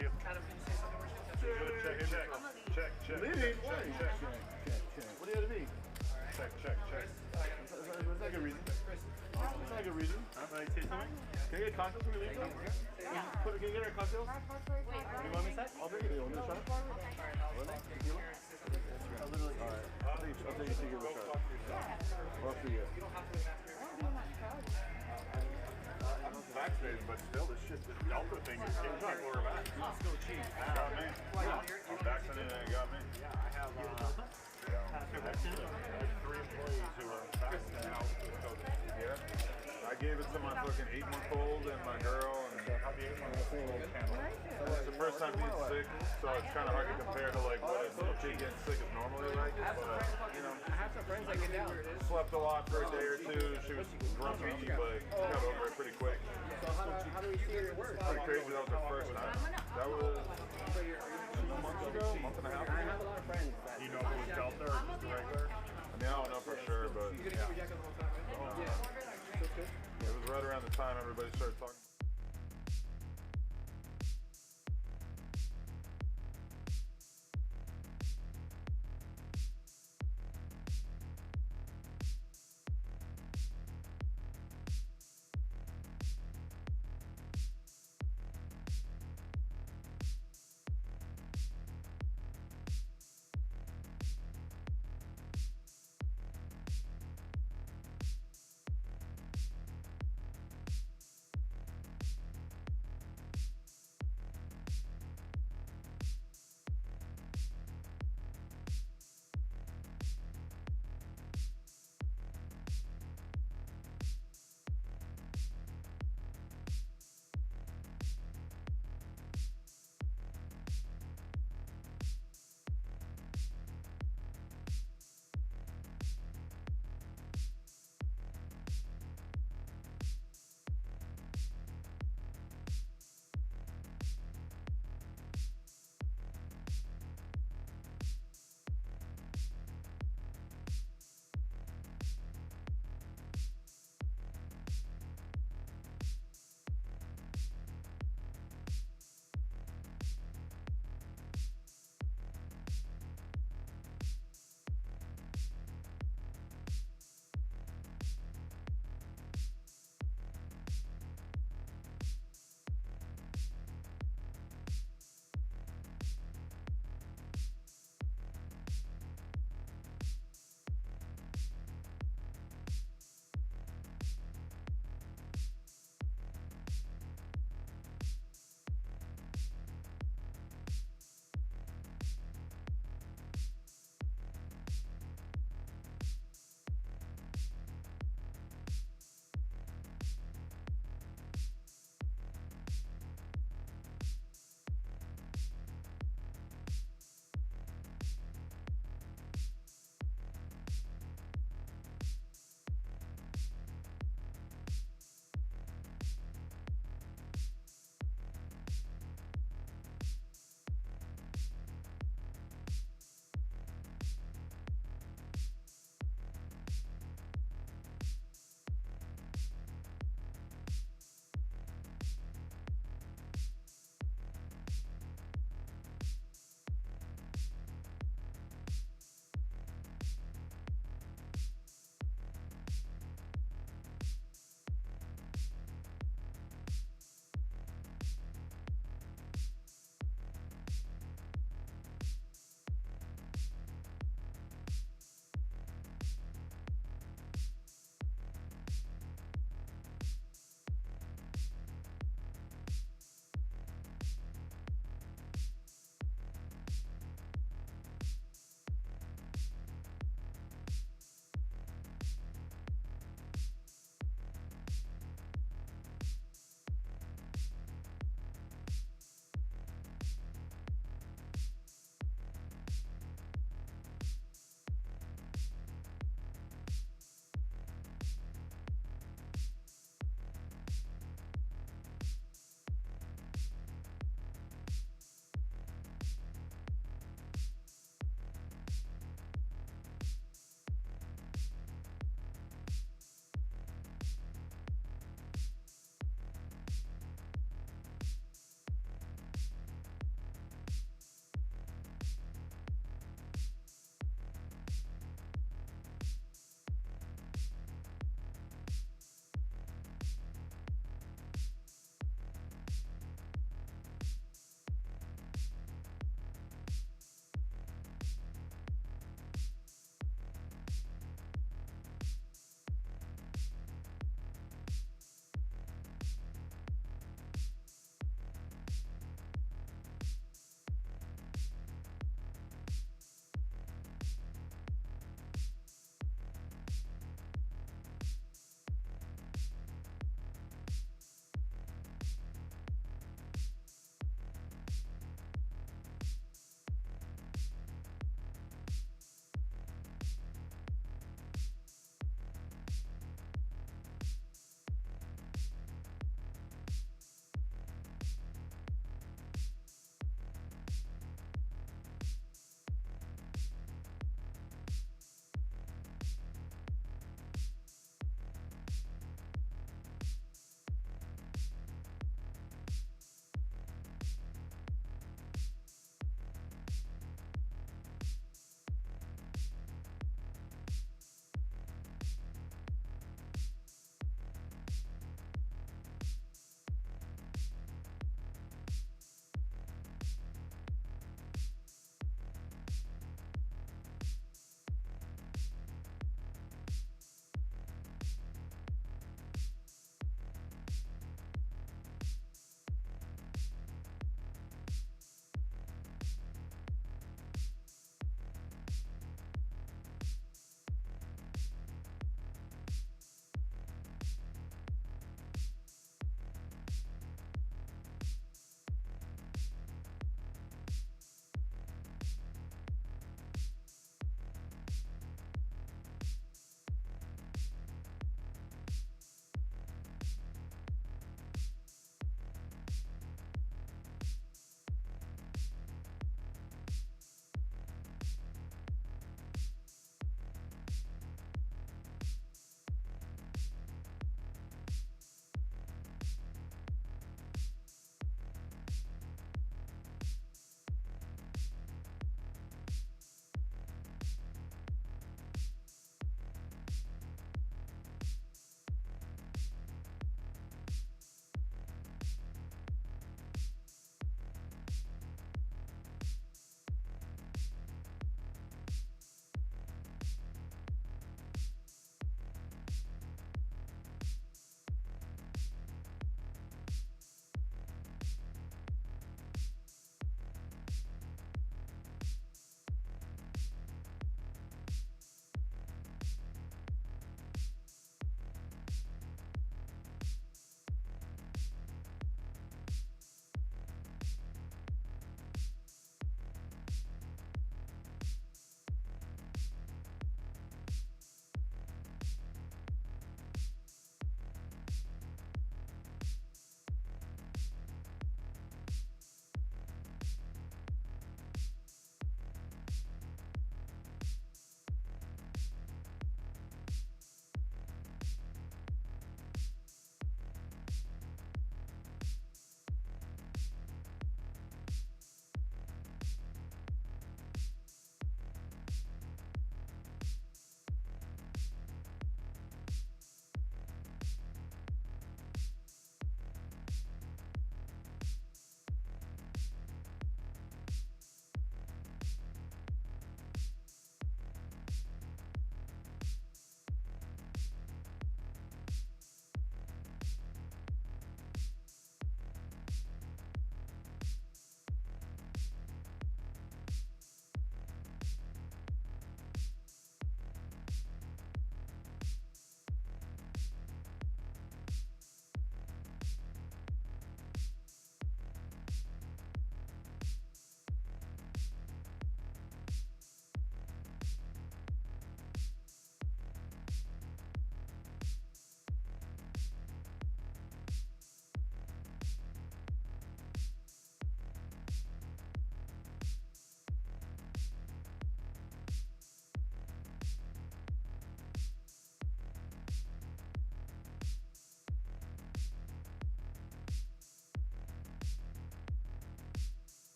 See you. Adam, can you say something? Check. Leading? Check. What do you have to be? Check. That's not a good reason. That's not a good reason. Can I say something? Can I get cocktails when we leave? Yeah. Can you get our cocktails? You want me to say? I'll take it. You want me to shot? Tequila? Alright. I'll take a tequila shot. I'll see you. I'm vaccinated, but still, this shit, this Delta thing is getting people are back. Let's go cheese. Got me. I'm vaccinated and it got me. Yeah, I have. I had 3 employees who were vaccinated out with COVID. Yeah. I gave it to my fucking 8-month-old and my girl, and how the 8-month-old handle. It's the first time being sick, so it's kind of hard to compare to like what a little kid getting sick is normally like. But you know, I have some friends that get down. slept a lot for a day or two. She was grumpy, but got over it pretty quick. So how do we see your work? Pretty crazy. That was the first time. That was 2 months ago, month and a half I ago. have a lot of friends that. You know if it was Delta or just the regular? I mean, I don't know for sure, but You're gonna keep your jacket the whole time, right? Yeah. So good. it was right around the time everybody started talking.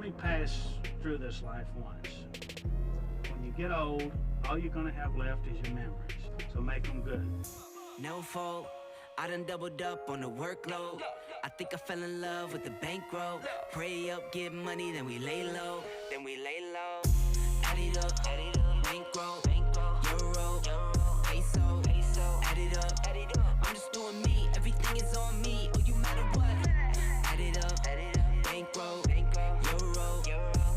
only pass through this life once. When you get old, all you're gonna have left is your memories. So make them good. No fault, I done doubled up on the workload. I think I fell in love with the bankroll. Pray up, get money, then we lay low. Add it up, bankroll, euro, peso, add it up. I'm just doing me, everything is on me. Oh, you matter what? Add it up, bankroll, euro,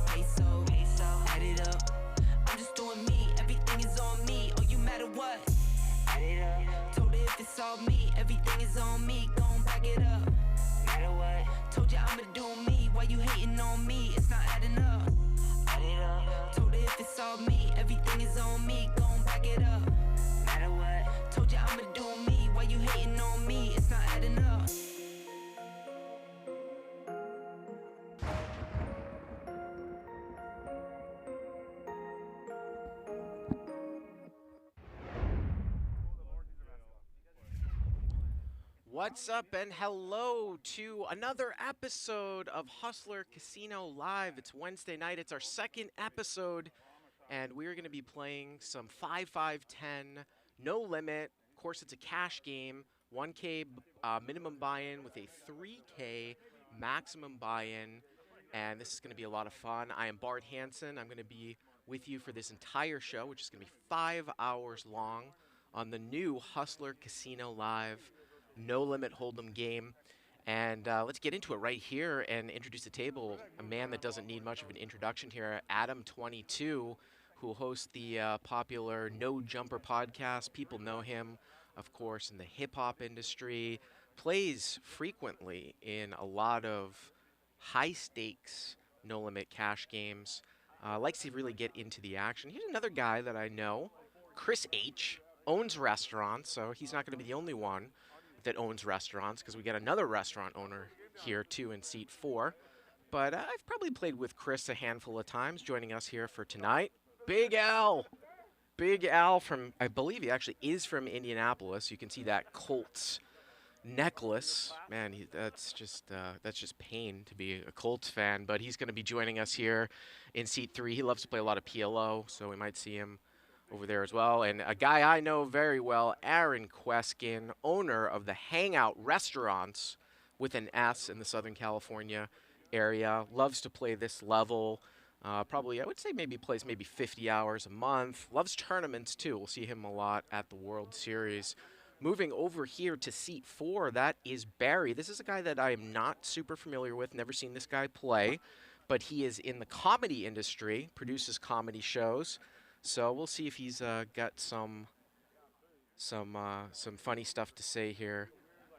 peso, add it up. I'm just doing me, everything is on me. Oh, you matter what? Add it up. Told her if it's all me, everything is on me. Gon' back it up. Matter what? Told you I'ma do me. Why you hating on me? It's not adding up. Add it up. Told her if it's all me, everything is on me. Gon' back it up. Matter what? Told you I'ma do me. Why you hating on me? It's not adding up. What's up and hello to another episode of Hustler Casino Live. It's Wednesday night. It's our second episode, and we're going to be playing some 5-5-10 no limit. Of course, it's a cash game. 1K minimum buy-in with a 3K maximum buy-in, and this is going to be a lot of fun. I am Bart Hansen. I'm going to be with you for this entire show, which is going to be 5 hours long on the new Hustler Casino Live no limit hold'em game. And let's get into it right here and introduce the table. A man that doesn't need much of an introduction here, Adam22, who hosts the popular No Jumper podcast. People know him, of course, in the hip-hop industry, plays frequently in a lot of high-stakes no-limit cash games, likes to really get into the action. Here's another guy that I know, Chris H., owns restaurants, so he's not going to be the only one that owns restaurants, because we got another restaurant owner here too in seat 4. But I've probably played with Chris a handful of times. Joining us here for tonight, Big Al. Big Al from, I believe he actually is from Indianapolis. You can see that Colts necklace. Man, that's just pain to be a Colts fan. But he's going to be joining us here in seat 3. He loves to play a lot of PLO, so we might see him over there as well. And a guy I know very well, Aaron Queskin, owner of the Hangout Restaurants with an S in the Southern California area, loves to play this level. Probably, I would say maybe plays maybe 50 hours a month. Loves tournaments too. We'll see him a lot at the World Series. Moving over here to seat 4, that is Barry. This is a guy that I am not super familiar with, never seen this guy play, but he is in the comedy industry, produces comedy shows. So we'll see if he's got some funny stuff to say here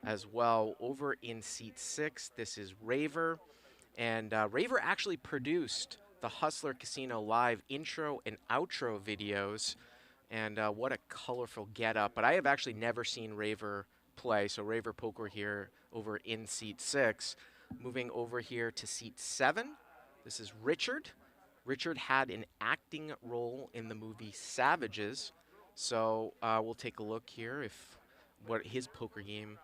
as well. Over in seat 6, this is Raver. And Raver actually produced the Hustler Casino Live intro and outro videos. And what a colorful getup. But I have actually never seen Raver play. So Raver Poker here over in seat 6. Moving over here to seat 7, this is Richard. Richard had an acting role in the movie Savages, so we'll take a look here if what his poker game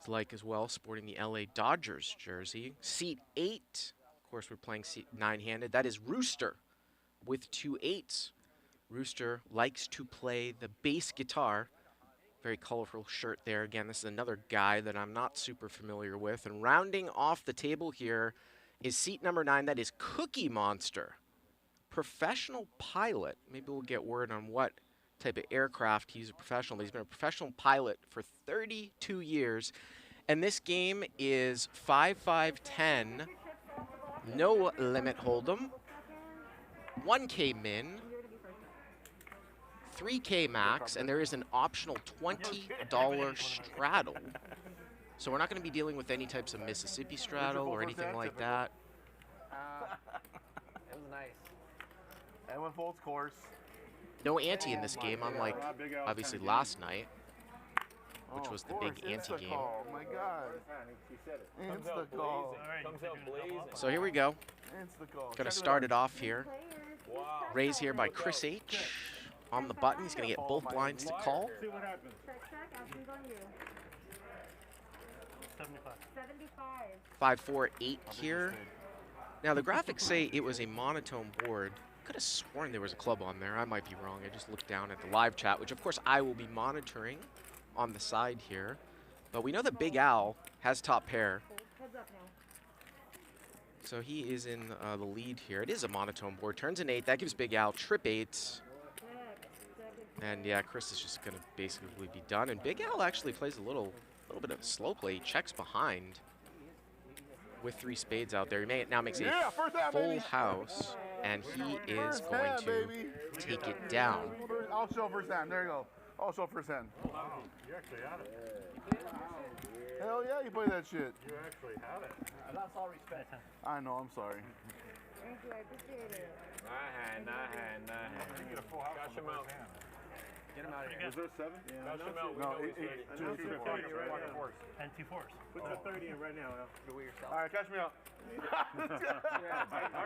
is like as well, sporting the LA Dodgers jersey. Seat 8, of course we're playing seat 9-handed. That is Rooster with 2 8s. Rooster likes to play the bass guitar. Very colorful shirt there. Again, this is another guy that I'm not super familiar with. And rounding off the table here is seat number 9. That is Cookie Monster. Professional pilot. Maybe we'll get word on what type of aircraft he's a professional. He's been a professional pilot for 32 years. And this game is 5-5-10, no limit hold'em, 1K min, 3K max, and there is an optional $20 straddle. So we're not going to be dealing with any types of Mississippi straddle or anything like that. It was nice. And with Volt's course. No ante in this game, unlike obviously last night, which was the big ante game. Oh my God. Insta call. So here we go. Insta call. Gonna start it off here. Raise here by Chris H. On the button, he's gonna get both blinds to call. See what happens. Check, asking on you. 75. 75. 5-4-8 here. Now, the graphics say it was a monotone board. Could have sworn there was a club on there. I might be wrong. I just looked down at the live chat, which, of course, I will be monitoring on the side here. But we know that Big Al has top pair. So he is in the lead here. It is a monotone board. Turns an 8. That gives Big Al trip 8s. And, yeah, Chris is just going to basically be done. And Big Al actually plays a little bit of slow play. He checks behind with 3 spades out there. He now makes a full house, and he is going to take it down. I'll show first hand. There you go. I'll show first hand. Wow, you actually had it. Hell yeah, you play that shit. You actually had it. I lost all respect. I know, I'm sorry. Thank you, I appreciate it. You get a full house on the first hand. Get him out of here. Was there 7? Cash him out. No, 8, 2, 2, 4. And 2 4s. Put the 30 in right now. Do it yourself. All right, cash me out. I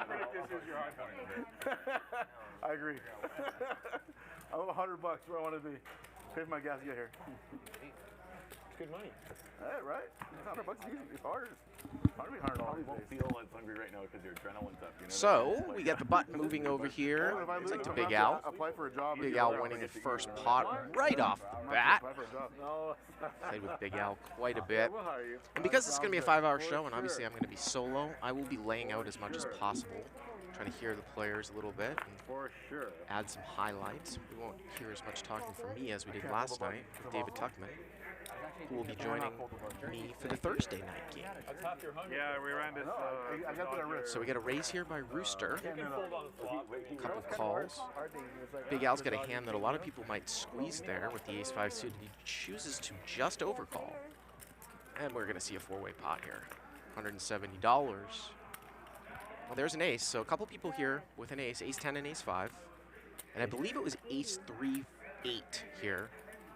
predict this is your high point. I agree. I'm $100 where I want to be. Pay for my gas to get here. It's good money. Hey, right? $100 easy. It's hard. Hard to be $100 these days. Feel as hungry right now because your adrenaline's up. You know So we get the button moving over here. It's like to Big Al. Apply for a job. Big Al winning the first pot right off the bat. Apply for a job. Played with Big Al quite a bit. We'll hire you. And because it's going to be a 5-hour show, and obviously I'm going to be solo, I will be laying out as much as possible, trying to hear the players a little bit and for sure. add some highlights. We won't hear as much talking from me as we did last night with David Tuckman, who will be joining me for the Thursday night game. That's half your hunger. Yeah, we ran this. I got that wrist. So we get a raise here by Rooster. You can fold on the flop. Couple of calls. Big Al's got a hand that a lot of people might squeeze there with the ace-5 suited. He chooses to just overcall. And we're going to see a 4-way pot here. $170. Well, there's an ace. So a couple people here with an ace, ace-10 and ace-5. And I believe it was ace-3-8 here.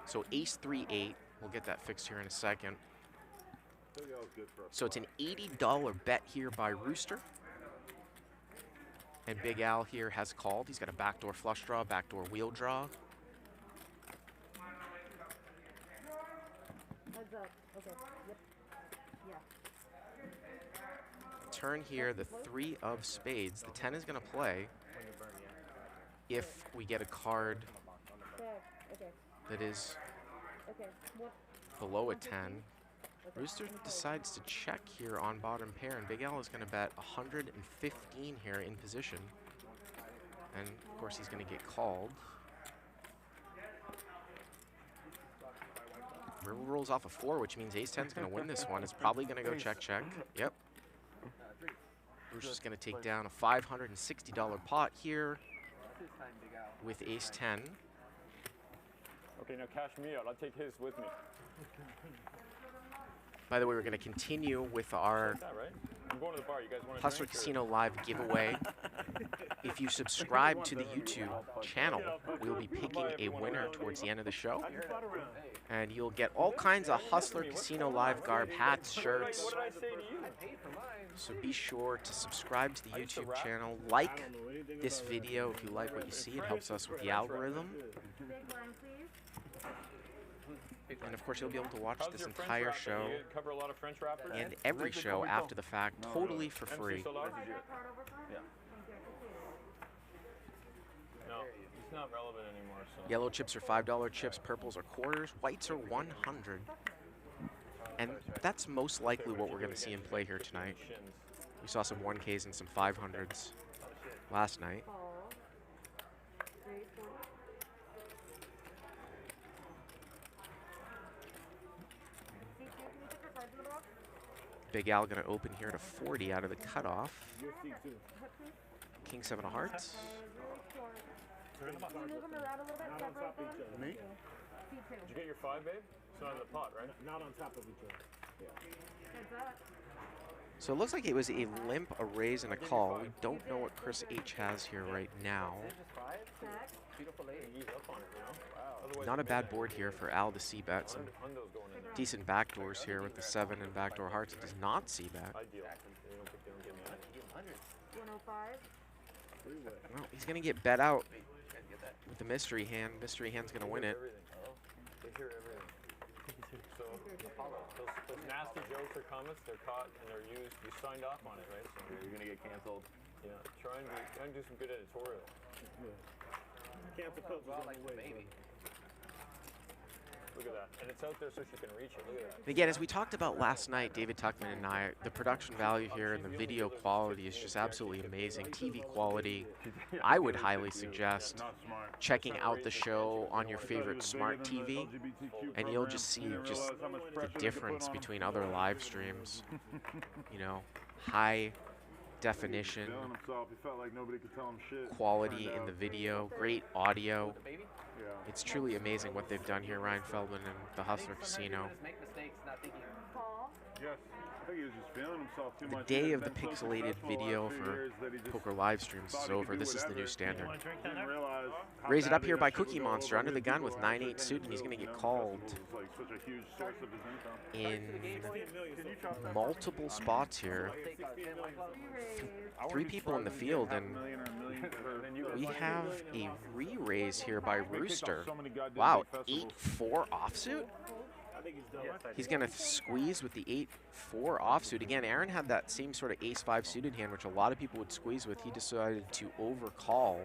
So ace-3-8. We'll get that fixed here in a second. So it's an $80 bet here by Rooster. And Big Al here has called. He's got a backdoor flush draw, backdoor wheel draw. Heads up. Okay. Yep. Yeah. Turn here, the 3 of spades. The 10 is going to play if we get a card Okay. that is Okay. What? below a 10. Rooster decides to check here on bottom pair, and Big Al is going to bet 115 here in position. And, of course, he's going to get called. River rolls off a 4, which means ace-10 is going to win this one. It's probably going to go check-check. Yep. Rooster's going to take down a $560 pot here with ace-10. Okay, now cash me out. I'll take his with me. By the way, we're going to continue with our Is that right? I'm going to the bar. You guys want to Hustler Casino Live giveaway. If you subscribe to the YouTube channel, we'll be picking a winner towards the end of the show. And you'll get all kinds of Hustler Casino Live garb, hats, shirts. What did I say to you? So be sure to subscribe to the YouTube channel, like this video if you like what you see. It helps us with the algorithm. Big blind, please. And of course, you'll be able to watch How's this your French entire wrapper? show Do you cover a lot of French wrappers? and every show after the fact, totally for free. MC so loud? Slide that card over, please. Yeah. Thank you, I appreciate it. No, it's not relevant anymore. So. Yellow chips are $5 chips, purples are quarters, whites are 100. And that's most likely what we're going to see in play here tonight. Shins. We saw some 1Ks and some 500s last night. Call. 340. C2, can you put your cards in the box? Big Al going to open here at a 40 out of the cutoff. Hut, please. King 7 of hearts. Really short. Can you move them around a little bit? Separate them? Me? C2. Did you get your 5, babe? It's not in the pot, right? Not on top of each other. Heads up. So it looks like it was a limp, a raise, and a call. We don't know what Chris H has here right now. Check. Beautiful lady. Ease up on it, you know? Otherwise, Not a bad board here for Al to see bet. Some Hundo's going in there. decent backdoors here with the 7 and backdoor hearts. It does not see bet. Ideal. They don't get me on it. 105. Well, he's going to get bet out with the mystery hand. Mystery hand's going to win it. Everything. They hear everything. So Those nasty jokes or comments, they're caught and they're used. You signed off on it, right? So You're gonna get canceled. yeah, try and do some good editorial. Cancel culture's on the way. Baby. Look at that, and it's out there so she can reach it. Look at that. And again, as we talked about last night, David Tuckman and I, the production value here and the video quality is just absolutely amazing. TV quality, I would highly suggest checking out the show on your favorite smart TV, and you'll just see just the difference between other live streams. You know, high definition, quality in the video, great audio. It's truly amazing what they've done here, Ryan Feldman and the Hustler Casino. Make mistakes, not thinking. Yes. I think he was just feeling himself too The much. day He of the has been so pixelated successful the video last few for years that he just poker live streams is thought he over. could do This is the new whatever. standard. Didn't realize how Raised it up badly here that by shit would Cookie go Monster over. under the People gun with actually 9/8 think suit, and he's so, going to you get know, called festivals is like such a huge source of his income. in multiple spots here. Three people in the field, and we have a re-raise here by Rooster. Wow, 8-4 offsuit? He's going to squeeze with the 8-4 offsuit. Again, Aaron had that same sort of ace-5 suited hand, which a lot of people would squeeze with. He decided to overcall.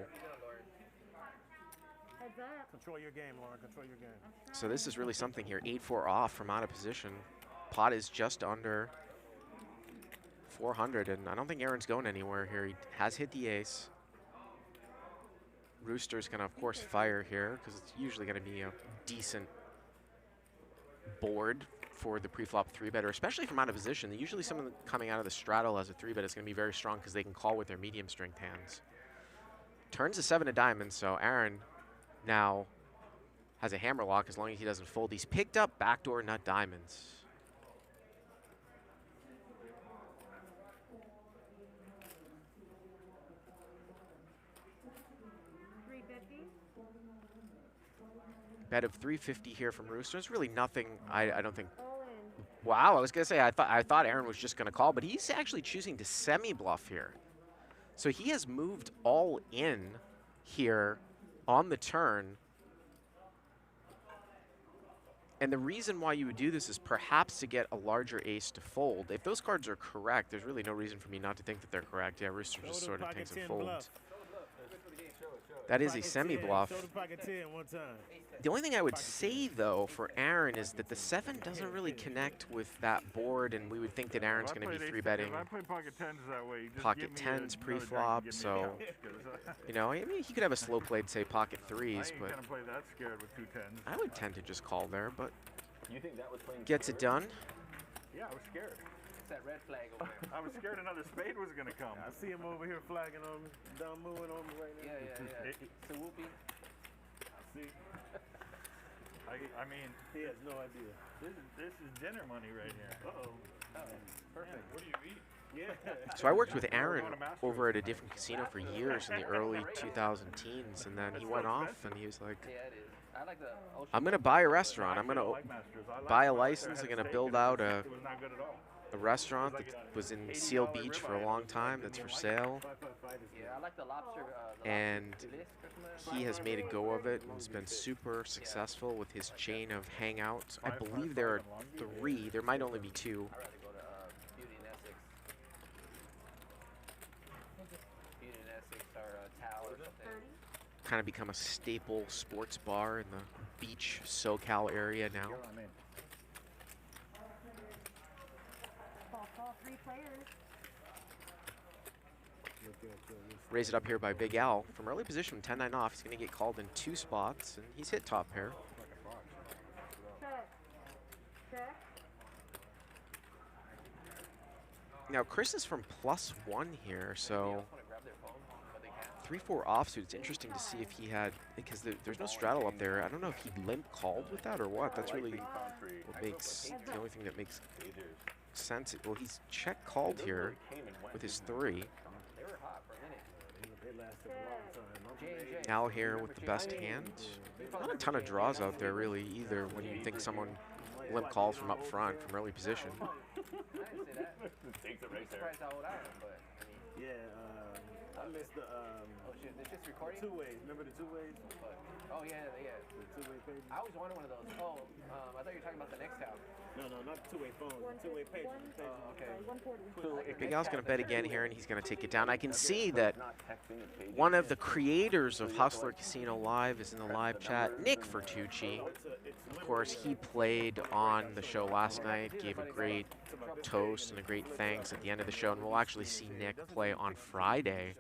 Control your game, Lauren. Control your game. So this is really something here. 8-4 off from out of position. Pot is just under 400, and I don't think Aaron's going anywhere here. He has hit the ace. Rooster's going to, of course, fire here because it's usually going to be a decent board for the pre-flop 3-better, especially from out of position. Usually someone coming out of the straddle as a 3-bet is going to be very strong because they can call with their medium strength hands. Turns the 7 of diamonds, so Aaron now has a hammer lock as long as he doesn't fold. He's picked up backdoor nut diamonds. Bet of 350 here from Rooster. It's really nothing. I don't think. Wow, I was gonna say I thought Aaron was just gonna call, but he's actually choosing to semi-bluff here. So he has moved all in here on the turn. And the reason why you would do this is perhaps to get a larger ace to fold. If those cards are correct, there's really no reason for me not to think that they're correct. Yeah, Rooster just sort of takes and folds. That is a semi-bluff. The only thing I would say, though, for Aaron is that the 7 doesn't really connect with that board, and we would think that Aaron's going to be 3-betting pocket 10s pre-flop, so, you know, I mean, he could have a slow played, say, pocket 3s, but I would tend to just call there, but gets it done. Yeah, I was scared. That red flag over there. I was scared another spade was going to come. I see him over here flagging on me, down moving on me right now. Yeah. So whoopee. See? I mean, He has no idea. this is dinner money right here. Uh-oh. Perfect. What do you eat? Yeah. So I worked with Aaron over at a different casino for years in the early 2000 teens, and then he went off and he was like, Yeah, it is. I like the ocean. I'm going to buy a restaurant. I'm going to buy a license. I'm going to build out a restaurant that was in Seal Beach for a long time that's for sale. Yeah, I like the lobster. And he has made a go of it and has been super successful with his chain of hangouts. I believe there are 3. There might only be 2. I'd rather go to Beauty in Essex. Beauty in Essex or Tao or something. Kind of become a staple sports bar in the beach SoCal area now. All 3 players. Raise it up here by Big Al. From early position, 10-9 off. He's going to get called in 2 spots, and he's hit top pair. Check. Now, Chris is from +1 here, so 3-4 offsuit. It's interesting to see if he had, because there's no straddle up there. I don't know if he limp called with that or what. That's really what makes, the only thing that makes sense. Well, he's check called here with his 3. Al here with the best hand. Not a ton of draws out there really either when you think someone limp calls from up front from early position. I didn't say that. Takes it right there. Surprised how old I am, but I mean, Yeah, missed the Oh shit, it's just recording? two ways. Remember the two ways? Oh yeah. The two-way page. I always wanted one of those. Oh, I thought you were talking about the next tab. No, not two-way phone. Two-way page. Oh, okay. 140. Big Al's going to bet again here, and he's going to take it down. I can see that one of the creators of Hustler Casino Live is in the live chat, Nick Vertucci. Of course, he played on the show last night, gave a great toast and a great thanks at the end of the show, and we'll actually see Nick play on Friday.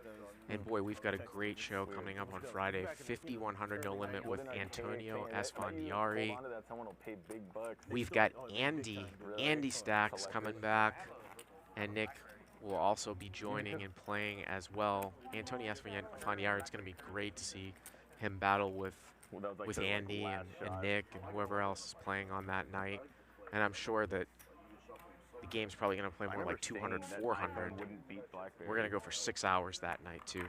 And boy, we've got a great show coming up on Friday. 5100 No Limit with Antonio Esfandiari. We've got Andy Stacks coming back, and Nick will also be joining and playing as well. Antonio Esfandiari, it's going to be great to see him battle with Andy and Nick and whoever else is playing on that night. And I'm sure that the game's probably going to play more like 200, 400. We're going to go for 6 hours that night, too.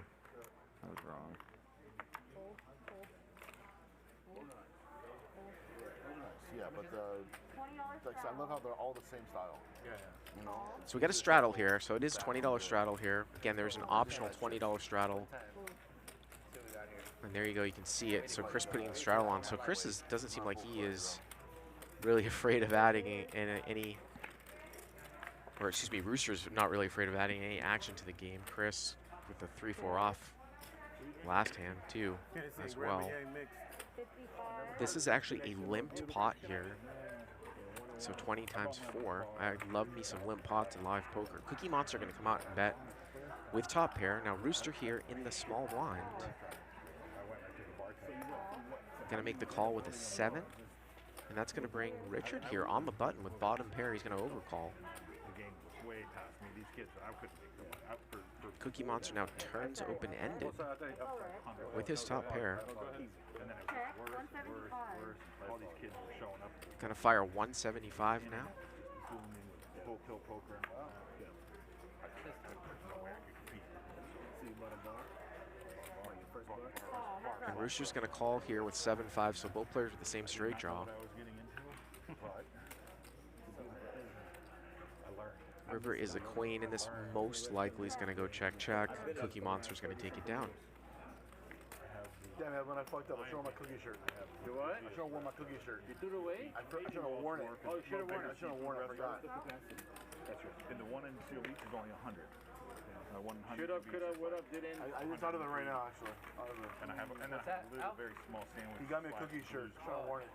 I was wrong. Yeah, but like, I love how they're all the same style. Yeah. You know? So we got a straddle here. So it is $20 straddle here. Again, there's an optional $20 straddle. And there you go. You can see it. So Chris putting the straddle on. So Chris doesn't seem like he is really afraid of adding any... Or excuse me, Rooster's not really afraid of adding any action to the game. Chris with the 3-4 off last hand too, as well. This is actually a limped pot here. So 20 times 4. I love me some limp pots in live poker. Cookie Monster gonna come out and bet with top pair. Now Rooster here in the small blind. Gonna make the call with a 7. And that's gonna bring Richard here on the button with bottom pair. He's gonna overcall. Cookie Monster now turns open-ended with his top pair. Gonna fire 175 now. And Rooster's gonna call here with 7-5, so both players with the same straight draw. River is a queen, and this most likely is going to go check-check. Cookie Monster's going to take it down. Damn it, when I fucked up, I showed my cookie shirt. You what? I should have worn my cookie shirt. You threw it away? I should have worn it. Oh, you should have worn it. I should have worn it, I forgot. That's right. And the 1 and 2 each is only 100. 100. Should have, could have, would have, didn't. I just thought of it right now, actually. And I have a very small sandwich. He got me a cookie shirt. Should have worn it.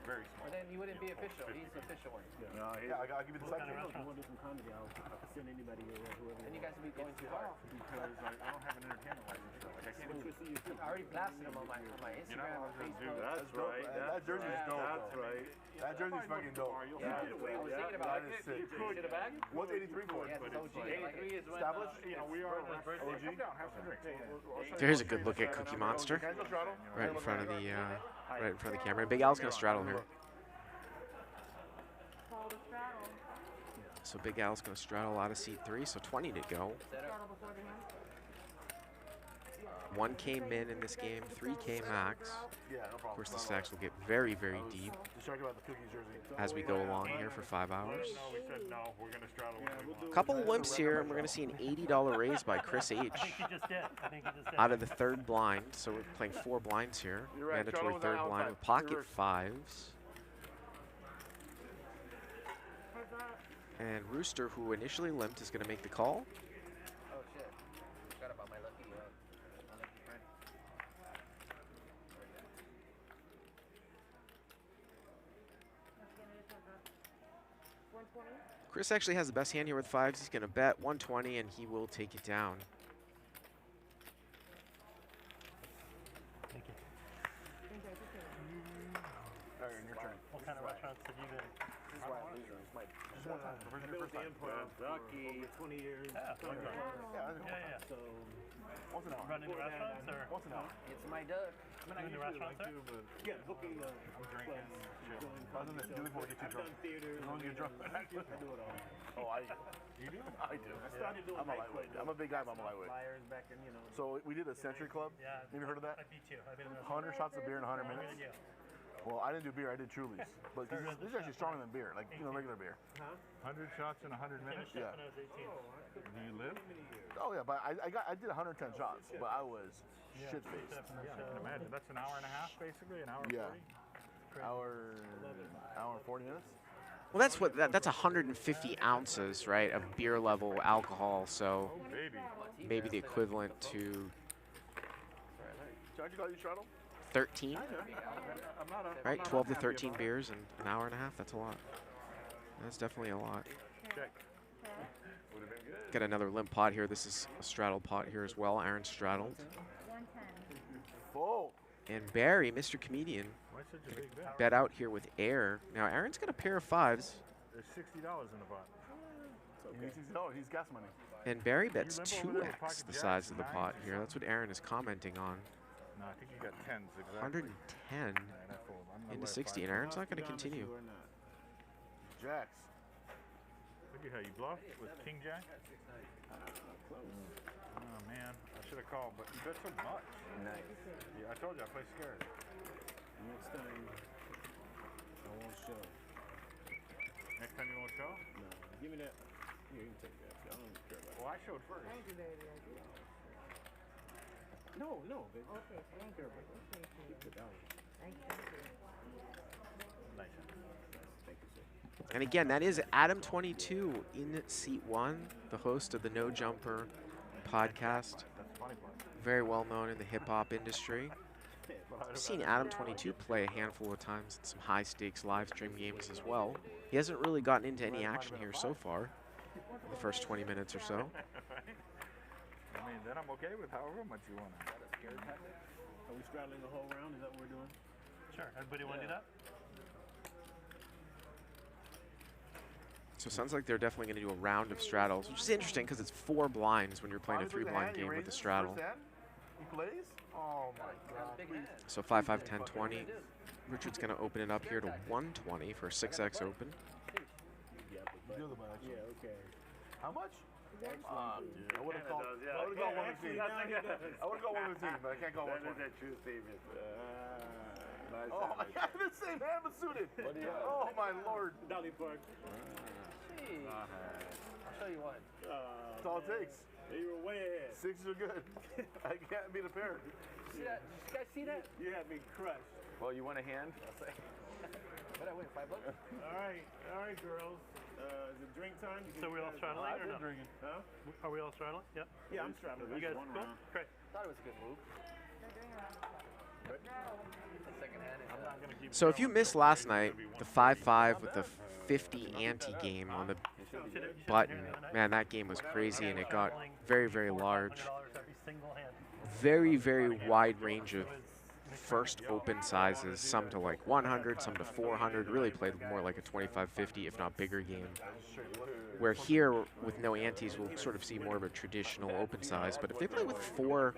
Very small. But then he wouldn't be official. He's the official one. Yeah, I'll give you the second. If you want to do some comedy, I'll send anybody or whoever. And you guys will be going too hard. Because I don't have an entertainment license. Like, I can't even I already blasted him on my Instagram and Facebook. That's right. That jersey's dope. That's right. That jersey's fucking dope. I was thinking about it. That is sick. Should have bagged? What's 83 for? Yeah, it's OG. 83 is when Established? You know, we are OG? Come down, have some drinks. There's a good look at Cookie Monster right in front of the camera. Big Al's going to straddle here. So Big Al's going to straddle out of seat 3, so 20 to go. 1K min in this game, 3K max. Of course, the stacks will get very, very deep as we go along here for 5 hours. Couple limps here, and we're going to see an $80 raise by Chris H. Out of the third blind, so we're playing 4 blinds here. Mandatory third blind with pocket 5s. And Rooster, who initially limped, is going to make the call. Oh shit. Forgot about my lucky friend. Chris actually has the best hand here with 5s. He's going to bet 120, and he will take it down. Thank you. Alright, your turn. What kind of restaurants have you been? Lucky, 20 years. Yeah. So, once an hour. Running the restaurants or? Once an hour. It's my duck. Doing the restaurants there? Yeah, booking. I'm drinking. Other than do it before we get too drunk. Theater. As long as you get drunk. I do it all. Oh, you do? I do. I started doing I'm a lightweight. I'm a big guy, but I'm a lightweight. flyers back in, you know. So we did a Century Club. Yeah. Have you heard of that? I beat you. I've been in 100 shots of beer in 100 minutes. Well, I didn't do beer. I did Trulies. But this is actually stronger than beer, like regular beer. 100 shots in 100 minutes? Yeah. Do you live? Oh yeah, but I did 110 shots, but I was shit faced. Yeah, I can imagine. That's an hour and a half, basically, an hour and 40? Hour and 40 minutes. Well, that's 150 ounces, right, of beer level alcohol. So maybe the equivalent to 13, right? 12 to 13 beers in an hour and a half. That's a lot. That's definitely a lot. Got another limp pot here. This is a straddled pot here as well. Aaron straddled. Full. And Barry, Mr. Comedian, bet out here with air. Now, Aaron's got a pair of fives. There's $60 in the pot. He's gas money. And Barry bets 2x the size of the pot here. That's what Aaron is commenting on. No, I think you got 10s exactly. 110 into 60, and Aaron's not going to continue. Jacks. Look at how you bluff with King Jack. Oh man, I should have called, but you bet so much. Nice. Yeah, I told you I play scared. Next time, I won't show. Next time you won't show? No, give me that. Here, you can take that. I don't care about it. Well, I showed first. Thank you, baby. I do. No, baby. Okay, I don't care about it. Keep the dollar. thank you. Nice. Thank you, sir. And again, that is Adam22 in seat 1, the host of the No Jumper podcast. Very well known in the hip-hop industry. I've seen Adam22 play a handful of times in some high-stakes live stream games as well. He hasn't really gotten into any action here so far, in the first 20 minutes or so. I mean, then I'm okay with however much you want. Are we straddling the whole round? Is that what we're doing? Sure. Everybody want to do that? So it sounds like they're definitely going to do a round of straddles, which is interesting because it's 4 blinds when you're playing a 3-blind game with a straddle. He plays? Oh my God. So 5, 5, 10, 20. Richard's going to open it up here to 120 for a 6x open. Yeah, okay. How much? Dude, I would have gone 115. I would have gone 115, but I can't go 120. That is a true statement. Nice. Oh, I got the same hand but suited. Oh my Lord. Dolly Park. I'll show you one. That's all it takes. You were way ahead. 6s are good. I can't beat a pair. See that? Did you guys see that? You had me crushed. Well, you want a hand? What I win, $5? All right, girls. Is it drink time? So we all straddling I've or been no? drinking. Huh? Are we all straddling? Yep. Yeah, I'm straddling. You guys cool? Great. Thought it was a good move. Second hand. I'm not going to keep So if you missed last night, the 5-5 with the 50 ante game on the button, man, that game was crazy and it got very, very large. Very, very wide range of first open sizes, some to like 100, some to 400, really played more like a 25-50, if not bigger game. Where here, with no antes, we'll sort of see more of a traditional open size. But if they play with 4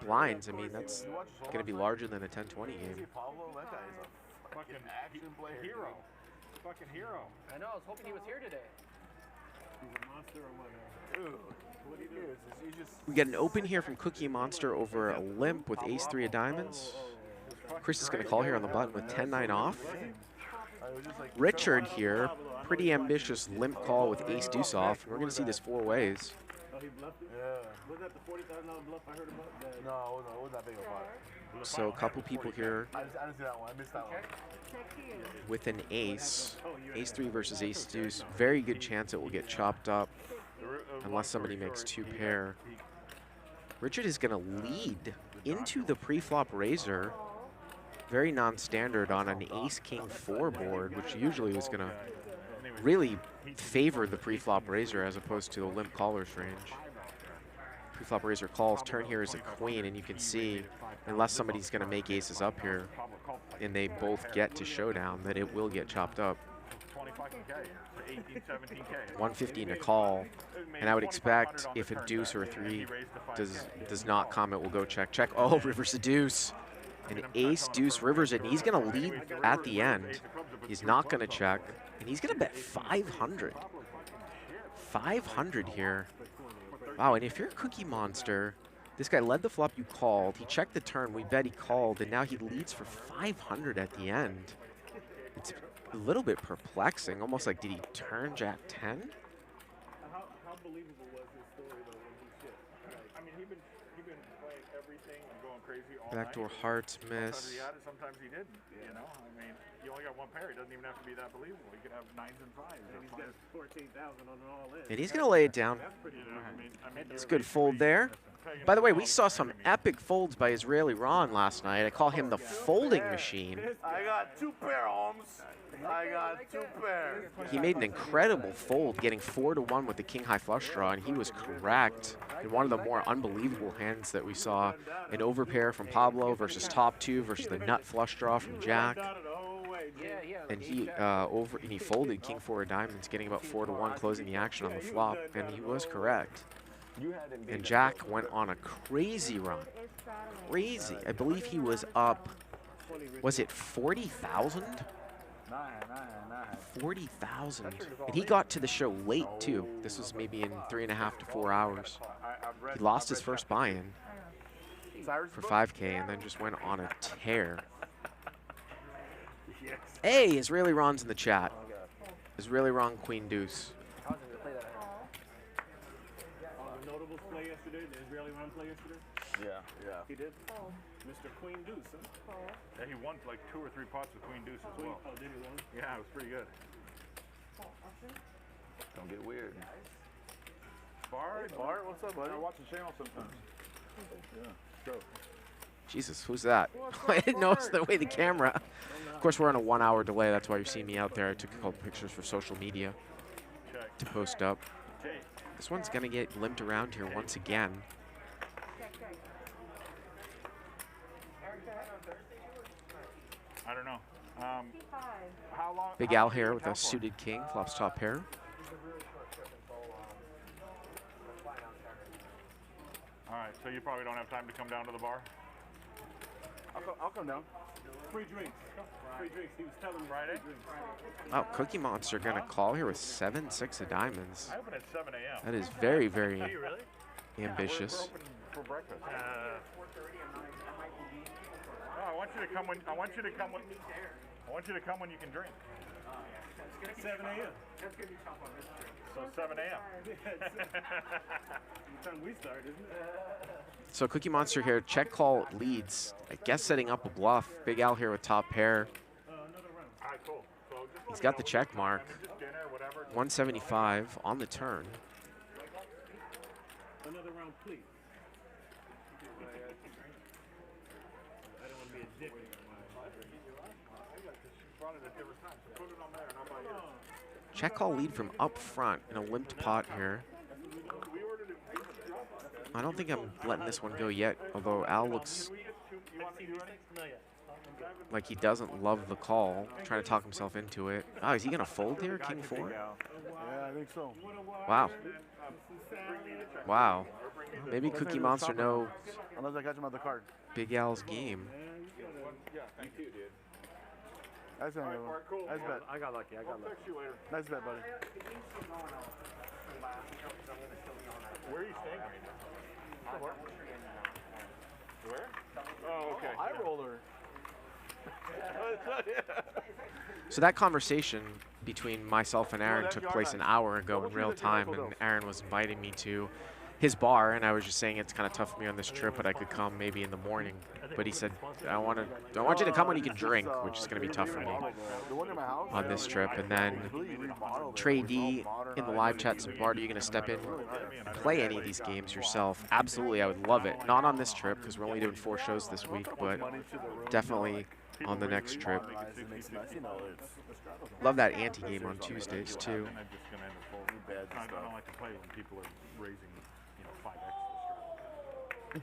blinds, I mean, that's going to be larger than a 10-20 game. Pablo, that guy is a fucking action player. Hero. Fucking hero. I know, I was hoping he was here today. He's a monster or what? Dude, what he is he just... We get an open here from Cookie Monster over a limp with ace-3 of diamonds. Chris is going to call here on the button with 10-9 off. Richard here, pretty ambitious limp call with ace-deuce off. We're going to see this 4 ways. Oh, he bluffed it? Yeah. Was that the $40,000 bluff I heard about? No, it wasn't that big of a pot. So a couple people here I didn't see that one. I missed that one. with an ace. Ace-3 versus ace-deuce. Very good chance it will get chopped up unless somebody makes 2 pair. Richard is going to lead into the pre-flop razor. Very non-standard on an ace-king 4 board, which usually was going to really favor the pre-flop razor as opposed to the limp caller's range. Pre-flop razor calls, turn here is a queen, and you can see, unless somebody's going to make aces up here, and they both get to showdown, that it will get chopped up. 150 in a call, and I would expect if a deuce or a 3 does not come, it will go check, check. Oh, rivers a deuce. An ace, deuce, rivers it, and he's going to lead at the end. He's not going to check, and he's going to bet 500. 500 here. Wow, and if you're a Cookie Monster, This guy led the flop you called. He checked the turn. We bet he called, and now he leads for 500 at the end. It's a little bit perplexing. Almost like, did he turn Jack 10? How believable was his story though when he shit? I mean, he been playing everything and going crazy all Backdoor night. hearts Sometimes miss. he had it, sometimes he didn't. You know, I mean, you only got one pair. He doesn't even have to be that believable. He could have 9s and 5s. And he's got 14,000 on an all-in. And he's going to lay it down. That's pretty good. It's a good fold there. By the way, we saw some epic folds by Israeli Ron last night. I call him the folding machine. I got 2 pair, Holmes. I got 2 pair. He made an incredible fold, getting 4-1 with the king high flush draw, and he was correct in one of the more unbelievable hands that we saw. An overpair from Pablo versus top 2 versus the nut flush draw from Jack. And he folded king 4 of diamonds, getting about 4-1, closing the action on the flop, and he was correct. And Jack went on a crazy run. Crazy. I believe he was up, was it 40,000? 40,000. And he got to the show late, too. This was maybe in 3.5 to 4 hours. He lost his first buy-in for 5K and then just went on a tear. Hey, Israeli Ron's in the chat. Israeli Ron, Queen Deuce. The notables play yesterday, the Israeli Ron play yesterday? Yeah. He did? Mr. Queen Deuce, huh? Yeah, he won like 2 or 3 pots with Queen Deuce as well. Oh, did he win? Yeah, it was pretty good. Don't get weird. Bart, What's up, buddy? I watch the channel sometimes. Yeah, go. Jesus, who's that? I didn't notice the way the camera. Of course, we're on a 1-hour delay. That's why you're seeing me out there. I took a couple pictures for social media to post up. This one's going to get limped around here once again. I don't know. How long? Big Al here with a suited king, flops top pair. All right, so you probably don't have time to come down to the bar? I'll come down. Free drinks. Free drinks. He was telling me Friday? Oh, Cookie Monster going to call here with 7-6 of diamonds. I open at 7 a.m. That is very, very Are you really? ambitious. We're open for breakfast. No, I want you to come when I want you to come when you can drink. 7 a.m. So 7 a.m. The time we start, isn't it? So Cookie Monster here, check call leads. I guess setting up a bluff. Big Al here with top pair. All right, cool. So just He's got the check mark. just dinner, whatever. 175 on the turn. Another round, please. I don't want to be a dick. Check call lead from up front in a limped pot here. I don't think I'm letting this one go yet, although Al looks like he doesn't love the call. Trying to talk himself into it. Oh, is he going to fold here, king 4? Yeah, I think so. Wow. Wow. Maybe Cookie Monster know Unless I catch him on the card. Big Al's game. Nice bet. I got lucky. Nice bet, buddy. Where are you staying right now? Where? Oh, okay. High roller. So that conversation between myself and Aaron took place an hour ago in real time, and Aaron was inviting me to his bar, and I was just saying it's kind of tough for me on this trip, but I could come maybe in the morning. But he said, I want you to come when you can drink, which is going to be tough for me on this trip. And then Trey D in the live chat said, Bart, are you going to step in and play any of these games yourself? Absolutely, I would love it. Not on this trip, because we're only doing 4 shows this week, but definitely on the next trip. Love that ante-game on Tuesdays, too. I don't like to play when people are raising, 5x the strap.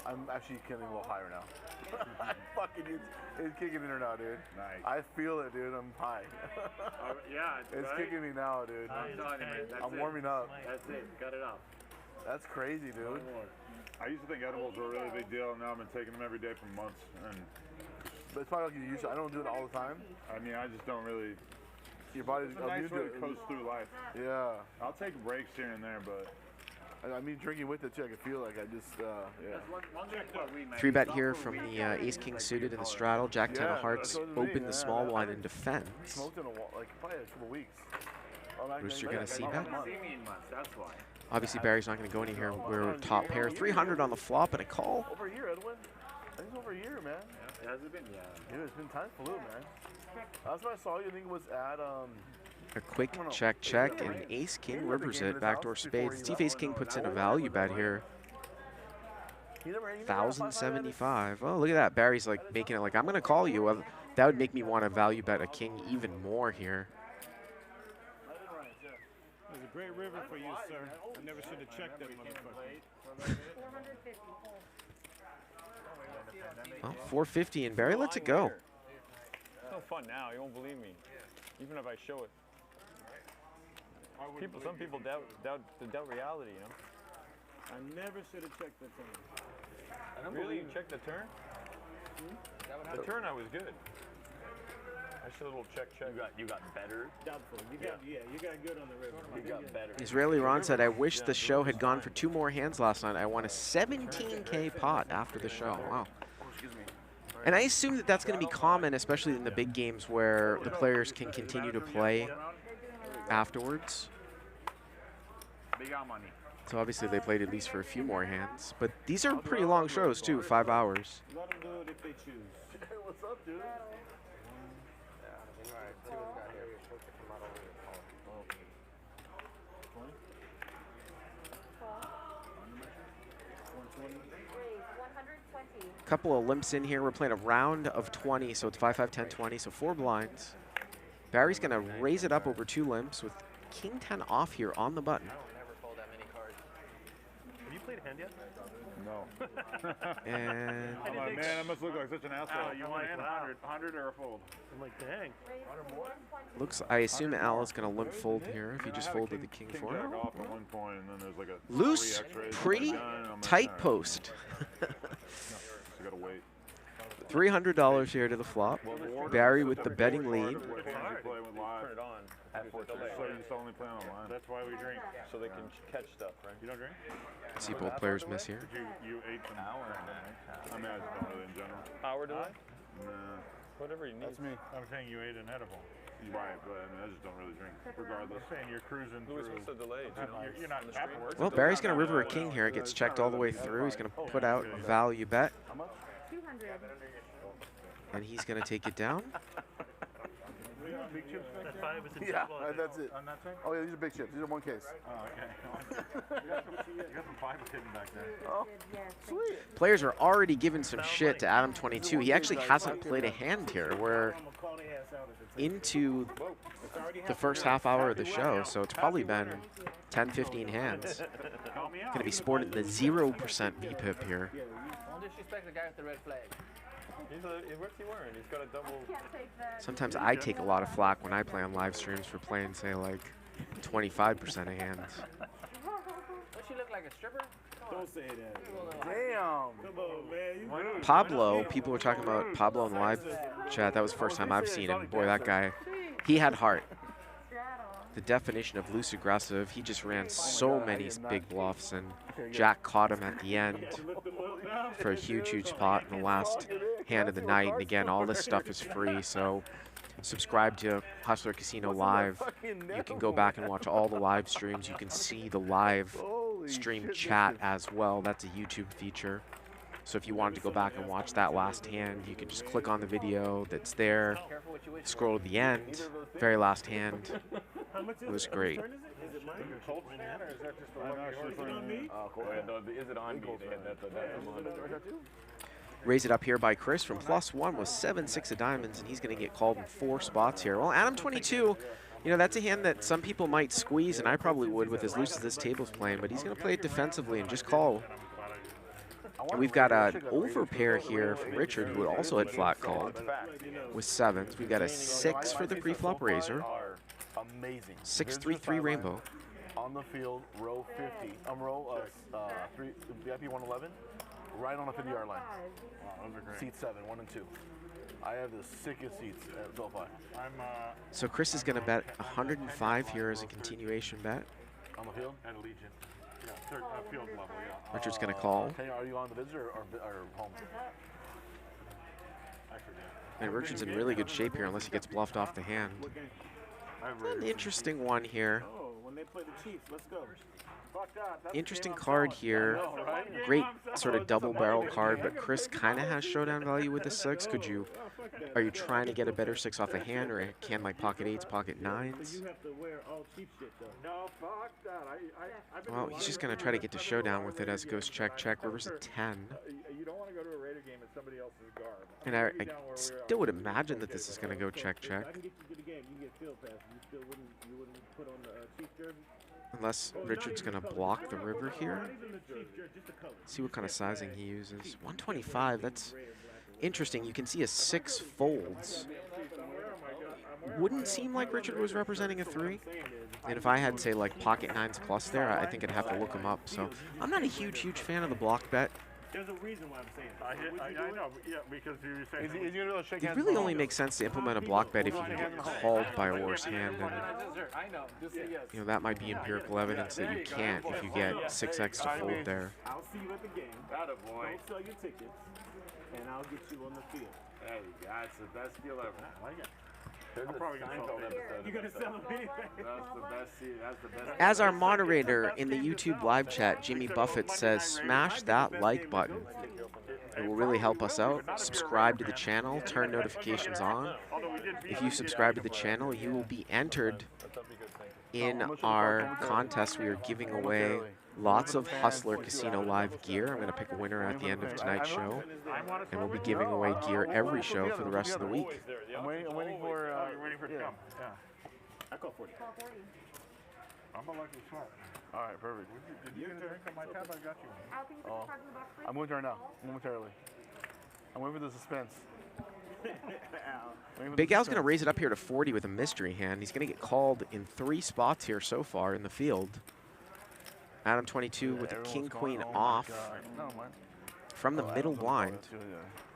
I'm actually getting a little higher now. It's kicking in her now, dude. Nice. I feel it, dude. I'm high. Yeah, It's kicking me now, dude. I'm warming up. That's it. Cut it off. That's crazy, dude. I used to think edibles were a really big deal, and now I've been taking them every day for months. And But it's probably like you used to. I don't do it all the time. I mean, I just don't really. Your body's It's a nice way to coast through life. Yeah. I'll take breaks here and there, but I mean, drinking with it too. I can feel like I just, yeah. 3-bet here from the ace-king suited in the straddle. Jack-10 of hearts open the small blind in defense. Smoked in like probably a couple weeks. Rooster gonna c-bet. Obviously, Barry's not gonna go any here. We're top pair. 300 on the flop and a call. Over a year, Edwin. I think it's over a year, man. Yeah. Has it been? Yeah. Dude, it's been time flew, man. That's what I saw you. I think it was at A quick check, and ace-king rivers it. Backdoor spades. See if ace-king puts in a value bet here. 1,075. Oh, look at that. Barry's like making it like, I'm going to call you. Well, that would make me want to value bet a king even more here. It was a great river for you, sir. I never should have checked that motherfucker. Well, 450, and Barry lets it go. It's no fun now. You won't believe me, even if I show it. Some people doubt reality, you know. I never should have checked that turn. I don't really? You checked the turn? The turn I was good. I should have a little check. You got better. Doubtful. You got good on the river. You got better. Israeli Ron said, I wish the show had gone for 2 more hands last night. I won a 17K pot after the show. Wow. And I assume that that's going to be common, especially in the big games where the players can continue to play afterwards. So obviously they played at least for a few more hands. But these are pretty long shows too, 5 hours. Let them do it if they choose. What's up, dude? Couple of limps in here. We're playing a round of 20, so it's 5, 5, 10, 20, so 4 blinds. Barry's going to raise it up over 2 limps with king 10 off here on the button. Never fold that many cards. Have you played a hand yet? No. And I'm like, man, I must look like such an asshole. You want 100 or a fold? I'm like, dang. looks, I assume Al is going to limp fold here if he just folded the king 4. Jack off at one point, and then there's like a Loose pre-tight post. You gotta wait. $300 here to the flop. Barry with the betting lead. Turn it on. So you still only play online. That's why we drink. So they can catch stuff, right? You don't drink? See both players miss here. You ate some hour. I mean, I just don't really in general. Hour delay? Nah. Whatever you need. That's me. I'm saying you ate an edible. Right, but I mean, I just don't really drink, regardless. I'm saying you're cruising Louis, through. what's the delay? You're not afterwards. Well, Barry's going to river a king here. It gets checked all the way through. He's going to put out a value bet. 200. And he's going to take it down. Big chips back That there? 5 is in Yeah, double. that's it. On that side? Oh yeah, these are big chips. These are one case. Oh, okay. You got some 5 hidden back there. Oh, sweet. Players are already giving some shit to Adam22. He actually hasn't played a hand here. We're into the first half hour of the show, so it's probably been 10, 15 hands. Going to be sporting the 0% VPIP here. Don't disrespect the guy with the red flag. What's he wearing? He's got a double. Sometimes I take a lot of flack when I play on live streams for playing, say, like 25% of hands. Does she look like a stripper? Don't say that. Damn. Come on, man. Pablo, people were talking about Pablo in the live chat. That was the first time I've seen him. Boy, that guy, he had heart. The definition of loose aggressive. He just ran so many big bluffs, and Jack caught him at the end for a huge, huge pot in the last hand of the night. And again, all this stuff is free, so subscribe to Hustler Casino Live. You can go back and watch all the live streams. You can see the live stream chat as well. That's a YouTube feature. So if you wanted to go back and watch that last hand, you can just click on the video that's there, scroll to the end, very last hand. It was great. Is it on me? Raise it up here by Chris from +1 with 7-6 of diamonds, and he's going to get called in 4 spots here. Well, Adam22, you know, that's a hand that some people might squeeze, and I probably would with as loose as this table's playing, but he's going to play it defensively and just call. And we've got an overpair here from Richard, who also had flat called with 7s. We've got a 6 for the pre-flop raiser. Amazing. 6-3-3 rainbow. On the field, row 50. Row 3, VIP 111, right on the 50-yard line. Wow, those are great. Seat 7, 1 and 2. I have the sickest seats at Delphi. So Chris is going to bet 105 here as a continuation bet. On the field? At Allegiant. Yeah. field level, yeah. Richard's going to call. Okay, are you on the visitor or home? And Richard's in really good shape here unless he gets bluffed off the hand. An interesting one here. Oh, when they play the Chiefs, let's go. Interesting card here. Great sort of double barrel card, but Chris kind of has showdown value with the 6. Are you trying to get a better 6 off the hand, or can like pocket 8s, pocket 9s? Well, he's just going to try to get to showdown with it as it goes check, check. River's a 10. You don't want to go to a Raider game in somebody else's garb. And I still would imagine that this is going to go check, check. Unless Richard's going to block the river here. See what kind of sizing he uses. 125, that's interesting. You can see a 6 folds. Wouldn't seem like Richard was representing a 3. And if I had, say, like pocket 9s plus there, I think I'd have to look him up. So I'm not a huge fan of the block bet. There's a reason why I'm saying that. I know, yeah, because you're saying... Is he gonna be able to shake It hands really with only him? makes sense to implement a block bet if you can get called by a worse hand. And, you know, that might be empirical evidence that you can't if you get 6x to fold there. I'll see you at the game. Atta boy. Don't sell your tickets, and I'll get you on the field. There you go. That's the best deal ever. I like it. I'm probably gonna sell it. You're gonna sell it anyway. That's the best seat. That's the best. As our moderator in the YouTube live chat, Jimmy Buffett says, smash that like button. It will really help us out. Subscribe to the channel, turn notifications on. If you subscribe to the channel, you will be entered in our contest. We are giving away lots of Hustler Casino Live gear. I'm going to pick a winner at the end of tonight's show. And we'll be giving away gear every show for the rest of the week. I'm waiting for... You're waiting for it to come. Yeah. I call 40. I'm a lucky shot. All right, perfect. Did you get a drink on my tab? I got you. Oh, I'm moving right now, momentarily. I'm waiting for the suspense. Big Al's going to raise it up here to 40 with a mystery hand. He's going to get called in 3 spots here so far in the field. Adam22 with a king-queen off from the middle blind.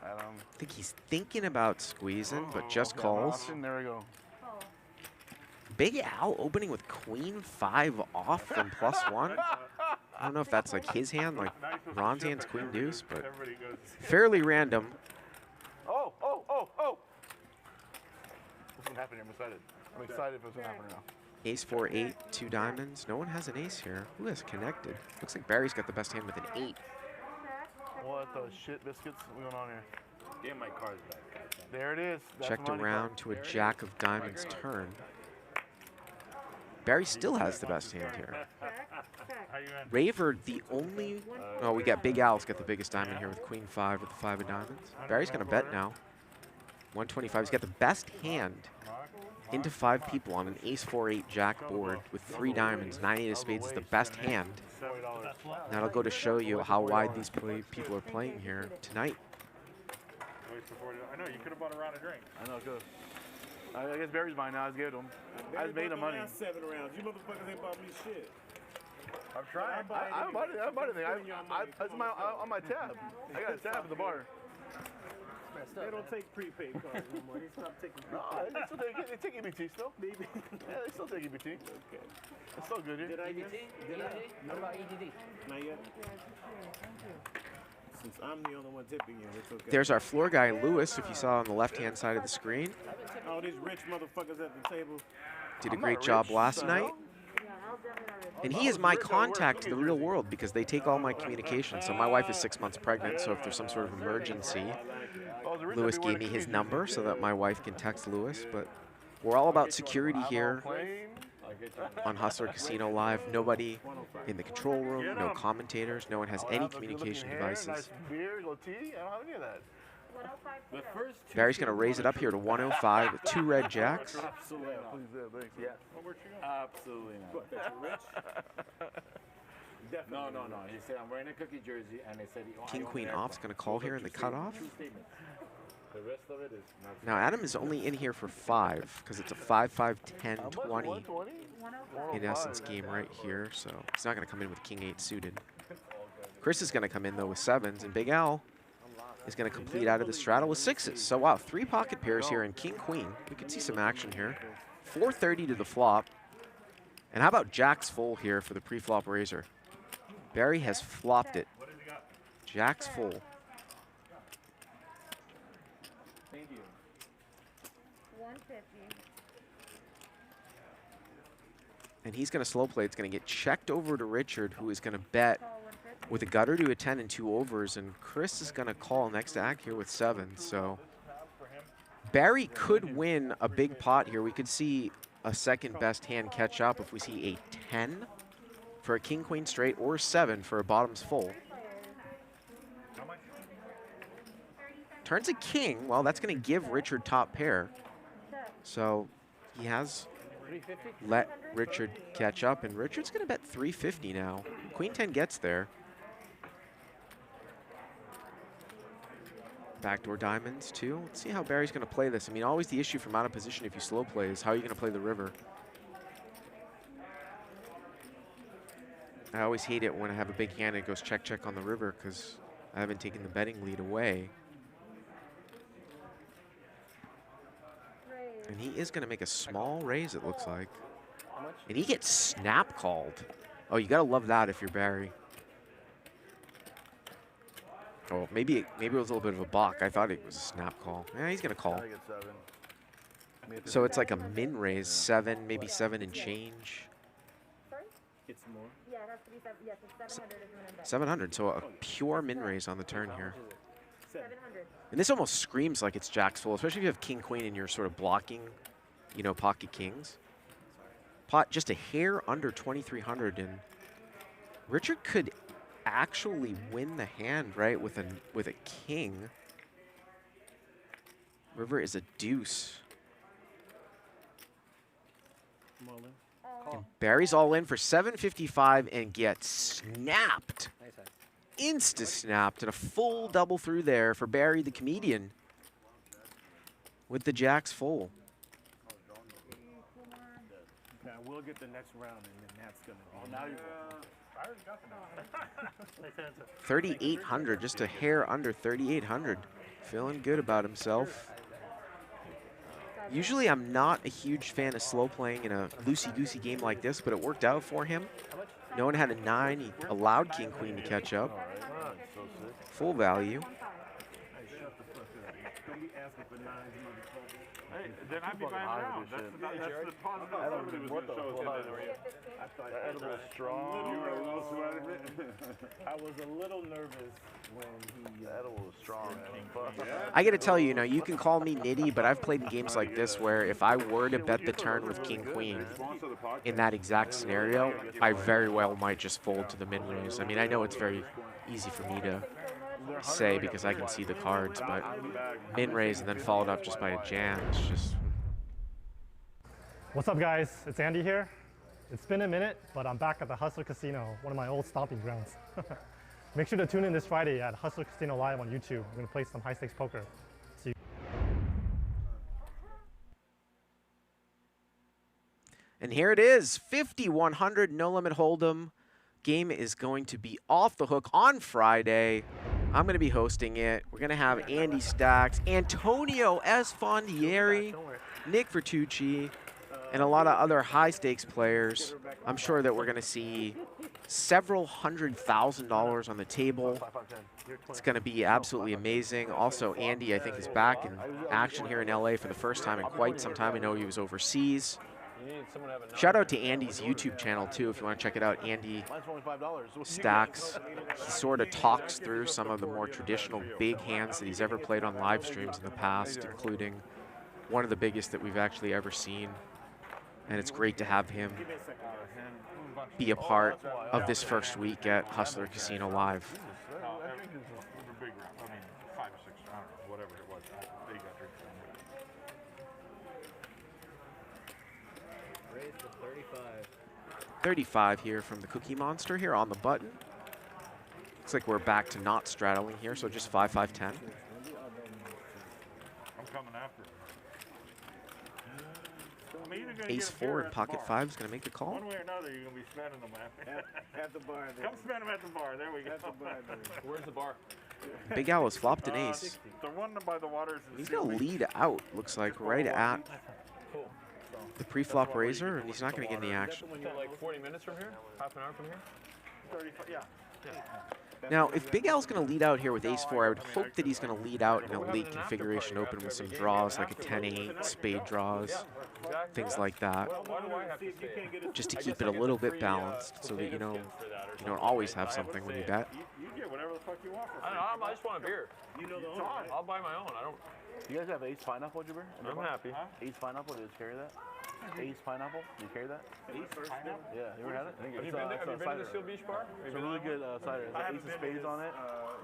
I think he's thinking about squeezing, but just calls. There we go. Big Al opening with queen 5 off from +1. I don't know if that's like his hand, like Ron's hand's queen deuce, but fairly random. Oh! What's gonna happen here? I'm excited. I'm excited for what's gonna happen now. Ace 4, 8, 2 diamonds. No one has an ace here. Who has connected? Looks like Barry's got the best hand with an 8. What the shit biscuits going on here? Get my cards back. There it is. That's Checked money around card. to a jack of diamonds turn. Barry still has the best hand here. Raver, the only... Oh, we got Big Al's got the biggest diamond here with queen 5 with the 5 of diamonds. Barry's going to bet now. 125. He's got the best hand into 5 people on an ace 4, 8 jack board with 3 diamonds. 9, 8 of spades is the best hand. That'll go to show you how wide these people are playing here tonight. I know, you could have bought a round of drink. I know, good. I guess Barry's mine now. I just gave it to him. I just made him money. 7 rounds. You motherfuckers ain't bought me shit. I'm trying. I'm bought anything. It's on my tab. I got a tab at the bar. They don't take prepaid cards no more. They stopped taking No, prepaid. they take EBT still. Yeah, they still take EBT. Okay. It's still good here. Did I get? What about EDD? Not yet. Since I'm the only one tipping you, it's okay. There's our floor guy, Lewis, if you saw on the left-hand side of the screen. All these rich motherfuckers at the table. Did a great job last night. And he is my contact to the real world because they take all my communication. So my wife is 6 months pregnant, so if there's some sort of emergency, Lewis gave me his number so that my wife can text Lewis. But we're all about security here on Hustler Casino Live. Nobody in the control room, no commentators, no one has any communication devices. Barry's going to raise it up here to 105 with 2 red jacks. Absolutely. Absolutely not. No. He said, I'm wearing a cookie jersey, and they said... King, queen off's going to call here in the cutoff. The rest of it is not... Now, Adam is only in here for 5 because it's a 5, 5, 10, 20 in essence game right here. So he's not going to come in with king 8 suited. Chris is going to come in, though, with 7s, and Big Al is going to complete out of the straddle with 6s. So, wow, 3 pocket pairs here and king, queen. We can see some action here. 430 to the flop. And how about jacks full here for the pre-flop raiser? Barry has flopped it. What has he got? Jack's full. Thank you. 150. And he's going to slow play. It's going to get checked over to Richard, who is going to bet with a gutter to a 10 and 2 overs. And Chris is going to call next act here with 7. So Barry could win a big pot here. We could see a second best hand catch up if we see a 10 for a king queen straight or 7 for a bottoms full. Turns a king. Well, that's going to give Richard top pair. So he has let Richard catch up, and Richard's going to bet 350 now. Queen 10 gets there. Backdoor diamonds too. Let's see how Barry's going to play this. I mean, always the issue from out of position if you slow play is how are you going to play the river. I always hate it when I have a big hand and it goes check, check on the river because I haven't taken the betting lead away. And he is going to make a small raise, it looks like. And he gets snap called. Oh, you got to love that if you're Barry. Oh, maybe it was a little bit of a balk. I thought it was a snap call. Yeah, he's going to call. So it's like a min raise, 7, maybe 7 and change. Get some more. Yeah, it has to be 7. Yes, it's 700 is minimum bet. 700, so a pure min raise on the turn here. 700. And this almost screams like it's Jack's full, especially if you have king, queen, and you're sort of blocking, you know, pocket kings. Pot just a hair under 2,300, and Richard could actually win the hand, right, with a king. River is a deuce. And Barry's all in for 755 and gets snapped. Insta-snapped and a full double through there for Barry the comedian with the jacks full. Okay, we'll get the next round, and then that's going to be... Oh, now you I already got the next 3,800, just a hair under 3,800. Feeling good about himself. Usually I'm not a huge fan of slow playing in a loosey-goosey game like this, but it worked out for him. No one had a 9. He allowed king, queen to catch up. Full value. Hey, then I'd be buying around. That's the positivity was going to show us. That was strong. You were a little sweaty. I was a little nervous when he... That was strong. I got to tell you, you can call me nitty, but I've played in games like this where if I were to bet the turn with king, queen in that exact scenario, I very well might just fold to the min raise. I mean, I know it's very easy for me to say because I can see the cards, but min raise and then followed up just by a jam, it's just... What's up, guys? It's Andy here. It's been a minute, but I'm back at the Hustler Casino, one of my old stomping grounds. Make sure to tune in this Friday at Hustler Casino Live on YouTube. We're going to play some high-stakes poker. See you. And here it is, 5,100 no-limit hold'em. Game is going to be off the hook on Friday. I'm going to be hosting it. We're going to have Andy Stacks, Antonio Esfandieri, Nick Vertucci, and a lot of other high-stakes players. I'm sure that we're going to see several $100,000 on the table. It's going to be absolutely amazing. Also, Andy, I think, is back in action here in LA for the first time in quite some time. I know he was overseas. Shout out to Andy's YouTube channel too if you want to check it out. Andy Stacks. He sort of talks through some of the more traditional big hands that he's ever played on live streams in the past, including one of the biggest that we've actually ever seen. And it's great to have him be a part of this first week at Hustler Casino Live. Raise to 35. 35 here from the Cookie Monster here on the button. Looks like we're back to not straddling here, so just 5, 5, 10. I'm coming after him. Ace 4 and pocket 5 is going to make the call. One way or another, you're going to be spending them after. At the bar. Come spend them at the bar. There we go. Where's the bar? Big Al has flopped an ace. The one by the water is He's going to lead out, looks like, right at the pre-flop razor, and he's not going to get any action. Like 40 minutes from here? Half an hour from here? 35, yeah. Now, if Big Al's going to lead out here with ace-4, I would hope that he's going to lead out in a late configuration open with some draws, like a 10-8, spade draws, things like that, just to keep it a little bit balanced so that you don't always have something when you bet. You get whatever the fuck you want. I just want a beer. I'll buy my own. I don't. You guys have ace pineapple, Jibber? I'm happy. Ace pineapple, do you carry that? Ace pineapple, do you carry that? Ace pineapple? Yeah, you ever had it? Have you been to the Steel Beach Bar? It's a really good cider. It has ace of spades on it.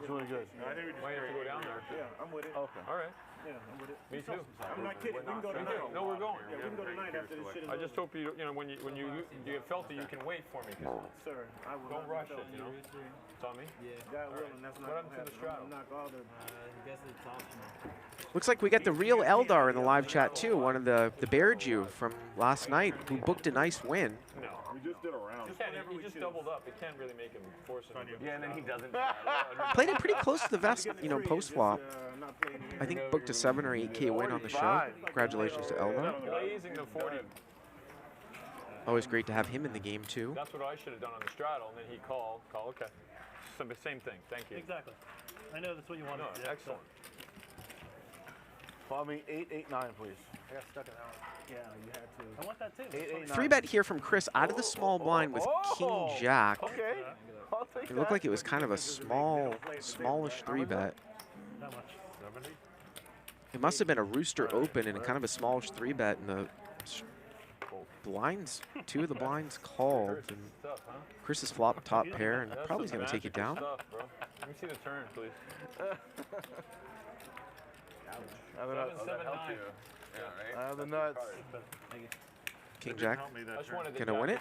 It's really good. Might have to go down there. Yeah, I'm with it. Okay. All right. Yeah, I'm with it. Me too. I'm not kidding. We can go tonight. No, we're going. Yeah, we can go tonight after this shit is I just hope you know when you get felt that you can wait for me. Sir, I will Don't rush it. You know. It's on me. Yeah. God willing, that's not What happened to the straddle? knock all the. I guess it's optional. Looks like we got the real Eldar in the live chat too, one of the Bear Jew from last night who booked a nice win. No. We just did a round. He just doubled up. It can't really make him force it. Yeah, and then he doesn't. Played it pretty close to the vest, post flop. I think booked a 7 or 8K win on the show. Congratulations to Eldar. Blazing the 40. Always great to have him in the game too. That's what I should have done on the straddle, and then he called. Okay. Same thing. Thank you. Exactly. I know that's what you wanted. No, Yeah, excellent. Follow me 8-8-9, please. I got stuck in that one. Yeah, you had to. I want that too. 8-8-9. 3-bet here from Chris out of the small blind with King Jack. Okay. I'll take It looked like it was kind of a smallish 3-bet. Not much. 70? It must have been a rooster open and kind of a smallish 3-bet, and the blinds, 2 of the blinds called, and Chris's flop top pair, and probably he's going to take it down. Let me see the turn, please. I have the nuts. I have the nuts. King Jack, gonna win it?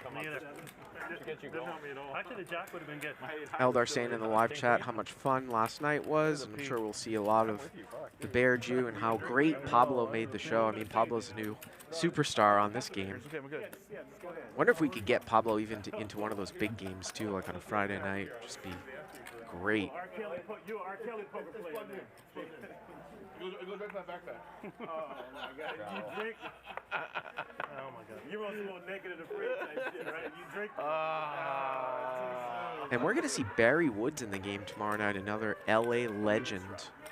Actually, the Jack would have been good. Eldar saying in the live chat how much fun last night was, and I'm sure we'll see a lot of the Bear Jew and how great Pablo made the show. I mean, Pablo's a new superstar on this game. Wonder if we could get Pablo even into one of those big games too, like on a Friday night. Just be great. You're R. Kelly poker player. It goes back to my backpack. Oh my God! You drink? Oh my God! You want to go naked in the fridge type shit, right? You drink? And we're gonna see Barry Woods in the game tomorrow night, another LA legend.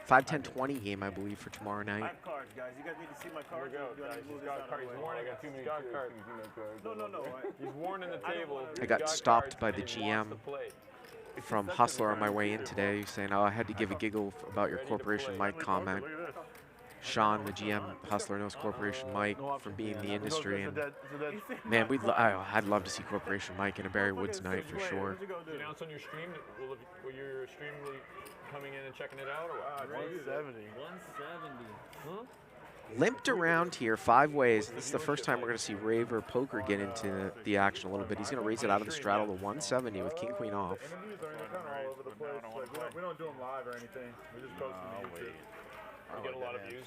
5-10-20 game, I believe, for tomorrow night. I have cards, guys. You guys need to see my cards. He's warning. He's got cards. No. He's warning the table. I got stopped by the GM from Hustler on my way in today, saying, "Oh, I had to give a giggle about your Corporation Mike comment." Sean, the GM Hustler, knows Corporation Mike from being in the industry, and man, I'd love to see Corporation Mike in a Barry Woods night for sure. Did you announce on your stream? Will your stream coming in and checking it out, or what? 170. 170. Limped around here 5 ways. This is the first time we're going to see Raver Poker get into the action a little bit. He's going to raise it out of the straddle to 170 with King Queen off. We don't do them live or anything. We just post them on YouTube. We get a lot of views.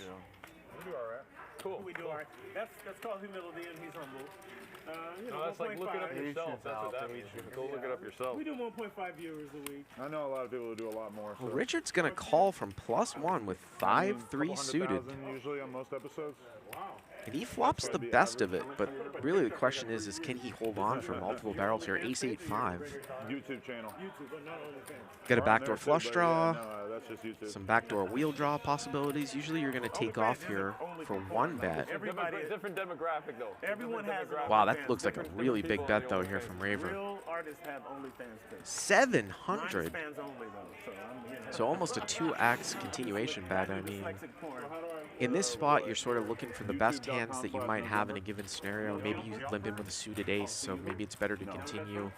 We do all right. Cool. We do all right. That's called humility, and he's humble. No, that's like looking up yourself. That's what that means. Go look it up yourself. We do 1.5 viewers a week. I know a lot of people who do a lot more. Well, Richard's going to call from +1 with 5-3 suited. Usually on most episodes. Wow. And he flops the best of it, but really the question is can he hold on for multiple barrels here? Ace 8-5. YouTube channel. YouTube, but not OnlyFans. Get a backdoor flush draw, that's just YouTube. some backdoor wheel draw possibilities. Usually you're going to take off here for 1 bet. Different demographic though. Everyone has. Wow, that looks like a really big bet though here from Raver. Real artists have OnlyFans too. 700. Fans only though, So almost a 2x continuation bet. I mean, in this spot, you're sort of looking for the best hands that you might have in a given scenario. Maybe you limp in with a suited ace, so maybe it's better to continue,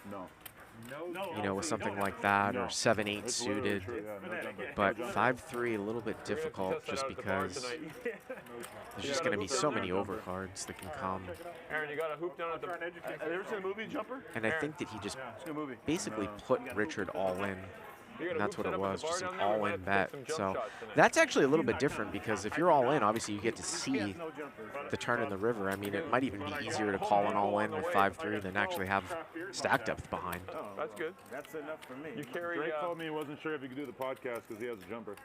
you know, with something like that, or 7-8 suited. But 5-3, a little bit difficult just because there's just going to be so many overcards that can come. Aaron, you got a hoop down at the... Have you ever seen a movie, Jumper? And I think that he just basically put Richard all in. And that's what it was, just an all-in bet. So that's actually a little bit different because if you're all in, obviously you get to see the turn in the river. I mean, it might even be easier to call an all-in with 5-3 than actually have stack depth behind. That's good. That's enough for me. You carry. Drake told me he wasn't sure if he could do the podcast because he has a jumper.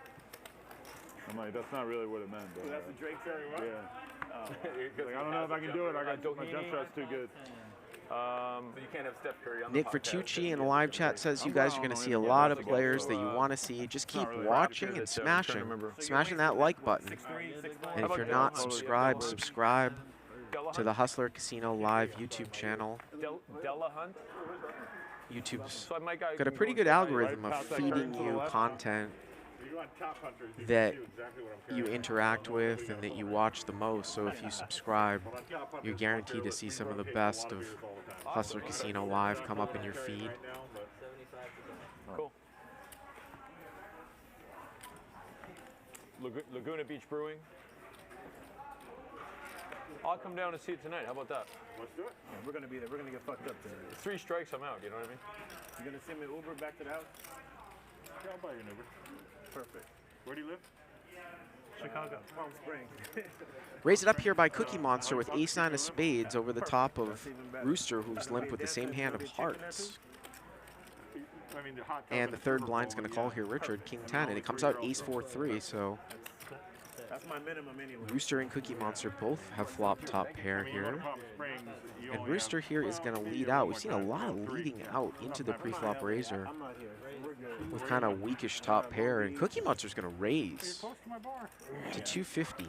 I'm like, that's not really what it meant. But, that's a Drake carry, right? Yeah. Like, I don't know if I can do it. My jump shot's too good. But you can't have Steph Curry on Nick the podcast. Vertucci in the live chat says you guys are going to see a lot of players that you want to see. Just keep watching and smashing that like button. And if you're not subscribed, subscribe to the Hustler Casino Live YouTube channel. Della Hunt? YouTube's got a pretty good algorithm of feeding you content that you interact with and that you watch the most. So if you subscribe, you're guaranteed to see some of the best of Hustler Casino Live come up in your feed. Cool. Laguna Beach Brewing. I'll come down and see it tonight. How about that? Let's do it. Yeah, we're gonna be there. We're gonna get fucked up today. 3 strikes, I'm out. You know what I mean? You gonna send me Uber back to the house? Yeah, I'll buy you an Uber. Perfect. Where do you live? Chicago. Palm Springs. Raise it up here by Cookie Monster with ace-9 of spades over the top of Rooster, who's limp with the same hand of hearts. And the third blind's going to call here Richard, King 10, and it comes out ace-4-3, so That's my minimum anyway. Rooster and Cookie Monster both have flop top pair here. And Rooster here is going to lead out. We've seen a lot of leading out into the pre-flop raiser with kind of weakish top pair, and Cookie Monster's going to raise to 250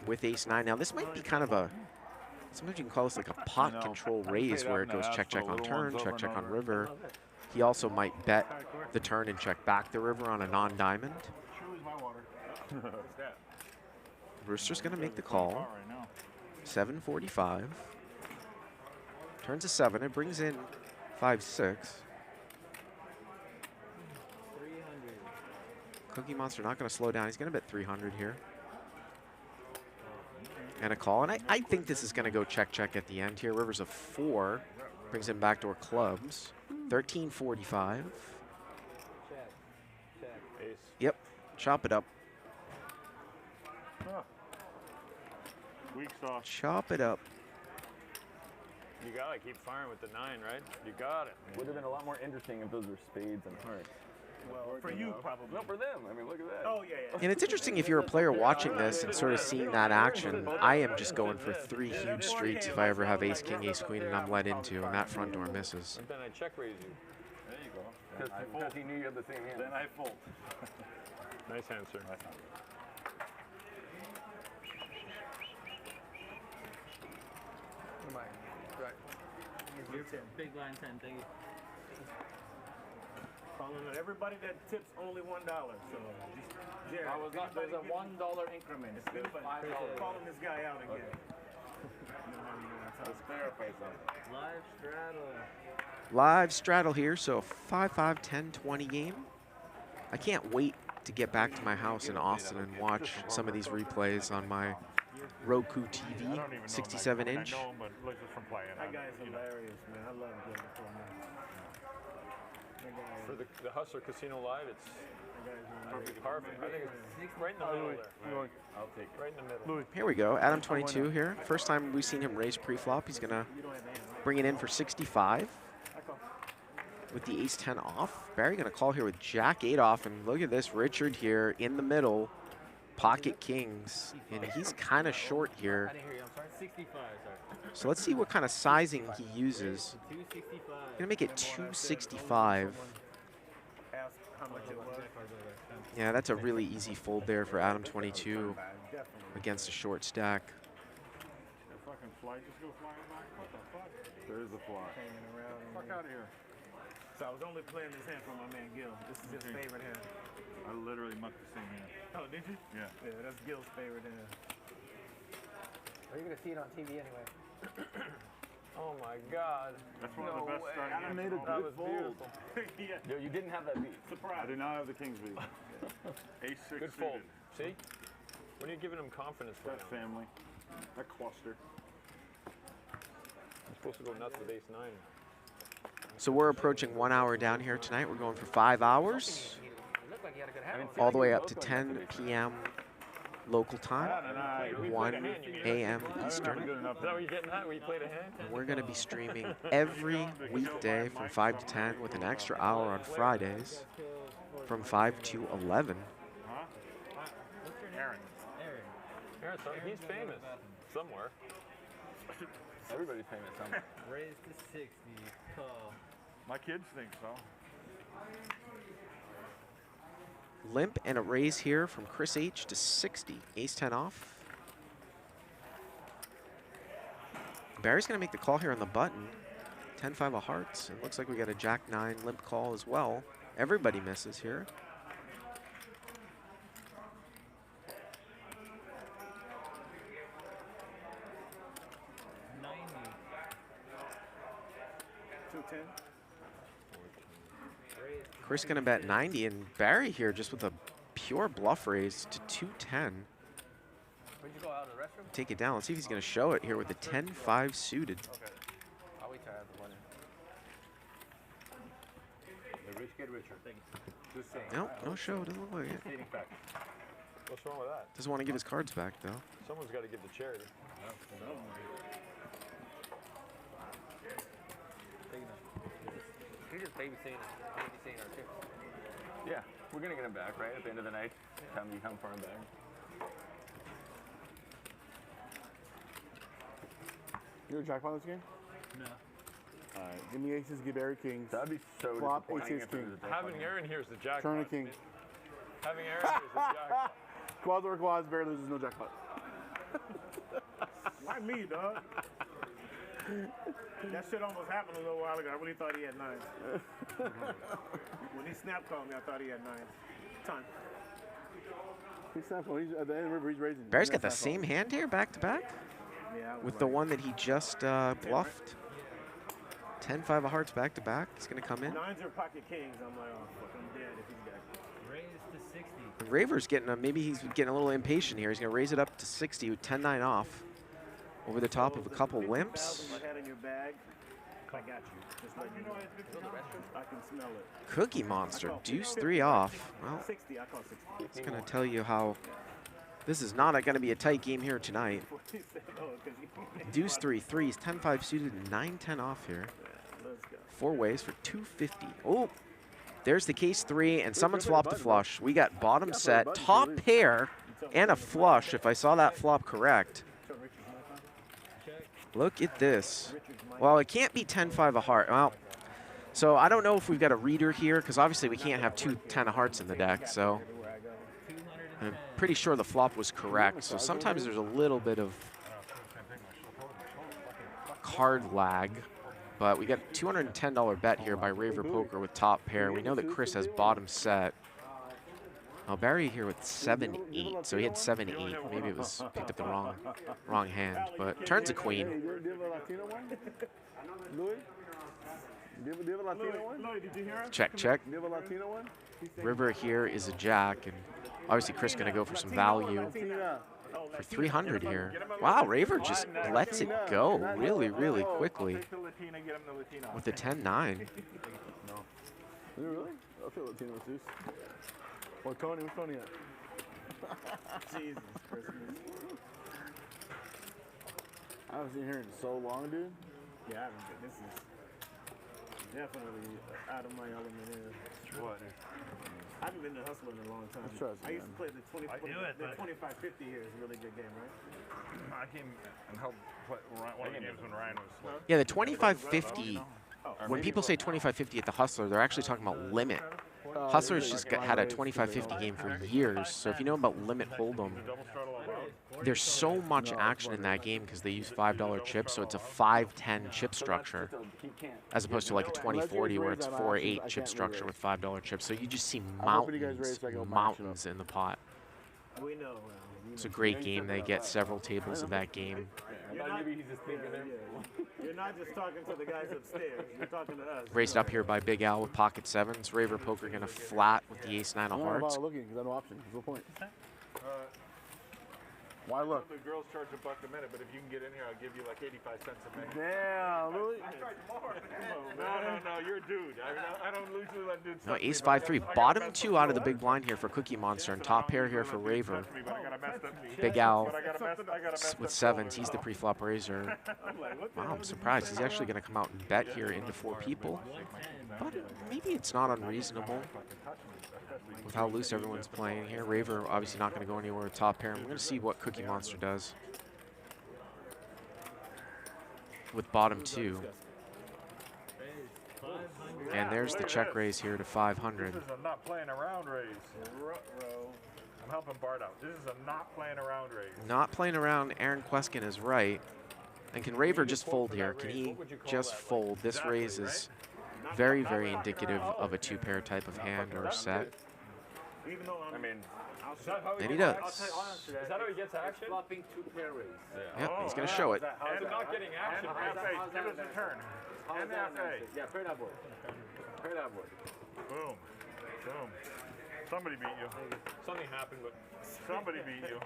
with ace-9. Now this might be kind of a, sometimes you can call this like a pot control raise where it goes check check on turn, check check on river. He also might bet the turn and check back the river on a non-diamond. Rooster's going to make the call. 745. Turns a 7. It brings in 5-6. Cookie Monster not going to slow down. He's going to bet 300 here. And a call. And I think this is going to go check check at the end here. River's a 4. Brings in backdoor clubs. 1345. Yep. Chop it up. Weak sauce. Chop it up. You gotta keep firing with the 9, right? You got it. Would have been a lot more interesting if those were spades and hearts. Well, for you, probably. No, for them. I mean, look at that. Oh, yeah, yeah. And it's interesting if you're a player watching this and sort of seeing that action. I am just going for 3 huge streets if I ever have ace, king, ace, queen, and I'm led into, and that front door misses. And then I check raise you. There you go. Because he knew you had the same hand. Then I fold. Nice hand, sir. Nice hand. Right. Big line 10, thank you. Calling on everybody that tips only $1. So, Gerry, I was not, there's a $1 increment. It's good, but calling this guy out again. Let's clarify something. Live straddle. Live straddle here, so 5-5, 10, 20 game. I can't wait to get back to my house in Austin and watch some of these replays on my Roku TV, 67-inch. That guy's hilarious, man. I love him. For the Hustler Casino Live, it's perfect. I think it's right in the middle there. I'll take it. Right in the middle. Here we go, Adam22 here. First time we've seen him raise pre-flop. He's going to bring it in for 65 with the ace-10 off. Barry going to call here with jack-8 off, and look at this, Richard here in the middle, pocket kings, and he's kind of short here. So let's see what kind of sizing he uses. Gonna make it 265. Yeah, that's a really easy fold there for Adam22 against a short stack. Fucking fly, just go flying back. What the fuck? There's the fly. Fuck out of here. So I was only playing this hand for my man Gil. This is his favorite hand. I literally mucked the same hand. Oh, did you? Yeah. Yeah, that's Gil's favorite hand. Are you gonna see it on TV anyway? Oh my God. That's one of the best starting hands. made a That good was fold. beautiful. Yeah. Yo, you didn't have that beat. I do not have the king's beat. Ace-6 Good fold. See? When are you giving him confidence right That now? family. That cluster. I'm supposed to go nuts with ace-9. So we're approaching 1 hour down here tonight. We're going for 5 hours, all the way up to 10 p.m. local time, 1 a.m. Eastern. Is that where you're getting at? Where you played a hand? And we're going to be streaming every weekday from 5 to 10 with an extra hour on Fridays from 5 to 11. Aaron. Aaron, he's famous somewhere. Everybody's famous, huh? Raise to 60. Call. My kids think so. Limp and a raise here from Chris H to 60. Ace 10 off. Barry's going to make the call here on the button. 10-5 of hearts. It looks like we got a Jack 9 limp call as well. Everybody misses here. Chris gonna bet 90, and Barry here just with a pure bluff raise to 210. Where'd you go out of the restroom? Take it down. Let's see if he's gonna show it here with the 10-5 suited. Okay. I'll wait till I have the money. The rich get richer. Just saying. Nope, no show. Doesn't look like it. What's wrong with that? Doesn't want to give his cards back though. Someone's got to give the charity. He's just babysitting our chips. Yeah, we're gonna get him back, right? At the end of the night, time you come for him back. You know jackpot this game? No. Alright, give me aces, give Barry kings. That'd be so flop, disappointing ace, if it king. was a jackpot. Having Aaron here is the jackpot. Turn a king. Having Aaron here is the jackpot. Quads or quads, Barry loses, no jackpot. Why me, dog? That shit almost happened a little while ago. I really thought he had 9s. When he snap called me, I thought he had 9s. Time. He's snap call. He's at the end of the river, he's raising. Barry's got the same hand here, back to back, Yeah, with the one that he just bluffed. 10-5 of hearts back to back. He's gonna come in. 9s are pocket kings. I'm like, oh fuck, I'm dead if he's got. Raise to 60. Raver's getting maybe he's getting a little impatient here. He's gonna raise it up to 60 with 10-9 off. Over the top of a couple wimps. I had in your bag. I got you. Just let you know. I can smell it. Cookie Monster, deuce 3 off. Well, 60, I call 60. it's gonna tell you how this is not gonna be a tight game here tonight. Deuce 3, threes, 10-5 suited, 9-10 off here. 4 ways for 250. Oh, there's the case 3, and someone's flopped a flush. We got bottom set, top pair, and a flush, if I saw that flop correct. Look at this. Well, it can't be 10-5 of heart. Well, so I don't know if we've got a reader here, because obviously we can't have 2 10 of hearts in the deck, so I'm pretty sure the flop was correct. So sometimes there's a little bit of card lag, but we got a $210 bet here by Raver Poker with top pair. We know that Chris has bottom set. Oh, Barry here with 7-8, so he had 7-8. Maybe it was picked up the wrong hand, but turns a queen. Do you have a Latino one? Louis? Do you have a Latino one? Louis, did you hear him? Check, check. Do you have a Latino one? River here is a jack, and obviously Chris gonna go for some value for 300 here. Wow, Raver just lets it go really, really quickly with the 10-9. No. Is it really? I'll feel Latino too. Or Tony, who's Tony at? Jesus Christmas. I haven't seen her in so long, dude. Yeah, I haven't been. This is definitely out of my element here. What? I haven't been to Hustler in a long time. I used to play the 25-50 here is a really good game, right? I came and helped play one of the games when Ryan was. Yeah, the 25-50. When people say 25-50 at the Hustler, they're actually talking about limit. Hustlers just had a 25-50 game for years, so if you know about limit hold'em, there's so much action in that game because they use $5 chips, so it's a 5-10 chip structure, as opposed to like a 20-40 where it's 4-8 chip structure with $5 chips. So you just see mountains in the pot. We know. It's a great game. They get several tables of that game. You're not just talking to the guys upstairs. You're talking to us. Raised up here by Big Al with pocket sevens. Raver Poker gonna flat with the ace-9 of hearts. I'm looking because I have no option. There's no point. Why look? The girls charge $1 a minute, but if you can get in here, I'll give you like 85 cents a minute. Damn, really? No, you're a dude. I don't usually let dudes. No, ace-5-3. Bottom 2 out of the big blind here for Cookie Monster, and top pair here for Raver. Big Al with sevens. He's the pre-flop raiser. Wow, I'm surprised. He's actually going to come out and bet here into 4 people. But maybe it's not unreasonable with how loose everyone's playing here. Raver obviously not going to go anywhere with top pair. I'm going to see what Cookie Monster does. with bottom 2. And there's the check raise here to 500. This is a not playing around raise. I'm helping Bart out. This is a not playing around raise. Not playing around, Aaron Queskin is right. And can Raver just fold here? Can he just fold? This raise is very, very indicative of a 2-pair type of hand or set. I mean, And he does. Is that how he gets action? Flopping 2-pair raise. Yep, he's going to show it. I'm not getting action. Give us a turn. And FA. Yeah, pair that board. Pair that board. Boom. Boom. Somebody beat you. Something happened, but somebody beat you.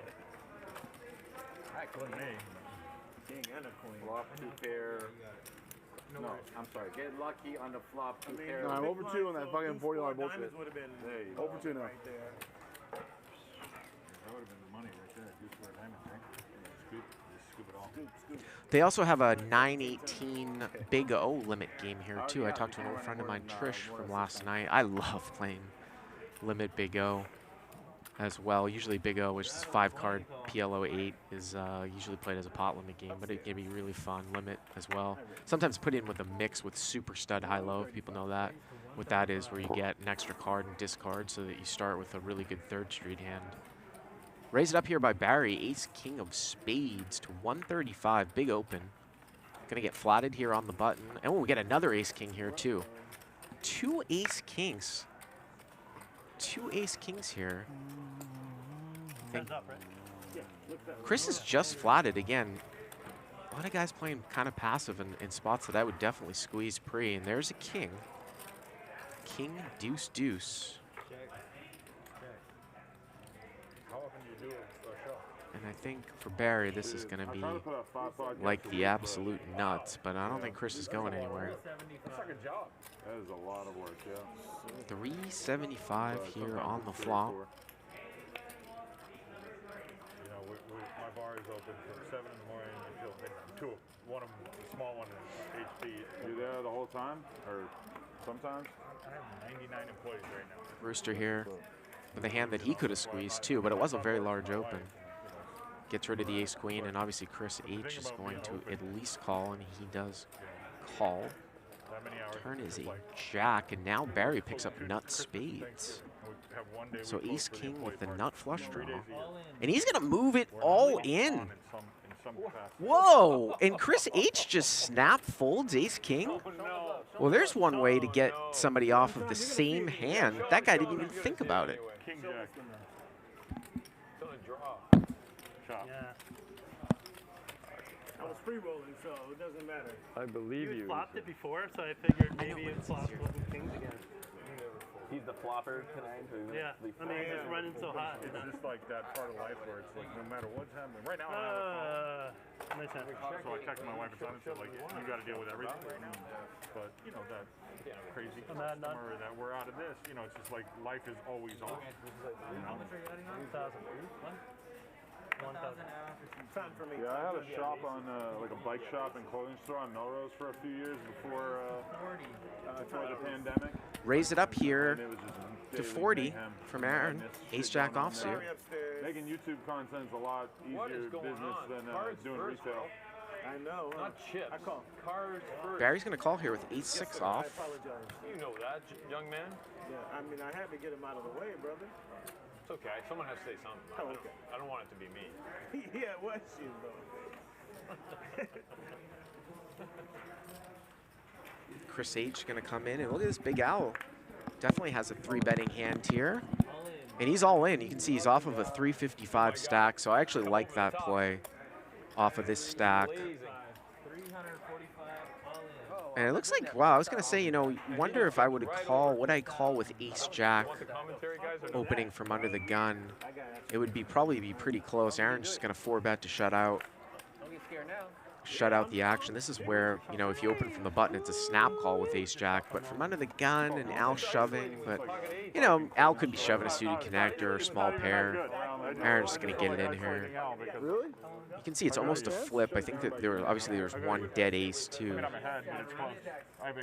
Wasn't me. King and a queen. Flop 2-pair. No, I'm sorry. Get lucky on the flop 2-pair. No, I'm over 2 on that fucking 40-line bullshit. Would have been Over 2 now. right there. That would have been the money right there. Deuce square diamonds, right? Scoop. Just scoop it all. They also have a 918 Big O limit game here, too. I talked to an old friend of mine, Trish, from last night. I love playing limit Big O as well. Usually Big O, which is 5-card PLO 8, is usually played as a pot limit game, but it can be really fun. Limit as well. Sometimes put in with a mix with super stud high-low, if people know that. What that is, where you get an extra card and discard so that you start with a really good 3rd street hand. Raised up here by Barry, ace king of spades to 135, big open. Gonna get flatted here on the button. And we get another ace king here too. 2 ace kings. 2 ace kings here. Chris is just flatted again. A lot of guys playing kind of passive in spots that I would definitely squeeze pre. And there's a king. King, deuce, deuce. And I think for Barry, this is going to be like the absolute nuts, but I don't think Chris is going anywhere. That's like a job. That is a lot of work, yeah. 375 here on the flop. You know, my bar is open from 7 in the morning until 2. One of them, the small one, is HP. You there the whole time, or sometimes? I have 99 employees right now. Rooster here with a hand that he could have squeezed too, but it was a very large open. Gets rid of the ace queen, and obviously Chris H is going to at least call, and he does call. Turn is a jack, and now Barry picks up nut spades. So ace king with the nut flush draw. And he's going to move it all in. Whoa! And Chris H just snap folds ace king? Well, there's one way to get somebody off of the same hand. That guy didn't even think about it. King jack. Yeah. I was free rolling, so it doesn't matter. I believe you. Flopped it before, so I figured maybe it flopped flipping things again. He's the flopper tonight. Yeah, I mean, it's running so hot. It's just like that part of life where it's like no matter what's happening. Right now, nice hand. So I texted my wife and son and said, like, you got to deal with everything. But, you know, that crazy customer that we're out of this, you know, it's just like life is always on. You know? 1,000 Time for me. Yeah, I had a shop on, like a bike shop and clothing store on Melrose for a few years before the pandemic. Raise it up here to 40 from Aaron. Ace jack offsuit. Making YouTube content's a lot easier business than doing retail. I know. Not chips. I call Cards first. Barry's going to call here with ace 6 off. I apologize. You know that, young man. Yeah, I mean, I had to get him out of the way, brother. It's okay. Someone has to say something. Oh, okay. I don't want it to be me. Yeah, it was you, though. Chris H going to come in, and look at this big owl. Definitely has a 3-betting hand here. And he's all in. You can see he's off of a 355 stack, so I actually like that play off of this stack. And it looks like, wow, I was going to say, you know, wonder if I would call, what I call with ace jack opening from under the gun. It would be probably be pretty close. Aaron's just going to 4-bet to shut out. Shut out the action. This is where, you know, if you open from the button, it's a snap call with ace jack, but from under the gun and Al shoving, but, you know, Al could be shoving a suited connector or small pair. Aaron's just going to get it in here. Really? You can see it's almost a flip. I think that obviously there was one dead ace too.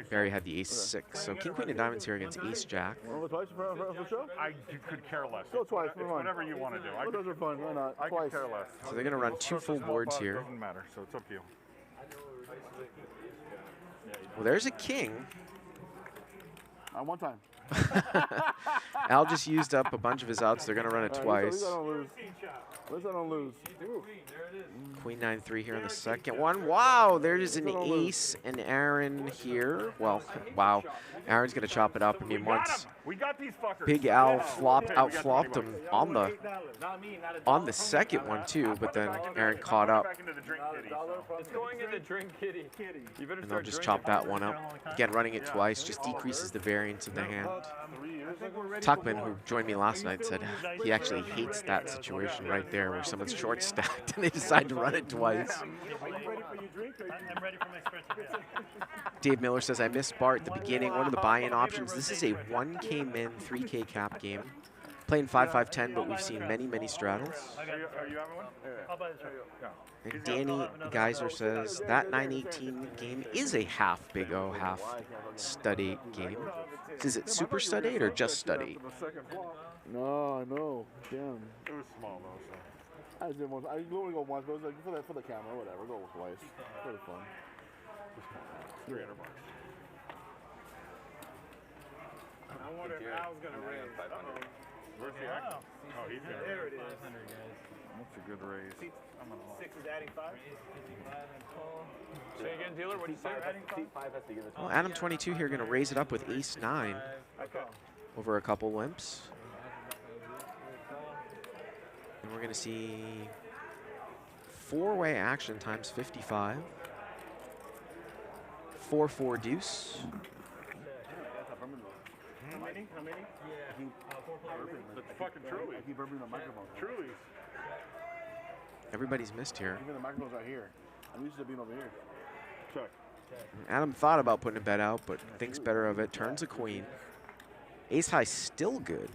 Barry had the ace 6. So king, queen, and diamonds here against ace jack. Want to go twice for the show? I could care less. Go twice, never mind. Whatever you want to do. Those are fun, why not? I Twice. could care less. So they're going to run 2 full boards here. Doesn't matter, so it's up to you. Well, there's a king. One time. Al just used up a bunch of his outs. They're going to run it twice. At least I don't lose. Queen 9-3 here in the second one. Wow, there's an ace and Aaron here. Well, wow. Aaron's going to chop it up. I mean, once Big Al out-flopped him on the second one, too, but then Aaron caught up. It's going in the drink kitty. And they'll just chop that one up. Again, running it twice just decreases the variance of the hand. Tuckman, who joined me last night, said he actually hates that situation right there where someone's short stacked and they decide to run it twice. I'm ready for my spreadsheet. Dave Miller says, I missed Bart at the beginning. What are the buy-in options? This is a 1K min, 3K cap game. Playing 5-5-10, but we've seen many, many straddles. Are you having one? And Danny Geyser says, that 9-18 game is a half Big O, half stud 8 game. Is it super stud 8 or just stud 8? No, I know. Damn. It was small though, so. I did once. I normally go once, but it was like for the camera, whatever. Go twice. Pretty fun. $300. I wonder if Al's gonna raise. Where's the action? Oh, he's gonna There raise. it is. That's a good raise. 6 is adding 5. Say again, dealer, what'd you say? Well, Adam22 here going to raise it up with ace-9 over a couple limps. And we're going to see 4-way action times 55. 4-4 deuce. How many? That's fucking truly. I keep burping the microphone. Truly. Everybody's missed here. Even the microphone's right here. I'm used to being over here. Check. Adam thought about putting a bet out, but thinks better of it. Turns a queen. Ace high still good.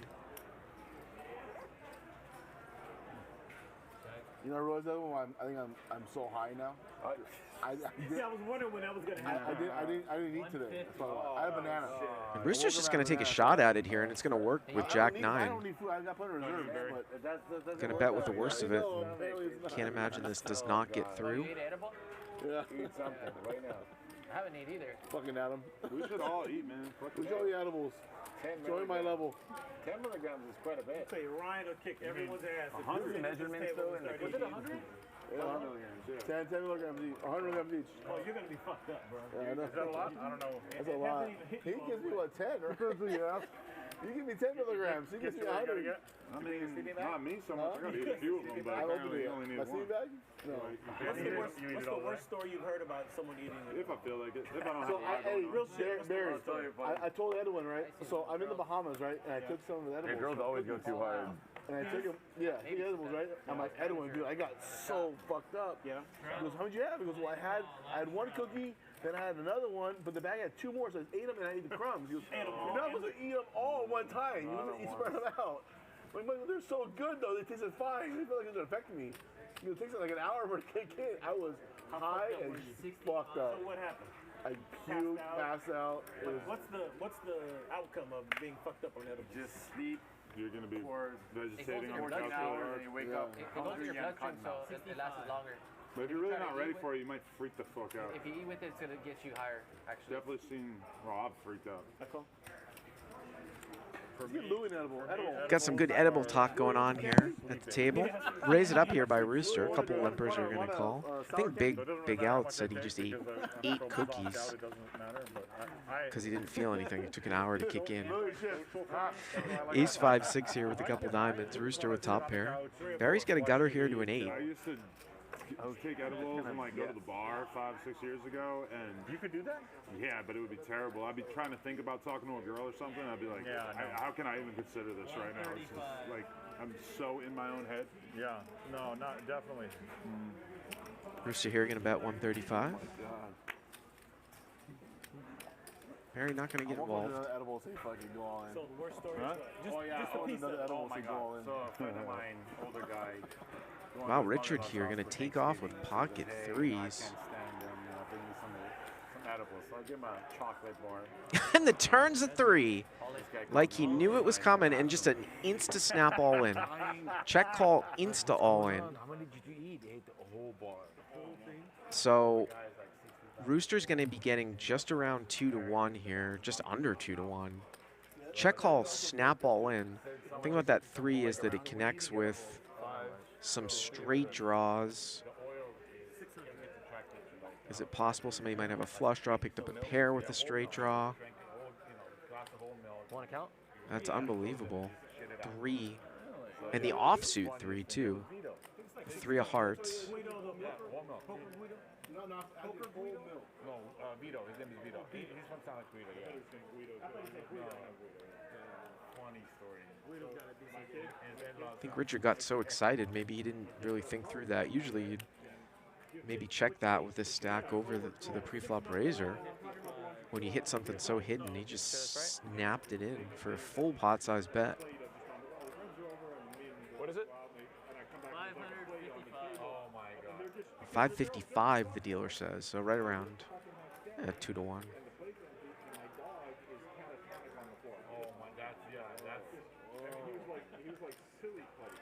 You know, I realized that when I think I'm so high now. I was wondering when that was gonna happen. I didn't eat today. That's why I had a banana. And Rooster's just going to take a shot at it here, and it's going to work with Jack 9. I don't need food. I got plenty of reserves. But Going to bet with the worst of it. Can't imagine this does not get through. Yeah. Eat something right now. I haven't eaten either. Fucking Adam. We should all eat, man. We should all eat edibles. Join my level. 10 milligrams is quite a bit. Say Ryan will kick everyone's ass. 100 measurements though in the Was it 100? Yeah, 100 milligrams. 10 milligrams each. 100 milligrams each. Oh, you're gonna be fucked up, bro. Yeah, I know. Is that a lot? I don't know. That's a lot. He gives me what, 10? You give me 10 milligrams. He gives me 100. I mean, not me so much. I gotta eat a few of them, but apparently you only need my one. sleeping bag? No. What's the worst story you've heard about someone eating? If I feel like it. If I don't So have a lot real going on. shit, Barry, I told Edwin, right? So I'm in the Bahamas, right? And I took some of the edibles. Your girls always go too hard. And I took him, yeah, he edibles, right? I'm like, Edwin, dude, I got so fucked up. Yeah. He goes, how much you have? He goes, well, I had one cookie, then I had another one, but the bag had 2 more, so I ate them and I ate the crumbs. He goes, you're not supposed to eat them all at one time. You're supposed to spread them out. Like, they're so good though, they tasted fine. They felt like it was affecting me. It takes like an hour for it to kick in. I was high and fucked up. So what happened? I puked, passed out. What's the outcome of being fucked up on edibles? Just sleep. You're gonna be vegetating on the couch bloodstream, for you wake up. It goes in your bloodstream, so it lasts longer. But if you're really not ready for it, you might freak the fuck out. If you eat with it, it's gonna get you higher. Actually, Definitely seen Rob freaked out. Got some good edible talk going on here at the table. Raise it up here by Rooster. A couple limpers are going to call. I think Big Al said he just ate 8 cookies because he didn't feel anything. It took an hour to kick in. Ace 5-6 here with a couple diamonds. Rooster with top pair. Barry's got a gutter here to an 8. I would take edibles and like go to the bar 5-6 years ago, and you could do that. Yeah, but it would be terrible. I'd be trying to think about talking to a girl or something. I'd be like, how can I even consider this right now? It's just like I'm so in my own head. Yeah, no, not definitely. Rooster here going to bet 135. Barry not going to get involved. Edibles, see if I can go all in. So the worst story is just a piece of edibles, go all in. So a friend of mine, older guy. Wow, Richard here going to take off with pocket 3s. So I give him a chocolate bar. And the turn's a 3. Like he knew it was coming and just an insta snap all in. Check call, insta all in. How many did you eat? Ate the whole bar. So Rooster's going to be getting just around 2-1 here, just under 2-1. Check call, snap all in. The thing about that 3 is that it connects with some straight draws. Is it possible somebody might have a flush draw, picked up a pair with a straight draw? Want to count? That's unbelievable. 3. And the offsuit 3, too. 3 of hearts. No, Vito. His name is Vito. He's from Santa Guido, yeah. Funny story. I think Richard got so excited, maybe he didn't really think through that. Usually you'd maybe check that with this stack over to the pre-flop raiser. When you hit something so hidden, he just snapped it in for a full pot-sized bet. What is it? 555, the dealer says, so right around 2-1. Oh my, he was like silly putty.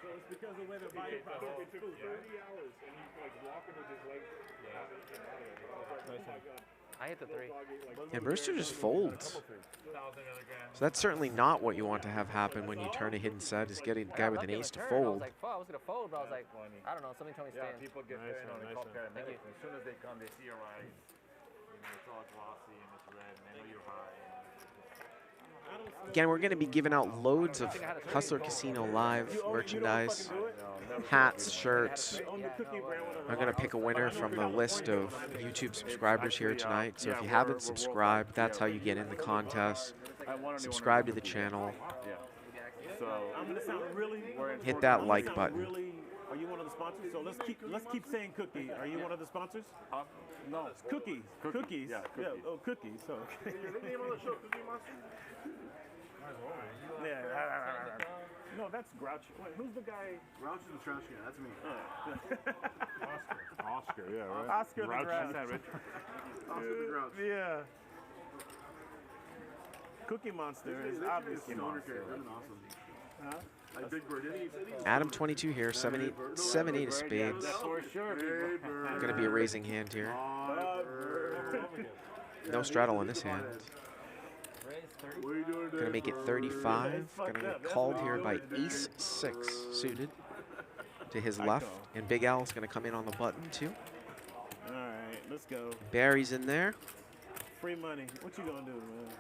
So it's because of where the body process took 30 hours and he's like walking with his legs. I hit the 3. And Brewster just folds. So that's certainly not what you want to have happen when you turn a hidden set, is getting a guy with an ace to fold. I was like, I was going to fold, but I was like, I don't know, something told me stand. Yeah, people get paranoid, they call paramedics. As soon as they come, they see your eyes. You know, it's all glossy and it's red, and they know you're high. Again, we're going to be giving out loads of Hustler Casino Live merchandise, hats, shirts. I'm going to pick a winner from the list of YouTube subscribers here tonight. So if you haven't subscribed, that's how you get in the contest. Subscribe to the channel. Hit that like button. Are you one of the sponsors? So let's keep saying Cookie. Are you one of the sponsors? No. Cookies. Cookies. Yeah. Cookies. Yeah. Oh, Cookies. So. Okay. Your nickname on the show, Cookie Monster? Yeah. No, that's Grouch. Wait, who's the guy? Grouch is the trash can. That's me. Oscar, yeah, right? Oscar the Grouch. Oscar the Grouch. Yeah. Cookie Monster is obviously Monster. Huh? Adam22 here, 7-8 of spades. Going to be a raising hand here. No straddle in this hand. Going to make it 35. Going to get called here by ace-6 suited to his left. And Big Al's going to come in on the button too. All right, let's go. Barry's in there. Free money. What you going to do, man?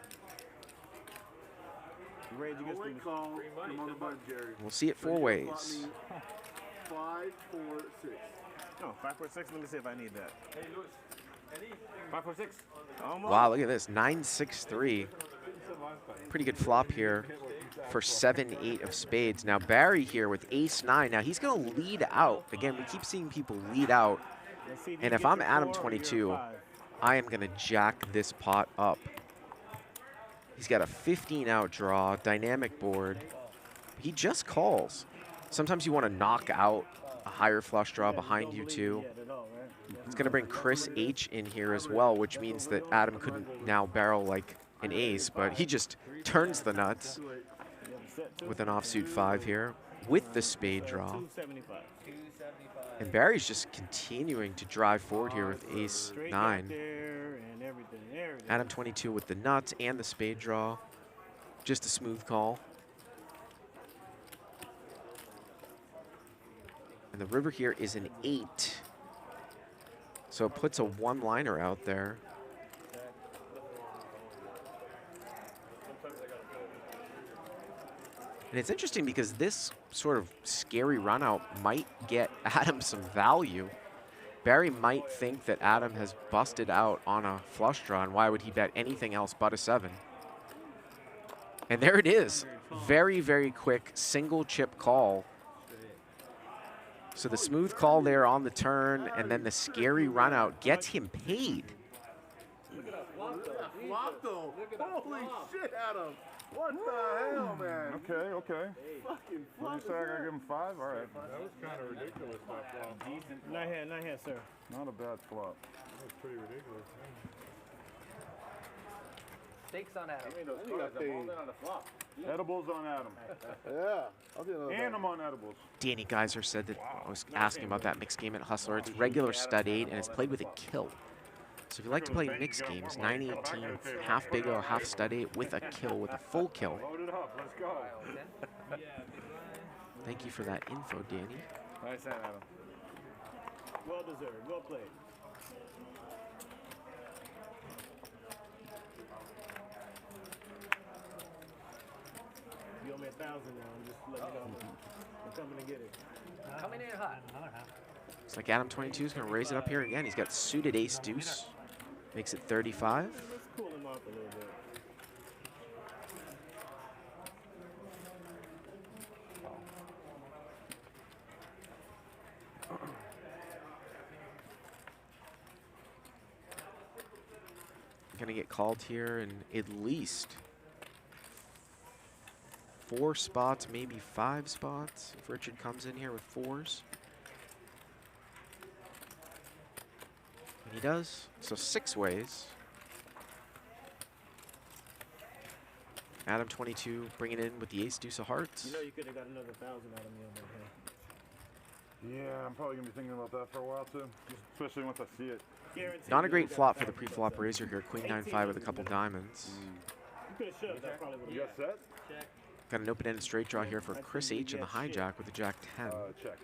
We'll see it 4 ways. 5, 4, 6. No, 5, 4, 6. Let me see if I need that. 5, 4, 6. Almost. Wow, look at this. 9-6-3. Pretty good flop here for 7-8 of spades. Now Barry here with ace-9. Now he's going to lead out. Again, we keep seeing people lead out. And if I'm Adam22, I am going to jack this pot up. He's got a 15-out draw, dynamic board. He just calls. Sometimes you want to knock out a higher flush draw behind you, too. It's going to bring Chris H in here as well, which means that Adam couldn't now barrel like an ace, but he just turns the nuts with an offsuit 5 here with the spade draw. And Barry's just continuing to drive forward here with ace-9. Adam22 with the nuts and the spade draw. Just a smooth call. And the river here is an 8. So it puts a one-liner out there. And it's interesting because this sort of scary run out might get Adam some value. Barry might think that Adam has busted out on a flush draw, and why would he bet anything else but a 7? And there it is. Very, very quick single chip call. So the smooth call there on the turn, and then the scary run out gets him paid. Flop though. Holy shit, Adam. What the hell, man? Okay. Fucking Did you say I gotta give him 5? All right. That was kind of ridiculous, that flop. Not here, sir. Not a bad flop. That was pretty ridiculous. Stakes on Adam. Edibles on Adam. Yeah. And I'm on edibles. Danny Geyser said that I was asking about that mixed game at Hustler. It's regular stud 8, and it's played with a kill. So if you like to play mixed games, 9/18, half big O, half stud 8 with a kill, with a full kill. Load it up. Let's go. Thank you for that info, Danny. Nice hand, Adam. Well deserved. Well played. You owe me 1,000 now. I'm just letting you know. I'm coming to get it. Coming in hot. It's like Adam22 is going to raise it up here again. He's got suited ace deuce. Makes it 35. Let's cool him off a little bit. Going to get called here in at least 4 spots, maybe 5 spots, if Richard comes in here with 4s. And he does, so 6 ways. Adam22 bringing in with the ace deuce of hearts. You know you could have got another 1,000 out of me on that hand. Yeah, I'm probably going to be thinking about that for a while, too. Especially once I see it. Not a great flop for the pre-flop raiser here. Queen 9-5 with a couple diamonds. You could have shoved that probably would have. You got set? Got an open-ended straight draw here for Chris H in the hijack with the jack 10. Check.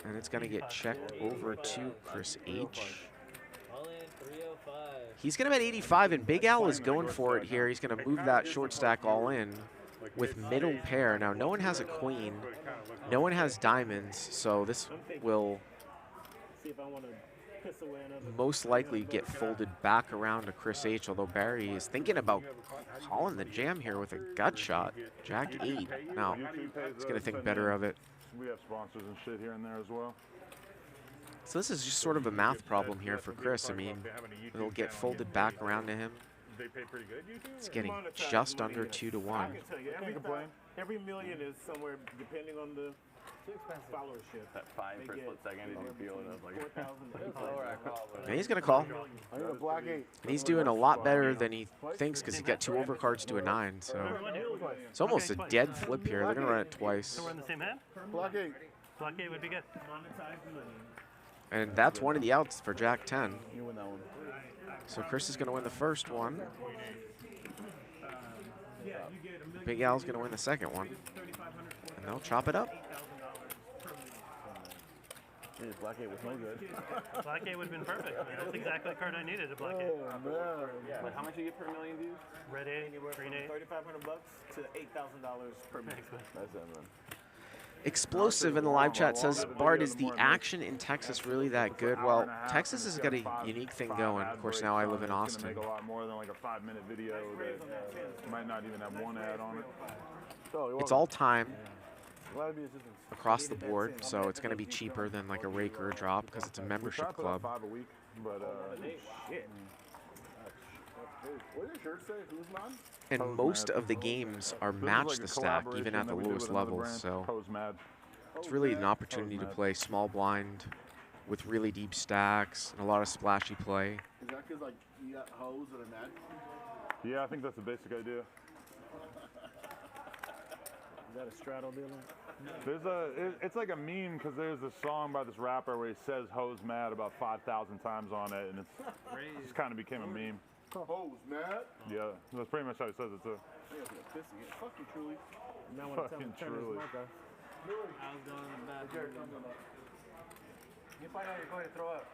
And it's going to get checked over to Chris H. He's going to bet 85, and Big Al is going for it here. He's going to move that short stack all in with middle pair. Now, no one has a queen. No one has diamonds, so this will most likely get folded back around to Chris H, although Barry is thinking about calling the jam here with a gut shot. Jack 8. Now, he's going to think better of it. We have sponsors and shit here and there as well. So this is just sort of a math problem here for Chris. I mean, it'll get folded back around to him. It's getting just under 2 to 1. Every million is somewhere, depending on the followership. That 5 for a split second, and you feel it up like. And he's going to call. I got a black 8. And he's doing a lot better than he thinks because he's got 2 overcards to a 9. So it's almost a dead flip here. They're going to run it twice. So we're in the same hand? Black 8. Black 8 would be good. And that's one of the outs for Jack 10. You win that one. So Chris is going to win the first one. Big Al's going to win the second one. And they'll chop it up. Black 8 was no good. Black 8 would have been perfect. That's exactly the card I needed, a black 8. Oh, man. But how much you get per million views? Red 8, green 8. $3,500 to $8,000 per minute. That's it, man. Explosive in the live chat says, Bart, is the action in Texas really that good? Well, Texas has got a unique thing going. Of course, now I live in Austin. It's going to make a lot more than like a 5-minute video that might not even have one ad on it. It's all time across the board, so it's going to be cheaper than like a rake or a drop because it's a membership club. $5 a week, but what does your shirt say? Who's mine? And most of the games are match the stack, even at the lowest levels, so it's really an opportunity to play small blind with really deep stacks and a lot of splashy play. Is that because like you got hoes that are mad? Yeah, I think that's the basic idea. Is that a straddle dealer? It's like a meme because there's a song by this rapper where he says "hoes mad" about 5,000 times on it, and it just kind of became a meme. Hoes mad? Yeah, that's pretty much how he says it too. Fuck you, Truly. Now when Fucking Truly. I was going in the bathroom. You find out you're going to throw up.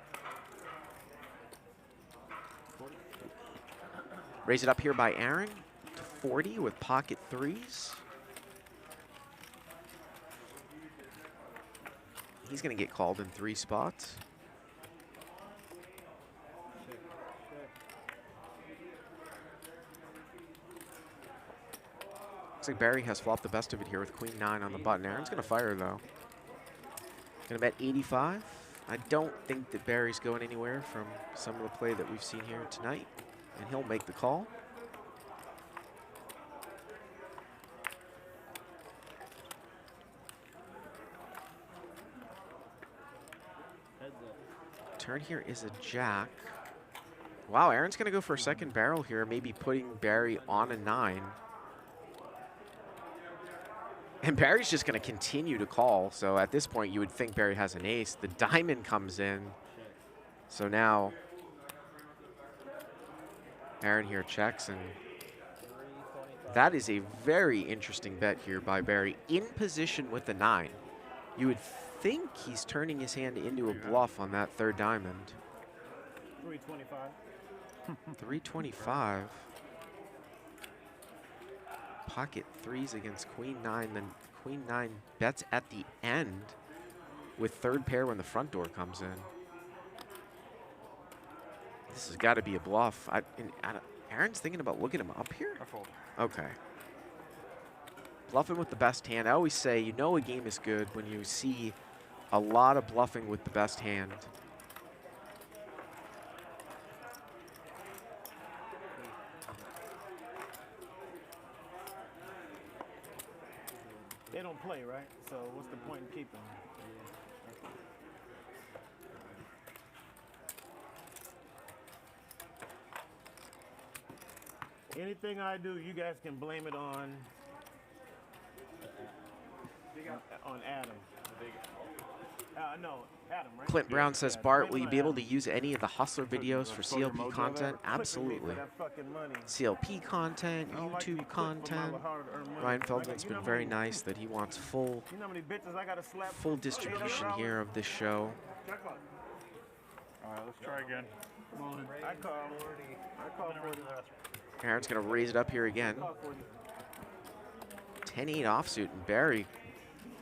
Raise it up here by Aaron to 40 with pocket 3s. He's going to get called in 3 spots. Looks like Barry has flopped the best of it here with Queen 9 on the button. Aaron's going to fire, though. Going to bet 85. I don't think that Barry's going anywhere from some of the play that we've seen here tonight, and he'll make the call. Turn here is a jack. Wow, Aaron's going to go for a second barrel here, maybe putting Barry on a 9. And Barry's just going to continue to call. So at this point, you would think Barry has an ace. The diamond comes in. So now Aaron here checks, and that is a very interesting bet here by Barry. In position with the 9. You would think he's turning his hand into a bluff on that third diamond. 325. 325. Pocket 3s against Queen 9, then Queen 9 bets at the end with third pair when the front door comes in. This has got to be a bluff. Aaron's thinking about looking him up here? I fold. Okay. Bluffing with the best hand. I always say, you know a game is good when you see a lot of bluffing with the best hand. They don't play, right? So what's the point in keeping them? Anything I do, you guys can blame it on Adam. No, Adam, right? Clint Brown says, Bart, will you be able to use any of the Hustler videos for CLP content? Absolutely. CLP content, YouTube content. Ryan Feldman's been very nice that he wants full distribution here of this show. All right, let's try again. I call 40. Aaron's going to raise it up here again. 10-8 offsuit, and Barry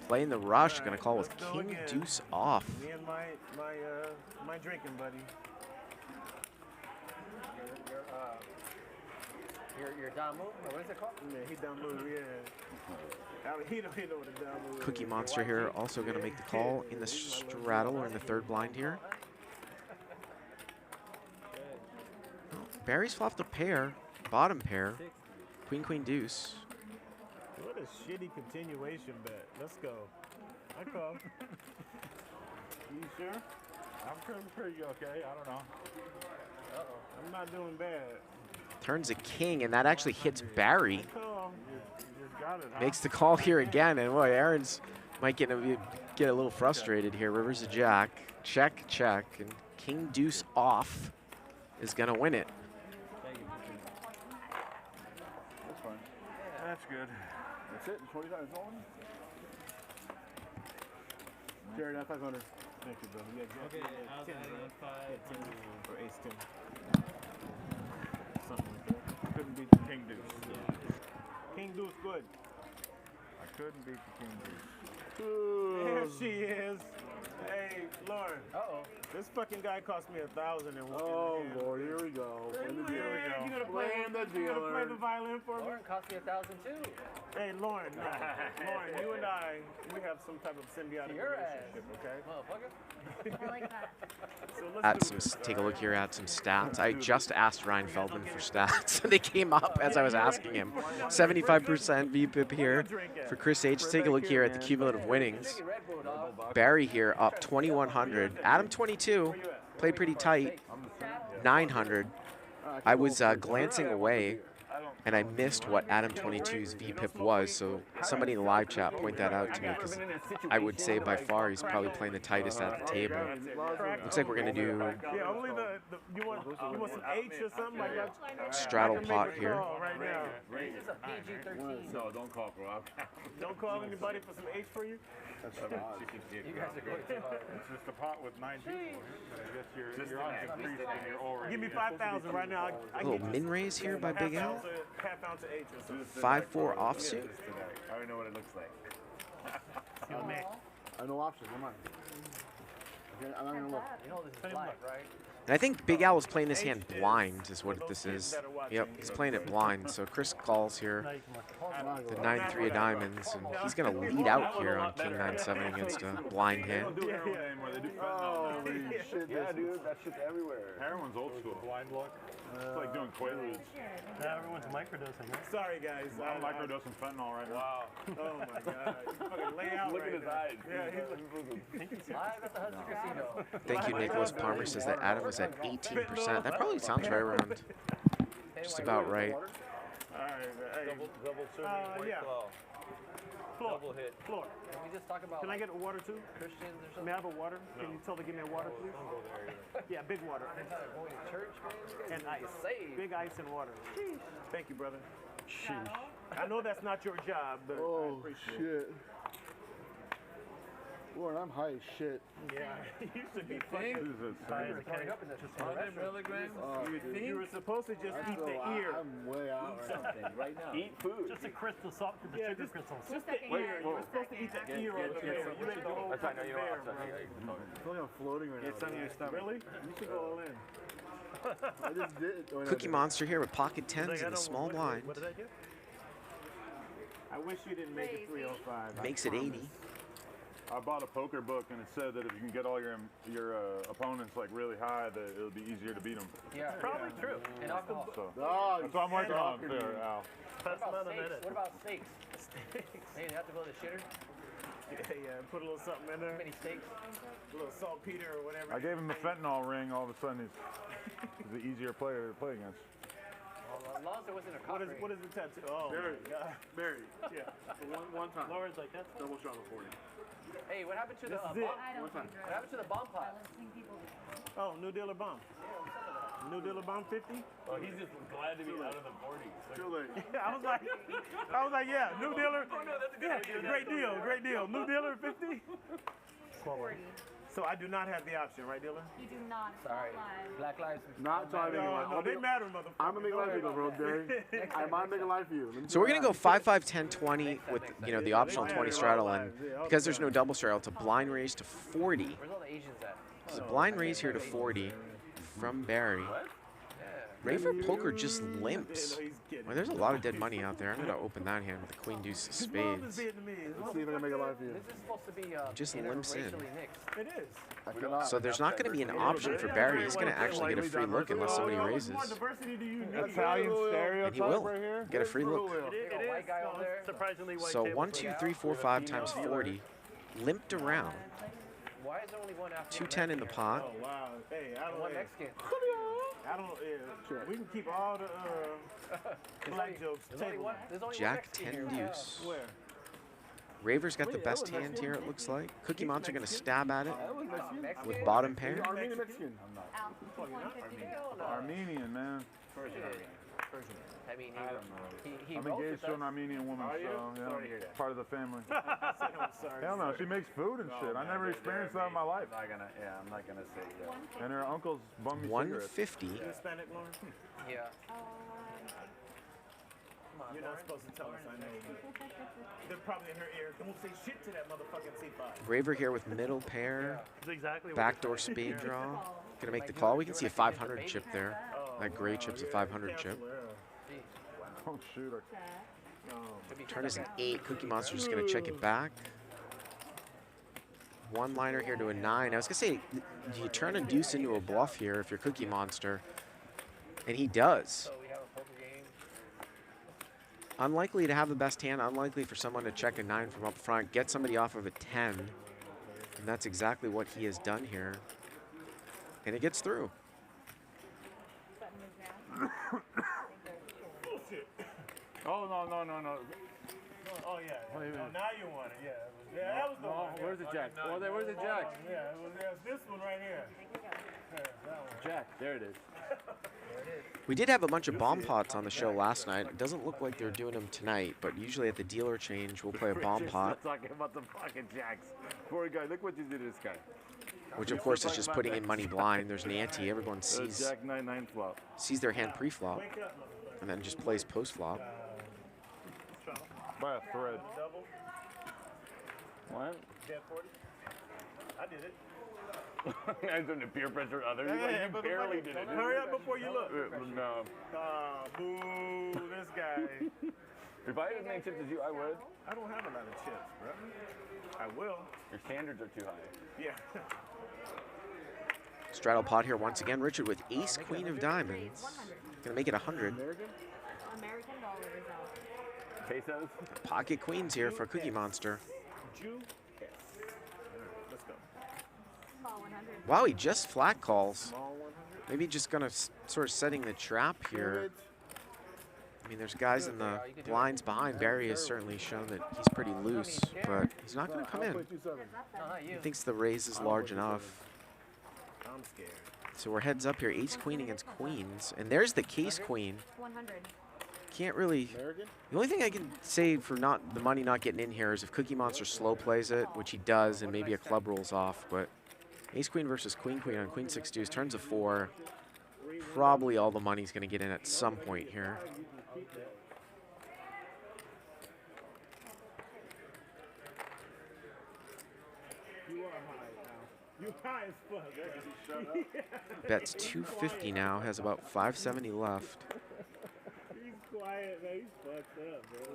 playing the rush, going to call with king deuce off. Me and my drinking buddy. Your down move? Or what is it called? Yeah, he down move, yeah. He don't know what a down move is. Cookie Monster here also going to make the call in the straddle or in the third blind here. Barry's flopped a pair, bottom pair, queen, queen, deuce. What a shitty continuation bet. Let's go. I call. You sure? I'm pretty okay. I don't know. Uh-oh. I'm not doing bad. Turns a king, and that actually hits Barry. You got it, huh? Makes the call here again, and boy, Aaron's might get a little frustrated here. River's a jack. Check, check, and king deuce off is going to win it. That's fine. That's good. That's it. 25 is on. Gerry, that's 500. Thank you, brother. Yeah, Okay, I was adding 5. 10 or ace 10. Something like that. Couldn't beat the king deuce. Yeah. King deuce good. I couldn't beat the king deuce. There she is. Hey, Lauren. Uh-oh. This fucking guy cost me $1,000 and Oh, Lord, here we go. You gonna play the violin for me? Lauren cost me $1,000 too. Hey, Lauren, no. Lauren, you and I, we have some type of symbiotic relationship, okay? Motherfucker. I like that. So let's do this. Take a look here at some stats. I just asked Ryan Feldman for stats. They came up as I was asking him. 75% VPIP here for Chris H. Take a look here at the cumulative winnings. Barry here up 2,100. Adam22 played pretty tight. 900. I was glancing away, and I missed what Adam22's VPIP was, so somebody in the live chat point that out to me, because I would say by far he's probably playing the tightest at the table. Looks like we're going to do Yeah, only you want some H or something like that? straddle pot here. Right now. It's a PG-13. No, don't call for Don't call anybody for some H for you? You guys are going too hard. It's just a pot with 9 people. I guess you're on some priest and you're already. Give me 5,000 right now. A little min raise here by Big Al. Half ounce of H or something. 5-4 offsuit. I already know what it looks like. I know options. Come on. Okay, I'm not going to look. You know this is live, right? And I think Big Al was playing this hand blind is what this is. Yep, he's playing it blind. So Chris calls here the 9-3 of diamonds, and he's going to lead out here on king 9-7 against a blind hand. Holy shit. Yeah, dude, that shit's everywhere. Heroin's old school. Blind luck. It's like doing Quaaludes. Now everyone's microdosing, right? Sorry, guys. I'm microdosing fentanyl right now. Wow. Oh my God. Fucking lay out Look right at his now. eyes. Yeah, he's Live at the Hudson Casino. Thank you, Nicholas Palmer says that Adam was at 18%. That probably sounds right around just about right. All right. Hey. Double serving white yeah. claw. Floor. Double hit. Floor. Can we just talk about? Can I get a water too? Christians or something? May I have a water? Can you tell her to give me a water, please? Don't go there either. Yeah, big water. Going to church, man. And ice. Saved. Big ice and water. Thank you, brother. I know that's not your job, but I appreciate it. Shit. Lord, I'm high as shit. Yeah, you should be fucking milligrams? You were supposed to just eat the ear. I'm way out something right now. Eat food. Just a crystal salt, the sugar crystals. Just the ear. You were supposed to eat the ear of the bear. You ate the whole That's right. No, you bear, don't. bro. I feel like I'm floating right now. It's on your stomach. Really? You should go all in. I just did. Cookie Monster here with pocket tens and a small blind. What did I do? I wish you didn't make it 305. Makes it 80. I bought a poker book and it said that if you can get all your opponents like really high, that it'll be easier to beat them. Yeah, probably true. And alcohol. So that's what I'm working on there, Al. What about steaks? Hey, you have to go to the shitter? Yeah, put a little something in there. Many steaks? A little saltpeter or whatever. I gave him the fentanyl ring. All of a sudden, he's the easier player to play against. Well, as long as there wasn't a cock ring. What is the tattoo? Oh, Barry. Barry. Yeah. One time. Laura's like, that's double shot of 40. Hey, what happened to the bomb? What happened to the bomb pot? Oh, New Dealer bomb. New Dealer bomb 50? Oh, he's just glad to be out of the 40s. Too late. I was like, yeah, New Dealer. Oh no, that's a good idea. Great deal. New Dealer 50? 40. So I do not have the option, right, Dealer? You do not. Sorry. Black lives. Not talking about. No, they matter, motherfucker. I'm gonna make a life for you, bro, Barry. I might make a life for you. So we're gonna go 5, 5, 10, 20 with the optional 20 straddle, and because there's no double straddle, it's a blind raise to 40. Where's all the Asians at? There's a blind raise here to 40 from Barry. Raver Poker just limps. Well, there's a lot of dead money out there. I'm gonna open that hand with the Queen Deuce of Spades. Let's see if I can make a life for you. This is supposed to be Just limps in. It is. I cannot. So there's not going to be an option for Barry. He's going to actually get a free look unless somebody raises. Italian stereotype And he will right here. get a free look. It is. White guy over there. Surprisingly white. So 1, 2, 3, 4, 5 times 40. Limped around. Why is there only one after 210 in the pot. Oh, wow. Hey, I don't one Mexican? I don't. Yeah, we can keep all the black jokes. Jack 10 deuce. Where? Raver's got the best hand here, it looks like. Cookie Monster going to stab at it with bottom pair. Armenian Mexican. Armenian, man. I mean, I'm engaged to an Armenian woman, so yeah, part of the family. Sorry. Hell no, she makes food and shit. I never experienced that in my life. I'm not gonna say yeah. And her uncle's bum me 150. Hispanic, Lauren? Yeah. You're not supposed to tell us, I know. They're probably in her ear. Don't say shit to that motherfucking C5. Raver here with middle pair. Exactly Backdoor spade draw. Gonna make the call. We can see a 500 chip there. That gray chip's a 500 chip. Oh, shoot. Turn is an 8. Cookie Monster's just gonna check it back. One liner here to a 9. I was gonna say, do you turn a deuce into a bluff here if you're Cookie Monster? And he does. Unlikely to have the best hand, unlikely for someone to check a 9 from up front, get somebody off of a 10. And that's exactly what he has done here. And it gets through. Oh, no. Oh, yeah. No, now you want it, yeah. Yeah, that was the one. Where's the jack? Oh, where's the jack? Yeah, it was this one right here. Jack, there it is. We did have a bunch of bomb pots on the show last night. It doesn't look like they're doing them tonight, but usually at the dealer change, we'll play a bomb pot. Talking about the fucking jacks. Poor guy, look what you did to this guy. Which of course is just putting in money blind. There's an ante. Everyone sees Jack 9-9 flop. Sees their hand pre-flop, and then just plays post-flop. By a thread. What? I did it. I'm doing the peer pressure others. Yeah, You barely did it. Hurry up before you look. No. Boo, this guy. If I had as many chips as you, I would. I don't have a lot of chips, bro. I will. Your standards are too high. Yeah. Straddle pot here once again. Richard with ace, queen of diamonds. Gonna make it 100. American dollars out. Pesos? Pocket queens here for Cookie Monster. Let's go. Small 100. Wow, he just flat calls. Maybe just gonna sort of setting the trap here. mean, there's guys in the blinds behind. Barry has certainly shown that he's pretty loose, but he's not going to come in. He thinks the raise is large enough. I'm scared. So we're heads up here, ace queen against queens, and there's the case queen. 100. Can't really. The only thing I can say for the money not getting in here is if Cookie Monster slow plays it, which he does, and maybe a club rolls off. But ace queen versus queen queen on queen 6 deuce, turns of 4. Probably all the money's going to get in at some point here. You high as fuck. Bets 250 now, has about 570 left. He's quiet, man. He's fucked up, bro.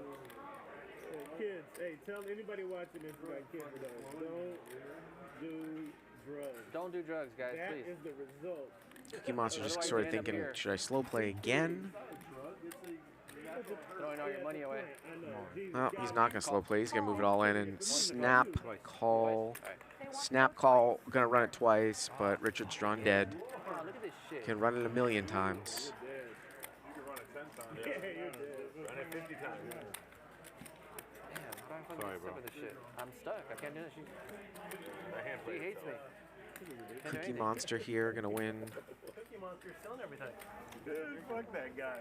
Hey, kids, hey, tell anybody watching this about kids, though. Don't do drugs. Don't do drugs, guys, please. That is the result. Cookie Monster just sort of thinking, should I slow play again? Throwing all your money away. Well, he's not going to slow play. He's going to move it all in and snap, call. Snap call, going to run it twice, but Richard's drawn dead. Can run it a million times. Sorry, bro. I'm stuck. I can't do this. She hates me. Cookie Monster here, going to win. Cookie Monster's selling everything. Dude, fuck that guy.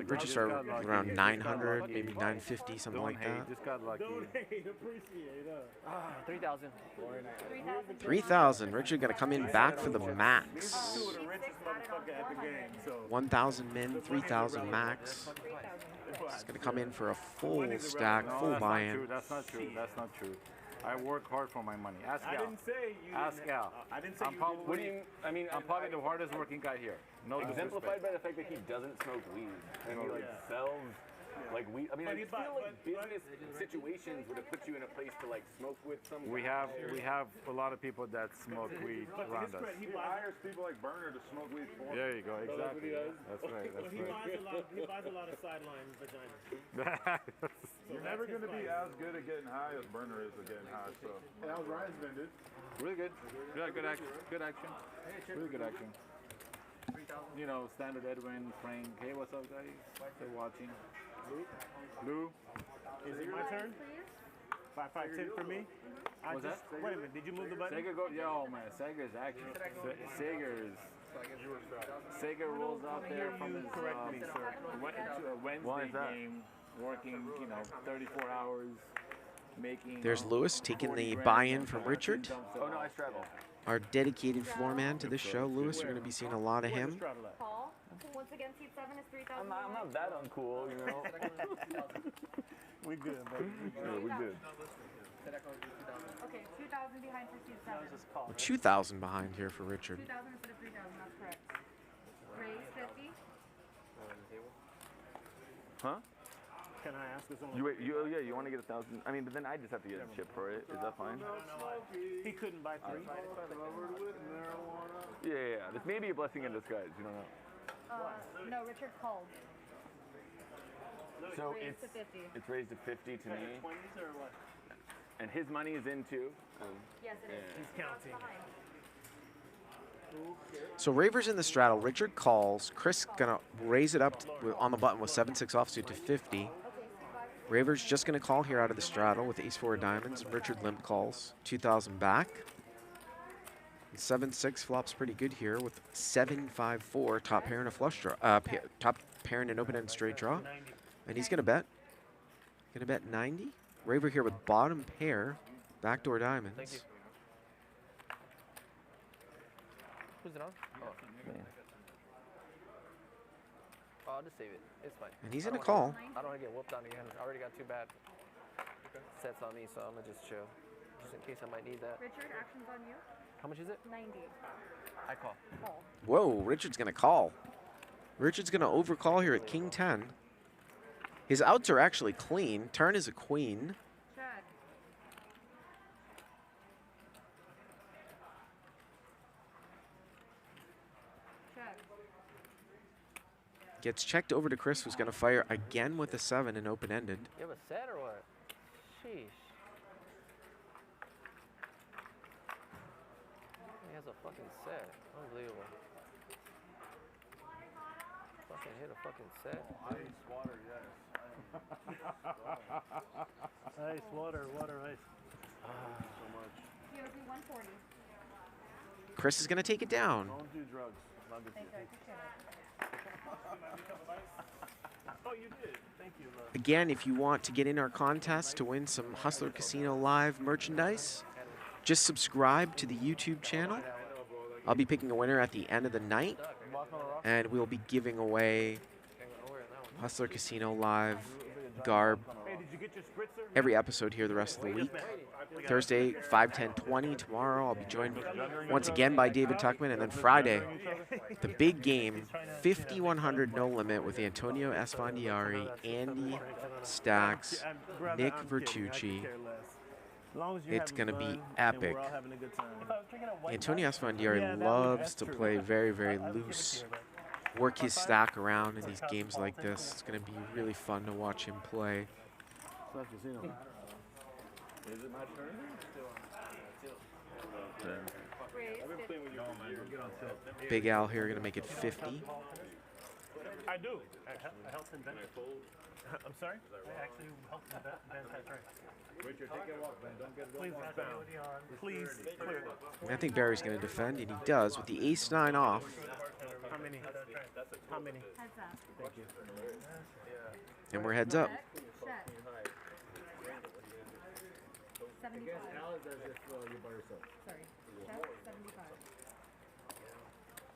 Richard started around 900, maybe 950, something like that. Just got lucky. Don't hate, appreciate, 3,000. 3,000. Richard going to come in back for the max. 1,000 min, 3,000 max. He's going to come in for a full stack, full buy-in. That's not true. That's not true. I work hard for my money. Ask Al. I didn't say you Ask Al. I didn't say I'm you probably, What do you, I mean, I'm probably the hardest working guy here. No exemplified by the fact that he doesn't smoke weed. And he like sells like weed. I mean, I feel like business situations would have put you in a place to like smoke with some We have a lot of people that smoke weed around us. He hires people like Burner to smoke weed for him. There you go, exactly. That's right. That's He right. buys a lot of sideline vaginas. You're never going to be as good at getting high as Burner is at getting high. So. Hey, how's Ryan's been, dude? Really good. Yeah, good action. Good action. Really good action. You know, standard Edwin, Frank. Hey, what's up, guys? They're watching. Lou. Is it my turn? 5-5-10 for me. What's that? Wait a minute. Did you move the button? Sega go. Yo, man. Sega's action. Sega rolls out there from his Wednesday game, working, 34 hours, making. There's Lewis taking the buy-in from Richard. Oh no, I straddle. Our dedicated floor man to this show, Lewis. We're going to be seeing a lot of him. Paul, once again, seat 7 is 3,000. I'm not that uncool, you know. We good, buddy. Yeah, we good. Okay, 2,000 behind for seat 7. We're 2,000 behind here for Richard. 2,000 instead of 3,000, that's correct. Raise 50. Huh? Can I ask this one? You want to get 1,000? I mean, but then I just have to get a chip for it. Is that fine? He couldn't buy 3. Yeah. This may be a blessing in disguise. You don't know. No, Richard called. So Raised to 50. it's raised to 50 to me, 20s or what? and his money is in too. Yes, it is. He's counting. So Raver's in the straddle. Richard calls. Chris gonna raise it up on the button with 7-6 offsuit to 50. Raver's just gonna call here out of the straddle with ace-4 diamonds. Richard limp calls 2,000 back. 7-6 flops pretty good here with 7-5-4 top pair and a flush draw. Top pair and an open-end straight draw. And he's gonna bet. Gonna bet 90. Raver here with bottom pair, backdoor diamonds. Thank you. Who's it on? Oh, man. Oh, I'll just save it. It's fine. And he's gonna call. I don't want to get whooped on again. I already got 2 bad sets on me, so I'm gonna just chill. Just in case I might need that. Richard, action's on you. How much is it? 90. I call. Whoa, Richard's gonna call. Richard's gonna overcall here at King 10. His outs are actually clean. Turn is a queen. Check. Check. Gets checked over to Chris, who's gonna fire again with a 7 and open-ended. You have a set or what? Sheesh. He has a fucking set. Unbelievable. Fucking hit a fucking set. Ice, water, yes. Ice, water, ice. So much. You do 140. Chris is going to take it down. Don't do drugs. Not good for Thank you. I appreciate it. Oh, you did. Thank you. Again, if you want to get in our contest to win some Hustler Casino Live merchandise, just subscribe to the YouTube channel. I'll be picking a winner at the end of the night, and we'll be giving away Hustler Casino Live garb every episode here the rest of the week. Thursday, 5/10/20. Tomorrow, I'll be joined once again by David Tuckman. And then Friday, the big game, 5,100 no limit with Antonio Esfandiari, Andy Stacks, Nick Vertucci. It's going to be epic. Antonio Esfandiari loves to play very, very loose, work his stack around in these games like this. It's going to be really fun to watch him play. Is it my turn? Big Al here going to make it 50. I do. I helped invent it. I'm sorry? I actually helped invent that trick. Richard, take a walk, man. Don't get Please, please, clear. I think Barry's going to defend, and he does with the ace-9 off. How many? How many? Heads up. Thank you. And we're heads up. Check. 75. Sorry. Check 75.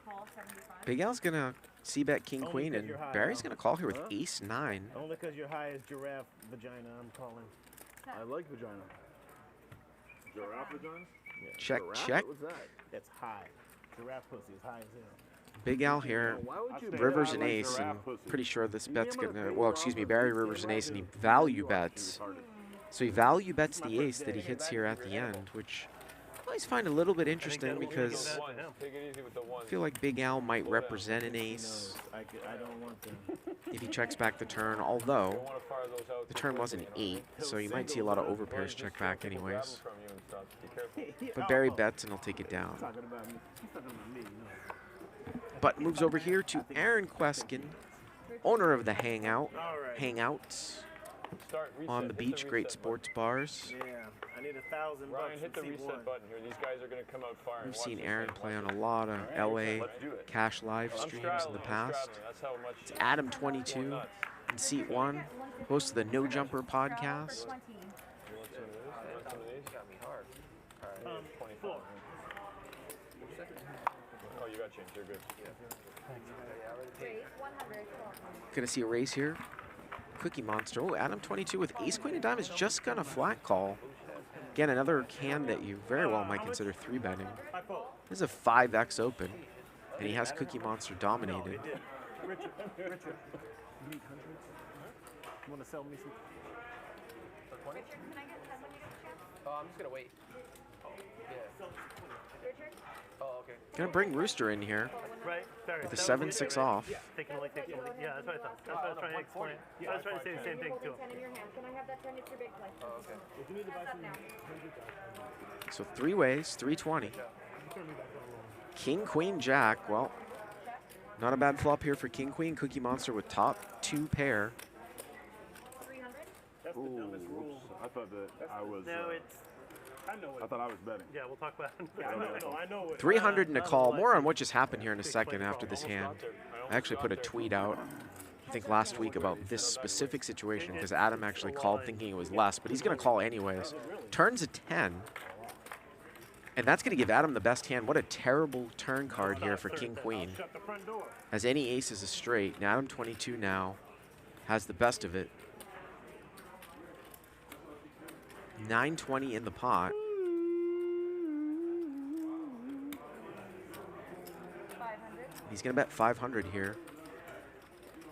Call 75. Big Al's going to c-bet king-queen, and Barry's going to call here with ace-9. Only because you're high as giraffe vagina, I'm calling. I like vagina. Giraffe vagina? Yeah. Check, Giraffe? check. What's that? That's high. Giraffe pussy is high as hell. Big Al here, rivers and ace, and pretty sure this bet's gonna, well, excuse me, Barry rivers and ace, and he value bets. So he value bets the ace that he hits here at the end, which I always find a little bit interesting because I feel like Big Al might represent an ace if he checks back the turn, although the turn was an 8, so you might see a lot of overpairs check back anyways. But Barry bets and he'll take it down. But moves over here to Aaron Queskin, owner of the Hangouts on the beach, great sports bars. Yeah, I need $1,000. Bryan, hit the reset button here. These guys are going to come out firing. We've seen Aaron play on a lot of LA Cash live streams in the past. It's Adam22 in seat 1, host of the No Jumper podcast. Oh, you got change. You're good. Gonna see a race here. Cookie Monster. Oh, Adam22 with ace, queen, and diamonds just gonna flat call. Again, another hand that you very well might consider 3-betting. This is a 5x open, and he has Cookie Monster dominated. Richard, you want to sell me some? For 20? Richard, can I get 10 when you get a chance? Oh, I'm just gonna wait. Yeah. Richard? Oh, okay. Gonna bring Rooster in here Right, Barry. with a 7-6 off. Take it away, take it away. Yeah, that's what I thought. That's what I was trying to explain. I was trying to say the same thing too. 10 in your hand. Can I have that turn? It's your big play. Oh, okay. Pass up now. So 3 ways, 320. King, Queen, Jack. Well, not a bad flop here for King, Queen. Cookie Monster with top 2 pair. 300? Ooh, I thought that I was. No, it's. I know it. I thought I was betting. Yeah, we'll talk about it. I know it. 300 and a call. More on what just happened here in a second after this hand. I actually put a tweet out, I think last week, about this specific situation because Adam actually called thinking it was less, but he's going to call anyways. Turns a 10. And that's going to give Adam the best hand. What a terrible turn card here for King Queen. As any ace is a straight. And Adam22 now has the best of it. 920 in the pot. He's going to bet 500 here.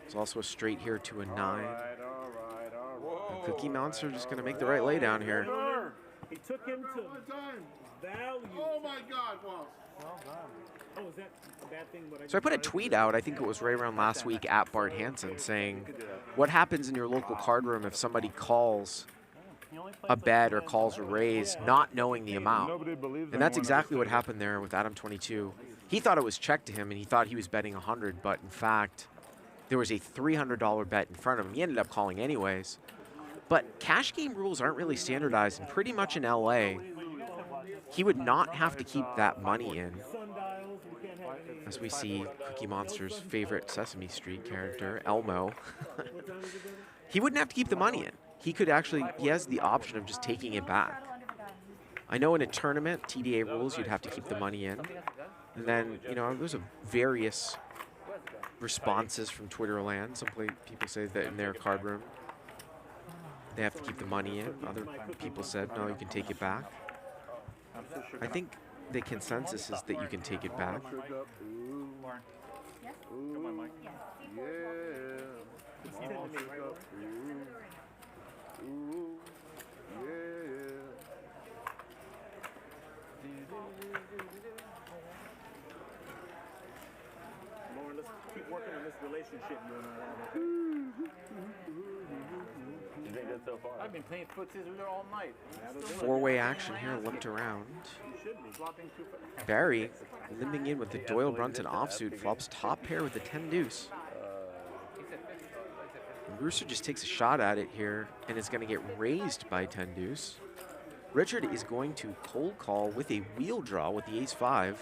There's also a straight here to a 9. And Cookie Monster just going to make the right lay down here. He took him to value. Oh my God, wow. Oh, is that a bad thing? So I put a tweet out, I think it was right around last week, at Bart Hansen, saying, what happens in your local card room if somebody calls a bet or calls a raise not knowing the amount? And that's exactly what happened there with Adam22. He thought it was checked to him, and he thought he was betting 100, but in fact, there was a $300 bet in front of him. He ended up calling anyways. But cash game rules aren't really standardized, and pretty much in LA, he would not have to keep that money in. As we see Cookie Monster's favorite Sesame Street character, Elmo. He wouldn't have to keep the money in. He could actually, he has the option of just taking it back. I know in a tournament, TDA rules, you'd have to keep the money in. And then, you know, there's various responses from Twitter land. Some people say that in their card room, they have to keep the money in. Other people said, no, you can take it back. I think the consensus is that you can take it back. Lauren, let's keep working on this relationship you and I have. You think that's so far? I've been playing footsies with her all night. Four-way action here, limped around. Barry limping in with the Doyle Brunton offsuit, flops top pair with the 10 deuce. And Brewster just takes a shot at it here and is going to get raised by 10 deuce. Richard is going to cold call with a wheel draw with the ace-5.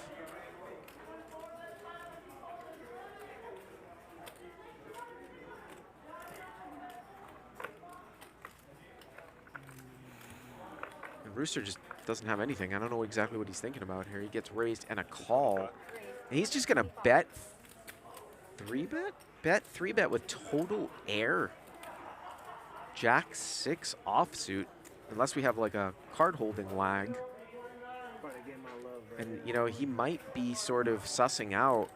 Rooster just doesn't have anything. I don't know exactly what he's thinking about here. He gets raised and a call. And he's just going to bet 3-bet? Bet 3-bet with total air. Jack 6 offsuit. Unless we have like a card holding lag. And, you know, he might be sort of sussing out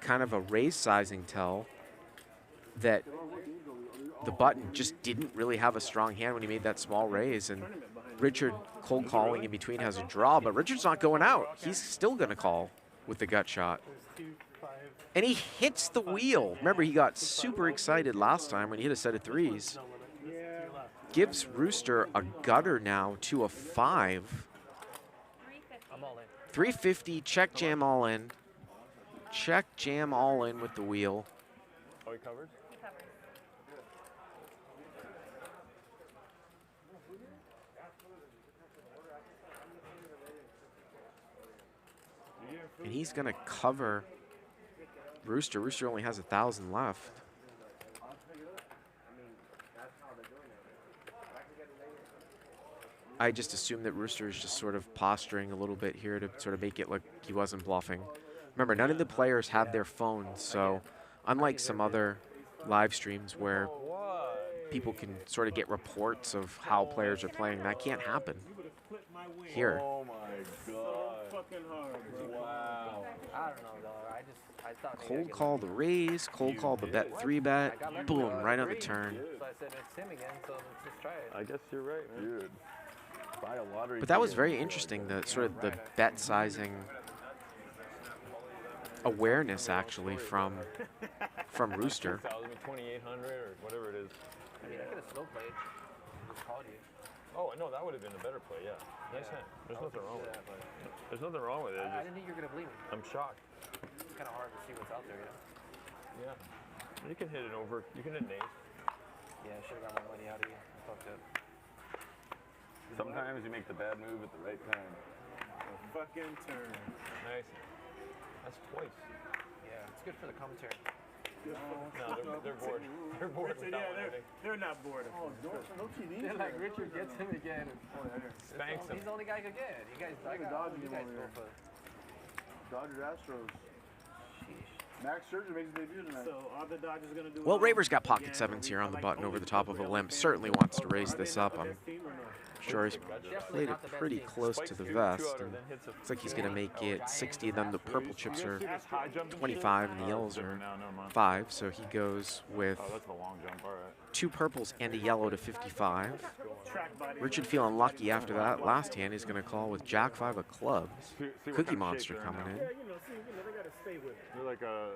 kind of a raise sizing tell that the button just didn't really have a strong hand when he made that small raise, and Richard cold calling in between has a draw, but Richard's not going out. He's still going to call with the gut shot. And he hits the wheel. Remember, he got super excited last time when he hit a set of threes. Gives Rooster a gutter now to a 5. 350, check jam all in. Check jam all in with the wheel. Oh, he covered? And he's going to cover Rooster. Rooster only has 1,000 left. I just assume that Rooster is just sort of posturing a little bit here to sort of make it look he wasn't bluffing. Remember, none of the players have their phones, so unlike some other live streams where people can sort of get reports of how players are playing, that can't happen here. Oh my god. Wow. I don't know, though. I thought Cold call the raise, cold call the bet 3-bet, boom, right on the turn. So I said it's him again, so let's just try it. I guess you're right, man. Dude. Buy a lottery. But that was very interesting, the sort of the bet sizing awareness actually from Rooster. 2,800 or whatever it is. I mean, I could have slow played. Just called you. Oh, no, that would have been a better play, yeah. Nice hand. There's nothing wrong with it. There's nothing wrong with it. I didn't think you were going to believe me. I'm shocked. It's kind of hard to see what's out there, you know? Yeah. You can hit it over. You can hit an ace. Yeah, I should have got my money out of you. I fucked up. Sometimes you make the bad move at the right time. A fucking turn. Nice. That's twice. Yeah, it's good for the commentary. No, they're bored. They're bored. Richard, yeah, they're not bored. Oh, no TVs. They're like, Richard gets him again. Spanks him. He's the only guy who could get it. You guys, I got Dodgers you guys over go here. for Dodgers Astros. Max Scherzer makes his debut tonight. So are the Dodgers going to do Well, Raver's got pocket sevens here on the button over the top of a limp. Certainly wants to raise this up. I'm sure he's played it pretty close to the vest. And looks like he's going to make it 60. Then the purple chips are 25 and the yellows are 5. So he goes with 2 purples and a yellow to 55. Richard feeling lucky after that. Last hand he's going to call with Jack 5 of clubs. Cookie Monster coming in. You're like a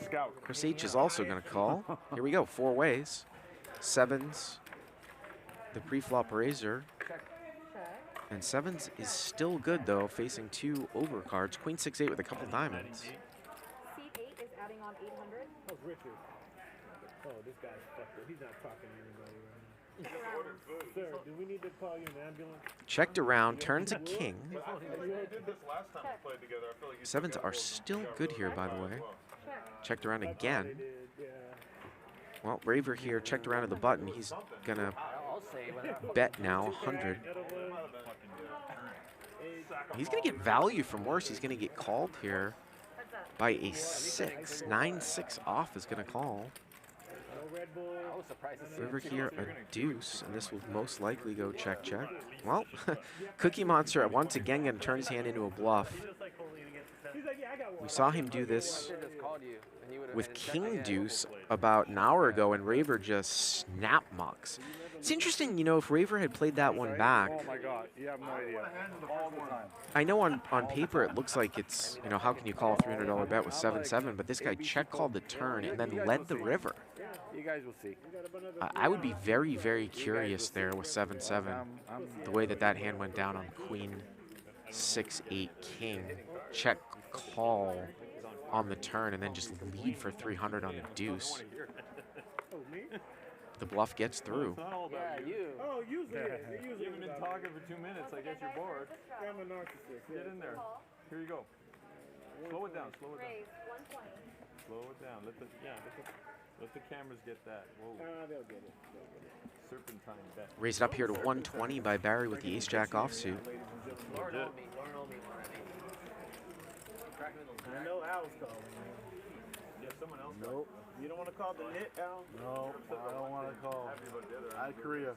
scout. Chris H is also going to call. Here we go, 4 ways. 7s, the pre-flop raiser. And 7s is still good though, facing 2 overcards. Queen 6-8 with a couple diamonds. Seat 8 is adding on 800. How's Richard? Oh, this guy's fucked up. He's not talking to anybody right now. Sir, do we need to call you an ambulance? Checked around, turns a king. Sevens are still good here, by the way. Checked around again. Well, Raver here checked around to the button. He's gonna bet now 100. He's gonna get value from worse. He's gonna get called here by a 6. 9-6 off is gonna call. River here a deuce, and this will most likely go check, check. Well, Cookie Monster once again going to turn his hand into a bluff. We saw him do this with King Deuce about an hour ago, and Raver just snap mucks. It's interesting, you know, if Raver had played that one back. Oh my God, you have no idea. All the time. I know on paper it looks like it's, you know, how can you call a $300 bet with 7-7, but this guy check called the turn and then led the river. You guys will see. I would be very, very curious there with 7-7, the way that hand went down on Queen 6-8 King. Check call on the turn and then just lead for 300 on the deuce. The bluff gets through. Yeah, you. Oh, usually You've been talking for 2 minutes. I guess you're bored. I'm a narcissist. Get in there. Here you go. Slow it down. Slow it down. Slow it down. Let the cameras get that. Whoa. They'll get it. Serpentine bet. Raised up here to 120 by Barry with the ace-jack offsuit. I know Al's calling. Yeah, someone else. Nope. You don't want to call the net, Al? No, I don't want to call. I Korea.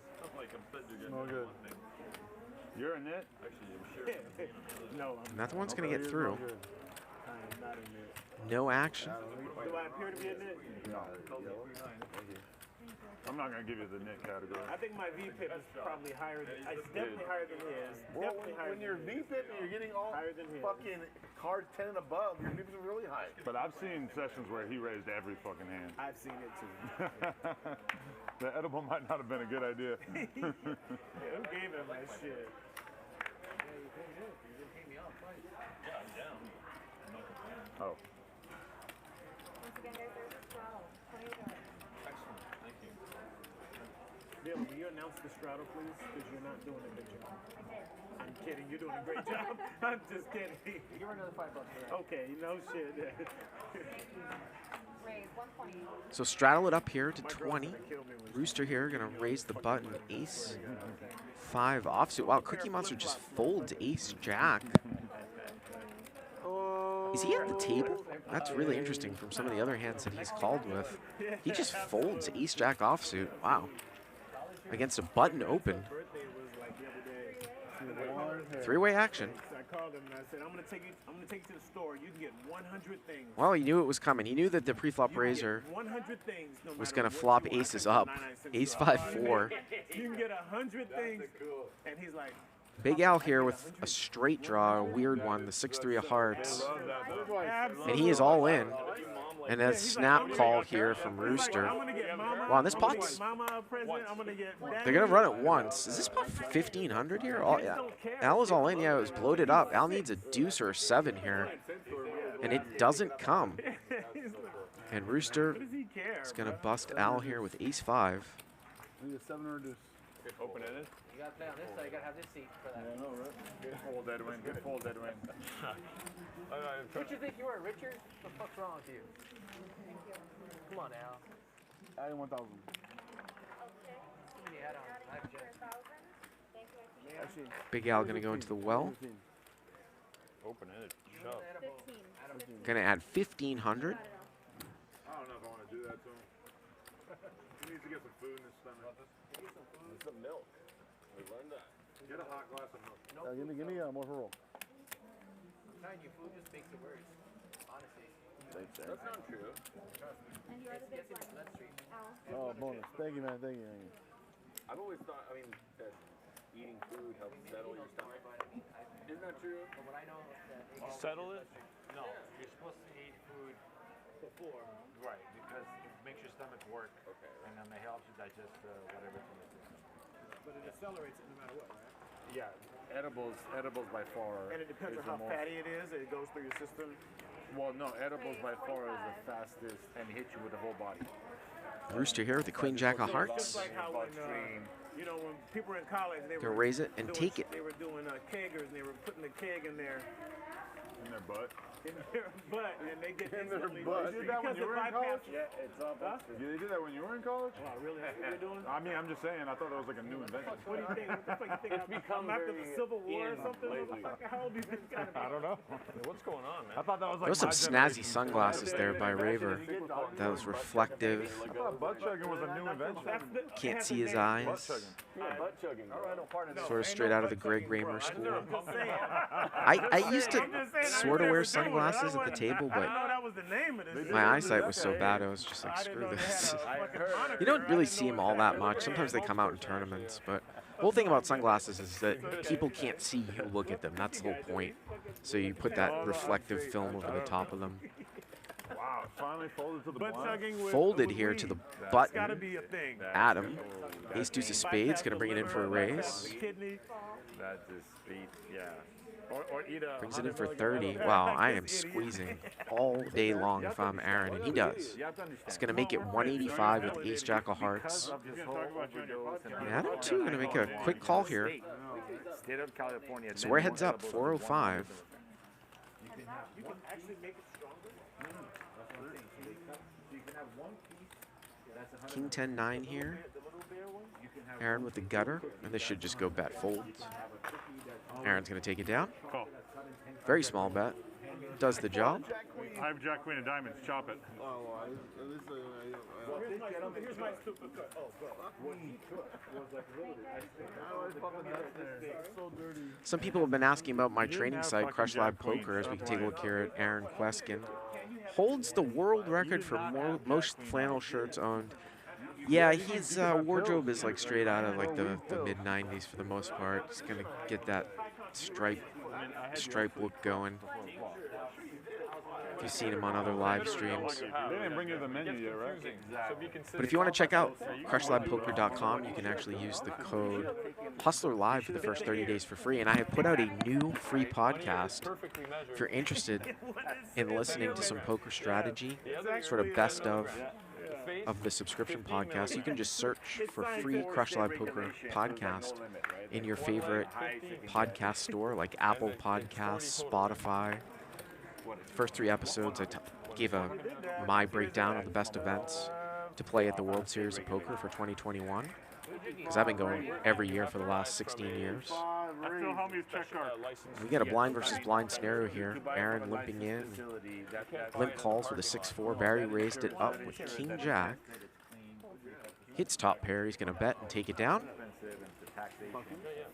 No good. You're a net? Actually, I'm sure. No. Another one's going to get through. I am not a net. No action. Do I appear to be a net? No. I'm not going to give you the net category. I think my VPIP is probably higher than, it's definitely higher than his. Well, when you're VPIP and you're getting all fucking card 10 and above, your VPIP is really high. But I've seen sessions where he raised every fucking hand. I've seen it too. The edible might not have been a good idea. Yeah, who gave him that shit? Oh. Once again, guys, there's a straddle. Excellent. Thank you. Bill, will you announce the straddle, please? Because you're not doing a good job. I did. I'm kidding. You're doing a great job. I'm just kidding. Give her another $5 for that. Okay, no shit. Raise 120. So straddle it up here to 20. Rooster here going to raise the button. Ace 5 offsuit. Wow, Cookie Monster just folds ace jack. Is he at the table? That's really interesting from some of the other hands that he's called with. He just folds ace jack offsuit. Wow. Against a button open. Three-way action. I called him and I said, I'm gonna take you to the store. You can get 100 things. Well, he knew it was coming. He knew that the pre-flop raiser 100 things no was matter going to what flop you want. aces up. Ace 5-4. You can get 100 things. And he's like, Big Al here with a straight draw, a weird one, the 6-3 of hearts. And he is all in. And a snap call here from Rooster. Wow, this pot's... They're going to run it once. Is this pot 1,500 here? Oh, yeah. Al is all in. Yeah, it was bloated up. Al needs a deuce or a 7 here. And it doesn't come. And Rooster is going to bust Al here with ace 5. Need a 7 or a deuce. Open-ended? You got to play on this side. You got to have this seat for that. Yeah, I know, right? Good fold, Edwin. Good fold, Edwin. What you think you are, Richard? What the fuck's wrong with you? Come on, Al. Adding 1,000. Too many add-ons. Actually, Big Al going to go into the well. Open-ended. Shove. 15. Going to add 1,500. I don't know if I want to do that to him. He needs to get some food in his stomach. Some milk. We learned that. Get a hot glass of milk. give me more for roll. Sometimes your food just makes it worse. Honestly. That's not true. And you're the big one. Oh, bonus. Thank you, man. Thank you. I've always thought, I mean, that eating food helps settle your stomach. Isn't that true? But what I know is that Settle it? No, you're supposed to eat food before. Right, because it makes your stomach work. Okay. And then it helps you digest whatever it is. but it accelerates it no matter what, right? Yeah, edibles by far. And it depends is on how the most- fatty it is. It goes through your system. Well, no, edibles by far is the fastest, and hit you with the whole body. Rooster here with the Queen Jack of Hearts. Like how when, you know, when people were in college, they Gonna were raise it and doing, take it. They were doing keggers, and they were putting the keg in their butt. In their butt, and they get In their instantly. butt. You did that when you were in college? Yeah, it's all busted. You did that when you were in college? Wow, really? That's what you're doing? I mean, I'm just saying. I thought that was like a new invention. What do you think? What do you think? I'm after the Civil War or something? Motherfucker? How old do you think it's gotta be? I don't know. What's going on, man? I thought that was like There was some snazzy sunglasses there by Raver. That was reflective. I thought butt chugging was a new invention. Can't see his eyes. Butt chugging. Yeah, butt chugging. All right, Sort of straight out of the Greg Raymer school. I used to sort of wear sunglasses at the table, but my eyesight was so bad I was just like, screw this. You don't really see them all that much. Sometimes they come out in tournaments, but the whole thing about sunglasses is that people can't see you look at them. That's the whole point. So you put that reflective film over the top of them. Wow, finally folded to the blind. Folded here to the button. Adam, ace deuce of spades, gonna bring it in for a raise. That's his speed, yeah. Or eat a Brings it in for 30. Wow, I am squeezing all day long if I'm Aaron, and he does. He's gonna make it 185 with ace jack of hearts. And Adam too gonna make a quick call here. So we're heads up, 405. You can actually make it stronger. King 10-9 here. Aaron with the gutter, and this should just go bet folds. Aaron's gonna take it down. Call. Very small bet. Does the job. I have Jack Queen of Diamonds. Chop it. Here's my stupid cut. Oh, Some people have been asking about my training site, Crush Live Poker, as we can take a look here at Aaron Queskin. Holds the world record for most flannel shirts owned. Yeah, his wardrobe is like straight out of like the mid-90s for the most part. He's gonna get that stripe look going. If you've seen him on other live streams. They didn't bring you the menu yet, right? But if you want to check out crushlivepoker.com, you can actually use the code Hustler Live for the first 30 days for free. And I have put out a new free podcast. If you're interested in listening to some poker strategy, sort of best of the subscription podcast, you can just search for free Crush Live Poker podcast in your favorite podcast store like Apple Podcasts, Spotify. First 3 episodes, I gave my breakdown of the best events to play at the World Series of Poker for 2021. Because I've been going every year for the last 16 years. We get a blind versus blind scenario here. Aaron limping in. Limp calls with a 6-4. Barry raised it up with King Jack. Hits top pair. He's going to bet and take it down.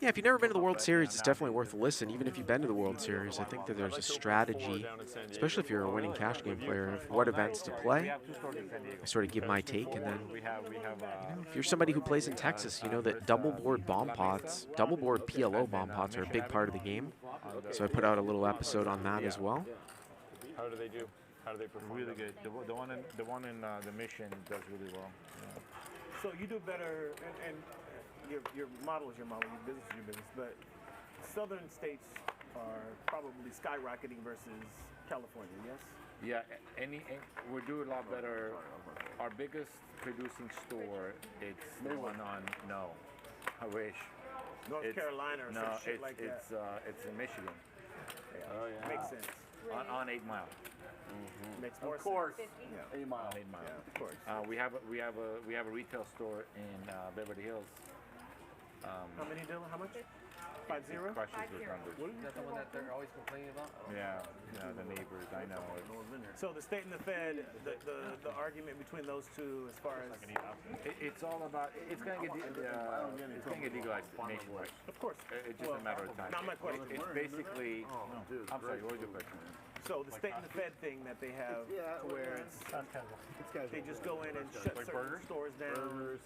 Yeah, if you've never been to the World Series, it's definitely worth a listen, even if you've been to the World Series. I think that there's a strategy, especially if you're a winning cash game player, of what events to play. I sort of give my take, and then, if you're somebody who plays in Texas, you know that double board bomb pots, double board PLO bomb pots are a big part of the game. So I put out a little episode on that as well. How do they do? How do they perform? Really good. The one in the Mission does really well. Yeah. So you do better, and your model is your model, your business is your business, but southern states are probably skyrocketing versus California, yes? Yeah, we're doing a lot better. Our biggest producing store, it's the one on, no, I wish. North Carolina or some shit like that. It's in Michigan. Yeah. Oh, yeah. Makes sense. On 8 Mile. Makes more Of course. sense. 8 Mile. 8 Mile. Yeah, of course. We have a retail store in Beverly Hills. How many do? How much? 5-0? Crushes those numbers. Is that the one that they're always complaining about? Yeah, the neighbors, I know. So the state and the Fed, the argument between those two as far as... It's all about, it's going to get legalized nationwide. Of course. It's just a matter of time. Not my question. It's basically, I'm sorry, what was your question? So the state and the Fed thing that they have, where it's they just go in and shut certain stores down.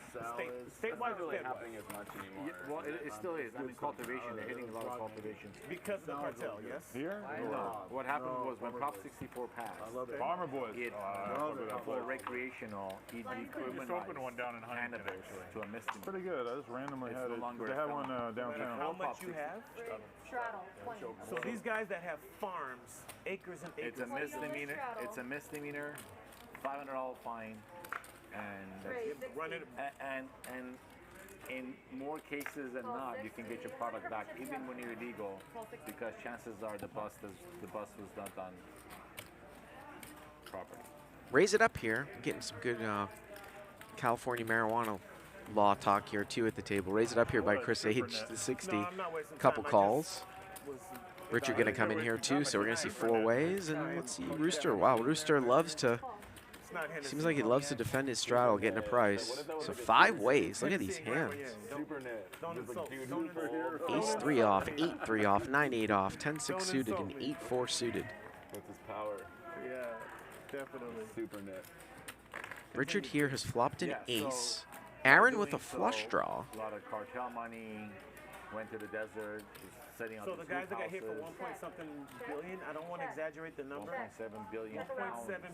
Statewide really happening as much anymore. Yeah, well, it still is. I mean, cultivation, they're hitting a lot of cultivation. Because of the cartel, yes? Here? No. What happened was when Prop 64 passed, Farmer Boys. For recreational, he decriminalized cannabis to a misdemeanor. Pretty good. I just randomly had it. They had one downtown. How much you have? Straddle, 20. So these guys that have farms, acres acres and acres. It's a misdemeanor. It's a misdemeanor, $500 fine, and in more cases than not, you can get your product back even when you're illegal, because chances are the bus was not done properly. Raise it up here. Getting some good California marijuana law talk here too at the table. Raise it up here by Chris H60. Couple calls. Richard gonna come in here too, so we're gonna see 4 ways, and let's see Rooster. Wow, Rooster loves to. Seems like he loves to defend his straddle, getting a price. So 5 ways. Look at these hands. Ace 3 off, 8 3 off, 9 8 off, 10 6 suited, and 8 4 suited. What's his power? Yeah, definitely. Super net. Richard here has flopped an ace. Aaron with a flush draw. A lot of cartel money. Went to the desert. Setting up So the guys that got hit for 1.something billion, I don't want to exaggerate the number. 1.7 billion.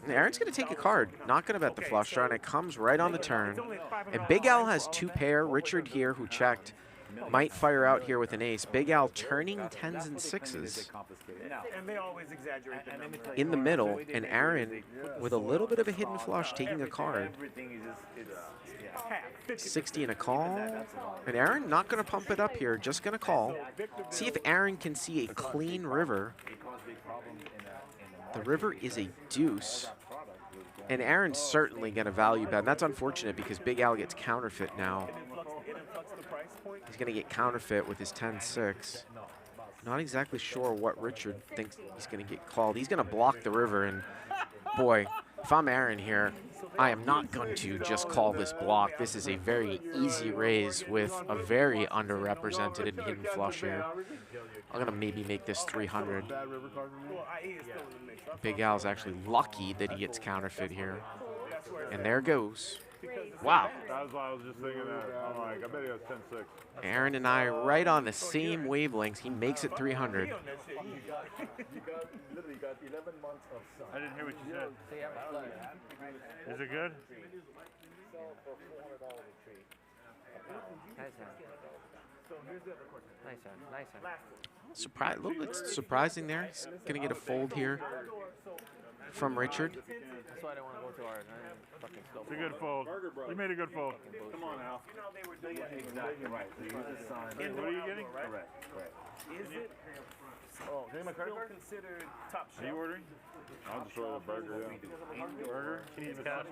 Aaron's going to take a card. Not going to bet the flush draw, and it comes right on the turn. And Big Al has 2 pair. Richard here, who checked, might fire out here with an ace. Big Al turning 10s and 6s. And they always exaggerate the number. In the middle, and Aaron with a little bit of a hidden flush taking a card. 60 and a call. And Aaron not going to pump it up here, just going to call. See if Aaron can see a clean river. The river is a deuce. And Aaron's certainly going to value bet. And that's unfortunate because Big Al gets counterfeit now. He's going to get counterfeit with his 10-6. Not exactly sure what Richard thinks he's going to get called. He's going to block the river, and boy, if I'm Aaron here, I am not going to just call this block. This is a very easy raise with a very underrepresented and hidden flush here. I'm going to maybe make this 300. Big Al's actually lucky that he gets counterfeit here. And there goes. Wow. That's why I was just thinking that. I'm like, I bet he has 10-6. Aaron and I right on the same wavelengths. He makes it 300. I didn't hear what you said. Is it good? A little bit surprising there. He's gonna get a fold here from Richard. That's why I don't want to go too hard. It's a good fold. You made a good fold. Come on, Al. Exactly right. So use the sign. What are you getting? Correct. Is it still considered top shelf? Are you ordering? I'll just order a burger, yeah. Burger? Can you cash?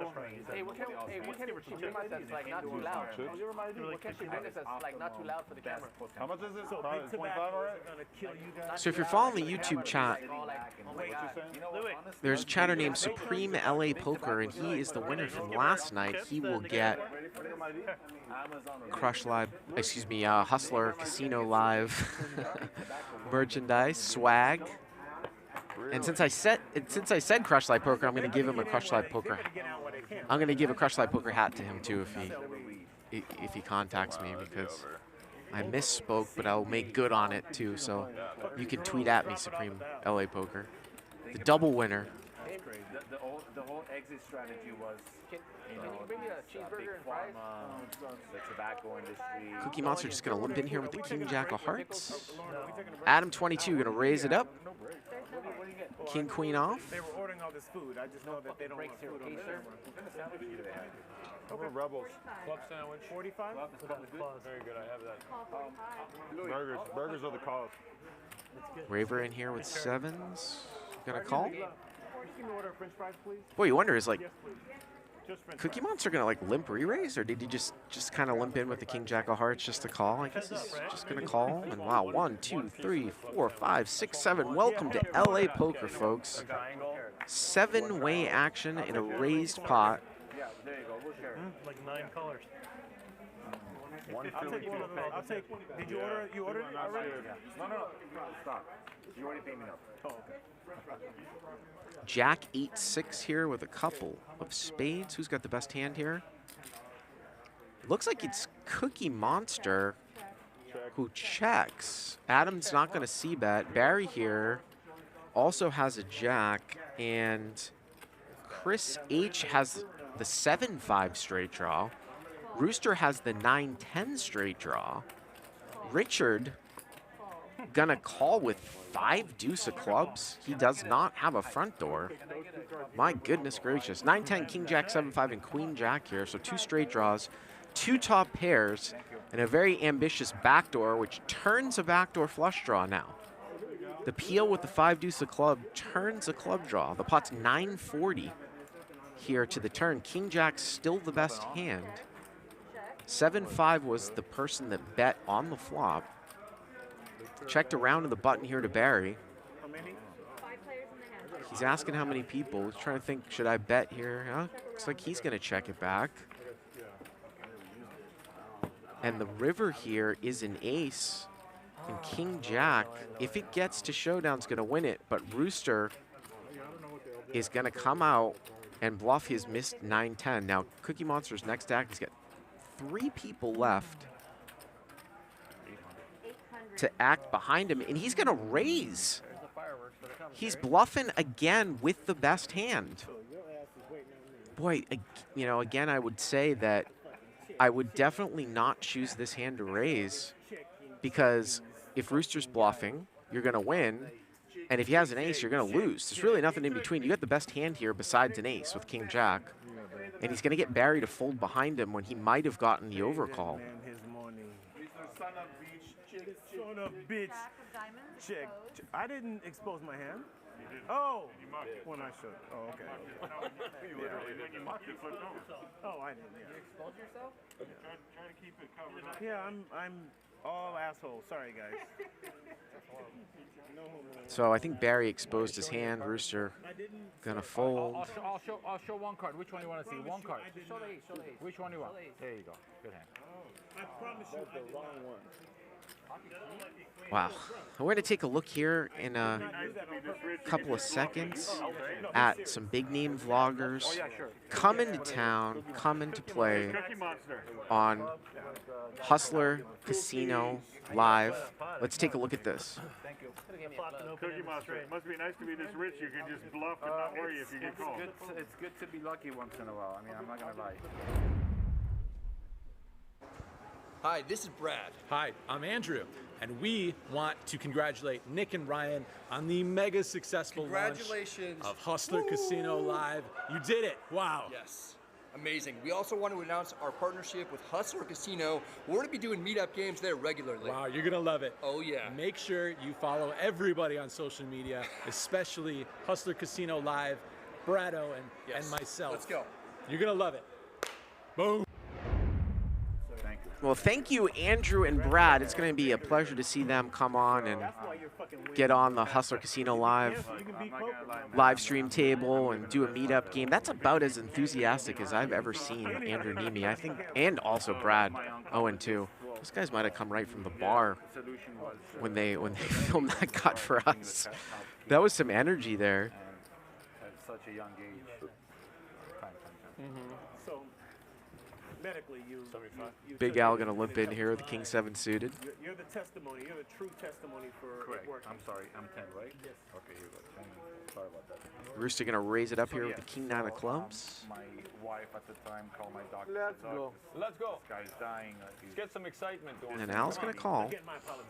Hey, what can we minimize that's like not too loud? What can we minimize that's like not too loud for the camera? How much is it? So 25, all right? So if you're following the YouTube chat, there's a chatter named Supreme LA Poker, and he is the winner from last night. He will get Crush Live, excuse me, Hustler Casino Live merchandise, swag. And since I said Crush Live Poker, I'm going to give him a Crush Live Poker. I'm going to give a Crush Live Poker hat to him too if he contacts me, because I misspoke, but I'll make good on it too. So you can tweet at me, Supreme LA Poker. The double winner. The whole exit strategy was, Can you bring me a cheeseburger and fries? The tobacco industry. Cookie Monster just going to limp in here with the King Jack of Hearts. Adam22 going to raise it up. King Queen off. They were ordering all this food. I just know that they don't want food on there. Rebels. Club sandwich. 45? Very good. I have that. Burgers are the cost. Raver in here with 7s. Gonna call? Can you order French fries, please? Boy, you wonder, is like Cookie Monster gonna like limp re-raise, or did he just kind of limp in with the King Jack of Hearts just to call? I guess he's just gonna call. And wow, 1, 2, 3, 4, 5, 6, 7. Welcome to LA Poker, folks. 7-way action in a raised pot. Yeah, there you go. We'll share it. Like 9 colors. I'll take. Did you order? You ordered it already? No. Stop. You already paid me up. Oh, okay. Jack 8-6 here with a couple of spades. Who's got the best hand here? Looks like it's Cookie Monster who checks. Adam's not going to see bet. Barry here also has a jack, and Chris H has the 7-5 straight draw. Rooster has the 9-10 straight draw. Richard gonna call with 5 deuce of clubs. He does not have a front door. My goodness gracious. 9-10, king jack, 7-5, and queen jack here. So 2 straight draws, 2 top pairs, and a very ambitious backdoor, which turns a backdoor flush draw now. The peel with the 5 deuce of club turns a club draw. The pot's 940 here to the turn. King jack's still the best hand. 7-5 was the person that bet on the flop. Checked around to the button here to Barry. He's asking how many people. He's trying to think, should I bet here? Huh? Looks like he's going to check it back. And the river here is an ace. And king jack, if it gets to showdown, is going to win it. But Rooster is going to come out and bluff his missed 9-10. Now, Cookie Monster's next act, he's got 3 people left to act behind him, and he's going to raise. He's bluffing again with the best hand. Boy, you know, again, I would say that I would definitely not choose this hand to raise, because if Rooster's bluffing, you're going to win, and if he has an ace, you're going to lose. There's really nothing in between. You got the best hand here besides an ace with king jack, and he's going to get Barry to fold behind him when he might have gotten the overcall. Son of bitch. Check. I didn't expose my hand. Oh, when I should. Oh, okay. Oh, I didn't. Yeah. You exposed yourself? Yeah. Try to keep it covered up. Yeah, I'm all asshole. Sorry, guys. So I think Barry exposed his hand. Rooster gonna fold. I'll show one card. Which one do you want to see? One card. Show the ace. Show the ace. Which one do you want? There you go. Good hand. I promise you, the wrong one. Wow. We're going to take a look here in a couple of seconds at some big name vloggers coming to town, coming to play on Hustler Casino Live. Let's take a look at this. Cookie Monster, it must be nice to be this rich. You can just bluff and not worry if you get called. It's good to be lucky once in a while. I mean, I'm not going to lie. Hi, this is Brad. Hi, I'm Andrew, and we want to congratulate Nick and Ryan on the mega successful launch of Hustler Casino Live. You did it. Wow. Yes. Amazing. We also want to announce our partnership with Hustler Casino. We're going to be doing meetup games there regularly. Wow, you're going to love it. Oh, yeah. Make sure you follow everybody on social media, especially Hustler Casino Live, Brado, and myself. Let's go. You're going to love it. Boom. Well, thank you, Andrew and Brad. It's going to be a pleasure to see them come on and get on the Hustler Casino live stream table and do a meetup game. That's about as enthusiastic as I've ever seen Andrew Nemi, I think, and also Brad, 0-2. Those guys might have come right from the bar when they filmed that cut for us. That was some energy there. At such a young age. So, medically, you Big Al gonna limp in here with the King 7 suited. You're the testimony. You're the true testimony for Correct. it working. I'm sorry. I'm 10, right? Yes. Okay, here we go. 10. Sorry about that. Rooster gonna raise it up here with the King 9 of clubs. My wife at the time called my doctor. Let's go. Let's go. This guy's dying. Let's get some excitement going. And Al's gonna call.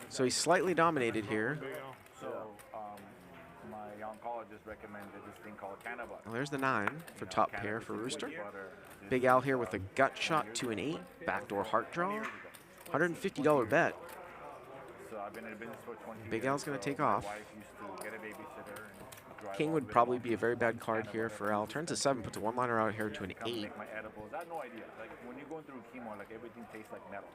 So he's slightly dominated here. So, my oncologist recommended this thing called cannabis. Well, there's the 9 for top pair for Rooster. Big Al here with a gut shot to an 8. Backdoor heart draw. $150 bet. So I've been in business for 20 years. Big Al's going to take off. My wife used to get a babysitter and drive King would probably be a very bad card here for Al. Turns a 7, puts a one-liner out here to an 8. My edibles. I have no idea. Like when you're going through chemo, like everything tastes like metal.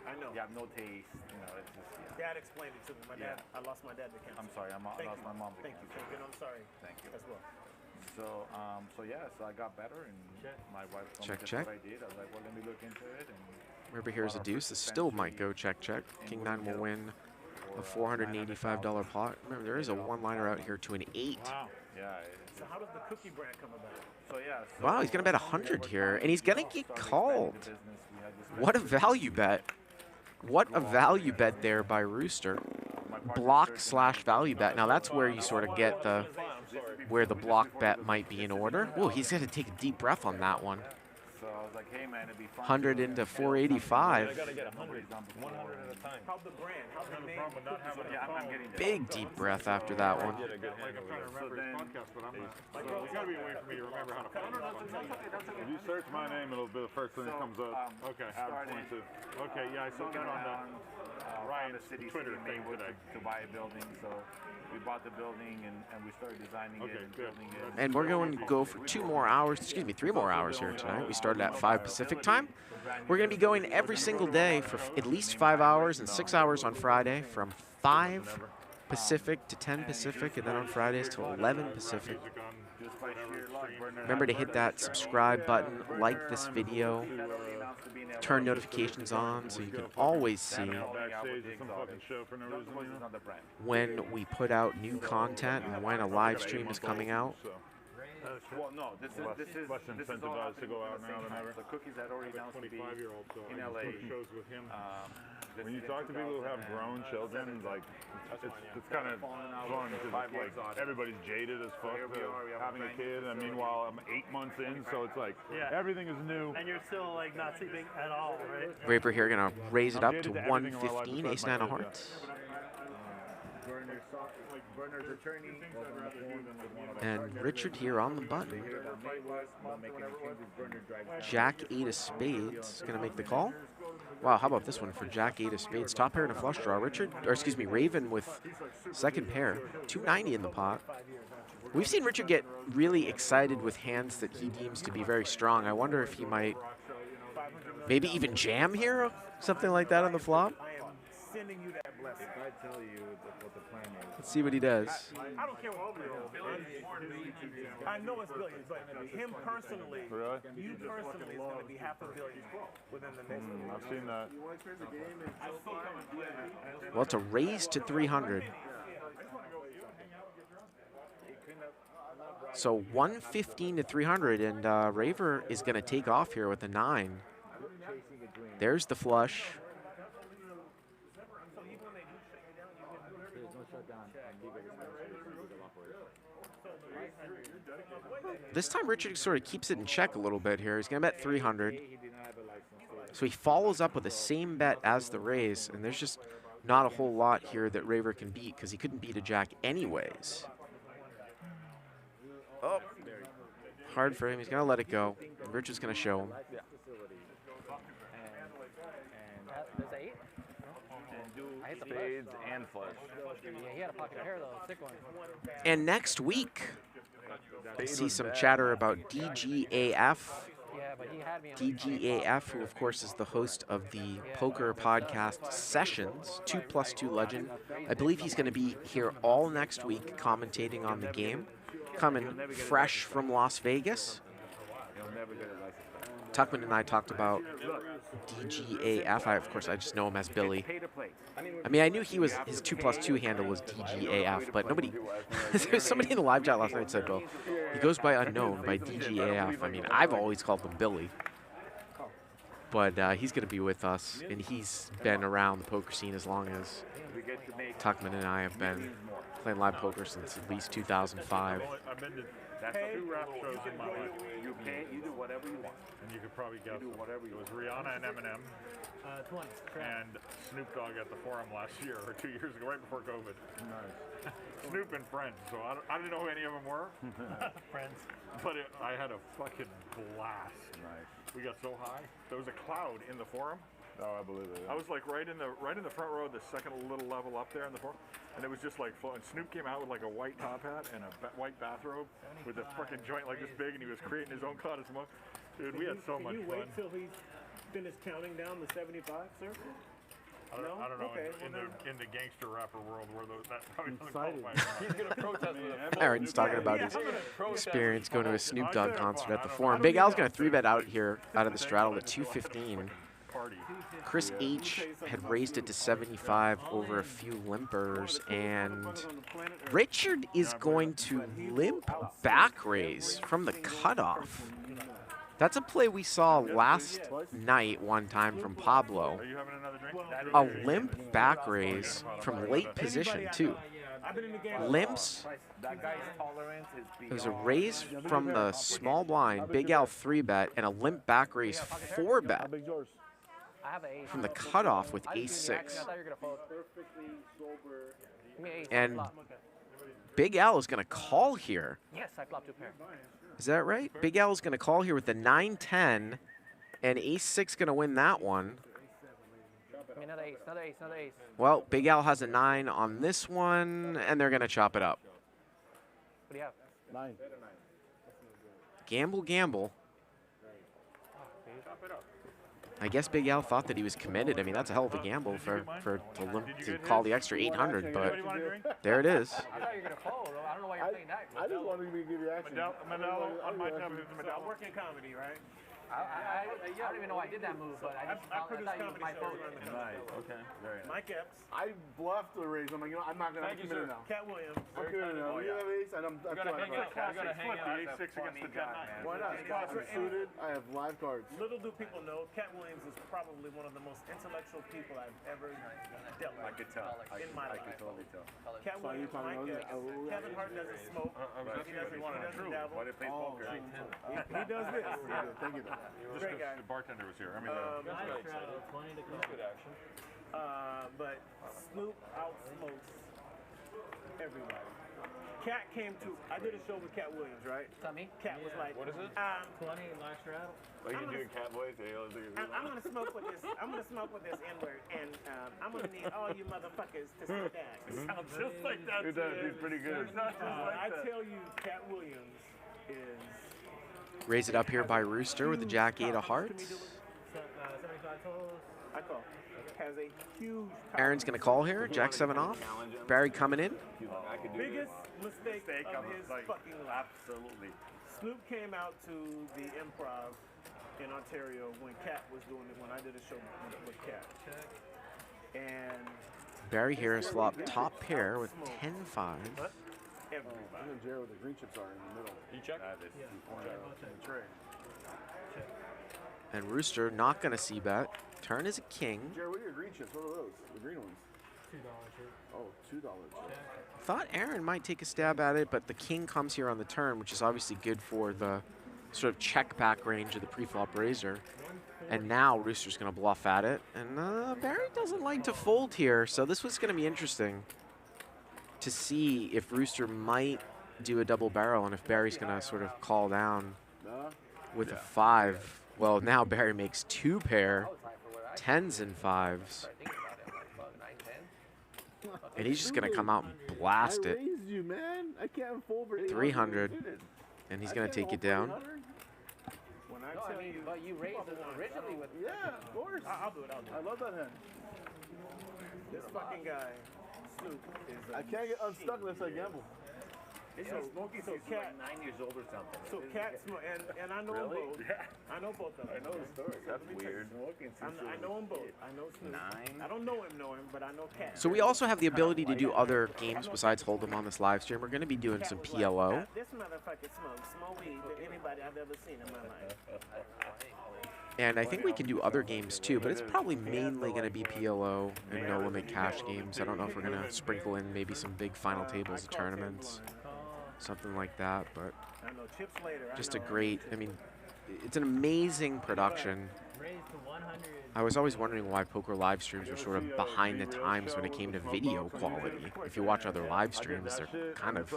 I know. You have no taste. You know, it's just. Dad explained it to me. My dad. I lost my dad to cancer. I'm sorry. I lost my mom to Thank cancer. you. I'm sorry. Thank you. As well. So, so I got better, and my wife told me that's what I did. I was like, well, let me look into it. And River here's a deuce. This still might go check. King 9 will win a $485 pot. Remember, there is a one-liner out here to an 8. Wow. Yeah. So how does the cookie brand come about? So yeah. Wow, he's going to bet 100 here, and he's going to get called. What a value bet. What a value bet there by Rooster. Block/value bet. Now that's where you sort of get the where the block bet might be in order. Oh, he's going to take a deep breath on that one. like, hey man, it'd be fun. 100 into 485. I gotta get 100 at a time. How's the brand? How's the name? Yeah, I'm getting there. Big deep breath after that one. Like, I'm trying to remember his podcast, but I'm not. Like, it's got to be a way for me to remember how to find it. If you search my name, it'll be the first thing that comes up. Okay, Adam22. Okay, yeah, I saw that on the Ryan's Twitter thing today. To buy a building, so we bought the building and we started designing it and building it. And we're going to go for 3 more hours here tonight. We started at 5 Pacific time. We're going to be going every single day for at least 5 hours and 6 hours on Friday from 5 Pacific to 10 Pacific, and then on Fridays to 11 Pacific. Remember to hit that subscribe button, like this video, turn notifications on so you can always see when we put out new content and when a live stream is coming out. Well, no, this is incentivized to go out now than ever. The cookies that already announced to be in LA. Shows with him. When you talk to people who have grown children, like it's kind of fun because like everybody's jaded as fuck having a kid, and meanwhile I'm 8 months in, so it's like everything is new. And you're still like not sleeping at all, right? Raver here gonna raise it up to 115, ace 9 of hearts. And Richard here on the button. Jack 8 of spades gonna make the call. Wow, how about this one for Jack 8 of spades? Top pair and a flush draw. Raven with second pair. 290 in the pot. We've seen Richard get really excited with hands that he deems to be very strong. I wonder if he might maybe even jam here, something like that on the flop. Sending you that blessing. I tell you what the plan is. Let's see what he does. I don't care what I know it's billions, but him personally, you personally is going to be $500 million within the next I've seen that. Well, it's a raise to 300. So 115 to 300, and Raver is going to take off here with a 9. There's the flush. This time Richard sort of keeps it in check a little bit here. He's going to bet 300. So he follows up with the same bet as the raise, and there's just not a whole lot here that Raver can beat because he couldn't beat a jack anyways. Oh, hard for him. He's going to let it go. Richard's going to show him. Spades and flush. Yeah, he had a pocket pair though, sick one. And next week, I see some chatter about DGAF. DGAF, who of course is the host of the poker podcast Sessions, 2+2 legend. I believe he's going to be here all next week commentating on the game. Coming fresh from Las Vegas. Tuckman and I talked about DGAF. Of course, I just know him as Billy. I mean, I knew he was, his 2+2 handle was DGAF, but nobody, somebody in the live chat last night said, well, he goes by unknown, by DGAF. I mean, I've always called him Billy. But he's going to be with us, and he's been around the poker scene as long as Tuckman and I have been playing live poker since at least 2005. I've been to 2 rap shows in my life. You do whatever you want. And you could probably guess it was Rihanna and Eminem. 20. And Snoop Dogg at the Forum last year, or 2 years ago, right before COVID. Nice. Snoop and friends, so I didn't know who any of them were. Friends. But I had a fucking blast. Nice. We got so high. There was a cloud in the Forum. Oh, I believe it. I was like right in the front row, the second little level up there in the Forum, and it was just like floating. Snoop came out with like a white top hat and a white bathrobe with a fucking joint like this big, and he was creating his own cloud of smoke. Dude, we had so much fun. Can you wait till he's finished counting down the 75, sir? I don't know. Okay, in the gangster rapper world, where that probably doesn't qualify. He's gonna protest with it. Aaron's talking about his experience going to a Snoop Dogg concert at the Forum. Big Al's going to 3-bet out here out of the straddle at 215. Chris H had raised it to 75 over a few limpers, and Richard is going to limp back raise from the cutoff. That's a play we saw last night one time from Pablo. A limp back raise from late position, too. I've been in the game. Limps. That guy's tolerance is beyond. It was a raise from the small blind, Big Al 3-bet, and a limp back raise 4-bet I have an ace. from the cutoff with ace 6. I thought you were gonna fold. Perfectly sober. Give me ace. And Flop. Big Al is going to call here. Yes, I flopped 2 pair. Is that right? Big Al is going to call here with the 9-10, and ace 6 going to win that one. Give me another ace, another ace, another ace. Well, Big Al has a 9 on this one, and they're going to chop it up. What do you have? 9. Gamble, gamble. I guess Big Al thought that he was committed. I mean, that's a hell of a gamble to call the extra 800, but there it is. I thought you were gonna fold. I don't know why you're playing that. I just wanted to give you action. I'm working comedy, right? I don't even know why I did that move, but I thought you was my fold. Nice. Okay. Very nice. Mike Epps. I bluffed the raise. I'm like, you know, I'm not going to commit it now. Cat Williams. I'm committed now. You have ace, and I'm You gotta hang out. You gotta hang out. The ace 6 against the 10-9. Why not? I'm suited. I have live cards. Little do people know, Cat Williams is probably one of the most intellectual people I've ever dealt with. I could tell. In my life. I could totally tell. Cat Williams, Mike Epps. Kevin Hart doesn't smoke. He doesn't dabble. Why did they play poker? He does this. Thank you. Great guy. The bartender was here. I mean, Good action. But Snoop outsmokes everybody. Cat came to, I did a show with Cat Williams, right? Tell me. Cat was like, What is it? 20 last rattle. Like you doing cat voice? I'm gonna smoke with this. I'm gonna smoke with this N-word, and I'm gonna need all you motherfuckers to sit down. It sounds just like that. It does. He's pretty good. I tell you, Cat Williams is. Raise it up here by Rooster with the Jack 8 of hearts. 75 totals. I call. Has a huge. Aaron's going to call here. Jack 7 off. Barry coming in. Biggest mistake of his fucking life. Absolutely. Snoop came out to the Improv in Ontario when Cat was doing it, when I did a show with Cat. And Barry here has flopped top pair with 10-5. everybody. I know Gerry, where the green chips are in the middle. You check? Tray. And Rooster not going to see bet. Turn is a king. Gerry, what are your green chips? What are those? The green ones? $2 chip. Oh, $2 chips. Thought Aaron might take a stab at it, but the king comes here on the turn, which is obviously good for the sort of check back range of the pre-flop raiser. And now Rooster's going to bluff at it. And Barry doesn't like to fold here, so this was going to be interesting to see if Rooster might do a double barrel and if Barry's going to sort of call down with a 5. Well, now Barry makes 2 pair, 10s and 5s. And he's just going to come out and blast it. I raised you, man. I can't fold for 300. And he's going to take it down. When I tell you, but you raised it originally with. Yeah, of course. I'll do it. I love that hand. This fucking guy, Snoop, is. I can't get unstuck unless I gamble. So Cat, like 9 years old or something. So Cat, and I know them both. I know both of them. I know the story. That's weird. I know them both. I know Snoop. 9? I don't know him, but I know Cat. So we also have the ability to do other games besides Hold'em on this live stream. We're going to be doing some PLO. This motherfucker smokes more weed than anybody I've ever seen in my life. And I think we can do other games too, but it's probably mainly going to be PLO and no limit cash games. I don't know if we're going to sprinkle in maybe some big final tables tournaments, something like that, but just a great, I mean, it's an amazing production. I was always wondering why poker live streams were sort of behind the times when it came to video quality. If you watch other live streams, they're kind of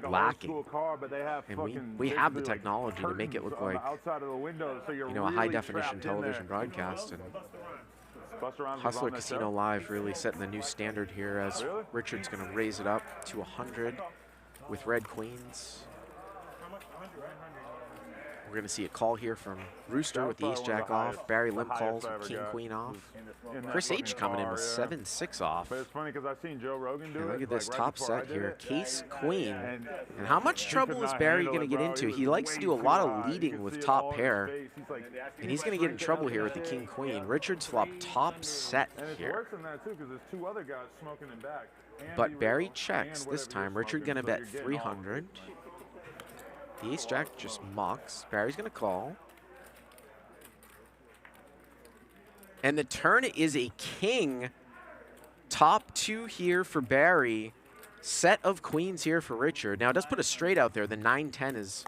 lacking. And we have the technology to make it look like, you know, a high-definition television broadcast. And Hustler Casino Live really setting the new standard here as Richard's going to raise it up to 100 with red queens. We're going to see a call here from Rooster with the ace-jack off. Barry limp calls with king-queen off. Chris H coming in with 7-6 off. But it's funny because I've seen Joe Rogan do it. Look at this top set here. Case-queen. And how much trouble is Barry going to get into? He likes to do a lot of leading with top pair. And he's going to get in trouble here with the king-queen. Richard's flopped top set here. It's worse than that, too, because there's 2 other guys smoking in back. But Barry checks this time. Richard going to bet 300. The ace-jack just mucks. Barry's going to call. And the turn is a king. Top 2 here for Barry. Set of queens here for Richard. Now, it does put a straight out there. The 9-10 is,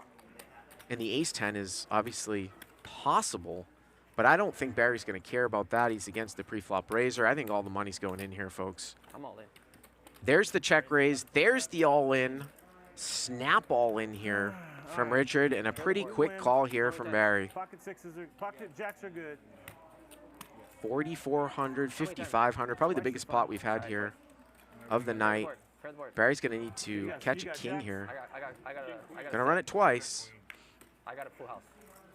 and the ace-10 is obviously possible, but I don't think Barry's going to care about that. He's against the pre-flop raiser. I think all the money's going in here, folks. I'm all in. There's the check raise. There's the all-in. Snap all-in here from Richard, and a pretty quick call here from Barry. Pocket jacks are good. 4,400, 5,500, probably the biggest pot we've had here of the night. Barry's going to need to catch a king here. Going to run it twice. I got a full house.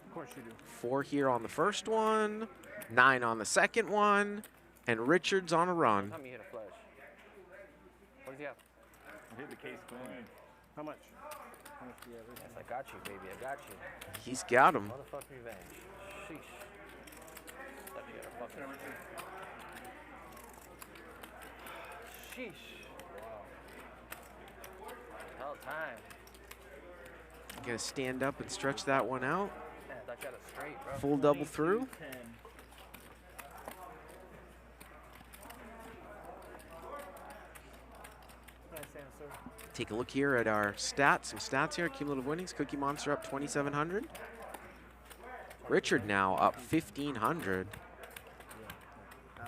Of course you do. 4 here on the first one, 9 on the second one, and Richard's on a run. Tell me you hit a flush. What does he have? I hit the case clean. How much? Yes, I got you, baby. I got you. He's got him. Motherfucking revenge. Sheesh. Let me get a fucking. Sheesh. Wow. Hell time. Gonna stand up and stretch that one out. Man, I thought you had a straight, bro. Full double through. Take a look here at our stats. Some stats here. Cumulative winnings. Cookie Monster up 2,700. Richard now up 1,500.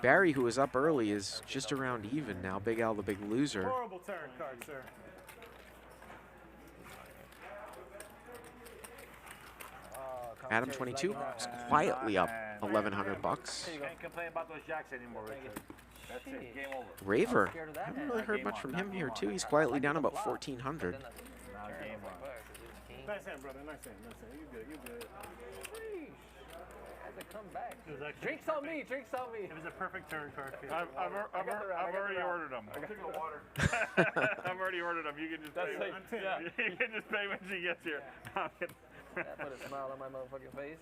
Barry, who was up early, is just around even now. Big Al, the big loser. Horrible turn card, sir. Adam22 is quietly up 1,100 bucks. Can't complain about those jacks anymore, Richard. That's it. Game over. Raver. I haven't really heard much from him here, too. He's quietly down about 1,400. Now game over. Nice hand, brother. Nice hand. Nice hand. You good. You good. Had to come back. Drinks on me. Drinks on me. It was a perfect turn card. I've already ordered them. I got the water. I've already ordered them. You can just pay. You can just pay when she gets here. That put a smile on my motherfucking face.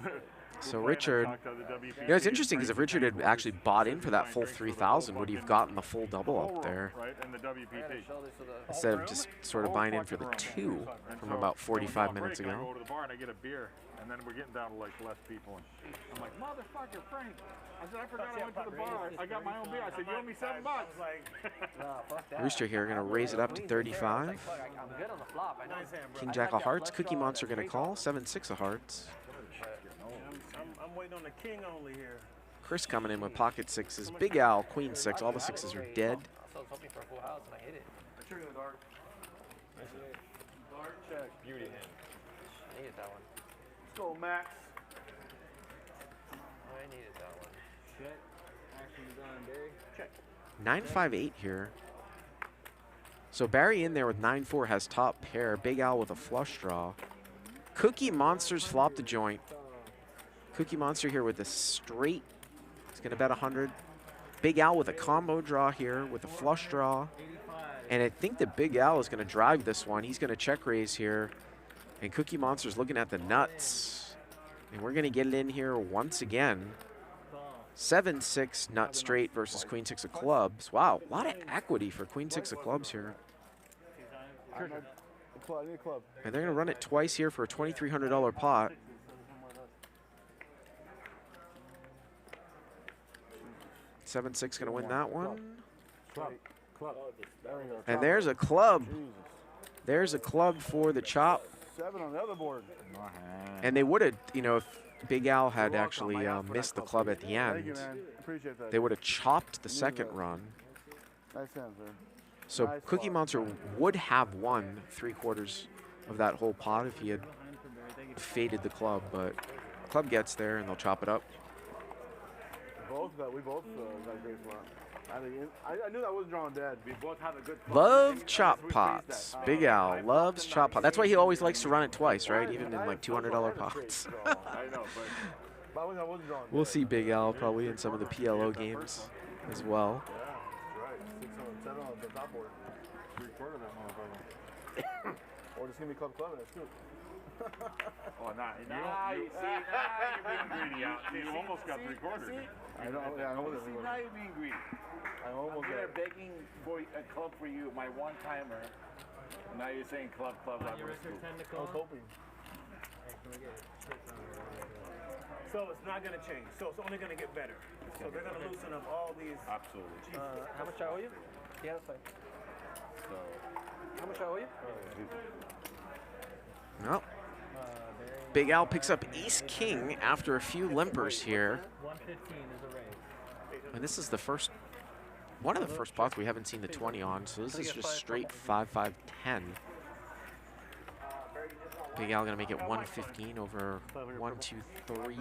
So Richard, you know, it's interesting because if Richard had actually bought in for that full 3,000, would he have gotten the full double up there? Right, and the WPT. Instead of just sort of buying in for the 2 from about 45 minutes I ago. go to the bar and I get a beer, and then we're getting down to like less people. And I'm like, motherfucker, Frank. I said, I forgot I went to the bar. I got my own beer. I said, you owe me $7. Nah, fuck that. Rooster here going to raise it up to 35. I'm good on the flop. I know. King Jack of Hearts. Cookie Monster going to call. 7-6 of Hearts. I'm waiting on the king only here. Chris coming in with pocket sixes. Big Al, Queen 6. All the sixes are dead. I was hoping for a full house and I hit it. Dark check. Beauty hand. I needed that one. Let's go, Max. I needed that one. Check. Action's on, Barry. Check. 9-5-8 here. So Barry in there with 9-4 has top pair. Big Al with a flush draw. Cookie Monster's flopped a joint. Cookie Monster here with a straight. He's going to bet 100. Big Al with a combo draw here with a flush draw. And I think that Big Al is going to drive this one. He's going to check raise here. And Cookie Monster's looking at the nuts. And we're going to get it in here once again. 7-6 nut straight versus Queen 6 of clubs. Wow, a lot of equity for Queen 6 of clubs here. I need a club. And they're going to run it twice here for a $2,300 pot. $7-6 going to win that one. Club. And there's a club. There's a club for the chop. 7 on the other board. And they would have, you know, if Big Al had actually missed the club at the end, Thank you, man. Appreciate that. they would have chopped the second run. Nice hands, man. So Nice Cookie flop. Monster would have won 3/4 of that whole pot if he had faded the club, but club gets there and they'll chop it up. We both got a great flop. I knew that wasn't drawing dead. We both have a good flop. Love chop pots. Big Al loves chop pots. That's why he always likes to run it twice, right? Even in like $200 pots. I know, but I wasn't drawing We'll dead. see Big Al probably in some of the PLO games as well. Yeah, that's right. 6 on 7 on the top board. 3/4 of that motherfucker. Or just give me club and that's good. Oh, nah. You see, you're being greedy out. You almost got 3/4. I know, yeah, I know what it See, is. now you're being greedy. I I'm almost there got begging for a club for you, my one-timer. Now you're saying club. I I was hoping. So it's not going to change. So it's only going to get better. So they're going to loosen up all these. Absolutely. How much I owe you? Yeah, that's fine. How much I owe you? No. Big Al picks up Ace King after a few limpers here. 115 is a raise. And this is the first, one of the first pots we haven't seen the 20 on, so this is just straight 5-5-10. Big Al gonna make it 115 over 1, 2, 3,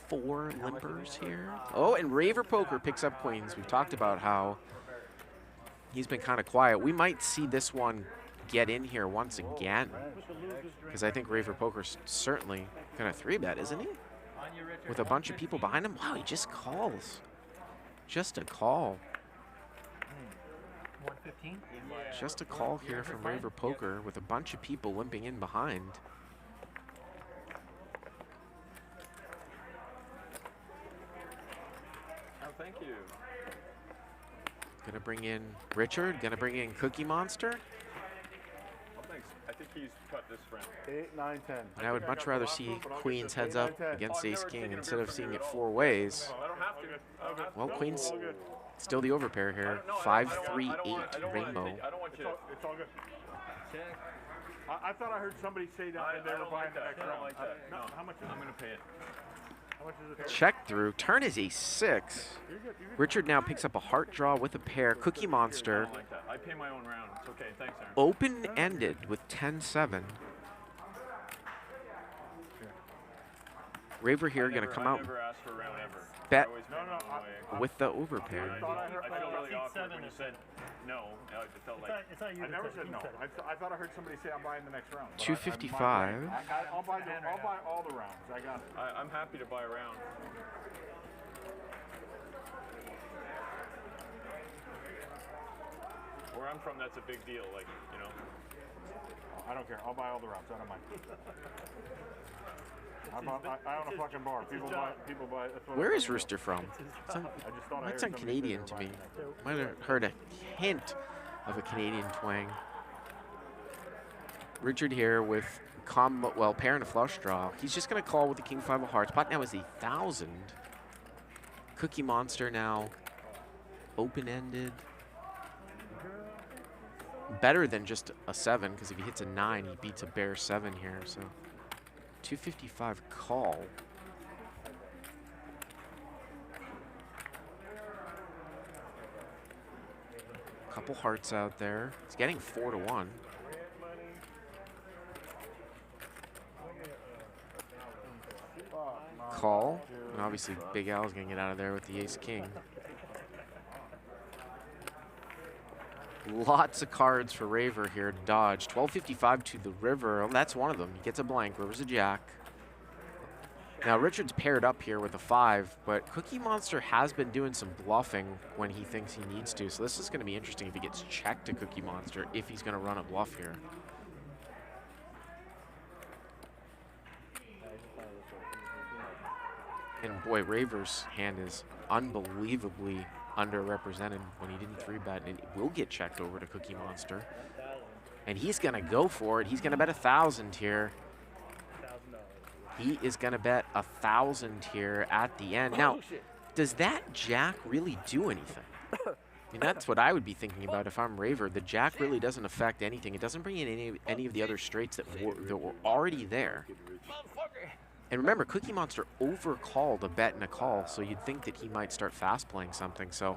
4 limpers here. Oh, and Raver Poker picks up queens. We've talked about how he's been kind of quiet. We might see this one get in here once again, because I think Raver Poker's certainly gonna 3-bet, isn't he? With a bunch of people behind him. Wow, he just calls. Just a call. 115? Just a call here from Raver Poker with a bunch of people limping in behind. Oh, thank you. Gonna bring in Richard, gonna bring in Cookie Monster. Oh, thanks. I think he's cut this friend. 8, 9, 10. And I would much rather see Queen's heads up against Ace King instead of seeing it 4 ways. I don't have to. Well, Queen's still the overpair here. 5, 3, 8 rainbow. I don't want you. It's all good. I thought I heard somebody say that they were buying the next round. No, how much is it? I'm gonna pay it. How much is it? Check through. Turn is a 6. Richard now picks up a heart draw with a pair. Cookie Monster. I don't like that. I pay my own round. It's okay. Thanks, Aaron. Open-ended with 10-7. Raver here gonna come out. Never asked for a round ever. Bet with the I overpair. feel really awkward when you said no. It felt like I never said no. I thought I heard somebody say I'm buying the next round. 255. I'll buy all the rounds. I got it. I'm happy to buy a round. Where I'm from, that's a big deal. Like, you know. I don't care. I'll buy all the rounds. I don't mind. I own a fucking bar. People buy. Where is Rooster from? That's on Canadian to me. Might have heard a hint of a Canadian twang. Richard here with pair and a flush draw. He's just gonna call with the King 5 of hearts. Pot now is 1,000. Cookie Monster now open-ended. Better than just a 7, because if he hits a 9, he beats a bare 7 here. So 255 call. Couple hearts out there. It's getting 4 to 1. Call. And obviously Big Al's gonna get out of there with the Ace King. Lots of cards for Raver here to dodge. 1255 to the river. Oh, that's one of them. He gets a blank. River's a jack. Now Richard's paired up here with a 5, but Cookie Monster has been doing some bluffing when he thinks he needs to. So this is going to be interesting if he gets checked to Cookie Monster, if he's going to run a bluff here. And boy, Raver's hand is unbelievably underrepresented when he didn't 3-bet, and it will get checked over to Cookie Monster. And he's gonna go for it. He's gonna bet 1,000 here. He is gonna bet 1,000 here at the end. Now, does that jack really do anything? I mean, that's what I would be thinking about if I'm Raver. The jack really doesn't affect anything. It doesn't bring in any of the other straights that were already there. And remember, Cookie Monster overcalled a bet and a call, so you'd think that he might start fast playing something. So,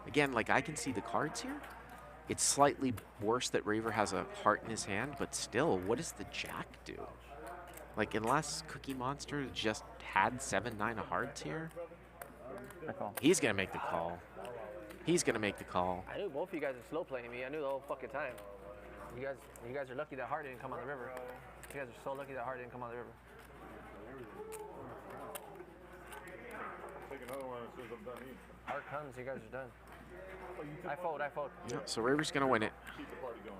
again, like, I can see the cards here. It's slightly worse that Raver has a heart in his hand, but still, what does the jack do? Like, unless Cookie Monster just had 7-9 of hearts here, he's going to make the call. He's going to make the call. I knew both of you guys are slow playing me. I knew the whole fucking time. You guys are lucky that heart didn't come on the river. You guys are so lucky that heart didn't come on the river. Take another one as soon as I'm done eating. Heart comes, you guys are done. I fold. Yeah, so Raver's going to win it. Keep the party going.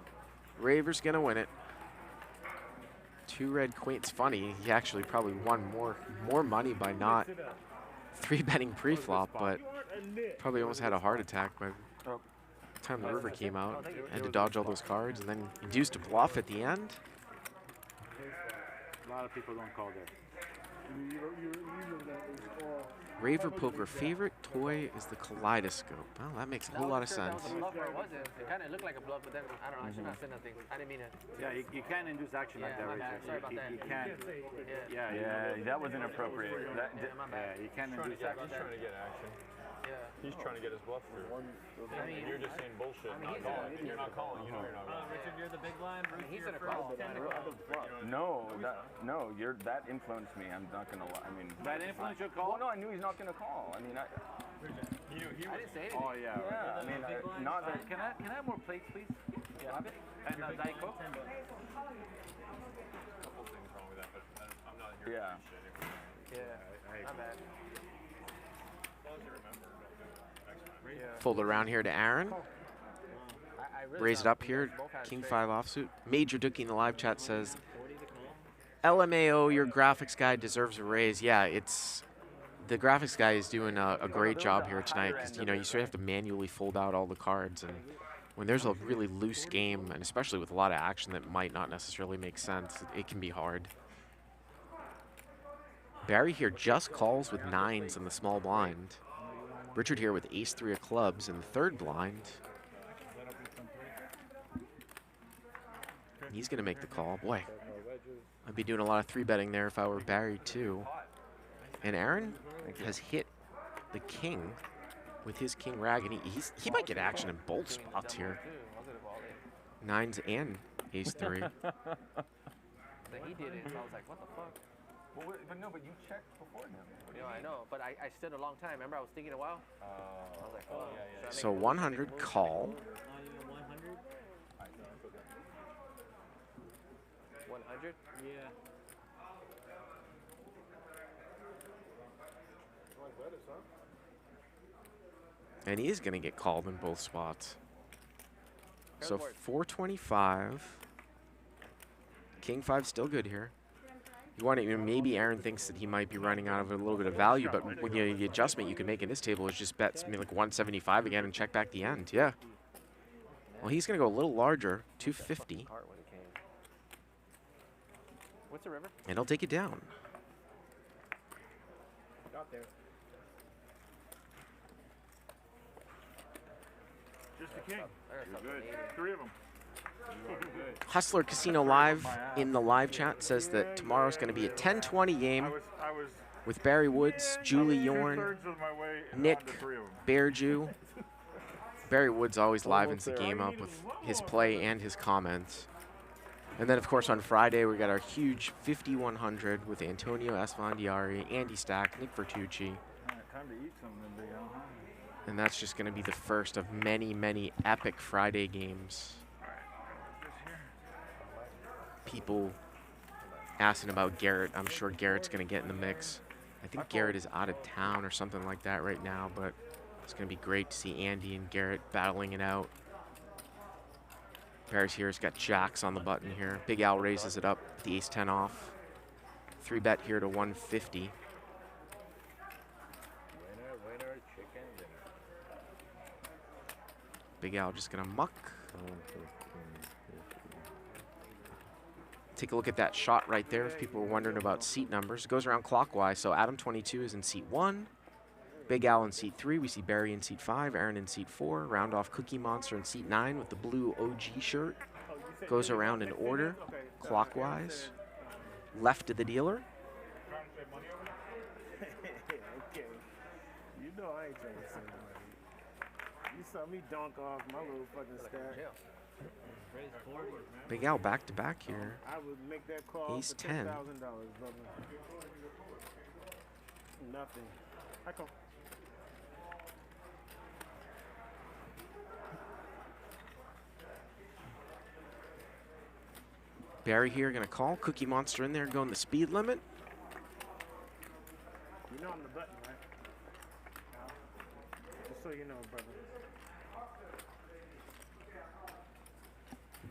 Raver's going to win it. 2 red queen. It's funny, he actually probably won more money by not 3-betting pre-flop, but probably almost had a heart attack by the time the river came out. Had to dodge all those cards, and then induced a bluff at the end. A lot of people don't call that. Raver Poker favorite toy is the kaleidoscope. Well, that makes a whole lot of sense. It kind of looked like a bluff, but then I don't know. I should not say nothing. I didn't mean it. Yeah, you can't induce action like that, Richard. Sorry about that. You can't. Yeah, that was inappropriate. You can't induce action. He's trying to get action. Yeah. He's trying to get his bluff through. And you're just saying bullshit, not calling. And you're not calling. You know you're not calling. Richard, you're the big blind. Bruce, He's you're gonna call. No, that influenced me. I'm not gonna lie. I mean, that influenced your call? Well, no, I knew he's not gonna call. I mean, I didn't say anything. Oh yeah. I mean, not that. Can I have more plates, please? Yeah. And Diet Coke. A couple things wrong with that, but I'm not here Yeah. to shit. Yeah. Not bad. Fold it around here to Aaron. Raise it up here. King 5 offsuit. Major Dookie in the live chat says, LMAO, your graphics guy deserves a raise. Yeah, it's the graphics guy is doing a great job here tonight because you sort of have to manually fold out all the cards, and when there's a really loose game, and especially with a lot of action that might not necessarily make sense, it can be hard. Barry here just calls with 9s in the small blind. Richard here with ace-3 of clubs in the third blind. He's going to make the call. Boy, I'd be doing a lot of 3-betting there if I were Barry too. And Aaron has hit the king with his king rag, and he might get action in both spots here. 9s and ace-3. He did it. So I was like, what the fuck? Well, but no, but you checked before him. I know, but I stood a long time. Remember, I was thinking a while. I was like, oh. So 100 call. 100? Yeah. And he is going to get called in both spots. So 425. King 5 still good here. You want to, maybe Aaron thinks that he might be running out of a little bit of value, but when the adjustment you can make in this table is just bet something like 175 again and check back the end. Yeah. Well, he's going to go a little larger, 250. What's the river? And he'll take it down. Got there. Just the king. You're good. 3 of them. Hustler Casino Live in the live chat says that tomorrow's going to be a 10-20 game with Barry Woods, Julie Yorn, Nick, Bear Jew. Barry Woods always livens the game up with his play and his comments. And then, of course, on Friday, we got our huge 5100 with Antonio Esfandiari, Andy Stack, Nick Vertucci. Time to eat something big, huh? And that's just going to be the first of many, many epic Friday games. People asking about Garrett. I'm sure Garrett's going to get in the mix. I think Garrett is out of town or something like that right now, but it's going to be great to see Andy and Garrett battling it out. Barry's here. He's got jacks on the button here. Big Al raises it up, the ace-10 off. 3-bet here to 150. Winner, chicken dinner. Big Al just going to muck. Take a look at that shot right there if people were wondering about seat numbers. It goes around clockwise, so Adam22 is in seat 1. Big Al in seat 3. We see Barry in seat 5, Aaron in seat 4. Round off Cookie Monster in seat 9 with the blue OG shirt. Goes around in order, clockwise. Left to the dealer. Okay. You know I ain't trying to say money. You saw me dunk off my little fucking stack. Big Al back to back here. I would make that call Ace for $10. $10,000, brother. Nothing. I call. Barry here gonna call. Cookie Monster in there going the speed limit. You know I'm the button, right? Just so you know, brother.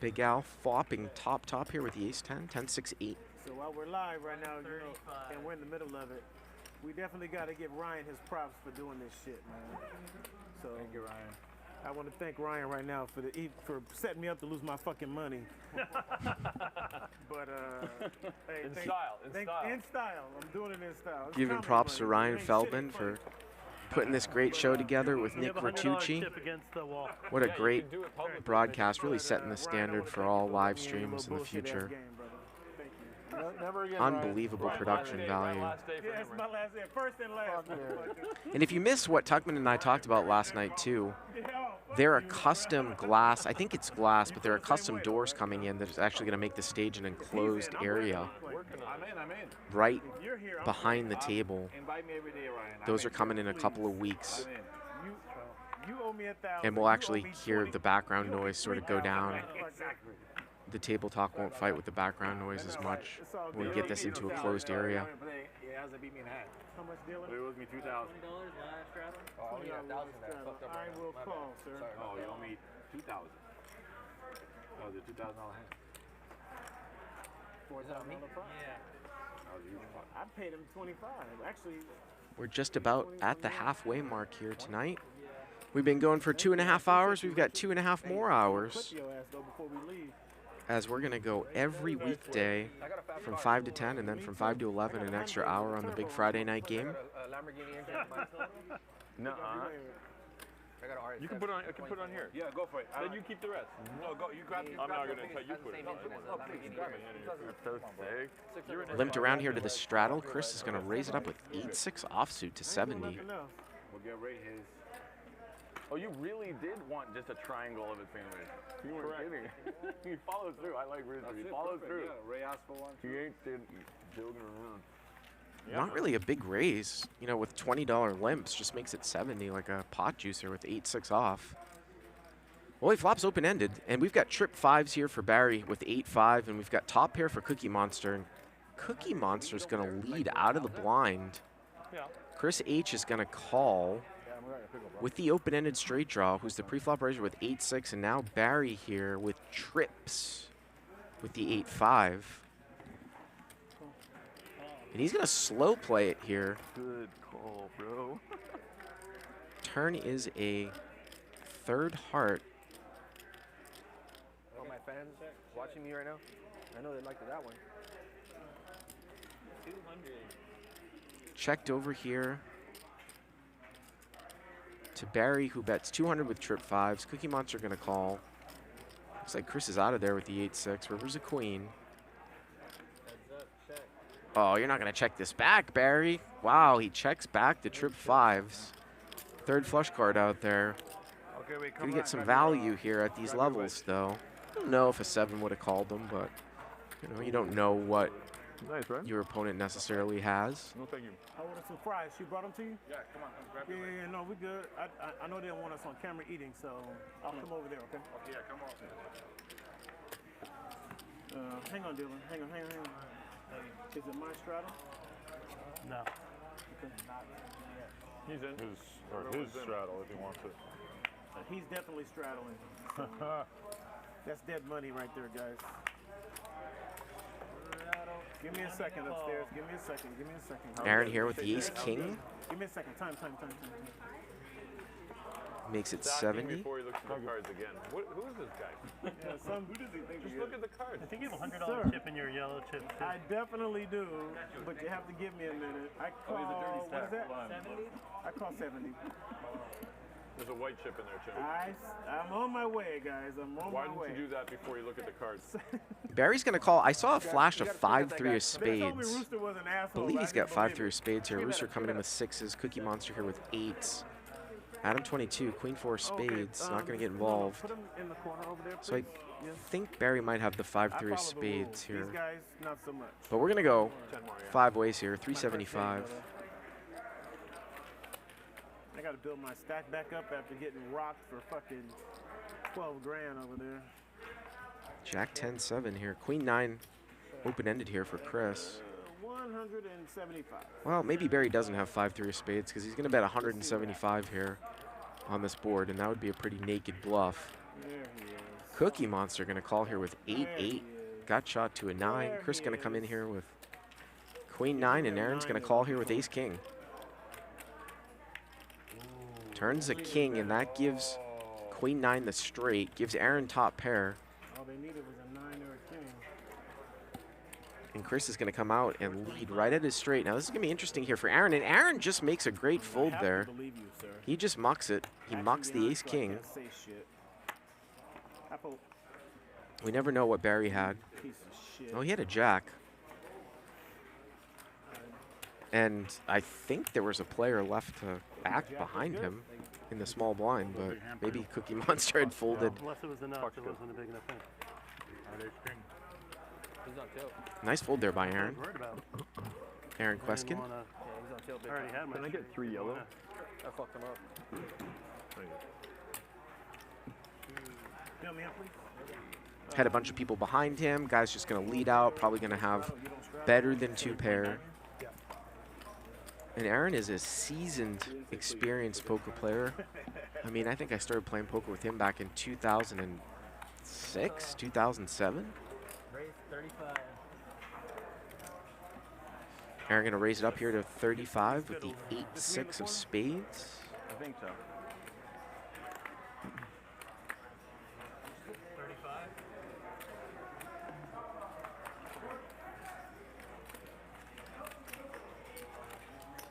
Big Al flopping top here with the ace-10, 10-6-8. So while we're live right now, you know, and we're in the middle of it, we definitely got to give Ryan his props for doing this shit, man. So Thank you, Ryan. I want to thank Ryan right now for setting me up to lose my fucking money. But hey, in style. In style. I'm doing it in style. It's Giving comedy props to money. Ryan It ain't Feldman shit for putting this great show together with Nick Vertucci. What a great broadcast, really setting the standard for all live streams in the future. Never again, Unbelievable production value. Yeah, it's my last day. First and last. And if you missed what Tuckman and I talked about last night too, there are custom glass, I think it's glass, but there are custom doors coming in that is actually going to make the stage an enclosed area right behind the table. Those are coming in a couple of weeks. And we'll actually hear the background noise sort of go down. The table talk won't fight with the background noise as much when we get this into a closed area. How much deal? It was me $2,000. Oh, yeah, I will call, sir. Oh, you owe me $2,000. Oh, the $2,000 hand. Was that on me? I paid him $25. Actually, we're just about at the halfway mark here tonight. We've been going for 2.5 hours. We've got 2.5 more hours, as we're going to go every weekday from 5 to 10 and then from 5 to 11 an extra hour on the big Friday night game. You can put it on. I can put it on here. Yeah, go for it. Then you keep the rest. No, go. You grab. I'm not gonna tell you put it on. Oh, please grab it. That's so sick. Limped around here to the straddle. Chris is going to raise it up with 8-6 offsuit to 70. We'll get right his. Oh, you really did want just a triangle of it finished. You weren't kidding. He follows through. I like Rizzo. He follows through. Yeah, Ray asked for one. He ain't joking around. Not really a big raise, you know, with $20 limps, just makes it 70 like a pot juicer with 8-6 off. Well, he flops open-ended, and we've got trip 5s here for Barry with 8-5, and we've got top pair for Cookie Monster, and Cookie Monster's going to lead out of the blind. Chris H is going to call with the open-ended straight draw, who's the pre-flop raiser with 8-6, and now Barry here with trips with the 8-5. And he's going to slow play it here. Good call, bro. Turn is a third heart. All my fans watching me right now, I know they liked that one. 200. Checked over here to Barry, who bets 200 with trip 5s. Cookie Monster going to call. Looks like Chris is out of there with the 8-6. River's a queen. Oh, you're not going to check this back, Barry. Wow, he checks back the trip 5s. Third flush card out there. Okay, wait, Gonna get some value here at these levels, though. I don't know if a 7 would have called them, but you don't know what your opponent necessarily has. No, thank you. I ordered some fries. She brought them to you? Yeah, come on, grab it. Yeah, no, we good. I know they don't want us on camera eating, so I'll come over there, okay? Okay, yeah, come on. Hang on, Dylan. Hang on. Is it my straddle? No. Okay. He's in. His straddle if he wants it. He's definitely straddling. That's dead money right there, guys. Give me a second upstairs. Give me a second. Aaron here with the ace-king. Give me a second. Time. Makes it Stacking 70. before he looks at the cards again. Who is this guy? Who does he think Just look at the cards. I think you have a $100 chip in your yellow chip. Too. I definitely do, but you have to give me a minute. I call, what is that? 70? I call 70. There's a white chip in there, too. I'm on my way, guys. I'm on Why my way. didn't you do that before you look at the cards? Barry's going to call. I saw a flash of 5-3 of They told me spades. Rooster was an I asshole. believe he's got didn't 5-3 of spades here. Rooster coming in with 6s. Cookie Monster here with 8s. Adam22, Queen 4 spades. Not going to get involved. Put him in the corner over there, So I think Barry might have the 5-3 of spades here. These guys, not so much. But we're going to go 5 ways here. 375. I got to build my stack back up after getting rocked for fucking 12 grand over there. Jack 10-7 here. Queen 9 open-ended here for Chris. 175. Well, maybe Barry doesn't have 5-3 of spades because he's going to bet 175 here on this board, and that would be a pretty naked bluff. There he is. Cookie Monster going to call here with 8-8. Got shot to a 9. Chris going to come in here with Queen 9, and Aaron's going to call here with Ace-King. Turns a king, and that gives Queen 9 the straight, gives Aaron top pair. All they needed was a 9 or a king. And Chris is going to come out and lead right at his straight. Now, this is going to be interesting here for Aaron. And Aaron just makes a great fold there. He just mucks it. He mucks the ace-king. We never know what Barry had. Oh, he had a jack. And I think there was a player left to act behind him in the small blind, but maybe Cookie Monster had folded. Unless it was enough, it wasn't a big enough thing. Nice fold there by Aaron. Aaron Queskin. I already had my. Can I get 3 yellow? I fucked him up. Had a bunch of people behind him. Guy's just going to lead out, probably going to have better than 2 pair. And Aaron is a seasoned, experienced poker player. I mean, I think I started playing poker with him back in 2006, 2007. Raise 35. Aaron going to raise it up here to 35 with the 8-6 of spades. I think so. 35.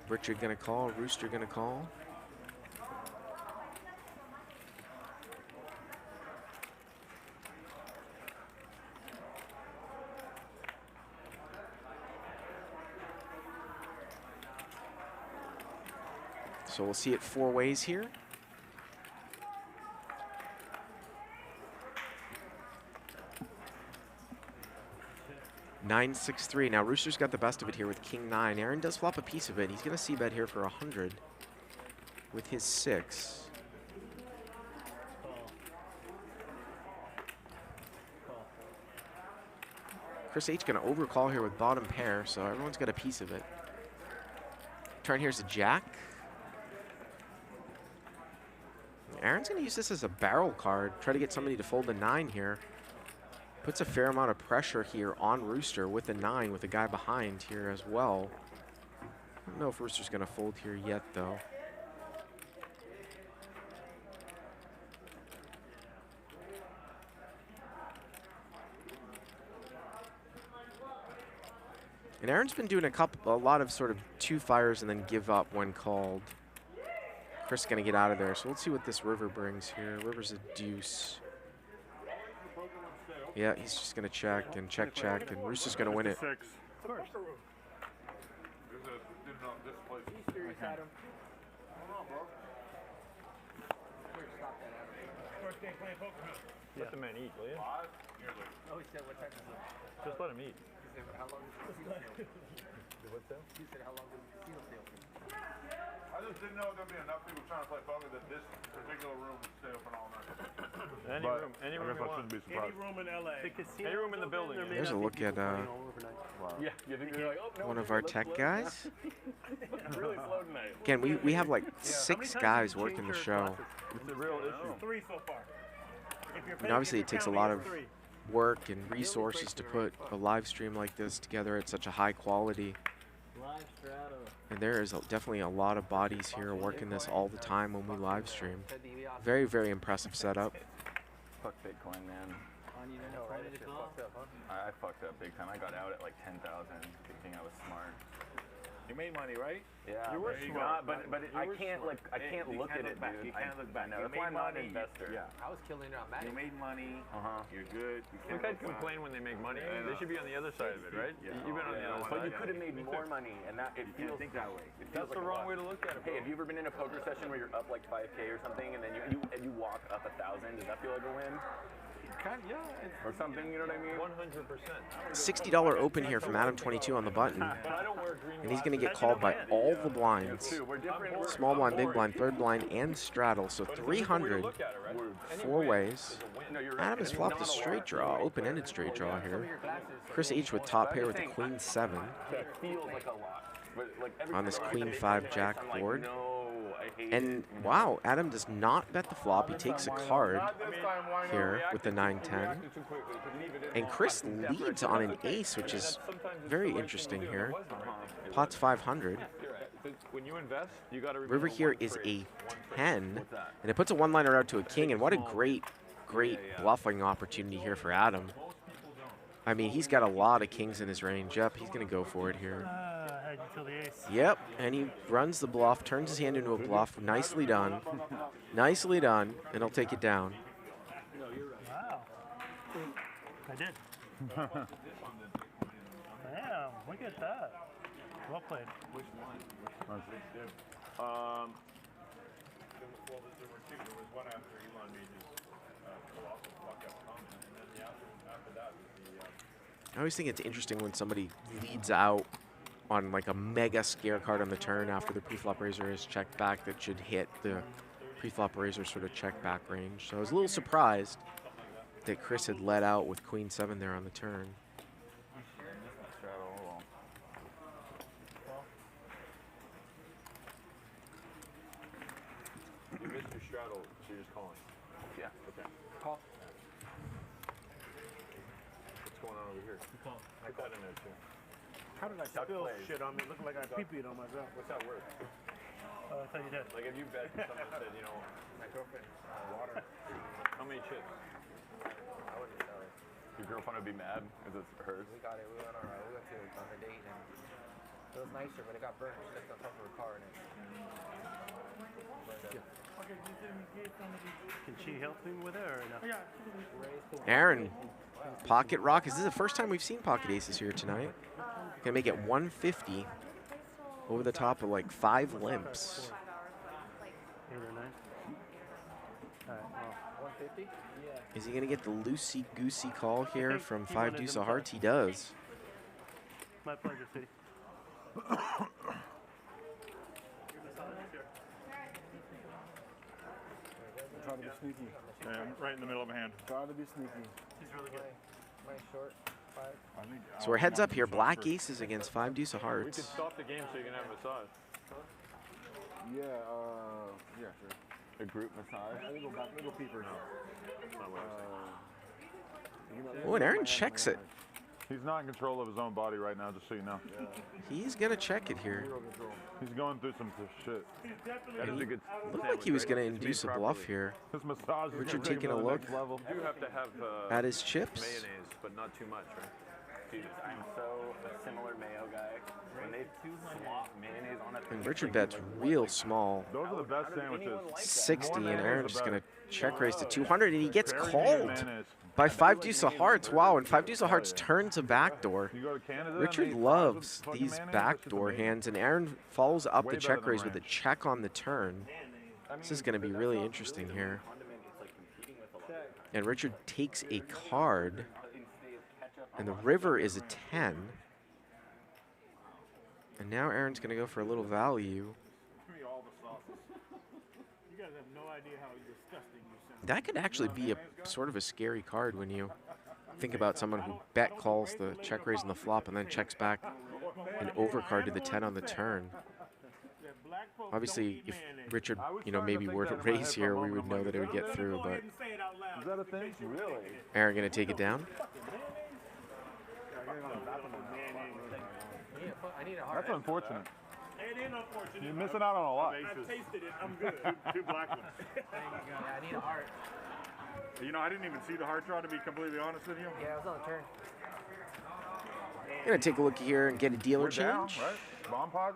Richard going to call, Rooster going to call. So we'll see it 4 ways here. Nine, 6, 3. Now Rooster's got the best of it here with King 9. Aaron does flop a piece of it. He's going to see bet here for 100 with his 6. Chris H going to overcall here with bottom pair, so everyone's got a piece of it. Turn here's a jack. Aaron's going to use this as a barrel card, try to get somebody to fold a 9 here. Puts a fair amount of pressure here on Rooster with a 9 with a guy behind here as well. I don't know if Rooster's going to fold here yet, though. And Aaron's been doing a lot of sort of 2 fires and then give up when called. Chris is going to get out of there, so let's see what this river brings here. River's a deuce. Yeah, he's just going to check, and and Rooster's going to win it. Of course. Let the man eat, will you? Oh, he said, what time is it? Just let him eat. He said, how long does the casino stay open? What's that? He said, how long does the casino stay open? I just didn't know there'd be enough people trying to play poker that this particular room would stay open all night. Any room you want. Any room in LA. Any room in the building. There's a look at one of our tech guys. Really slow tonight. Again, we have like 6 guys working the show. It's a real issue. 3 so far. And obviously it takes a lot of work and resources to put a live stream like this together at such a high quality. And there is definitely a lot of bodies here working this all the time when we live stream. Very, very impressive setup. Fuck Bitcoin, man. I fucked up big time. I got out at like 10,000 thinking I was smart. You made money, right? Yeah, you were smart, but I can't look at it, dude. You can't look back. That's why I'm not an investor. Yeah. I was killing it on Maddie. You made money. You're good. You can't complain when they make money. They should be on the other side of it, right? Yeah. You've been on the other side. But you could have made more money, and that it feels think that way. That's the wrong way to look at it. Hey, have you ever been in a poker session where you're up like 5K or something, and then you walk up 1,000? Does that feel like a win? Yeah, or something, you know what I mean? 100%. $60 open here from Adam22 on the button. And he's going to get called by all the blinds. Small blind, big blind, third blind, and straddle. So 300, 4 ways. Adam has flopped a straight draw, open-ended straight draw here. Chris H with top pair with the Queen 7 on this Queen 5 Jack board. And wow, Adam does not bet the flop. He takes a card here with the 9-10. And Chris leads on an ace, which is very interesting here. Pot's 500. when you invest, you got to remember River here is a 10, and it puts a one-liner out to a king, and what a great bluffing opportunity here for Adam. I mean, he's got a lot of kings in his range. Yep, he's going to go for it here. Had you kill the ace. Yep, and he runs the bluff, turns his hand into a bluff. Nicely done. Nicely done, and he'll take it down. Wow. I did. Damn, look at that. Well played. Which one? Well, there were two. There was one after Elon made his colossal fuck-up comment, and then the after that was the... I always think it's interesting when somebody leads out on like a mega scare card on the turn after the preflop raiser is checked back that should hit the preflop raiser sort of check back range. So I was a little surprised that Chris had led out with Queen 7 there on the turn. You missed your straddle, so you're just calling. Yeah. Okay. Call. What's going on over here? Call. Put that in there too. How did I spill shit on me? Looking like I pee-peed on myself. What's that worth? I thought you did. Like if you bet someone said, you know, My girlfriend, water. how many chips? I wouldn't tell her. Your girlfriend would be mad because it's hers. We got it. We went on a date and it was nicer, but it got burned. She left on top of her car and it burned up. Can she help me with it or no? Aaron, pocket rock. Is this the first time we've seen pocket aces here tonight? Gonna make it 150 over the top of like 5 limps. 8 or 9. All right, well. 150? Yeah. Is he gonna get the loosey-goosey call here from 5 deuce of hearts? He does. My pleasure, City. Try to be sneaky. Right in the middle of a hand. Try to be sneaky. He's really good. My short, 5. So we're heads up here. Black aces against 5 deuce of We hearts. could stop the game so you can have a massage. Yeah, yeah, sure. A group massage. I think go back, little peeper. Oh, and Aaron checks it. He's not in control of his own body right now, just so you know. He's gonna check it here. He's going through some shit. That is a good Looked like he was gonna induce a bluff here. His massage is Richard gonna take taking him a to the look next level. You do have to have at his chips. mayonnaise, but not too much, right? Dude, I'm so a similar mayo guy. When they slop mayonnaise on it. And Richard bets real small. Those are the best sandwiches. 60, and Aaron's just gonna check raise to Oh, 200, and he gets called by 5 deuce of hearts. Wow, and 5 deuce of hearts turns a backdoor. Richard loves these backdoor hands, and Aaron follows up the check raise with a check on the turn. This is going to be really interesting here. And Richard takes a card, and the river is a 10. And now Aaron's going to go for a little value. You guys have no idea how disgusting you sound. That could actually be a sort of a scary card when you think about someone who bet calls the check raise and the flop and then checks back an overcard to the 10 on the turn. Obviously, if Richard, maybe were to raise here, we would know that it would get through, but Is that a thing? Really? Aaron gonna take it down? I need a heart. That's unfortunate. It ain't unfortunate. You're missing out on a lot. I've tasted it. I'm good. Two black ones. Yeah, I need a heart. I didn't even see the heart draw, to be completely honest with you. Yeah, it was on the turn. Gonna take a look here and get a dealer We're down, change. right? Bomb pod?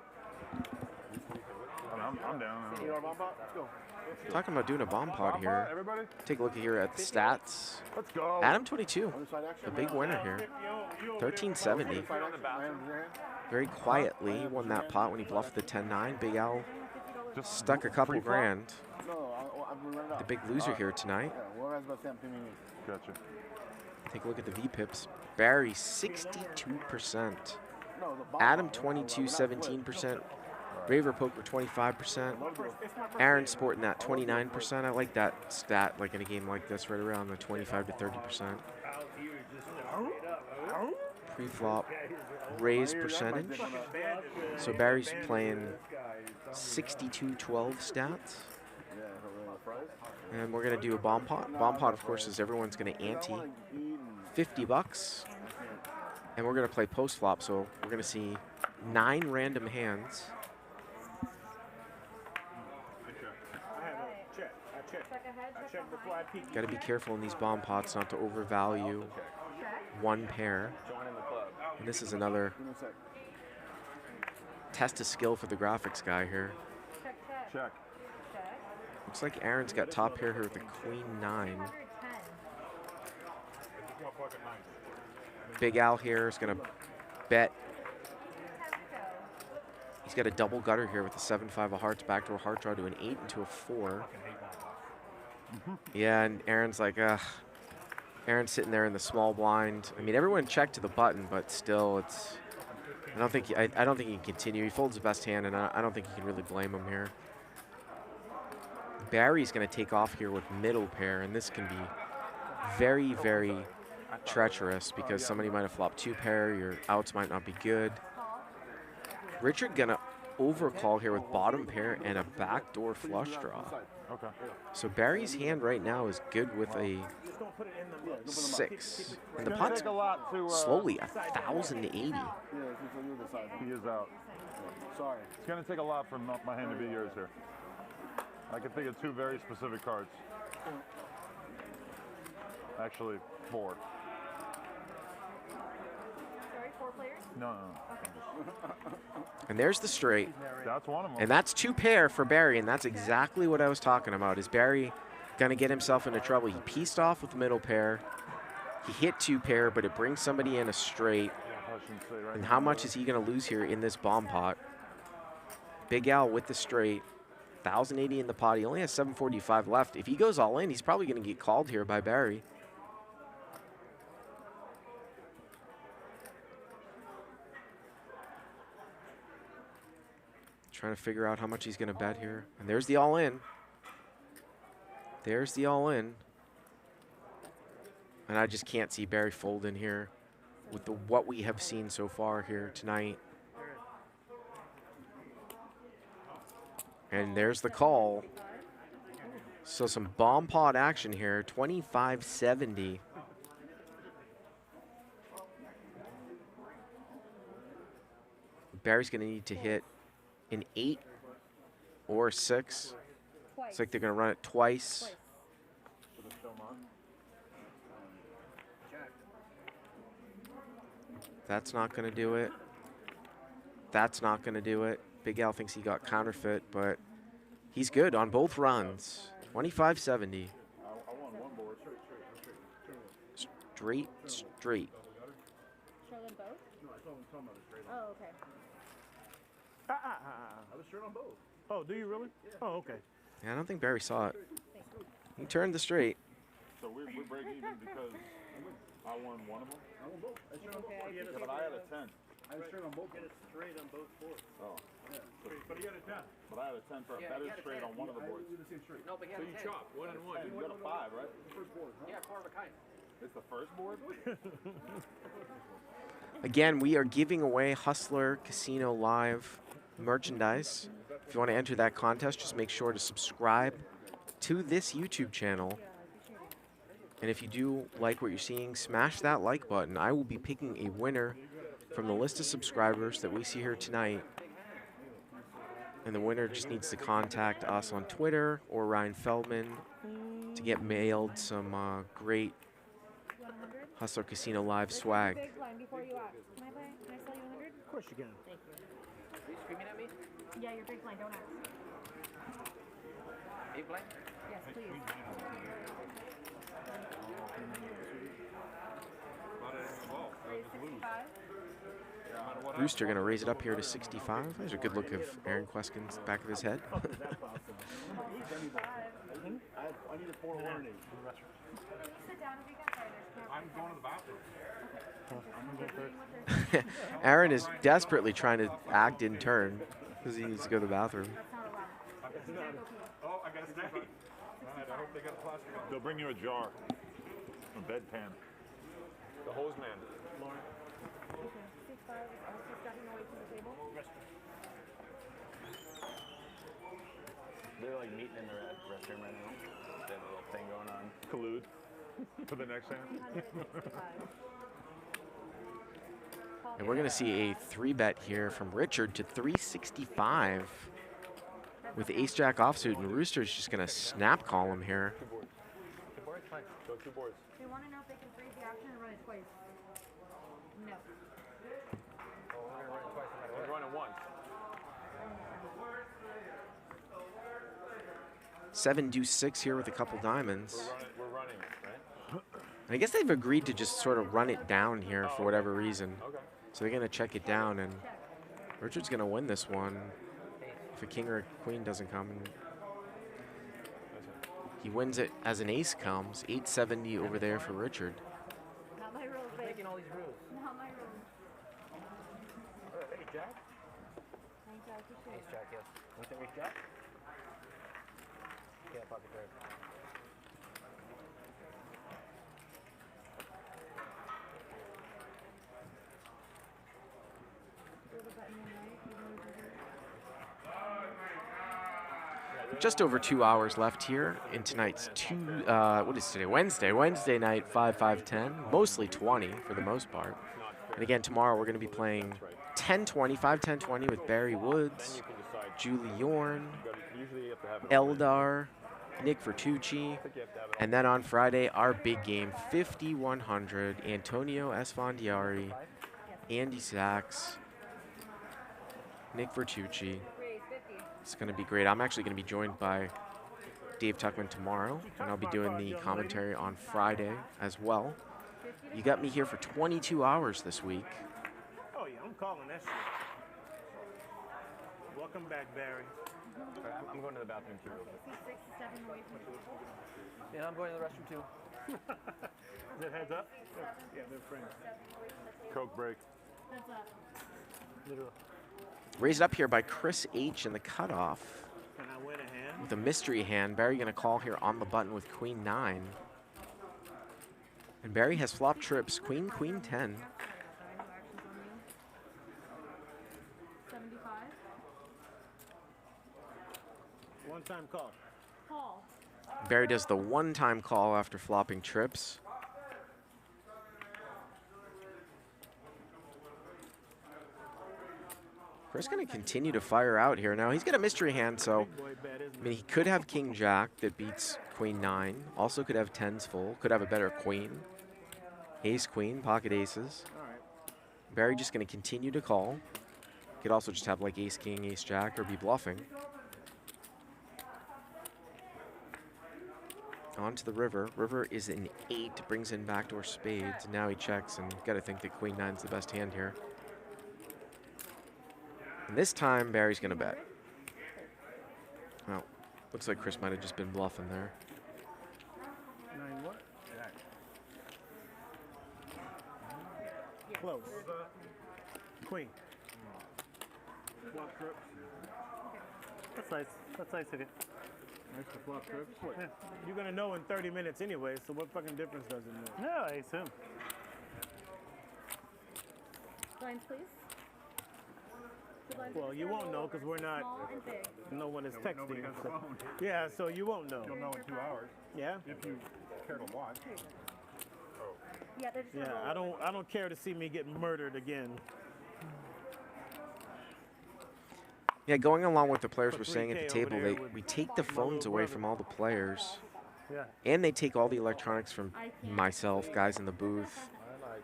I'm down. You know, bomb pot? Let's go. Talking about doing a bomb pod here. Everybody? Take a look here at the stats. Let's go. Adam22, a big winner here. 1370. Very quietly won that pot when he bluffed the 10-9. Big Al stuck a couple grand. The big loser here tonight. Gotcha. Take a look at the VPIPs. Barry, 62%. Adam22, 17%. Raver Poker, 25%. Aaron sporting that 29%. I like that stat, like in a game like this, right around the 25 to 30%. Pre-flop raise percentage. So Barry's playing 62-12 stats. And we're gonna do a bomb pot. Bomb pot, of course, is everyone's gonna ante $50. And we're gonna play post flop, so we're gonna see 9 random hands. Got to be careful in these bomb pots not to overvalue one pair. And this is another test of skill for the graphics guy here. Check. Looks like Aaron's got top pair here with the queen 9. Big Al here is going to bet. He's got a double gutter here with the 7-5 of hearts, backdoor heart draw to an 8 into a 4. Yeah, and Aaron's like, ugh. Aaron's sitting there in the small blind. I mean, everyone checked to the button, but still, it's. I don't think he can continue. He folds the best hand, and I don't think you can really blame him here. Barry's going to take off here with middle pair, and this can be very, very treacherous because somebody might have flopped 2 pair. Your outs might not be good. Richard going to overcall here with bottom pair and a backdoor flush draw. Okay. So Barry's hand right now is good with a 6. And the pot's slowly 1,080. He is out. Sorry. It's going to take a lot for my hand to be yours here. I can think of 2 very specific cards. Actually, 4. Sorry, 4 players? No. And there's the straight. That's one of them. And that's 2 pair for Barry, and that's exactly what I was talking about. Is Barry going to get himself into trouble? He pieced off with the middle pair. He hit 2 pair, but it brings somebody in a straight. And how much is he going to lose here in this bomb pot? Big Al with the straight. 1,080 in the pot. He only has 745 left. If he goes all in, he's probably going to get called here by Barry. Trying to figure out how much he's going to bet here. And there's the all-in. There's the all-in. And I just can't see Barry fold in here with what we have seen so far here tonight. And there's the call. So some bomb pot action here, 25-70. Barry's going to need to hit an 8 or 6. It's like they're going to run it twice. That's not going to do it. That's not going to do it. Big Al thinks he got counterfeit, but he's good on both runs. 25-70. I won 1 board. Straight. Show them both? No, I saw him talking about it straight. Oh, okay. I was straight on both. Oh, do you really? Yeah. Oh, okay. Yeah, I don't think Barry saw it. He turned the straight. So we break even because I won 1 of them? I won both. Yeah, but I had a 10. I was straight on both. Get it straight on both boards. Oh. Yeah. But he got a 10. But I had a 10 for a better straight on 1 of the boards. No, but he So had you 10. chopped 1 and 1. You got a 5, right? The first board. Huh? Yeah, 4 of a kind. It's the first board? Again, we are giving away Hustler Casino Live merchandise. If you want to enter that contest, just make sure to subscribe to this YouTube channel. And if you do like what you're seeing, smash that like button. I will be picking a winner from the list of subscribers that we see here tonight. And the winner just needs to contact us on Twitter or Ryan Feldman to get mailed some great Hustler Casino Live swag. Big blind before you ask. Can I sell you 100? Of course you can. Thank you. Are you screaming at me? Yeah, you're big blind. Don't ask. Big blind? Yes, please. Raise 65. Rooster going to raise it up here to 65. There's a good look of Aaron Queskin's back of his head. I need a 400. Sit down if you can. Sorry, there's I'm going to the bathroom. Aaron is desperately trying to act in turn because he needs to go to the bathroom. Oh, I got a snack. All right, I hope they got a plastic one. They'll bring you a jar, a bedpan. The hose man. Lauren. Okay, 65 is also stepping away from the table. They're like meeting in the restroom right now. They have a little thing going on. Collude for the next hand. And we're going to see a 3-bet here from Richard to 365. with ace-jack offsuit, and Rooster's just going to snap call him here. Go 2 boards. They want to know if they can freeze the action and run it twice. No. Oh, we're gonna run it twice no matter We're what. running once. 7 deuce 6 here with a couple diamonds. We're running it, right? And I guess they've agreed to just sort of run it down here for whatever reason. Okay. So they're going to check it down, and Richard's going to win this one if a king or a queen doesn't come. He wins it as an ace comes. 870 over there for Richard. Not my rules, babe. Making all these rules. Not my rules. Hey, Jack? Thank you, I appreciate Ace it. jack, yes. What's the ace jack? Can't pocket pair. Just over 2 hours left here in tonight's what is today? Wednesday night, 5-5-10, mostly 20 for the most part. And again, tomorrow we're going to be playing 10-20, 5-10-20 with Barry Woods, Julie Yorn, Eldar, Nick Vertucci, and then on Friday, our big game, 5100, Antonio Esfandiari, Andy Sachs, Nick Vertucci. It's going to be great. I'm actually going to be joined by Dave Tuckman tomorrow, and I'll be doing the commentary on Friday as well. You got me here for 22 hours this week. Oh, yeah, I'm calling that shit. Welcome back, Barry. I'm going to the bathroom too. Yeah, I'm going to the restroom too. Is it heads up? Yeah, they're friends. Coke break. Heads up. Literal. Raised up here by Chris H in the cutoff. Can I win a hand? With a mystery hand, Barry going to call here on the button with Queen 9. And Barry has flop trips, Queen, Queen 10. 75. One-time call. Call. Barry does the one-time call after flopping trips. Chris going to continue to fire out here. Now, he's got a mystery hand, so, I mean, he could have King Jack that beats Queen 9. Also could have 10s full. Could have a better Queen. Ace, Queen, pocket aces. Barry just going to continue to call. Could also just have, like, Ace, King, Ace, Jack, or be bluffing. On to the river. River is an 8, brings in backdoor spades. And now he checks, and got to think that Queen 9's the best hand here. And this time, Barry's going to bet. Well, looks like Chris might have just been bluffing there. 9 what? Close. Queen. Flop trips. That's nice. That's nice of you. Extra flop trips. Yeah. You're going to know in 30 minutes anyway, so what fucking difference does it make? No, I assume. Lines, please. Well, you won't know because we're not. Small and big. No one is Yeah, texting. nobody has a so- phone. Yeah, so you won't know. You'll know in 2 hours. Yeah. If you care to watch. Yeah, they're just Yeah, I don't care to see me get murdered again. Yeah, going along with the players Put were saying at the 3K over table, there we take the my phones little away brother. from all the players. Yeah. And they take all the electronics from myself, guys in the booth,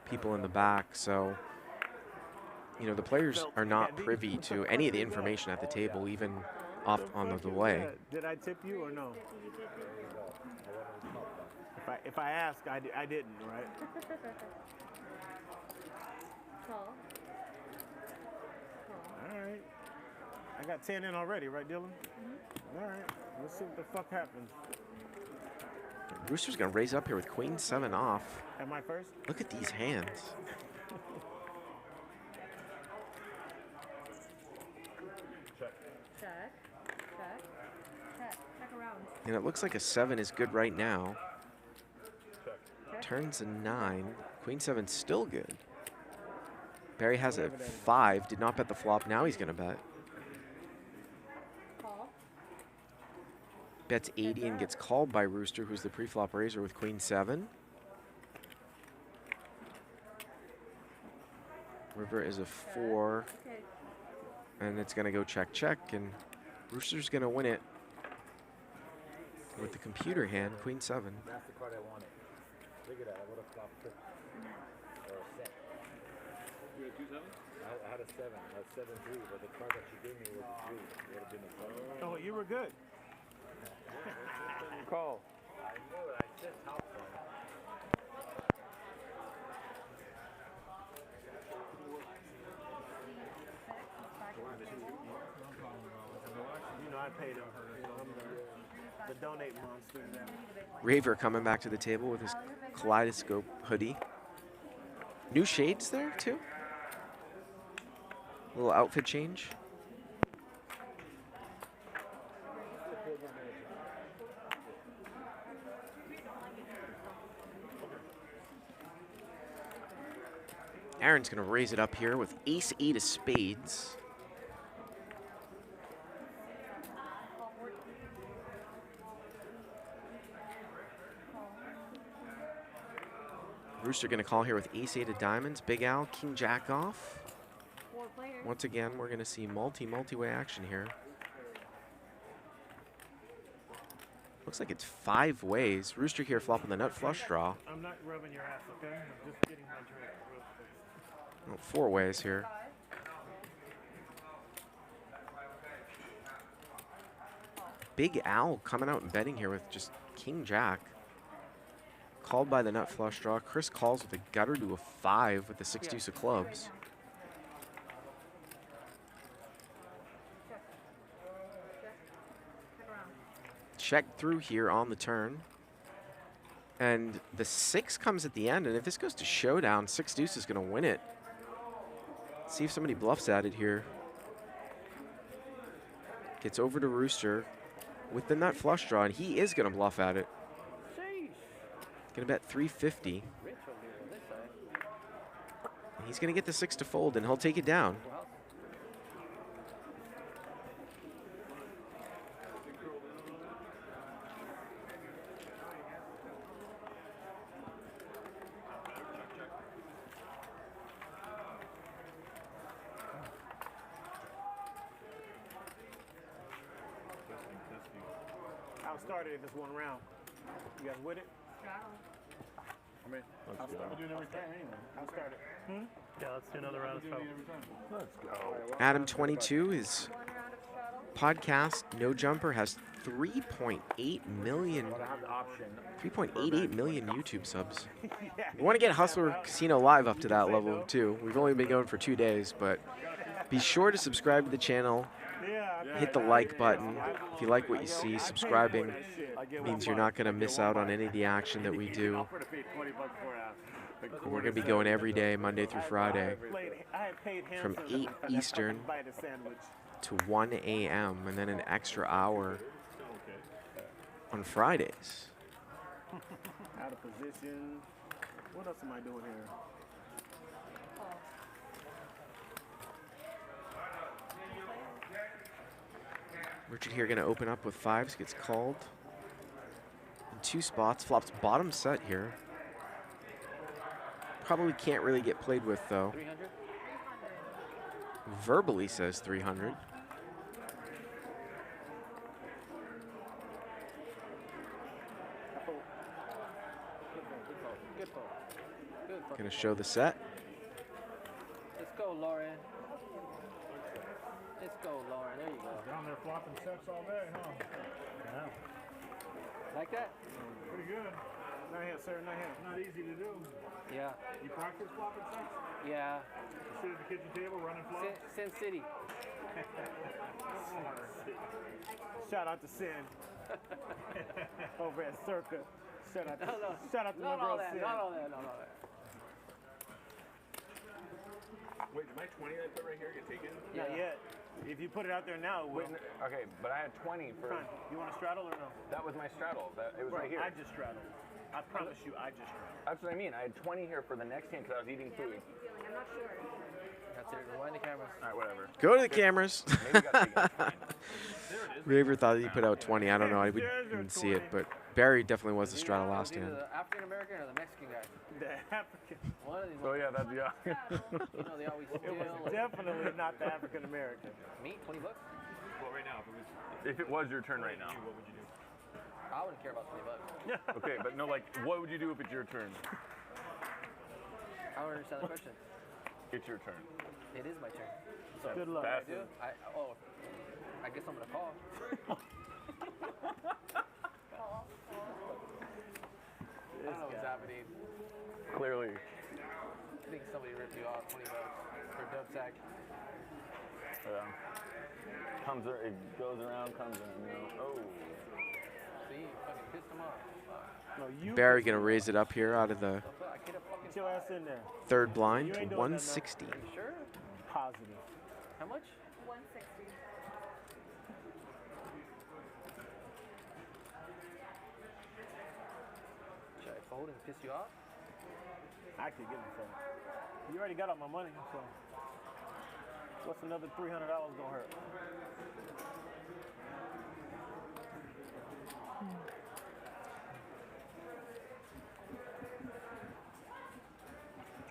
people in the back. So, you know, the players are not privy to any of the information at the table, even off on the delay. Did I tip you or no? If I ask, I didn't, right? Call. All right. I got 10 in already, right, Dylan? All right. Let's see what the fuck happens. Rooster's going to raise up here with Queen 7 off. Am I first? Look at these hands. Check. Check. Check. Check around. And it looks like a 7 is good right now. Turns a 9. Queen 7 still good. Barry has a 5. Did not bet the flop. Now he's going to bet. Call. Bets 80 and gets called by Rooster, who's the pre-flop raiser with Queen 7. River is a 4. Okay. And it's going to go check, check. And Rooster's going to win it with the computer hand, Queen 7. That's the card I wanted. Look at that. I would have flopped 6. Or a set. You had 2 7s? I had a 7. I had 7-3, but the card that she gave me was 3. It would have been a 7. Oh, you were good. Call. I knew it. I said top one. You know, I paid him. I'm the donate monster. Raver coming back to the table with his kaleidoscope hoodie. New shades there, too. Little outfit change. Aaron's going to raise it up here with ace-8 of spades. Rooster going to call here with ace-8 of diamonds. Big Al, king-jack off. Once again, we're going to see multi-way action here. Looks like it's 5 ways. Rooster here flopping the nut flush draw. I'm not rubbing your ass, okay? I'm just getting my drink. Well, 4 ways here. Big Al coming out and betting here with just king-jack. Called by the nut flush draw. Chris calls with a gutter to a 5 with the 6 deuce of clubs. Check through here on the turn. And the 6 comes at the end, and if this goes to showdown, 6 deuce is going to win it. See if somebody bluffs at it here. Gets over to Rooster with the nut flush draw, and he is going to bluff at it. Going to bet 350. He's going to get the 6 to fold, and he'll take it down. I'll start it if it's 1 round. You guys with it? I mean, I'll start doing every time anyway. I'll start it. Yeah, let's do another round of straddle. Let's go. Adam22, his podcast, No Jumper, has 3.8 million. 3.88 million YouTube subs. We want to get Hustler Casino Live up to that level too. We've only been going for 2 days, but be sure to subscribe to the channel. Hit the like button. If you like what you see, subscribing means you're not going to miss out on any of the action that we do. We're going to be going every day, Monday through Friday, from 8 Eastern to 1 a.m. and then an extra hour on Fridays. Out of position. What else am I doing here? Richard here going to open up with 5s, gets called in 2 spots, flops bottom set here. Probably can't really get played with though. 300? Verbally says 300. Going to show the set. Let's go, Lauren. Let's go, Lauren. There you go. Down there flopping sets all day, huh? Yeah. Like that? Pretty good. Not here, sir. Not here. Not easy to do. Yeah. You practice flopping sets? Yeah. You sit at the kitchen table running flops? Sin City. Shout out to Sin. Over at Circa. Shout out to, No. shout out to my Not girl all that. Sin. Not all that. Not all that. Wait, my 20 I put right here get taken? Not yet. If you put it out there now, it will. Wait, okay, but I had 20 for. Fine. You want to straddle or no? That was my straddle. It was right here. I just straddled. I promise you, I just straddled. That's what I mean. I had 20 here for the next hand because I was eating food. I'm not sure. That's it. Rewind the cameras. All right, whatever. Go to the cameras. Maybe got taken. Fine. Raver thought he put out 20. I don't know. I didn't see it, but Barry definitely was the straddle last hand. The African American or the Mexican guy? The African. One of these. Oh yeah, that's yeah. You know they always steal. It was definitely not the African American. Meat, $20. Well, right now, if it was your turn right now. What would you do? I wouldn't care about $20. Okay, but no, like, what would you do if it's your turn? I don't understand the question. It's your turn. It is my turn. So good luck. I do. I guess I'm gonna call. I don't know what's happening. Clearly. I think somebody ripped you off $20 for dub sack. Yeah. It goes around, comes in. You know. Oh. See, you fucking pissed him off. No, Barry gonna raise it up here out of the Get your ass in there. third blind You to ain't doing 160. You sure? Positive. How much? 160. Should I fold and piss you off? I could give him some. You already got all my money, so what's another $300 gonna hurt?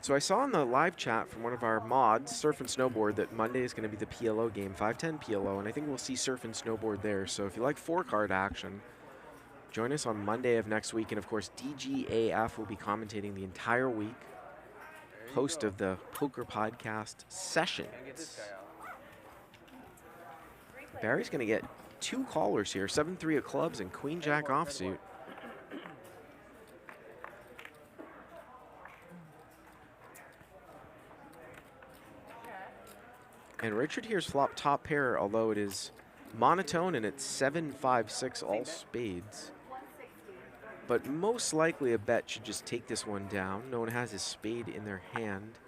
So I saw in the live chat from one of our mods, Surf and Snowboard, that Monday is going to be the PLO game, 510 PLO, and I think we'll see Surf and Snowboard there. So if you like 4-card action, join us on Monday of next week. And of course, DGAF will be commentating the entire week, host of the Poker Podcast Sessions. Barry's going to get 2 callers here, 7-3 of clubs and Queen Jack offsuit. And Richard here's flop top pair, although it is monotone and it's 7-5-6 all spades. But most likely a bet should just take this one down. No one has his spade in their hand.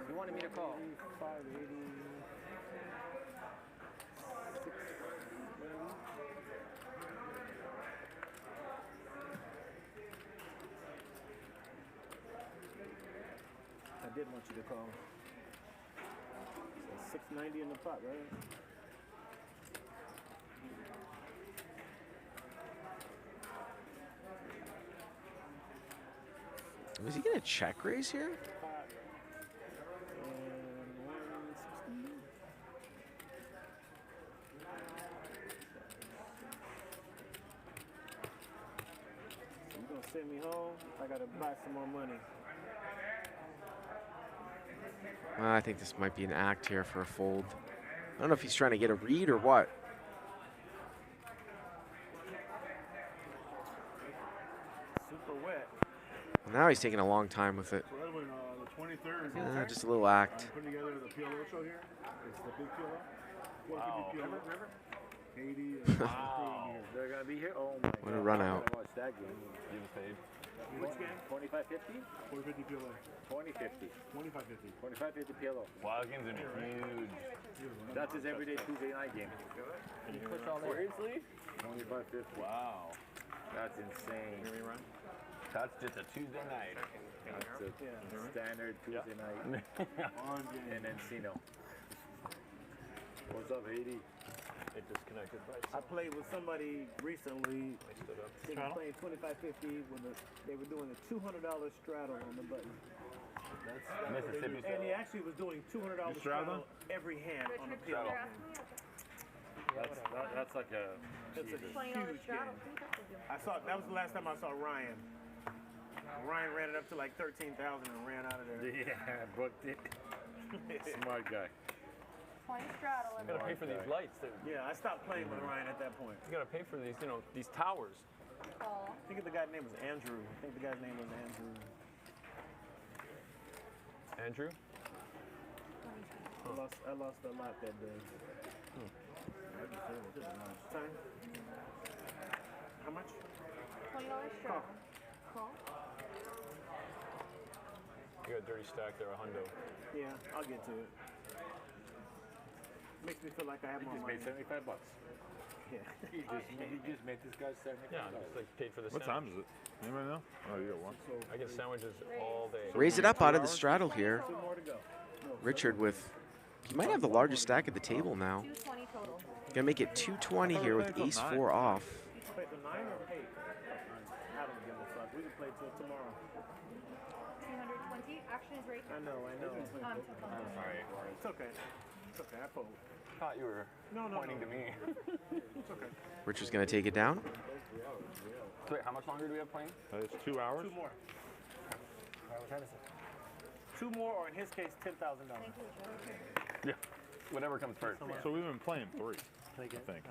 You wanted me to call. 580. I did want you to call. So 690 in the pot, right? Was he gonna check raise here? You gonna send me home? I gotta buy some more money. I think this might be an act here for a fold. I don't know if he's trying to get a read or what. Super wet. Now he's taking a long time with it. So that went the 23rd. Just a little act. I'm putting together the PLO show here. It's the big PLO. 450 PLO. River? 80. Wow. They're going to be here? Oh, my God. What a run out. I watched that game. You paid. Which game? 2550? 450 PLO. 2050. 2550. 2550 PLO. Wow, games are huge. That's his everyday Tuesday night game. You push all that. Seriously? 2550. Wow. That's insane. That's just a Tuesday night. That's a standard Tuesday night. And Encino. What's up, 80? It disconnected by I played with somebody recently. They were playing 2550 with they were doing a $200 straddle on the button. That's Mississippi and he actually was doing $200 straddle every hand on the PLO. That's like a... It's a huge game. I saw that was the last time I saw Ryan. Ryan ran it up to like 13,000 and ran out of there. Yeah, booked it. Smart guy. 20 straddle. You gotta pay for these lights. Yeah, I stopped playing with Ryan at that point. You gotta pay for these, these towers. Call. I think the guy's name was Andrew. I think the guy's name was Andrew. Andrew? I lost a lot that day. Time? How much? $20 straddle. Call. You got a dirty stack there, a hundo. Yeah, I'll get to it. Makes me feel like I have more money. Just made $75. Yeah. He just made this guy $75. Yeah, just like paid for the What sandwich. time is it? Anybody know? Oh, you got one. I get sandwiches all day. Raise it up out of the straddle here. 2 more to go. Richard with, he might have the largest stack at the table now. 220 total. Gonna make it 220 here with ace 4 off. Play the 9 or 8? I don't give a fuck. We can play till tomorrow. 220. Action is right here. I know. Sorry. It's okay. It's okay. I fold. Thought you were pointing to me. It's okay. Richard's gonna take it down. Wait, how much longer do we have playing? It's 2 hours. 2 more. All right, what time is it? 2 more, or in his case, $10,000. Yeah. Whatever comes first. So we've been playing 3, I think.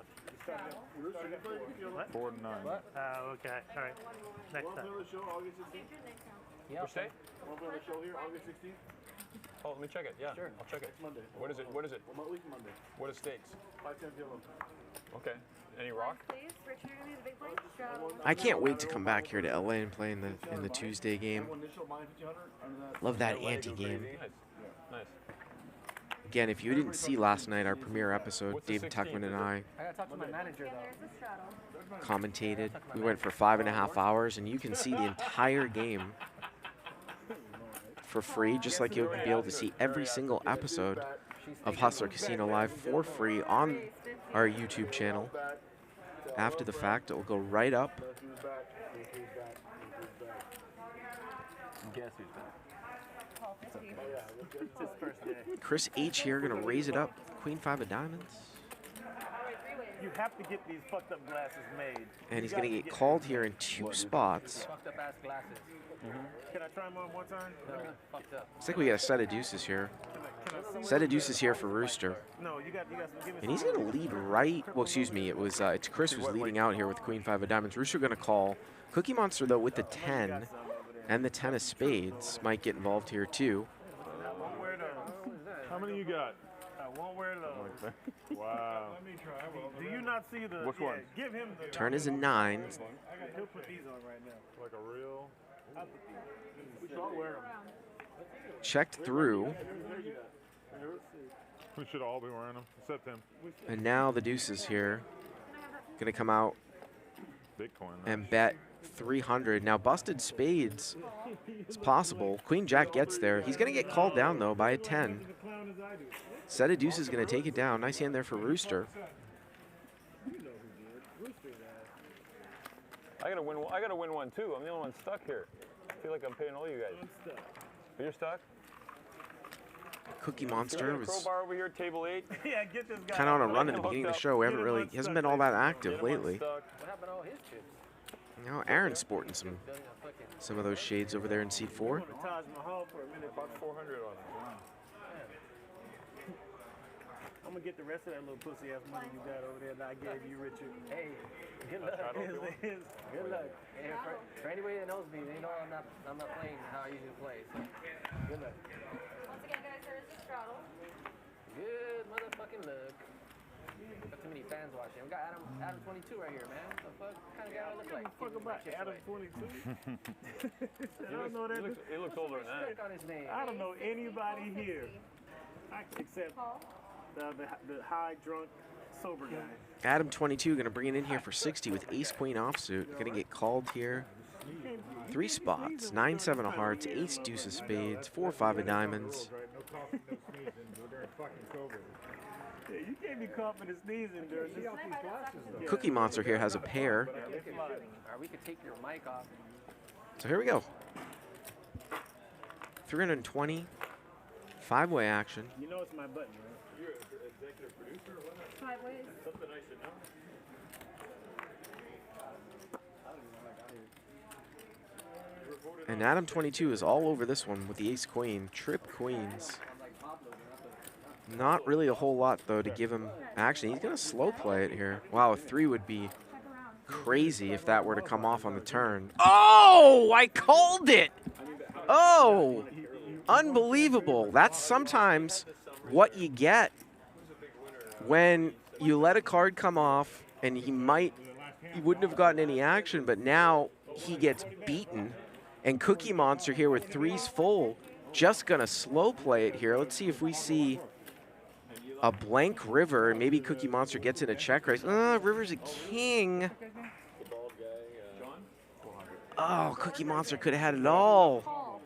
4 to 9. Okay. All right. Next time. Yeah. Which day? Want to play on the show here, August 16th? Oh, let me check it. Yeah, Sure. I'll check it. Monday. What is it? What is it? What week Monday? What are stakes? 510 kilo. Okay. Any rock? Please, Richard, you're gonna be the big play. Straddle. I can't wait to come back here to LA and play in the Tuesday game. Love that ante game. Nice. Again, if you didn't see last night, our premiere episode, David Tuckman and I I gotta talk to my manager though. commentated. We went for 5.5 hours, and you can see the entire game for free, just like you'll be able to see every single episode of Hustler Casino Live for free on our YouTube channel. After the fact, it will go right up. Guess who's back? It's his first day. Chris H here gonna raise it up. Queen 5 of diamonds. You have to get these fucked up glasses made. And he's gonna get called here in 2 spots. Fucked up ass glasses. Can I try them on one time? No, fucked up. Looks like we got a set of deuces here. Set of deuces here for Rooster. No, you got some. Give me And he's gonna lead right. Well, excuse me. It's Chris who's leading out here with Queen 5 of diamonds. Rooster gonna call. Cookie Monster though with the 10 and the 10 of spades might get involved here too. How many you got? I won't wear those. Wow. Let me try. Do you not see the? Which one? Give him the. Turn is a 9. He'll put these on right now. Like a real. We should all wear them. Checked through. We should all be wearing them, except him. And now the deuces here. Gonna come out Bitcoin. and bet 300. Now busted spades is possible. Queen Jack gets there. He's gonna get called down though by a 10. Set of deuces gonna take it down. Nice hand there for Rooster. I gotta win one too. I'm the only one stuck here. I feel like I'm paying all you guys. You're stuck? Cookie Monster was crowbar over here, table 8. Yeah, get this guy. kind of on a run at the beginning of the show. He hasn't been all that active lately. What happened to all his chips? Now Aaron's sporting some of those shades over there in seat 4. Taj Mahal for a minute. About 400 on it. I'm gonna get the rest of that little pussy ass money you got over there that I gave you, Richard. Hey, good luck. Good luck. Hey, for anybody that knows me, they know I'm not playing how I usually play. So good luck. Once again, guys, there is the straddle. Good motherfucking luck. Got too many fans watching. We got Adam22 right here, man. What the fuck kind of guy I look like? Fuck about Adam22. I don't know that. He looks older than that. On his name. I don't know anybody here except the high drunk sober guy. Adam22 gonna bring it in here for 60 with ace queen offsuit. Gonna get called here. 3 spots. 9-7 of hearts. Ace deuce of spades. 4-5 of diamonds. Yeah, you can't be confident sneezing during this. Cookie Monster here has a pair. We could take your mic off. So here we go. 320. 5-way action. You know it's my button, right? You're an executive producer or what? 5 ways. Something I should know. And Adam22 is all over this one with the ace queen. Trip queens. Not really a whole lot though to give him action. He's gonna slow play it here. Wow, a 3 would be crazy if that were to come off on the turn. Oh, I called it. Oh, unbelievable. That's sometimes what you get when you let a card come off and he wouldn't have gotten any action, but now he gets beaten. And Cookie Monster here with 3s full, just gonna slow play it here. Let's see if we see a blank river, and maybe Cookie Monster gets in a check raise. River's a king. Oh, Cookie Monster could have had it all.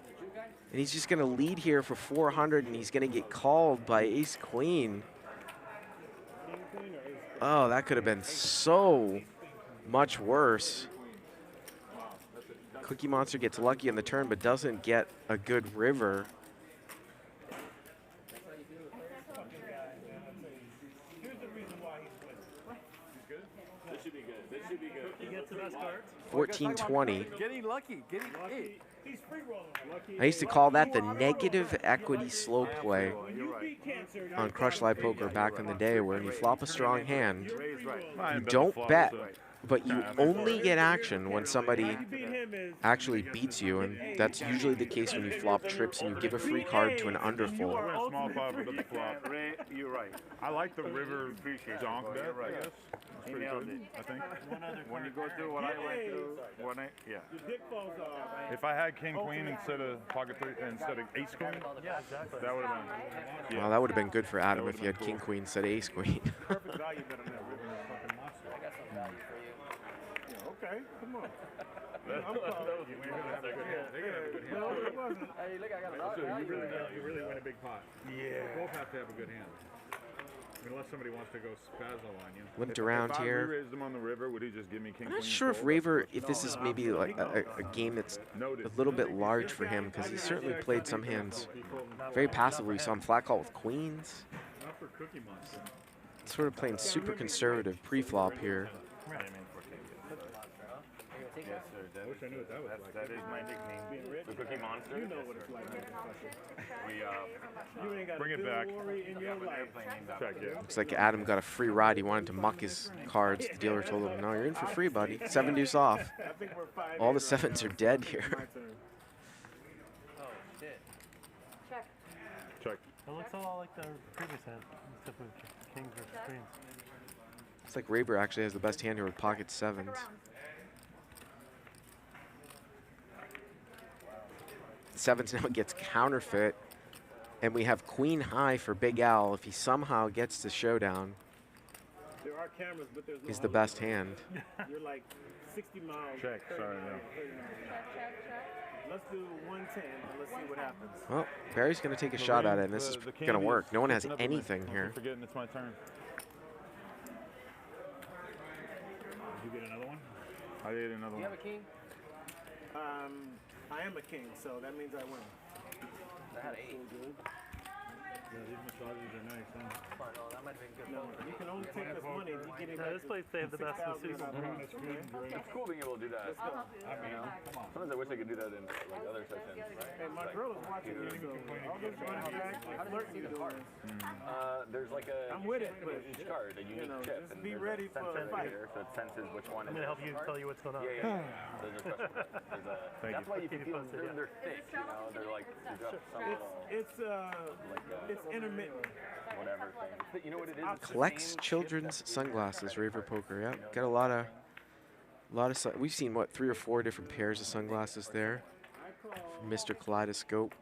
And he's just gonna lead here for 400, and he's gonna get called by ace queen. Oh, that could have been so much worse. Cookie Monster gets lucky on the turn, but doesn't get a good river. This should be good. This should be good. He gets the best card. 14-20. Getting lucky. Getting hey. He's free rolling. I used to call that the negative equity slow play on Crush Live Poker back in the day, where you flop a strong hand, you don't bet, but you only get action when somebody actually beats you, and that's usually the case when you flop trips and you give a free card to an underfold. Small flop with the flop. You're right. I like the river donk bet. Right. Yes. That's pretty good, I think. When you go through what I went through, If I had king queen instead of pocket three, instead of ace queen, that would have been. Well, that would have been good for Adam if he had king queen instead of ace queen. Perfect value bet on that river. I got some value for you. Okay, come on. I'm calling. No, it wasn't. Hey, look, I got a lot of value. You really win a big pot. Yeah. You both have to have a good hand. Unless somebody wants to go spazzle on you. Limped around if here. I re-raised him on the river, would he just give me king I'm not queen sure if fold? Raver, if this is maybe like a game that's a little bit large for him, because he certainly played some hands very passively. So I'm flat call with queens. Not for Cookie Monster. Sort of playing super conservative pre-flop here. Yes, sir. That, I wish I knew what that was like. that is my nickname. The Cookie Monster. You know what it's like. We You ain't got Bring a it back. worry in your life. Check it. Looks like Adam got a free ride. He wanted to muck his cards. The dealer told him, no, you're in for free, buddy. 7 deuce off. All the sevens are dead here. Oh, shit. Check. Check. It looks a lot like the previous hand, except with kings versus queens. It's like Raver actually has the best hand here with pocket sevens. Sevens now gets counterfeit, and we have queen high for Big Al. If he somehow gets to showdown, There are cameras, but there's no is the best hand. You're like 60 miles. Check, sorry, Let's do 110 and let's see what happens. Well, Barry's going to take a shot at it, and this is going to work. No one has anything here. I'm forgetting it's my turn. Did you get another one? I did another Do one. you have a king? I am a king, so that means I win. I had 8. Yeah, these massages are nice, huh? Oh, no, that might have been good. No, you can only take this money if you get it back. This place, they have the best masseuse. It's cool being able to do that. I mean, sometimes I wish I could do that in like other sessions. Hey, my girl is watching you, so I'll get money back. How does it see the card? There's like a I'm with it, but each card, a unique chip, just and be there's ready a for a sensor fight. here, so it senses which one I'm is. going to help you tell you what's going on. Yeah. There's a question. That's why you can feel they're thick, you know. They're like you got some little It's intermittent. whatever thing. But you know what it is? It's the Collects same children's sunglasses, Raver Poker. Yeah, got a lot of we've seen what 3 or 4 different pairs of sunglasses there. From Mr. Kaleidoscope.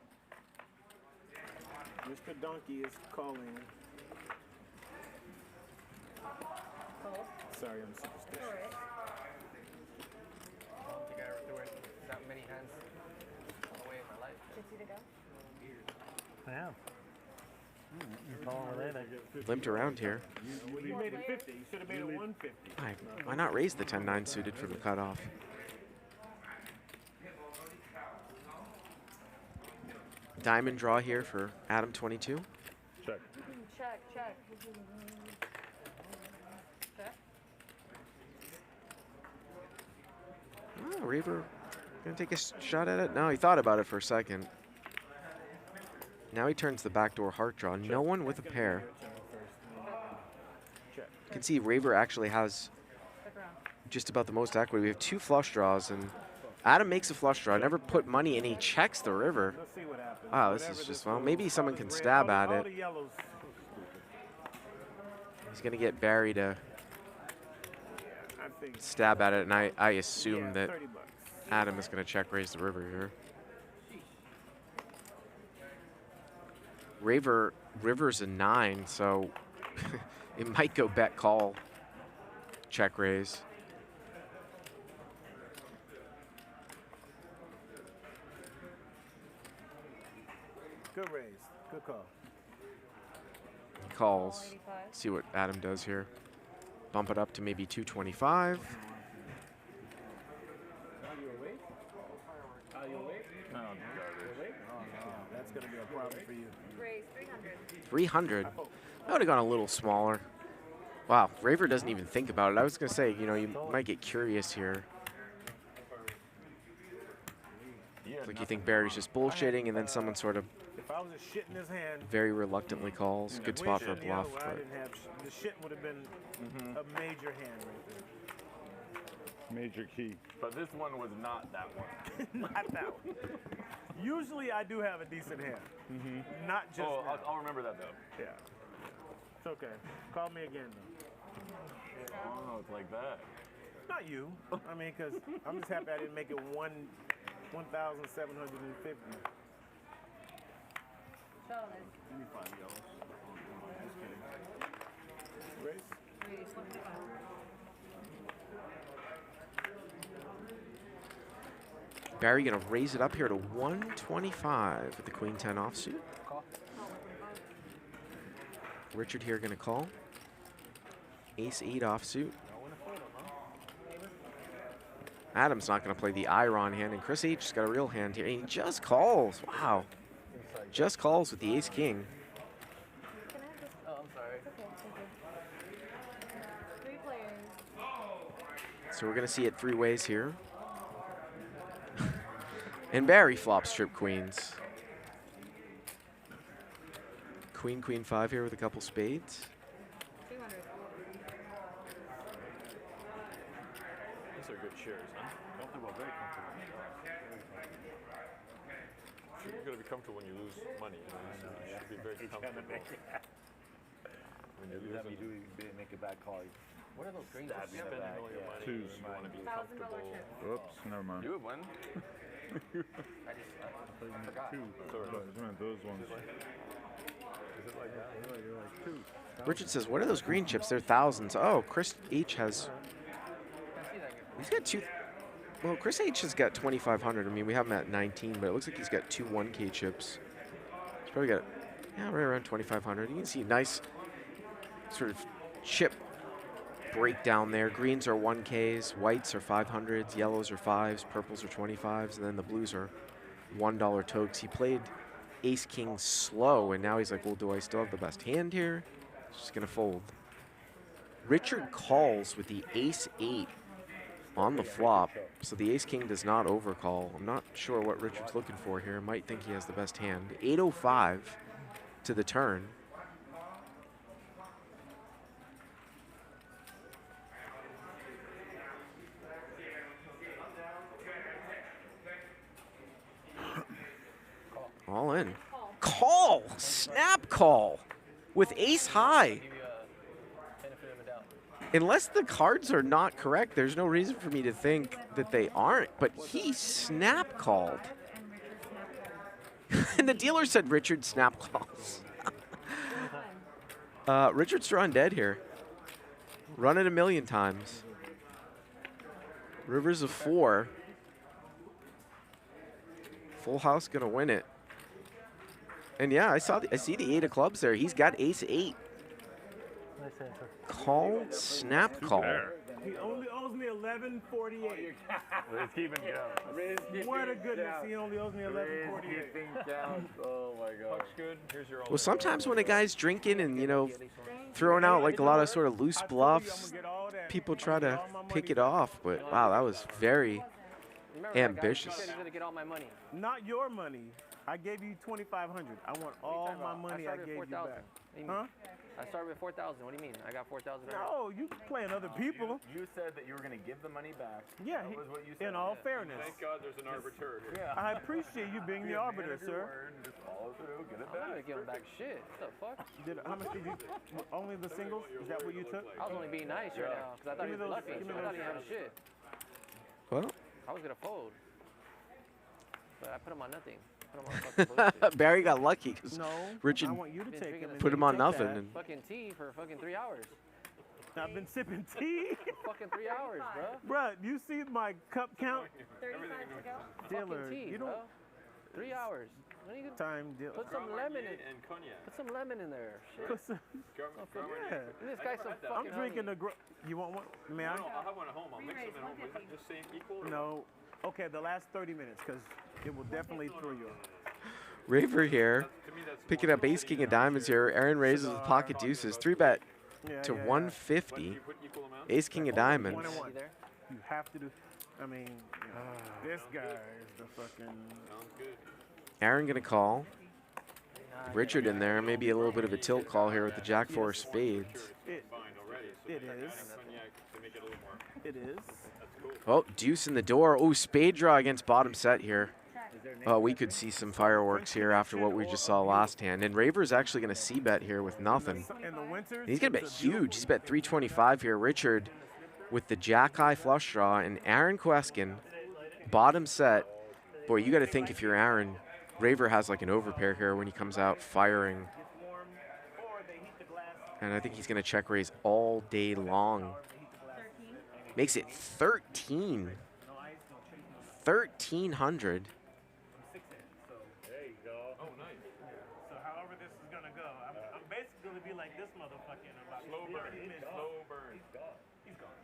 Mr. Donkey is calling. Sorry, I'm superstitious. I don't think I ever threw it that many hands all the way in my life. I am. You're calling it Limped around here. You made it 50. You should have made it 150. Why not raise the 10-9 suited from the cutoff? Diamond draw here for Adam22. Check. Check, check. Check. Oh, Raver gonna take a shot at it? No, he thought about it for a second. Now he turns the backdoor heart draw. No one with a pair. You can see Raver actually has just about the most equity. We have 2 flush draws, and Adam makes a flush draw. Never put money, and he checks the river. Wow, this is just, well, maybe someone can stab at it. He's going to get Barry to stab at it, and I assume that Adam is going to check raise the river here. River's a 9, so it might go bet call, check raise. Good raise. Good call. He calls. See what Adam does here. bump it up to maybe 225. Are you awake? Are you awake? No, Oh, no. That's going to be a problem for you. Raise 300. 300. I would have gone a little smaller. Wow, Raver doesn't even think about it. I was going to say, you know, you might get curious here. Like you think Barry's just bullshitting, and then someone sort of If I was a shit in his hand, very reluctantly calls. Good spot for a bluff. I But didn't have the shit would have been a major hand right there. Major key. But this one was not that one. Not that one. Usually I do have a decent hand. Not just Oh, now. I'll remember that though. Yeah. It's okay. Call me again though. Oh, it's like that. Not you. I mean, because I'm just happy I didn't make it 1,750. Give me $5. Just kidding. Raise? Barry gonna raise it up here to 125 with the Queen 10 offsuit. Richard here gonna call. Ace 8 offsuit. Adam's not gonna play the Iron hand, and Chris H has got a real hand here. And he just calls. Wow. Just calls with the Ace King. Oh, I'm sorry. Three players. So we're gonna see it 3 ways here. And Barry flops trip queens. Queen, Queen 5 here with a couple spades. 200. These are good shares, huh? Comfortable, very comfortable. You gotta be comfortable when you lose money. You know, you should be very comfortable. When you lose, you make a bad call. What are those greens? spending all your money. Twos. You want to be $1,000 comfortable. chip. Whoops, never mind. You have one. I forgot. Two. Sorry, those ones. Is it like that? You're like two. Richard says, what are those green chips? They're thousands. Oh, Chris H has, he's got two. Well, Chris H has got 2,500. I mean, we have him at 19, but it looks like he's got 2 1K chips. He's probably got, yeah, right around 2,500. You can see nice sort of chip breakdown there. Greens are 1Ks, whites are 500s, yellows are 5s, purples are 25s, and then the blues are $1 tokes. He played Ace King slow, and now he's like, well, do I still have the best hand here? He's just gonna fold. Richard calls with the Ace 8 on the flop, so the Ace King does not overcall. I'm not sure what Richard's looking for here. Might think he has the best hand. 805 to the turn. All in. Call! Snap call! With ace high. Unless the cards are not correct, there's no reason for me to think that they aren't, but he snap called. And the dealer said Richard snap calls. Richard's drawing dead here. Run it 1,000,000 times. Rivers of 4. Full house gonna win it. And yeah, I see the 8 of clubs there. He's got ace 8. Call, snap call. He only owes me 1148. Let's keep it going. Swear to goodness, he only owes me 1148. Oh my God. Puck's good. Here's your Well, sometimes when a guy's drinking and, you know, throwing out like a lot of sort of loose bluffs, people try to pick it off. But wow, that was very ambitious. You said you're gonna get all my money. Not your money. I gave you 2,500. I want all my money I gave you back. Huh? I started with 4,000. What do you mean? I got 4,000. No, you playing other people. You said that you were going to give the money back. Yeah, That was what you said. in all fairness. Thank God there's an arbiter here. Yeah. I appreciate you being the arbiter, sir. Just follow through, get it I'm not back. gonna give him back shit. What the fuck? How much did you? Only the singles? Is that what you took? I was only being nice right now because I thought he was bluffing. give me I thought he those. had shit. Well, I was gonna fold, but I put him on nothing. Put him on fucking bullshit. Barry got lucky because No, Richard I want you to take him. and put you him on take nothing. that. And Fucking tea for fucking 3 hours. I've been sipping tea. Fucking 3 hours, bro. Bruh, you see my cup count? 35 to go. Dealer, Fucking tea, you bro. don't. 3 hours. time deal. Put some lemon in. And cognac. Put some lemon in there. Shit. Put some, Yeah. This guy's so fucking I'm drinking hungry. You want one? May I? No, I'll have one at home. I'll mix them at home. Is it the same equal? No. Okay, the last 30 minutes, because it will definitely throw you off. Raver here, picking up ace king of diamonds here. Aaron raises the pocket deuces. 3-bet to 150. Ace king of diamonds. You have to do. I mean, this guy is the fucking. Aaron gonna call. Richard in there, maybe a little bit of a tilt call here with the jack four of spades. It is. It is. Oh, deuce in the door. Oh, spade draw against bottom set here. Oh, we could see some fireworks here after what we just saw last hand. And Raver's actually going to c-bet here with nothing. He's going to bet huge. He's bet 325 here. Richard with the jack-high flush draw. And Aaron Kweskin, bottom set. Boy, you got to think if you're Aaron, Raver has like an overpair here when he comes out firing. And I think he's going to check raise all day long. Makes it 13. 1,300. There you go. Oh, nice. So however this is going to go, I'm basically going to be like this motherfucker in about slow burn. Slow burn. He's gone. He's gone.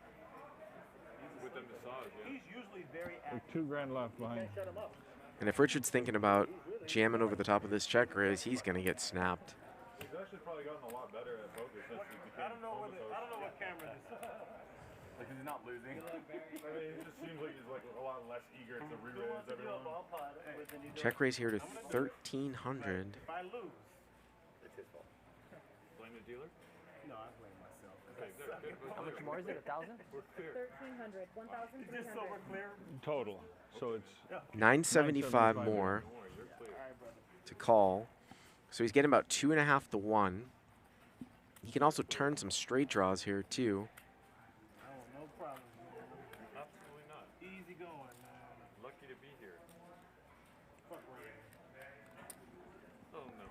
With the massage, yeah. He's usually very active. Like $2 grand left behind. And if Richard's thinking about jamming over the top of this check raise, he's going to get snapped. He's actually probably gotten a lot better at poker since he became I don't know what camera this is. Like he's not losing. I mean, it just seems like he's like a lot less eager to re-raise everyone. Check raise here to 1,300. If I lose, It's his fault. Blame the dealer? no, I blame myself. Okay, good. How much more is it? 1,000? We're clear. 1,300, 1,300. Just so we're clear. Total. So it's 975 more to call. So he's getting about 2.5 to 1. He can also turn some straight draws here too. No problem, man. Absolutely not. Easy going, man. Lucky to be here. Fuck Ryan. Oh no.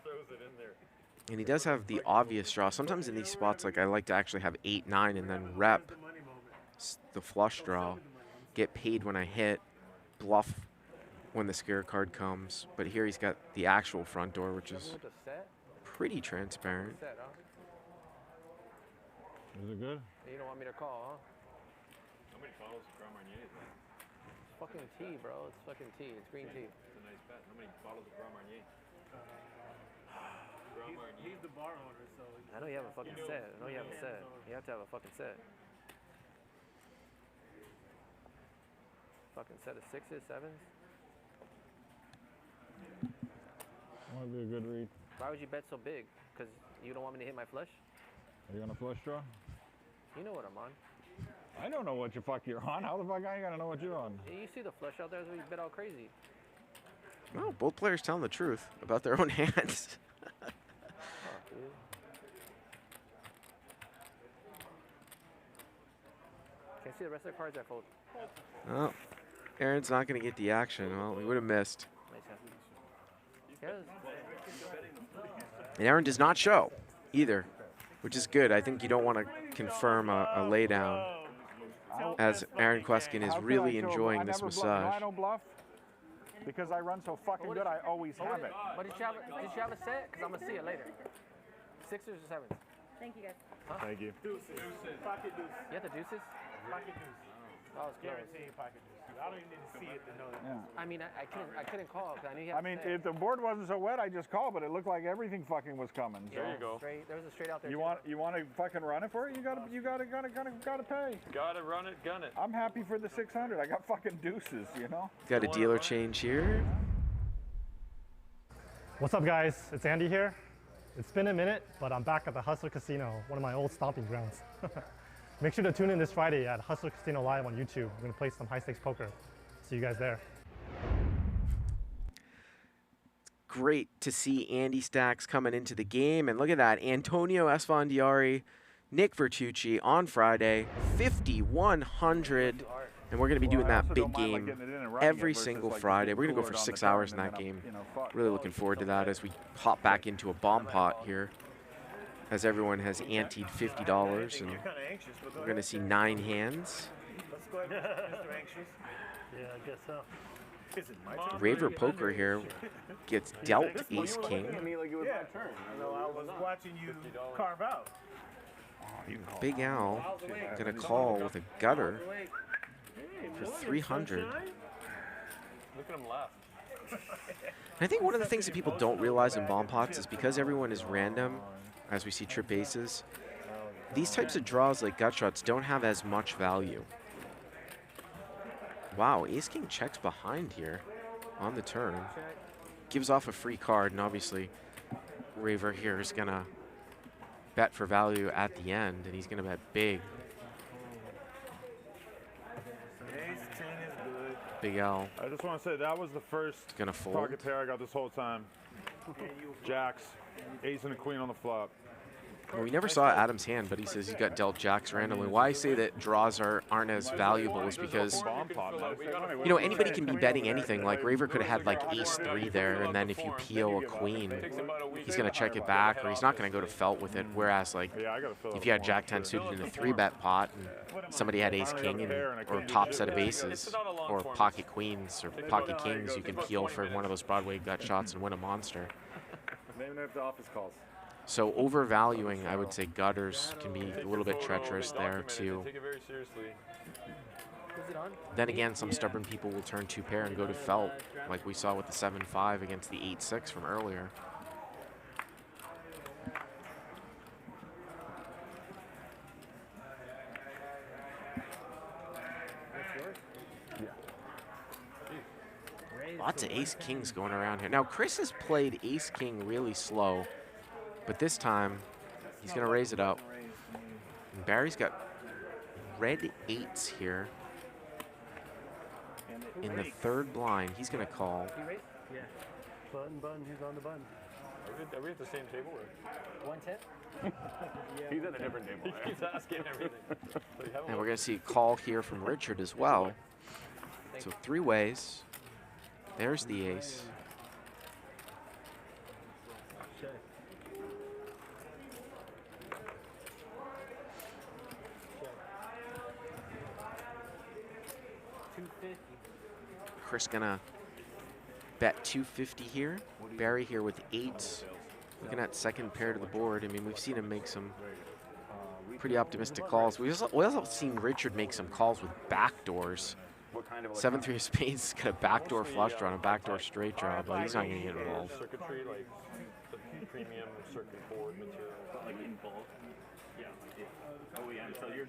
Throws it in there. And he does have the obvious draw. Sometimes in these spots, like I like to actually have 8, 9, and then rep the flush draw. Get paid when I hit, bluff when the scare card comes. But here he's got the actual front door, which is pretty transparent. Is it good? You don't want me to call, huh? How many bottles of Grand Marnier is that? It's fucking tea, bro. It's fucking tea. It's green tea. It's a nice bet. How many bottles of Grand Marnier? He's the bar owner, so. I know you have a fucking set. I know you have a set. You have to have a fucking set. Fucking set of 6s, 7s. Might be a good read. Why would you bet so big? Because you don't want me to hit my flush? Are you gonna flush draw? You know what I'm on. I don't know what the fuck you're on. How the fuck I gotta know what you're on? You see the flush out there, so you bet all crazy. Well, both players telling the truth about their own hands. Oh, dude. Can't see the rest of the cards I fold. Oh, Aaron's not going to get the action. Well, we would have missed. And Aaron does not show either, which is good. I think you don't want to confirm a laydown, as Aaron Kweskin is really enjoying this massage. I don't bluff because I run so fucking good. I always have it. But did you have a set? Because I'm going to see it later. 6s or 7s? Thank you, guys. Huh? Thank you. Deuces. Pocket deuce. You have the deuces? Pocket deuce. Oh, it's close. Guaranteed pocket deuce. I don't even need to see it to know that. Yeah. I mean, I couldn't call because I knew you had I mean, if the board wasn't so wet, I just called, but it looked like everything fucking was coming. Yeah, there you go. There was a straight out there. You want to fucking run it for it? You gotta pay. Gotta run it, gun it. I'm happy for the 600. I got fucking deuces, you know. Got a dealer change here. What's up, guys? It's Andy here. It's been a minute, but I'm back at the Hustler Casino, one of my old stomping grounds. Make sure to tune in this Friday at Hustler Casino Live on YouTube. I'm going to play some high-stakes poker. See you guys there. Great to see Andy Stacks coming into the game. And look at that, Antonio Esfandiari, Nick Vertucci on Friday, 5,100. And we're going to be doing that big game every single Friday. We're going to go for 6 hours in that game. Really looking forward to that as we hop back into a bomb pot here, as everyone has anteed $50, and we're going to see 9 hands. Let's go ahead, Mr. Anxious. Yeah, I guess so. Raver Poker here gets dealt ace king. I know I was watching you carve out. Big Al gonna call with a gutter for 300. Look at him laugh. I think one of the things that people don't realize in bomb pots is because everyone is random, as we see trip aces, these types of draws like gut shots don't have as much value. Wow, ace king checks behind here on the turn. Gives off a free card, and obviously Raver here is gonna bet for value at the end, and he's gonna bet big. Big L. I just want to say that was the first gonna fold. target pair I got this whole time. Jacks, ace and a queen on the flop. Well, we never saw Adam's hand, but he says he got dealt jacks randomly. Why I say that draws aren't as valuable is because, you know, anybody can be betting anything. Like Raver could have had like ace-3 there, and then if you peel a queen, he's going to check it back, or he's not going to go to felt with it. Whereas, like, if you had jack-10 suited in a 3-bet pot, and somebody had ace-king or top set of aces, or pocket queens or pocket kings, you can peel for one of those Broadway gut shots and win a monster. Maybe not the office calls. So overvaluing, I would say gutters can be a little bit treacherous there too. Take it very seriously. Then again, some stubborn people will turn 2-pair and go to felt, like we saw with the 7-5 against the 8-6 from earlier. Lots of ace-kings going around here. Now, Chris has played ace-king really slow. But this time, he's going to raise it up. And Barry's got red 8s here in the 3rd blind. He's going to call. Yeah. Button, who's on the button? Are we at the same table? Or? 110? He's at a different table. He keeps asking everything. And we're going to see a call here from Richard as well. So 3 ways. There's the ace. Chris gonna bet 250 here. Barry here with 8s. Looking at 2nd pair to the board. I mean, we've seen him make some pretty optimistic calls. We've also seen Richard make some calls with backdoors. 7-3 of spades, got a backdoor flush draw and a backdoor straight draw, but he's not gonna get involved. Circuitry, like the premium circuit board material.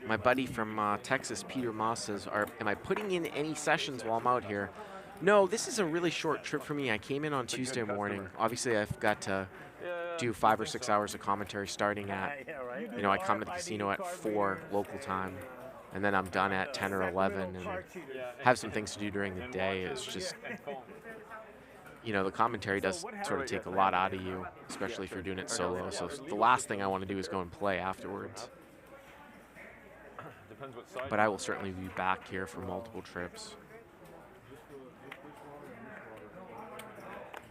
My buddy from Texas, Peter Moss, says, am I putting in any sessions while I'm out here? No, this is a really short trip for me. I came in on Tuesday morning. Obviously, I've got to do 5 or 6 hours of commentary starting at, you know, I come to the casino at 4 local time, and then I'm done at 10 or 11, and have some things to do during the day. It's just, you know, the commentary does sort of take a lot out of you, especially if you're doing it solo. So the last thing I want to do is go and play afterwards. But I will certainly be back here for multiple trips.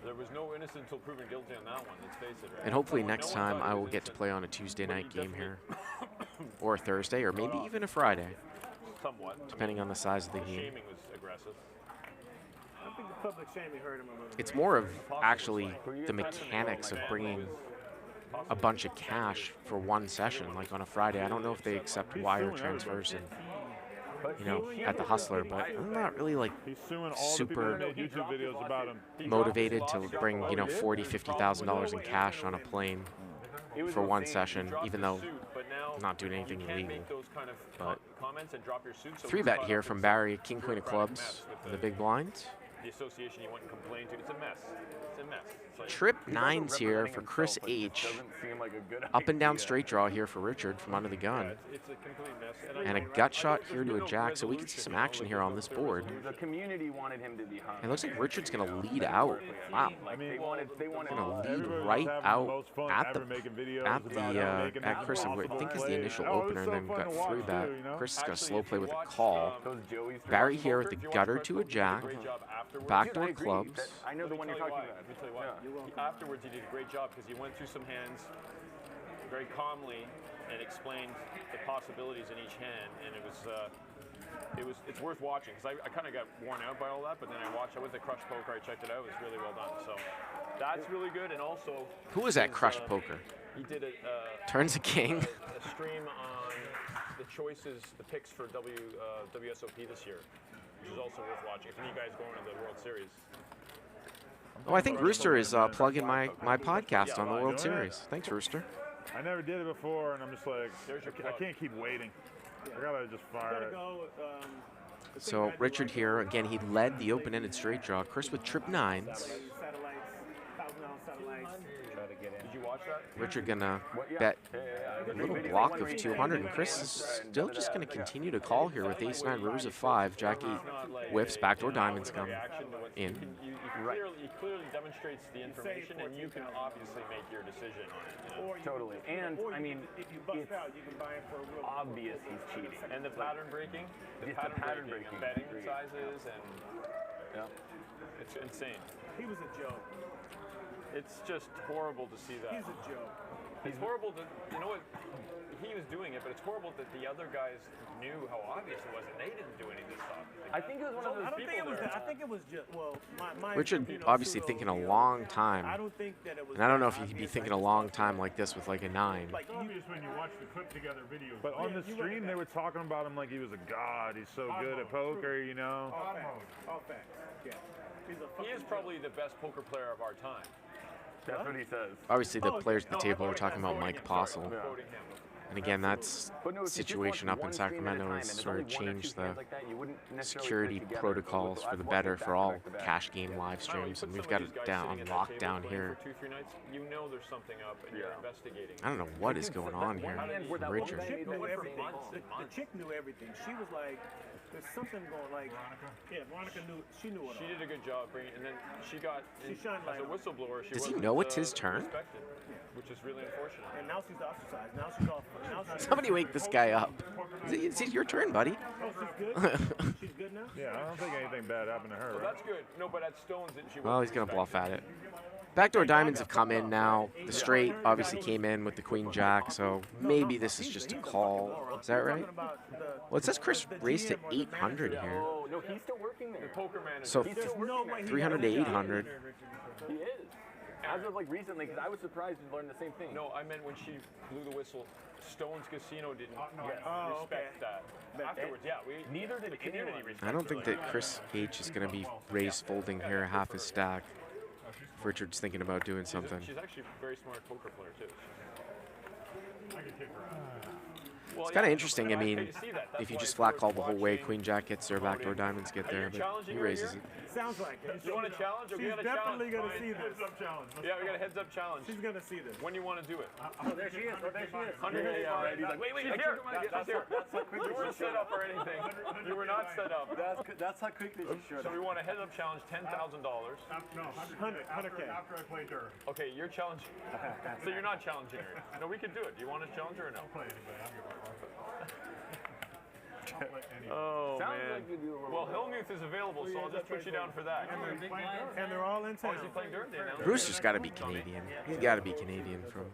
There was no innocent until proven guilty on that one, let's face it, right? And hopefully next time I will get to play on a Tuesday night game here. Or a Thursday, or maybe even a Friday. Somewhat. Depending on the size of the game. Shaming was aggressive. I think the public shaming hurt him a little bit. It's more of actually the mechanics of bringing a bunch of cash for one session, like on a Friday. I don't know if they accept wire transfers and, you know, at the Hustler, but I'm not really like super motivated to bring, you know, $40,000, $50,000 in cash on a plane for one session, even though I'm not doing anything illegal. But 3-bet here from Barry, King, Queen of clubs, the big blind. The association you went and complained to, it's a mess. It's a mess. Trip 9s here for Chris H. Up and down straight draw here for Richard from under the gun. It's a complete mess. And a gut shot here to a jack, so we can see some action here on this board. The community wanted him to be hung. It looks like Richard's going to lead out. Wow. They wanted going to lead right out at Chris, I think is the initial opener, and then got 3-bet. Chris is going to slow play with a call. Barry here with the gutter to a jack. Backdoor clubs. I know the one you're talking about. Let me tell you what. Afterwards, you did a great job because you went through some hands very calmly and explained the possibilities in each hand, and it was it's worth watching because I kind of got worn out by all that, but then I went to Crush Poker, I checked it out, it was really well done. So that's really good, and also Who was at Crush Poker? He did a Turns a king. a stream on the choices, the picks for WSOP this year, which is also worth watching. If any of you guys going to the World Series. Oh, I think Rooster is plugging my podcast on the World Series. Thanks, Rooster. I never did it before, and I'm just like, I can't keep waiting. I gotta just fire it. So Richard here, again, he led the open-ended straight draw. Chris with trip nines. Did you watch that? Richard gonna bet a little block of 200, and Chris is still just gonna continue to call here with ace-9, rivers of 5, jack-8, whiffs, backdoor diamonds come in. He clearly demonstrates the information, and you can obviously make your decision on it. Totally. And, I mean, it's obvious he's cheating. And the pattern breaking, the pattern breaking, betting sizes, and it's insane. He was a joke. It's just horrible to see that. He's a joke. It's horrible that, you know what, he was doing it, but it's horrible that the other guys knew how obvious it was, and they didn't do any of this stuff. I think it was one of those people I think it was just, well, my Richard obviously thinking a long time. I don't think that it was. And I don't know if he'd be thinking a long time like this with like a 9. It's obvious when you watch the put together videos. But on the stream, they were talking about him like he was a god. He's so good at poker, you know. All facts. Yeah. He is probably the best poker player of our time. That's what he says. Obviously, the players at the table are talking about Mike Postle. And again, that's situation up in Sacramento has sort of changed the security protocols for the better for all cash game live streams, and we've got it down on lockdown here. For 2-3 nights, you know there's something up, and you're investigating. I don't know what is going on here with Richard. The chick knew everything. The chick knew everything. She was like, there's something going, like, Veronica knew, she knew it all. She did a good job bringing, and then she got, as a whistleblower, she Does he know it's his turn? Respected, which is really unfortunate. And now she's ostracized. Now she's off. Somebody wake this guy up. It's your turn, buddy. Oh, she's good? She's good now? Yeah, I don't think anything bad happened to her. Well, that's good. No, but at Stones, she Well, he's going to bluff at it. Backdoor diamonds have come in now. The straight obviously came in with the queen jack, so maybe this is just a call. Is that right? Well, it says Chris raised to 800 here. No, he's still working there. The poker man is So 300 to 800. He is. As of like recently, because I was surprised to learn the same thing. No, I meant when she blew the whistle, Stones Casino didn't respect that. Afterwards, yeah, neither did the community respect. I don't think that Chris H is going to be raised folding here half his stack. If Richard's thinking about doing something. She's actually a very smart poker player too. It's kind of interesting. I mean, if you just flat call the whole way, queen jack gets there, backdoor diamonds get there, but he raises it. Sounds like it. You want a challenge? She's definitely going to see this. Yeah, we got a heads up challenge. She's going to see this. When you want to do it? Oh, there she is. Oh, there she is. 100 days. Right. He's like, wait, she's here. You weren't set up or anything. You were not set up. That's how quickly she showed up. So we want a heads up challenge, $10,000. No, 100K. After I played her. Okay, you're challenging. So you're not challenging her. No, we can do it. Do you want to challenge her or no? I'll play anybody. I'm Oh, man. Well, Hellmuth is available, so I'll just put you down for that. And they're all in town. Oh, is he playing Dirt Day now? Brewster's got to be Canadian. He's got to be Canadian from.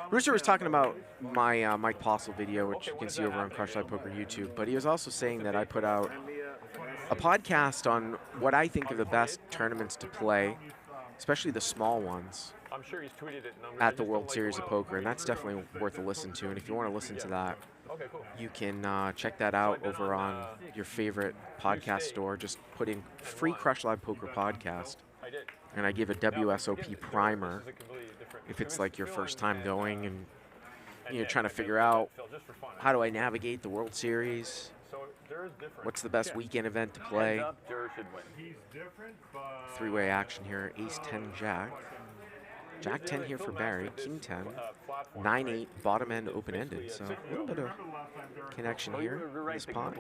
Brewster was talking about my Mike Postle video, which you can see over on Crush Live Poker YouTube. But he was also saying that I put out a podcast on what I think are the best tournaments to play, especially the small ones. I'm sure he's tweeted it. At the World Series of Poker, and that's definitely worth a listen to. And if you want to listen to that, you can check that out over on your favorite podcast store. Just put in free Crush Live Poker podcast, and I give a WSOP primer if it's like your first time going and you're trying to figure out how do I navigate the World Series. What's the best weekend event to play? Three-way action here, ace 10 jack. Jack 10 here for Barry, king 10, 9-8, bottom end open-ended, so a little bit of connection here in this pot.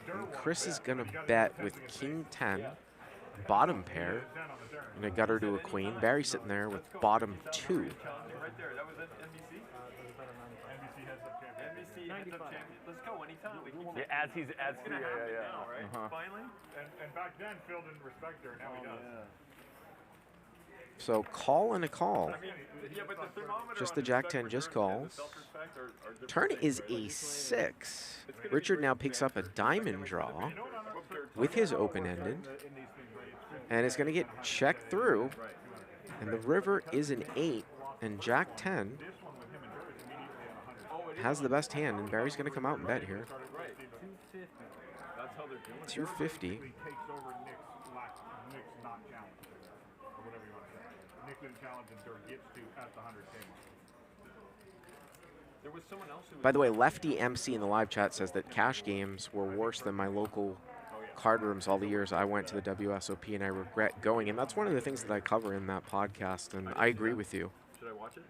And Chris is going to bet with king 10, bottom pair, and a gutter to a queen. Barry sitting there with bottom 2. Let's go anytime. Yeah, as he's Finally. And back then, Phil didn't respect her. Now he does. So call and a call. Just the jack 10 just calls. Turn is a 6. Richard now picks up a diamond draw with his open-ended, and is going to get checked through. And the river is an 8, and Jack 10 has the best hand, and Barry's going to come out and bet here. 250. Nick didn't challenge and Dirk gets to at the 100K. There was someone else who was. By the way, Lefty MC in the live chat says that cash games were worse than my local card rooms all the years I went to the WSOP, and I regret going. And that's one of the things that I cover in that podcast, and I agree with you. Should I watch it?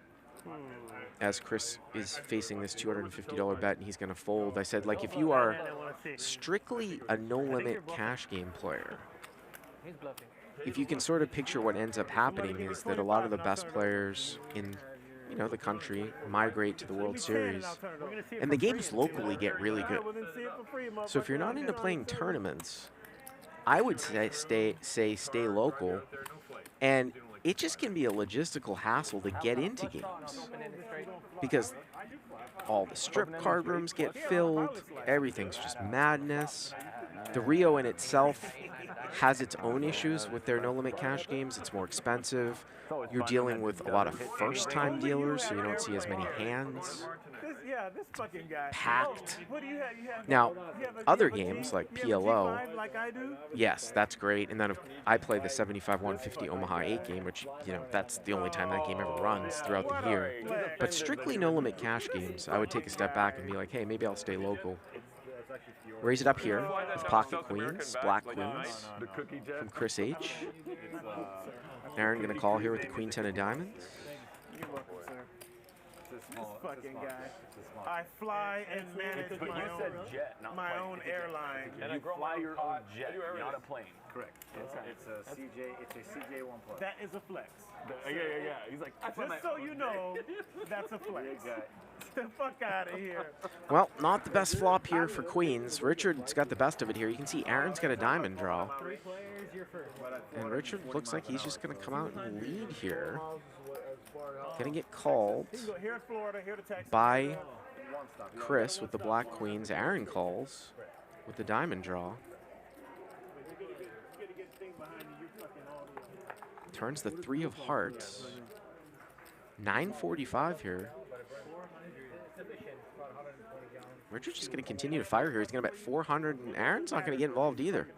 As Chris is facing this $250 bet and he's going to fold, I said, like, if you are strictly a no-limit cash game player, if you can sort of picture what ends up happening is that a lot of the best players in, you know, the country migrate to the World Series, and the games locally get really good. So if you're not into playing tournaments, I would say stay local, and it just can be a logistical hassle to get into games because all the strip card rooms get filled, everything's just madness. The Rio in itself has its own issues with their no-limit cash games. It's more expensive. You're dealing with a lot of first-time dealers, so you don't see as many hands. This fucking guy. Packed. What do you have? Now, other games like PLO, like I do? yes, that's great. And then I play the 75-150 Omaha 8 game, which, you know, that's the only time that game ever runs throughout the year. But strictly no-limit cash games, I would take a step back and be like, hey, maybe I'll stay local. Raise it up here with pocket queens, black queens from Chris H. Aaron going to call here with the queen 10 of diamonds. This fucking guy. I fly and manage my own airline. And you fly your own jet, not a plane. Correct. It's a CJ 1+. That is a flex. Yeah. He's like, just so you know, that's a flex. Get the fuck out of here. Well, not the best flop here for queens. Richard's got the best of it here. You can see Aaron's got a diamond draw. And Richard looks like he's just going to come out and lead here. Going to get called by Chris with the black queens. Aaron calls with the diamond draw. Turns the 3 of hearts. 945 here. Richard's just going to continue to fire here. He's going to bet 400, and Aaron's not going to get involved either.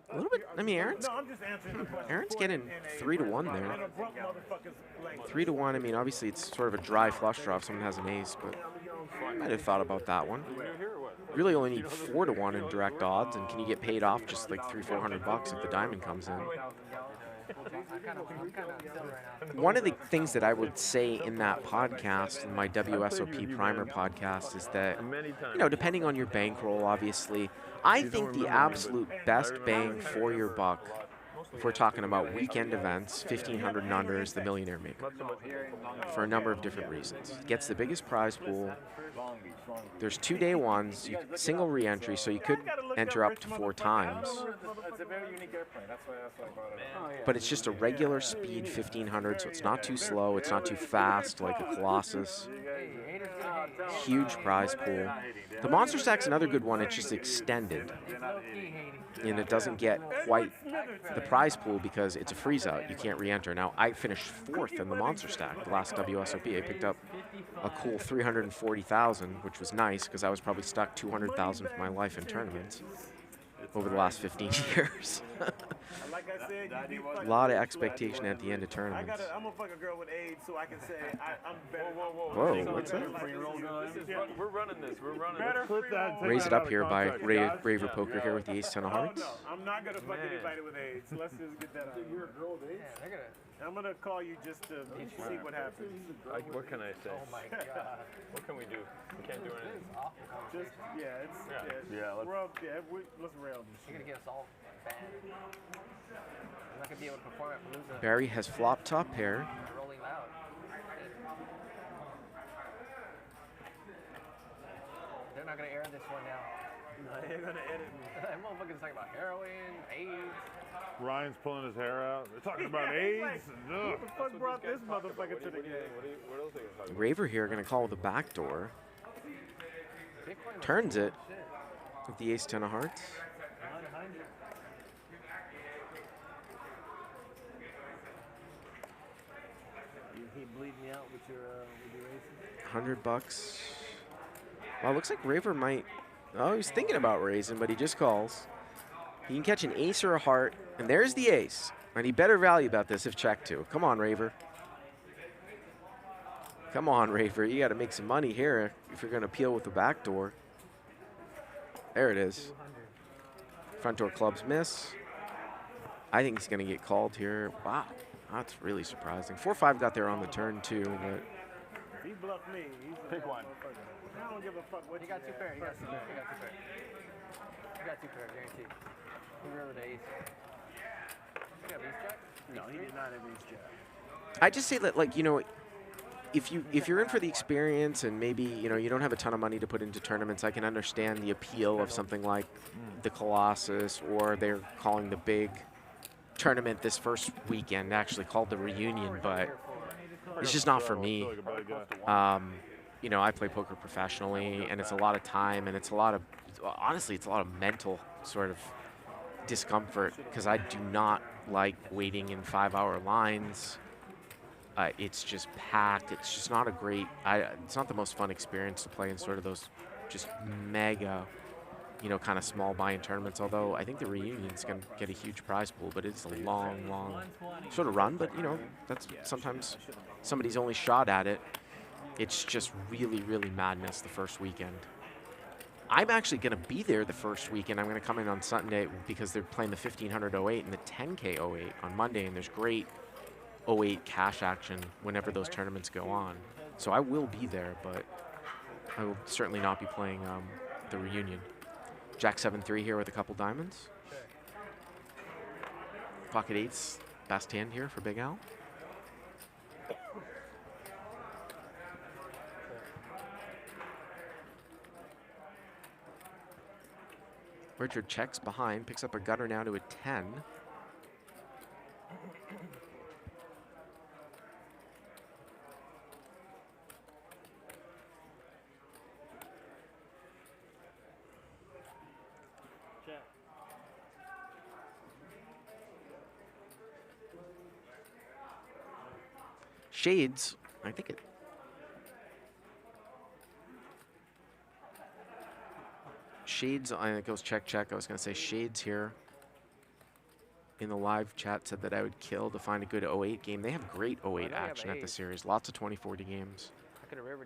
A little bit. I mean, Aaron's getting 3 to 1 there. 3 to 1. I mean, obviously it's sort of a dry flush draw if someone has an ace, but I might have thought about that one. You really only need 4 to 1 in direct odds, and can you get paid off just like $300-400 if the diamond comes in? One of the things that I would say in that podcast, in my WSOP Primer podcast, is that, you know, depending on your bankroll, obviously, I think the absolute best bang for your buck, if we're talking about weekend events, 1,500 and under, is the Millionaire Maker, for a number of different reasons. It gets the biggest prize pool. There's 2-day ones, single re-entry, so you could enter up to 4 times. It's a very unique airplane. That's why I brought it up. But it's just a regular speed 1,500, so it's not too slow, it's not too fast like a Colossus. Huge prize pool. The Monster Stack's another good one. It's just extended, and it doesn't get quite the prize pool because it's a freeze out. You can't re-enter. Now, I finished 4th in the Monster Stack the last WSOP. I picked up a cool 340,000, which was nice because I was probably stuck 200,000 for my life in tournaments over the last 15 years. A lot of expectation at the end of tournaments. I'm gonna fuck a girl with AIDS so I can say I'm better. Whoa, what's that? We're running this. We're running this. Raise it up here by Raver Poker here with the ace 10 of hearts. No, I'm not gonna fuck anybody with AIDS. Let's just get that out. You're a girl with AIDS? I'm gonna call you just to see what happens. What can I say? Oh my god. What can we do? We can't do anything. Just let's rail this. You're gonna get us all bad. I'm not gonna be able to perform at Palooza. Barry has flop top pair. Rolling loud. They're not gonna air this one now. No, you're gonna edit me. That motherfucker's talking about heroin, AIDS. Ryan's pulling his hair out. They're talking about AIDS. Who the fuck brought this motherfucker to the game? What else are you talking about? Raver here going to call the back door. Turns it with the ace-10 of hearts. 100. He bleed me out with your racing. $100. Well, it looks like Raver might. Oh, he's thinking about raising, but he just calls. He can catch an ace or a heart, and there's the ace. And he better value about this if checked to. Come on, Raver. Come on, Raver. You got to make some money here if you're going to peel with the back door. There it is. Front door clubs miss. I think he's going to get called here. Wow, that's really surprising. 4-5 got there on the turn too, but. If he bluffed me, he's pick one. I don't give a fuck what You got two pair. You got two pair. You got two pair, guaranteed. He river the ace. You got ace jack? No, he did not have ace jack. I just say that, like, you know, if you're in for the experience and maybe, you know, you don't have a ton of money to put into tournaments, I can understand the appeal of something like the Colossus, or they're calling the big tournament this first weekend, actually called the Reunion, but it's just not for me. You know, I play poker professionally, and it's a lot of time, and it's a lot of, honestly, it's a lot of mental sort of discomfort, because I do not like waiting in 5-hour lines. It's just packed. It's just not a great, it's not the most fun experience to play in sort of those just mega, you know, kind of small buy-in tournaments, although I think the Reunion's going to get a huge prize pool, but it's a long, long sort of run, but, you know, that's sometimes somebody's only shot at it. It's just really, really madness the first weekend. I'm actually going to be there the first weekend. I'm going to come in on Sunday because they're playing the 1500 08 and the 10K 08 on Monday, and there's great 08 cash action whenever those tournaments go on. So I will be there, but I will certainly not be playing the Reunion. Jack 7-3 here with a couple diamonds. Pocket eights, best hand here for Big Al. Richard checks behind, picks up a gutter now to a 10. Shades, I think it. Shades, I think it goes check, check. I was going to say Shades here in the live chat said that I would kill to find a good 08 game. They have great 08 action at the series. Lots of 20-40 games.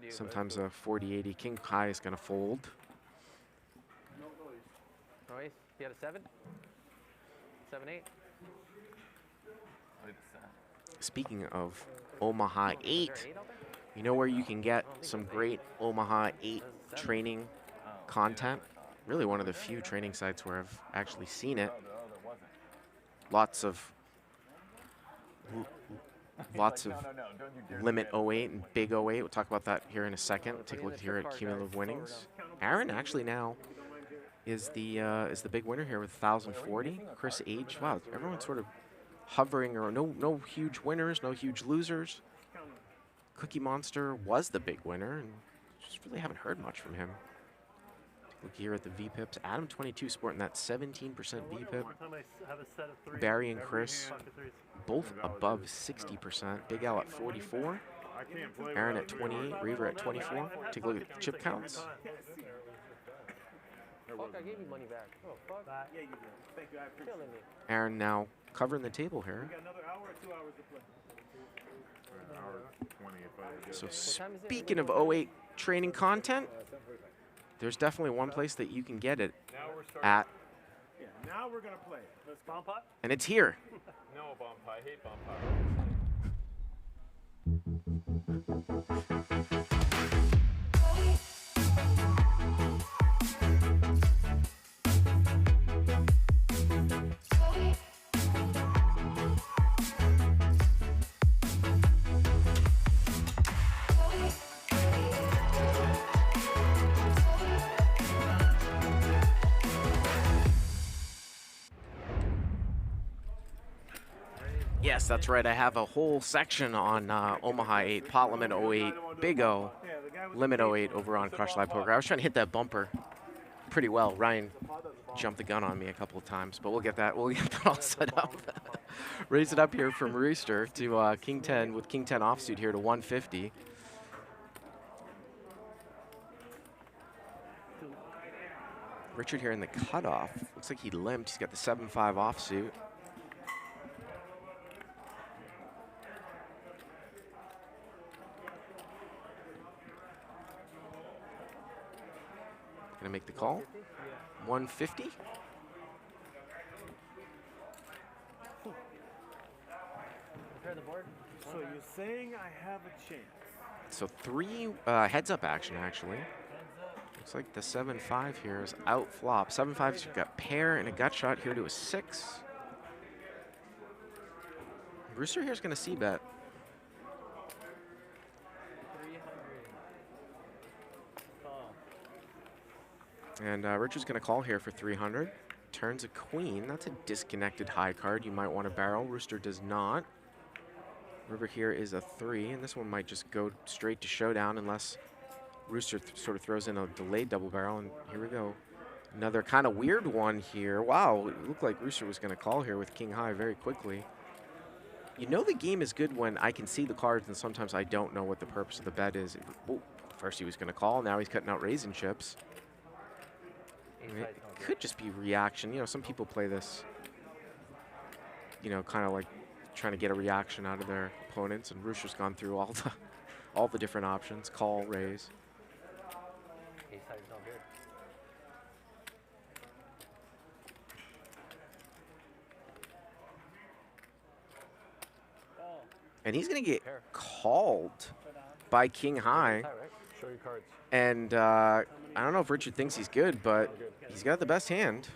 Sometimes a 40-80. King Kai is going to fold. Noise. You had a 7? 7-8? Speaking of Omaha 8, you know where you can get some great Omaha 8 training content? Really one of the few training sites where I've actually seen it. Lots of Limit 08 and Big 08. We'll talk about that here in a second. Take a look here at cumulative winnings. Aaron actually now is the big winner here with 1,040. Chris H. Wow, everyone's sort of hovering around. No huge winners, no huge losers. Cookie Monster was the big winner, and just really haven't heard much from him. Look here at the VPIPs. Adam22 sporting that 17% VPIP. Barry and Chris, both above 60%. Big Al at 44. Aaron at 28. Reaver at 24. Take a look at the chip counts. Fuck, I gave you money back. Oh, fuck. Yeah, you did. Thank you. I appreciate it. Aaron now covering the table here. We got another hour or 2 hours to play? An hour 20 if I would So speaking of 08 training content, there's definitely one place that you can get it at. Yeah, now we're going to play. Let's bomb pot? And it's here. No, bomb pot. I hate bomb pot. Yes, that's right. I have a whole section on Omaha 8, Pot Limit 08, Big O, Limit 08 over on Crush Live Poker. I was trying to hit that bumper pretty well. Ryan jumped the gun on me a couple of times, but we'll get that all set up. Raise it up here from Rooster to King 10 with King 10 offsuit here to 150. Richard here in the cutoff. Looks like he limped. He's got the 7-5 offsuit. Gonna make the call. 150. So you're saying I have a chance? So 3 heads up action actually. Looks like the 7-5 here is out flop. 7-5's got pair and a gut shot here to a 6. Rooster here's gonna see bet. And Richard's going to call here for 300. Turns a queen. That's a disconnected high card. You might want to barrel. Rooster does not. River here is a 3, and this one might just go straight to showdown unless Rooster sort of throws in a delayed double barrel. And here we go. Another kind of weird one here. Wow, it looked like Rooster was going to call here with king high very quickly. You know the game is good when I can see the cards, and sometimes I don't know what the purpose of the bet is. Oh, first he was going to call. Now he's cutting out raising chips. It could just be reaction. You know, some people play this, you know, kind of like trying to get a reaction out of their opponents, and Rooster's gone through all the different options. Call, raise. And he's going to get called by king high. Show your cards. And I don't know if Richard thinks he's good, but he's got the best hand.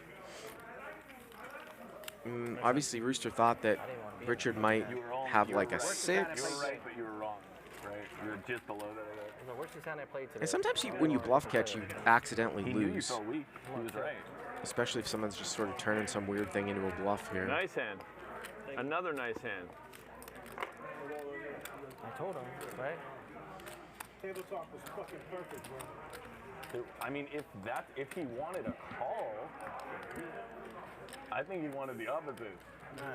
Obviously, Rooster thought that Richard might have like a 6. You were right, but you were wrong. Right? You were just below that. The worst hand I played today. And sometimes when you bluff catch, you accidentally lose. He was right. Especially if someone's just sort of turning some weird thing into a bluff here. Nice hand. Another nice hand. I told him, right? Table talk was fucking perfect, bro. I mean, if he wanted a call, I think he wanted the opposite.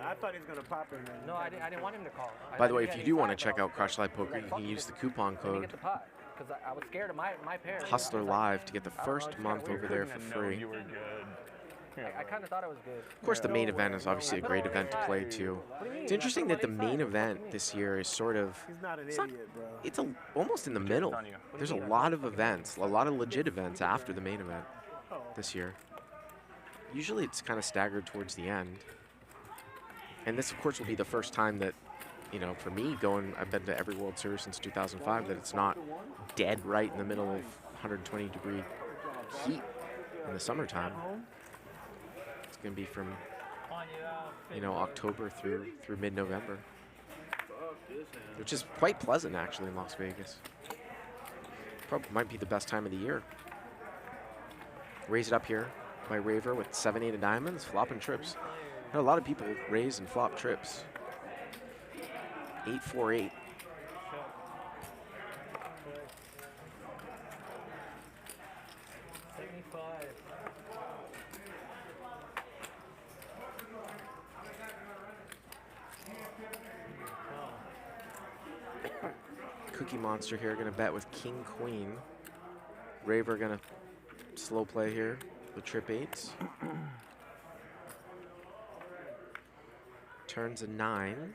I thought he was gonna pop in there. No, I didn't want him to call. By the way, if you do want to check out Crush Live Poker, you can use the coupon code Because I was scared of my pair. Hustler Live to get the first month over there for free. You were good. I kind of thought it was good. Of course, the main event is obviously a great event to play too. It's interesting that the main event this year is sort of, it's almost in the middle. There's a lot of events, a lot of legit events after the main event this year. Usually it's kind of staggered towards the end. And this, of course, will be the first time that, you know, for me, I've been to every World Series since 2005, that it's not dead right in the middle of 120-degree heat in the summertime. It's going to be from, you know, October through mid-November, which is quite pleasant, actually, in Las Vegas. Probably might be the best time of the year. Raise it up here by Raver with 7-8 of diamonds, flopping trips. A lot of people raise and flop trips. 8-4-8. Cookie Monster here gonna bet with King Queen. Raver gonna slow play here with trip 8s. Turns a 9.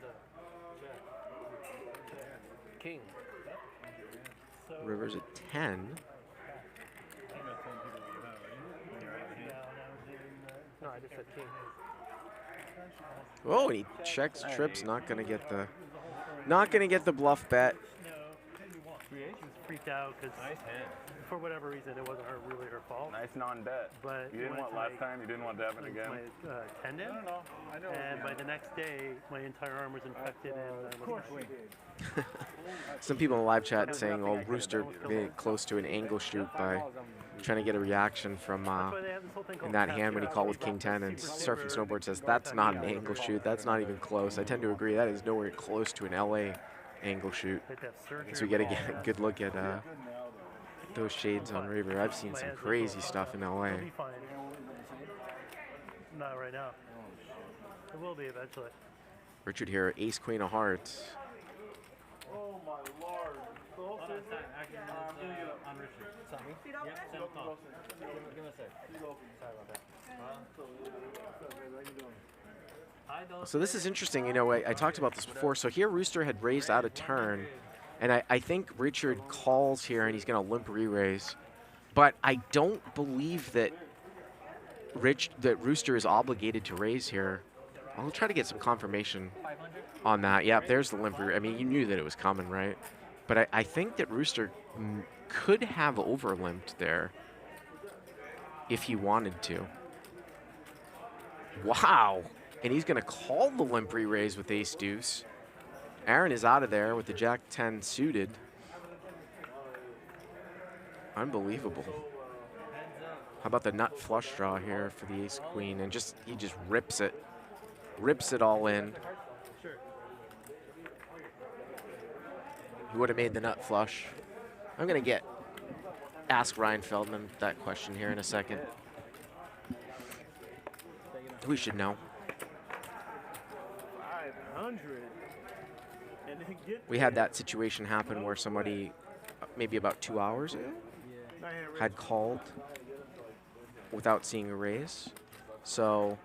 King. River's a 10. No, I just said king. Oh, and he checks trips. Not gonna get the bluff bet. Creation's freaked out because nice hand. for whatever reason, it wasn't really her fault. Nice non-bet. But you didn't want last time. You didn't want to happen again. My tendon. I know. And by the next day, my entire arm was infected. Of course we did. Some people in the live chat saying, "Oh, Rooster being close to an angle shoot by trying to get a reaction from in that hand when he called with King 10." And Surf and Snowboard says that's not an angle shoot. That's not even close. I tend to agree. That is nowhere close to an LA angle shoot. So we get a good look at those shades on Raver. I've seen some crazy stuff in LA. Not right now. It will be eventually. Richard here, Ace Queen of Hearts. Oh my lord. Hold on a second. Actually, I'm going to get on Richard. Tommy? Yep, send him call. Give me a sec. Sorry about that. So this is interesting. You know, I talked about this before. So here Rooster had raised out of turn. And I think Richard calls here and he's going to limp re-raise. But I don't believe that Rooster is obligated to raise here. I'll try to get some confirmation on that. Yep, there's the limp. I mean, you knew that it was coming, right? But I think that Rooster could have over-limped there if he wanted to. Wow. And he's going to call the limp re-raise with ace-deuce. Aaron is out of there with the Jack-10 suited. Unbelievable. How about the nut flush draw here for the ace-queen? And he just rips it. Rips it all in. He would have made the nut flush. I'm going to ask Ryan Feldman that question here in a second. We should know. 500. We had that situation happen where somebody, maybe about 2 hours ago, had called without seeing a raise. So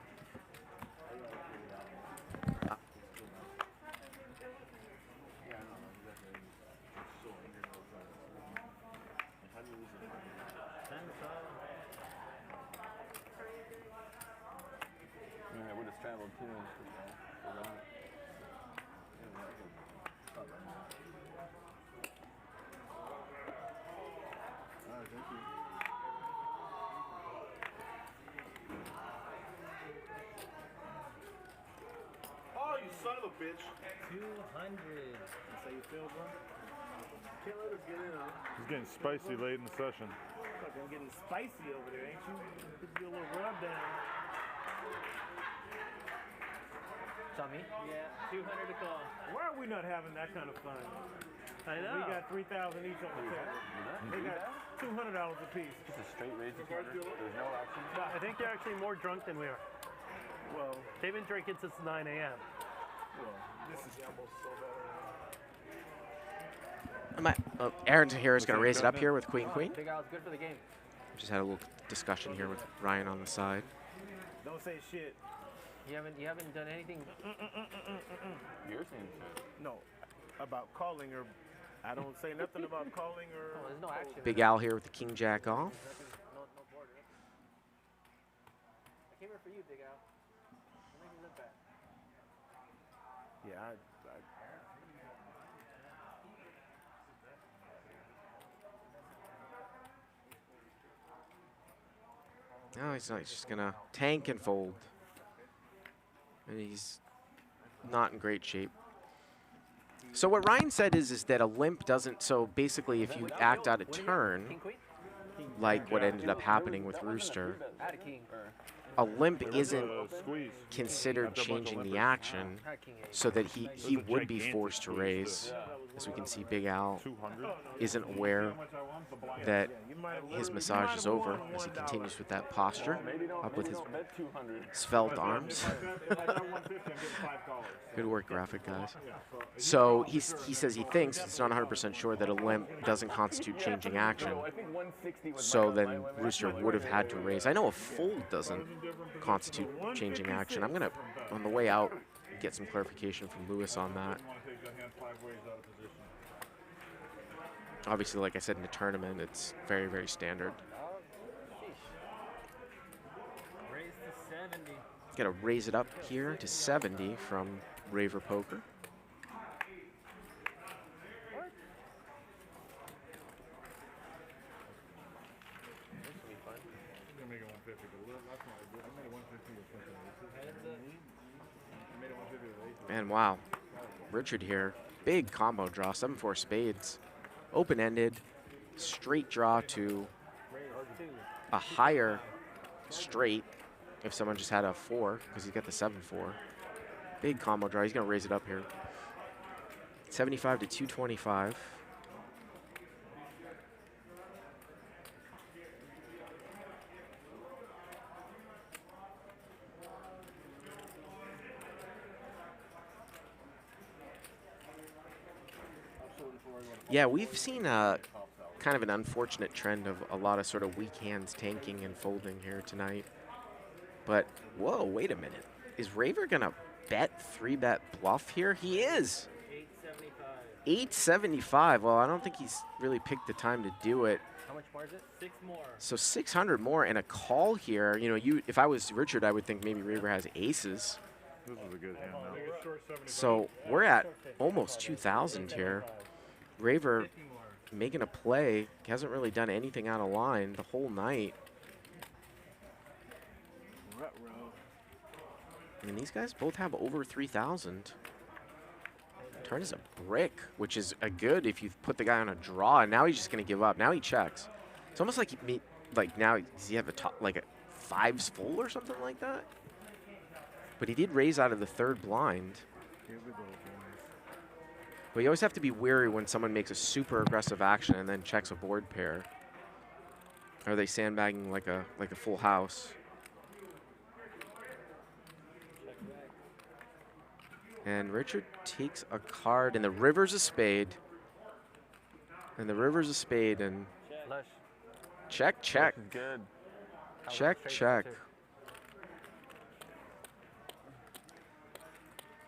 I would have traveled too. Oh, you son of a bitch. 200. That's how you feel, bro? Can't let her get in, huh? He's getting spicy late in the session. I'm getting spicy over there, ain't you? Give you a little rub down. Tommy? Yeah, 200 to call. Why are we not having that kind of fun? I know. We got 3,000 each on the table. They got $200 a piece. Just a straight raise to 200. There's no option. I think they're actually more drunk than we are. Well, they've been drinking since 9 a.m. Well, this is almost so bad. Aaron here is going to raise it up here with Queen. Big Al's good for the game. Just had a little discussion here with Ryan on the side. Don't say shit. You haven't done anything. You're saying shit. No, about calling or I don't say nothing about calling or. Oh, there's no action. Big Al here with the King Jack off. No border. I came here for you, Big Al. I'm making you look bad. Yeah, No, he's not. He's just gonna tank and fold. And he's not in great shape. So what Ryan said is that a limp doesn't, so basically if you act out of turn, like what ended up happening with Rooster, a limp isn't considered changing the action, so that he would be forced to raise. As we can see, Big Al isn't aware that his massage is over as he continues with that posture, up with his svelte arms. Good work, graphic guys. So he says he thinks, it's not 100% sure, that a limp doesn't constitute changing action. So then Rooster would have had to raise. I know a fold doesn't constitute changing action. I'm going to, on the way out, get some clarification from Lewis on that. Obviously, like I said, in a tournament, it's very, very standard. Raise to 70. Got to raise it up here to 70 from Raver Poker. Man, wow. Richard here. Big combo draw, 7-4 spades. Open-ended, straight draw to a higher straight if someone just had a 4, because he's got the 7-4. Big combo draw. He's going to raise it up here. 75 to 225. Yeah, we've seen a kind of an unfortunate trend of a lot of sort of weak hands tanking and folding here tonight. But, whoa, wait a minute. Is Raver going to bet 3-bet bluff here? He is. 875. Well, I don't think he's really picked the time to do it. How much more is it? 6 more. So 600 more and a call here. You know, if I was Richard, I would think maybe Raver has aces. This is a good hand now. So we're at almost 2,000 here. Raver making a play. He hasn't really done anything out of line the whole night. I mean, these guys both have over 3,000. Turn is a brick, which is a good if you put the guy on a draw. And now he's just going to give up. Now he checks. It's almost like now does he have a top, like a 5s full or something like that? But he did raise out of the 3rd blind. Here we go, boys. But you always have to be wary when someone makes a super aggressive action and then checks a board pair. Are they sandbagging like a full house? And Richard takes a card, and the river's a spade. And the river's a spade, and check, check. Good. Check, check.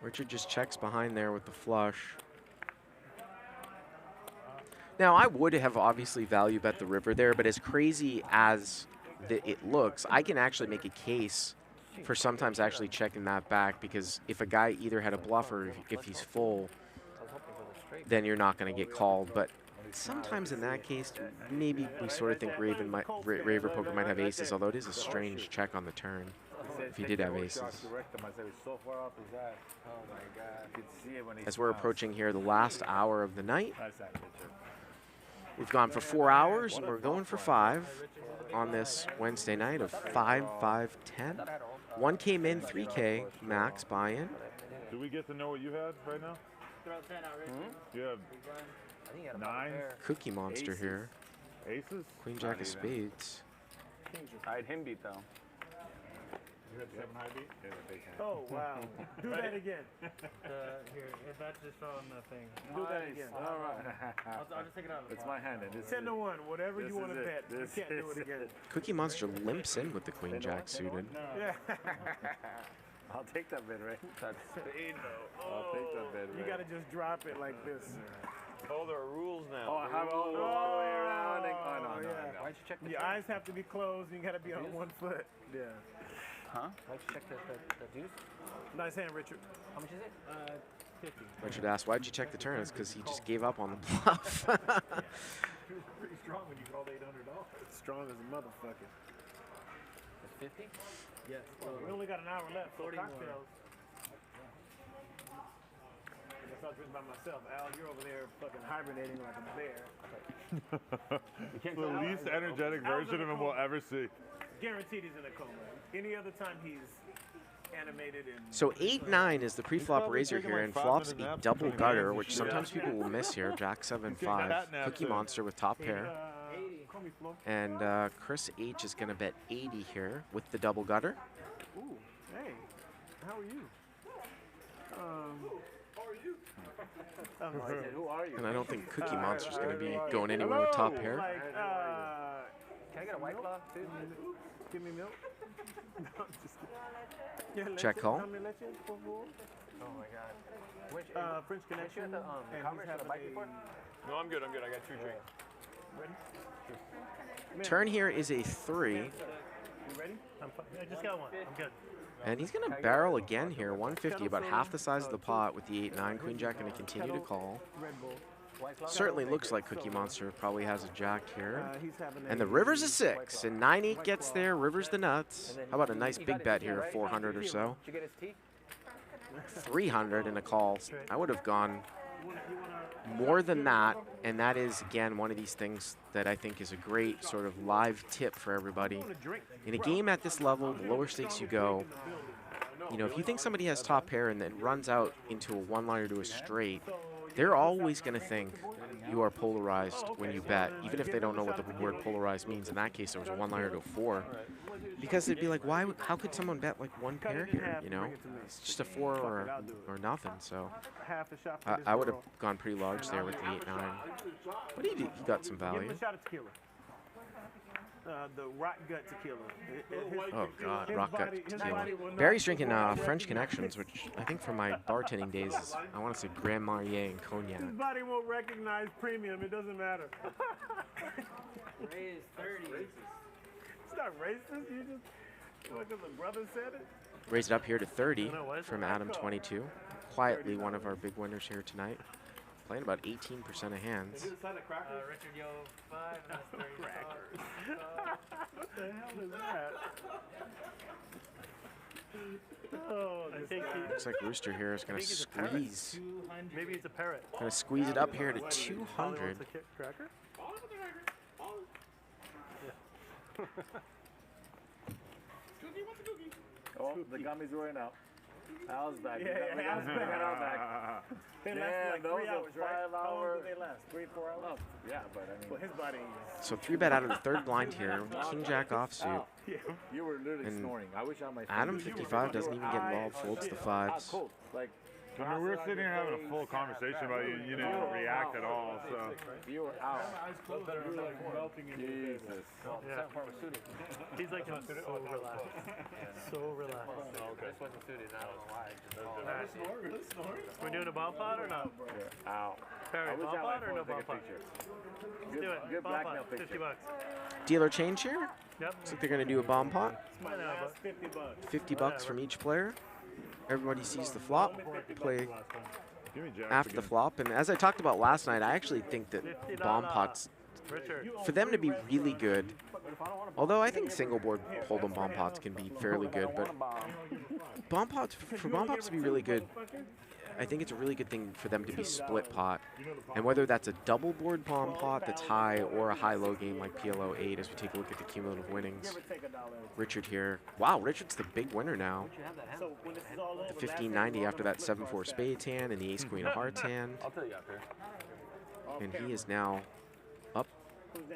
Richard just checks behind there with the flush. Now, I would have obviously value bet the river there, but as crazy as it looks, I can actually make a case for sometimes actually checking that back, because if a guy either had a bluff or if he's full, then you're not going to get called. But sometimes in that case, maybe we sort of think Raver Poker might have aces, although it is a strange check on the turn if he did have aces. As we're approaching here the last hour of the night, we've gone for 4 hours, and we're going for 5 on this Wednesday night of 5, 5, 10. 1 came in, 3K max buy-in. Do we get to know what you had right now? You have 9. Cookie Monster aces. Here. Aces? Queen Jack of Spades. I had him beat though. You had 7 high beat? Yeah, oh, wow. Do that again. Here, that just fell on the thing. Do that again. All right. I'll just take it out of the It's my hand. 10 to 1, whatever you want to bet. You can't do it again. Cookie Monster limps in with the Queen Jack suited. Yeah. I'll take that bid, right? That's spade though. I'll take that bid, right? You got to just drop it like this. Oh, there are rules now. Oh, I have all the way around. Oh, no. Why'd you check the Your turn? eyes have to be closed, and you got to be on 1 foot. Yeah. Huh? Why'd you check the deuce? Nice hand, Richard. How much is it? 50. Richard asked, why'd you check the turn? It's because he just gave up on the bluff. It was pretty strong when you called $800. Strong as a motherfucker. It's 50? Yes. Well, we only got an hour left. 40 cocktails. I guess I'll drink by myself. Al, you're over there fucking hibernating like a bear. The least energetic version of him we'll ever see. Guaranteed he's in a coma. Any other time he's animated and... So 8-9 is the pre-flop razor here, and flops a double gutter, which sometimes people will miss here. Jack 7-5. Cookie Monster with top pair. And Chris H is going to bet 80 here with the double gutter. Ooh, hey, how are you? Who are you? And I don't think Cookie Monster's going to be going anywhere with top pair. Can I get a white claw, too? Give me milk. No, just Check call. Oh, my God. Which, French Connection. The Commerce had a bite before? No, I'm good. I got 2 drinks. Ready? Turn here is a 3. You ready? I just got one. I'm good. And he's going to barrel again here, 150, about half the size of the pot with the 8-9. Queen Jack going to continue to call. Red Bull. Certainly looks like Cookie Monster probably has a jack here. He's having And the river's a 6, and 9-8 gets there. River's the nuts. How about a nice big bet here, 400 or so? 300 in a call. I would have gone more than that, and that is, again, one of these things that I think is a great sort of live tip for everybody. In a game at this level, the lower stakes you go, you know, if you think somebody has top pair and then runs out into a one-liner to a straight, they're always going to think you are polarized when you bet, even if they don't know what the word polarized means. In that case, there was a one-liner to a 4. Because they'd be like, why? How could someone bet like one pair here, you know? It's just a 4 or nothing, so I would have gone pretty large there with the 8-9. But he got some value. Give him a shot of tequila. The rock gut tequila. Oh God, rock gut tequila. Barry's drinking French Connections, which I think from my bartending days is, I want to say Grand Marnier and cognac. His body won't recognize premium. It doesn't matter. Raise 30. It's not racist. You just because the brother said it. Raised it up here to 30 from Adam22. Quietly one of our big winners here tonight. Playing about 18% of hands. Richard, yo, 5, that's 30. What the hell is that? Oh, I think looks like Rooster here is going to squeeze. Maybe it's a parrot. Going to squeeze it up here to 200. Cracker? Oh, the gummies are running out. Al's back. Yeah, Al's back. They last like 3 hours, right? How long do they last? 3 or 4 hours? Oh, yeah, but I mean. Well, his body is. So 3-bet out of the third blind here with the King-Jack offsuit. You were literally And snoring. I wish I had my Adam55 doesn't even get involved, folds the 5s. Cold. Like, I mean, we were sitting here having a full conversation about you. You didn't react at all, so. you were out. You were like melting in your Jesus. Yeah. He's like so relaxed. So relaxed. This wasn't suited, I don't know why. We're doing a bomb pot or not? Yeah. Ow. Perry, I wish bomb I pot had or my no phone to bomb take a pot? picture. Let's do it. Good Bomb blackmail pot, picture. $50. Dealer change here? Yep. Looks like they're going to do a bomb pot. My last $50. $50 from each player. Everybody sees the flop, play Give me jacks after the again. flop. And as I talked about last night, I actually think that bomb pots, for them to be really good, although I think single board hold'em bomb pots can be fairly good, but bomb pots, for bomb pots to be really good, I think it's a really good thing for them to be split pot. And whether that's a double board bomb pot that's high or a high-low game like PLO 8 as we take a look at the cumulative winnings. Richard here. Wow, Richard's the big winner now. The 1590 after that 7-4 spades hand and the ace queen of hearts hand. I'll tell you after. And he is now up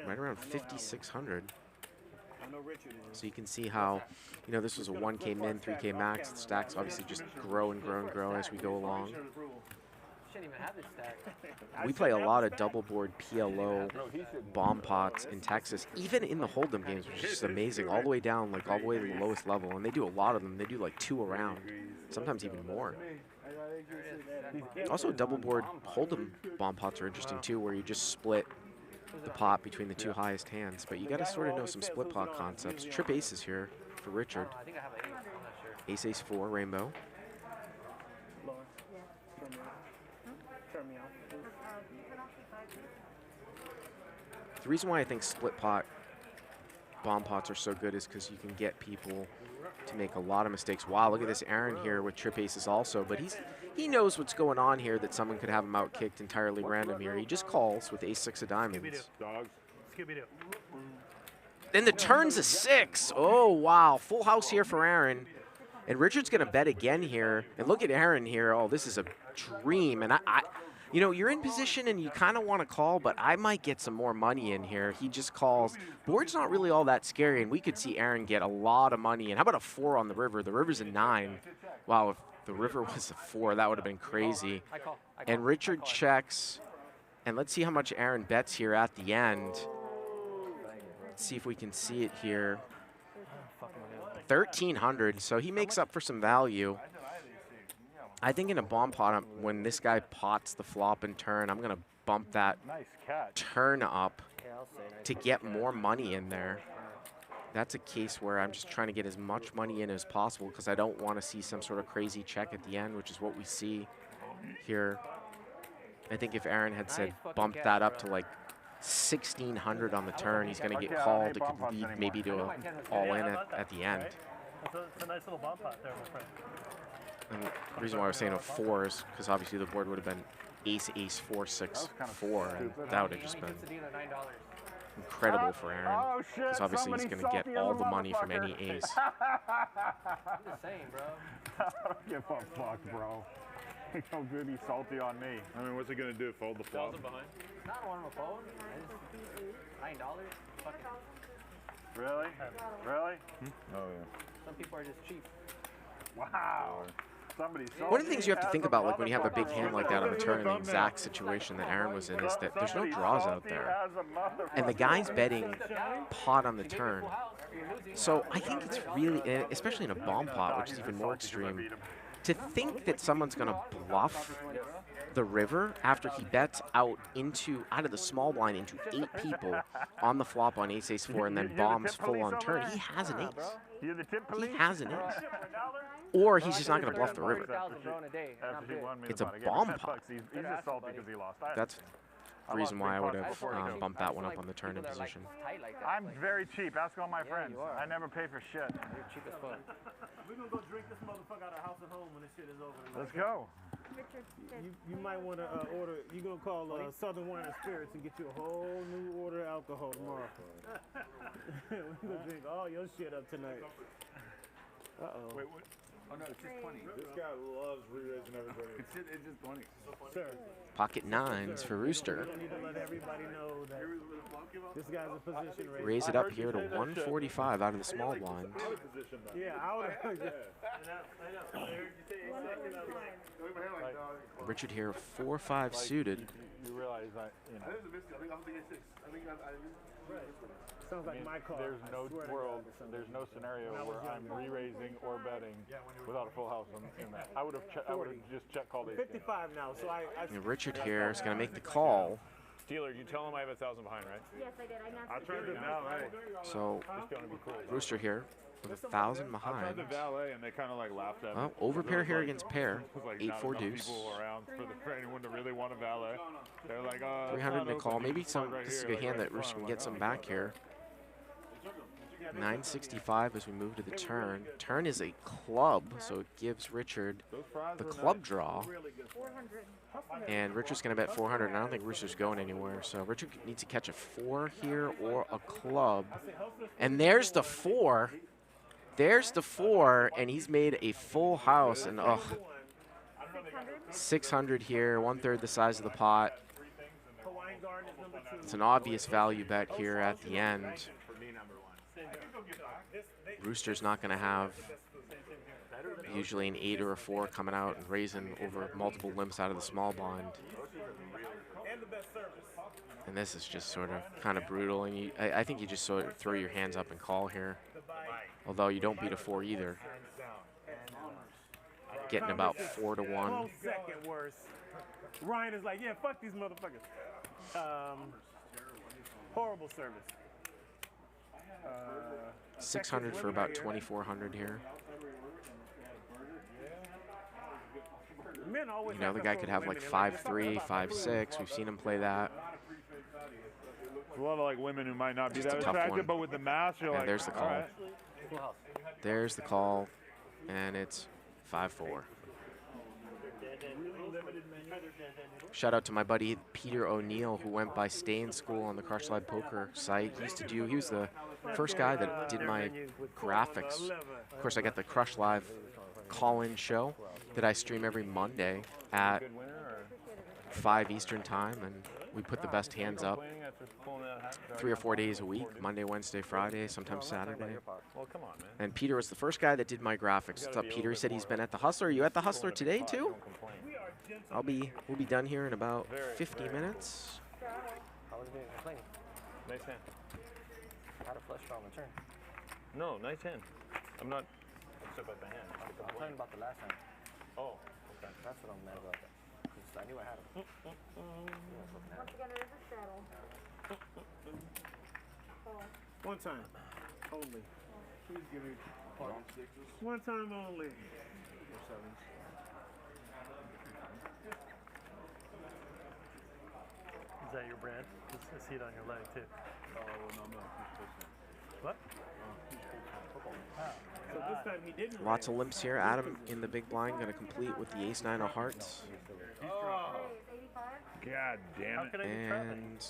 right around 5,600. So you can see how, you know, this was a 1K min, 3K max. The stacks obviously just grow and grow and grow as we go along. Shouldn't even have this stack. We play a lot of double board PLO bomb pots in Texas, even in the hold'em games, which is just amazing, all the way down, like all the way to the lowest level. And they do a lot of them. They do like 2 a round, sometimes even more. Also, double board hold'em bomb pots are interesting too, where you just split the pot between the 2 highest hands, but you got to sort of know some split pot concepts. Trip aces here for Richard. I think I have an 8. I'm not sure. Ace, ace 4, rainbow. The reason why I think split pot bomb pots are so good is because you can get people to make a lot of mistakes. Wow, look at this Aaron here with trip aces also, but he knows what's going on here, that someone could have him out kicked entirely random here. He just calls with ace 6 of diamonds. Scooby-Doo. Then the turn's a 6. Oh, wow. Full house here for Aaron. And Richard's going to bet again here. And look at Aaron here. Oh, this is a dream. And I you know, you're in position and you kind of want to call, but I might get some more money in here. He just calls. Board's not really all that scary, and we could see Aaron get a lot of money. And how about a 4 on the river? The river's a 9. Wow, if the river was a 4, that would have been crazy. And Richard checks. And let's see how much Aaron bets here at the end. Let's see if we can see it here. 1,300, so he makes up for some value. I think in a bomb pot, when this guy pots the flop and turn, I'm going to bump that turn up to get more money in there. That's a case where I'm just trying to get as much money in as possible because I don't want to see some sort of crazy check at the end, which is what we see here. I think if Aaron had said bump that up to like 1,600 on the turn, he's going to get called. It could lead maybe to a all-in at the end. It's a nice little bomb pot there, my friend. And the reason why I was saying a 4 is because obviously the board would have been ace, ace, 4, 6, 4, and that would have just been incredible for Aaron. Because obviously he's going to get all the money from any ace. I'm just saying, bro. I don't give a fuck, bro. How good he's salty on me. I mean, what's he gonna do? Fold the flop? Behind? I don't want him to fold. $9? Fuck it. Really? Really? Oh yeah. Some people are just cheap. Wow. Somebody's One of the things you have to think about, like when you have a big hand like that on the turn in the exact situation that Aaron was in, is that there's no draws out there. And the guy's betting pot on the turn. So I think it's really, especially in a bomb pot, which is even more extreme, to think that someone's going to bluff the river after he bets out of the small blind into 8 people on the flop on ace, ace, 4, and then bombs full on turn. He has an ace. He has an ace. Or he's just not going to bluff the river. It's a bomb pot. That's the reason why I would have bumped that one up on the turn in position. I'm very cheap. Ask all my friends. I never pay for shit. You're cheap as fuck. We're going to go drink this motherfucker out of house and home when this shit is over. Let's go. You might want to order, you're going to call Southern Wine and Spirits and get you a whole new order of alcohol tomorrow. We're going to drink all your shit up tonight. Uh-oh. Wait, what? Oh no, it's just 20. This guy loves re-raising everybody. It's just 20. Sir. Pocket 9s for Rooster. We need to let everybody know that this guy's a position raiser. Raise it up here to 145 out of the small blind. Yeah, out of Richard here, 4-5 suited. You realize that, you know. Sounds like my call. There's no world, there's no scenario where I'm re-raising or betting without a full house in that. I would have just check called 55 now, so I Richard here is going to make the call. Steeler, you tell him I have 1,000 behind, right? Yes, I did. I tried to valet. So Rooster here with 1,000 behind. I tried to valet and they kind of like laughed at me. Well, overpair here against pair. Like 8-4 deuce. People around for anyone to really want to valet. They're like, 300 in a call. Maybe this is a good hand that Rooster can get some back here. 965 as we move to the turn. Turn is a club, so it gives Richard the club draw. And Richard's going to bet 400, and I don't think Rooster's going anywhere. So Richard needs to catch a 4 here or a club. And there's the 4. There's the 4, and he's made a full house. And 600 here, 1/3 the size of the pot. It's an obvious value bet here at the end. Rooster's not going to have usually an 8 or a 4 coming out and raising over multiple limps out of the small blind. And this is just sort of kind of brutal. And I think you just sort of throw your hands up and call here. Although you don't beat a 4 either. Getting about 4 to 1. Second worse. Ryan is like, yeah, fuck these motherfuckers. Horrible service. 600 for about 2,400 here. You know, the guy could have like 5-3, 5-6. We've seen him play that. There's a lot of like women who might not be Just that a tough attractive, one. but with the mass, you're Yeah, like, there's the call. all right. There's the call, and it's 5-4. Shout out to my buddy Peter O'Neill, who went by Stay in School on the Crush Slide Poker site. He was the first guy that did my graphics. Of course, I got the Crush Live call-in show that I stream every Monday at 5 Eastern time, and we put the best hands up 3 or 4 days a week, Monday, Wednesday, Friday, sometimes Saturday. Well, come on, man. And Peter was the first guy that did my graphics. What's up, Peter? He said he's been at the Hustler. Are you at the Hustler today, too? We'll be done here in about 50 minutes. I was being complaining. Nice hand. How to flush draw on the turn. No, nice hand. I'm not upset about the hand. I'm talking about the last hand. Oh, okay. That's what I'm mad about. I knew I had him. Once again, it is a straddle. One time only. Please give me one time only. that your brand? I see it on your leg too. Oh, no, no. What? So this time he didn't. Lots of limps here. Adam in the big blind, going to complete with the ace-9 of hearts. God damn it. And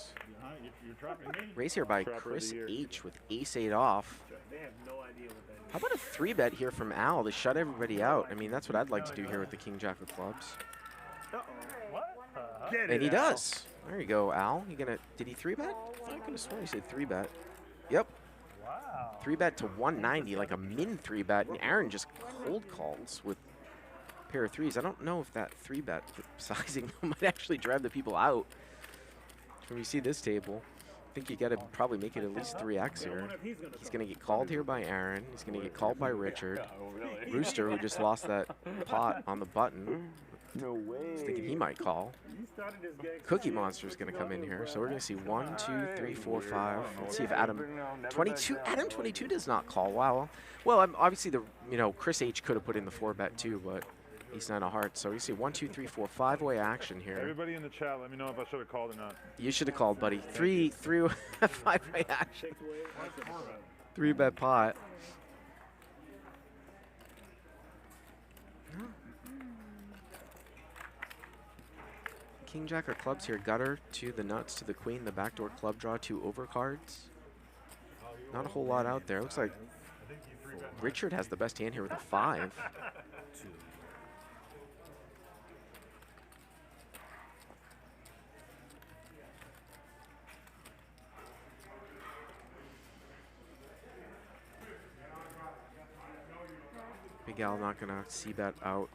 You're trapping me. raise here by Chris H with ace-8 off. They have no idea what that is. How about a 3-bet here from Al to shut everybody out? I mean, that's what I'd like to do here with the king-jack of clubs. What? And he does. There you go, Al. You gonna? Did he 3-bet? I could have sworn he said 3-bet. Yep. Wow. 3-bet to 190, like a min 3-bet, and Aaron just cold calls with a pair of threes. I don't know if that 3-bet sizing might actually drive the people out. When you see this table, I think you got to probably make it at least 3x here. He's going to get called here by Aaron. He's going to get called by Richard. Rooster, who just lost that pot on the button. No way. He's thinking he might call. Cookie Monster's going to come in here. So we're going to see 1, 2, 3, 4, 5. Let's see if Adam22. Adam22 does not call. Wow. Well, obviously Chris H could have put in the 4-bet too, but he's not a heart. So you see 1, 2, 3, 4, 5-way action here. Everybody in the chat, let me know if I should have called or not. You should have called, buddy. 5-way action. 3-bet pot. King Jack or clubs here. Gutter to the nuts to the queen. The backdoor club draw, 2 overcards. Not a whole lot out there. Looks like Richard has the best hand here with a 5. Big Al not gonna see that out.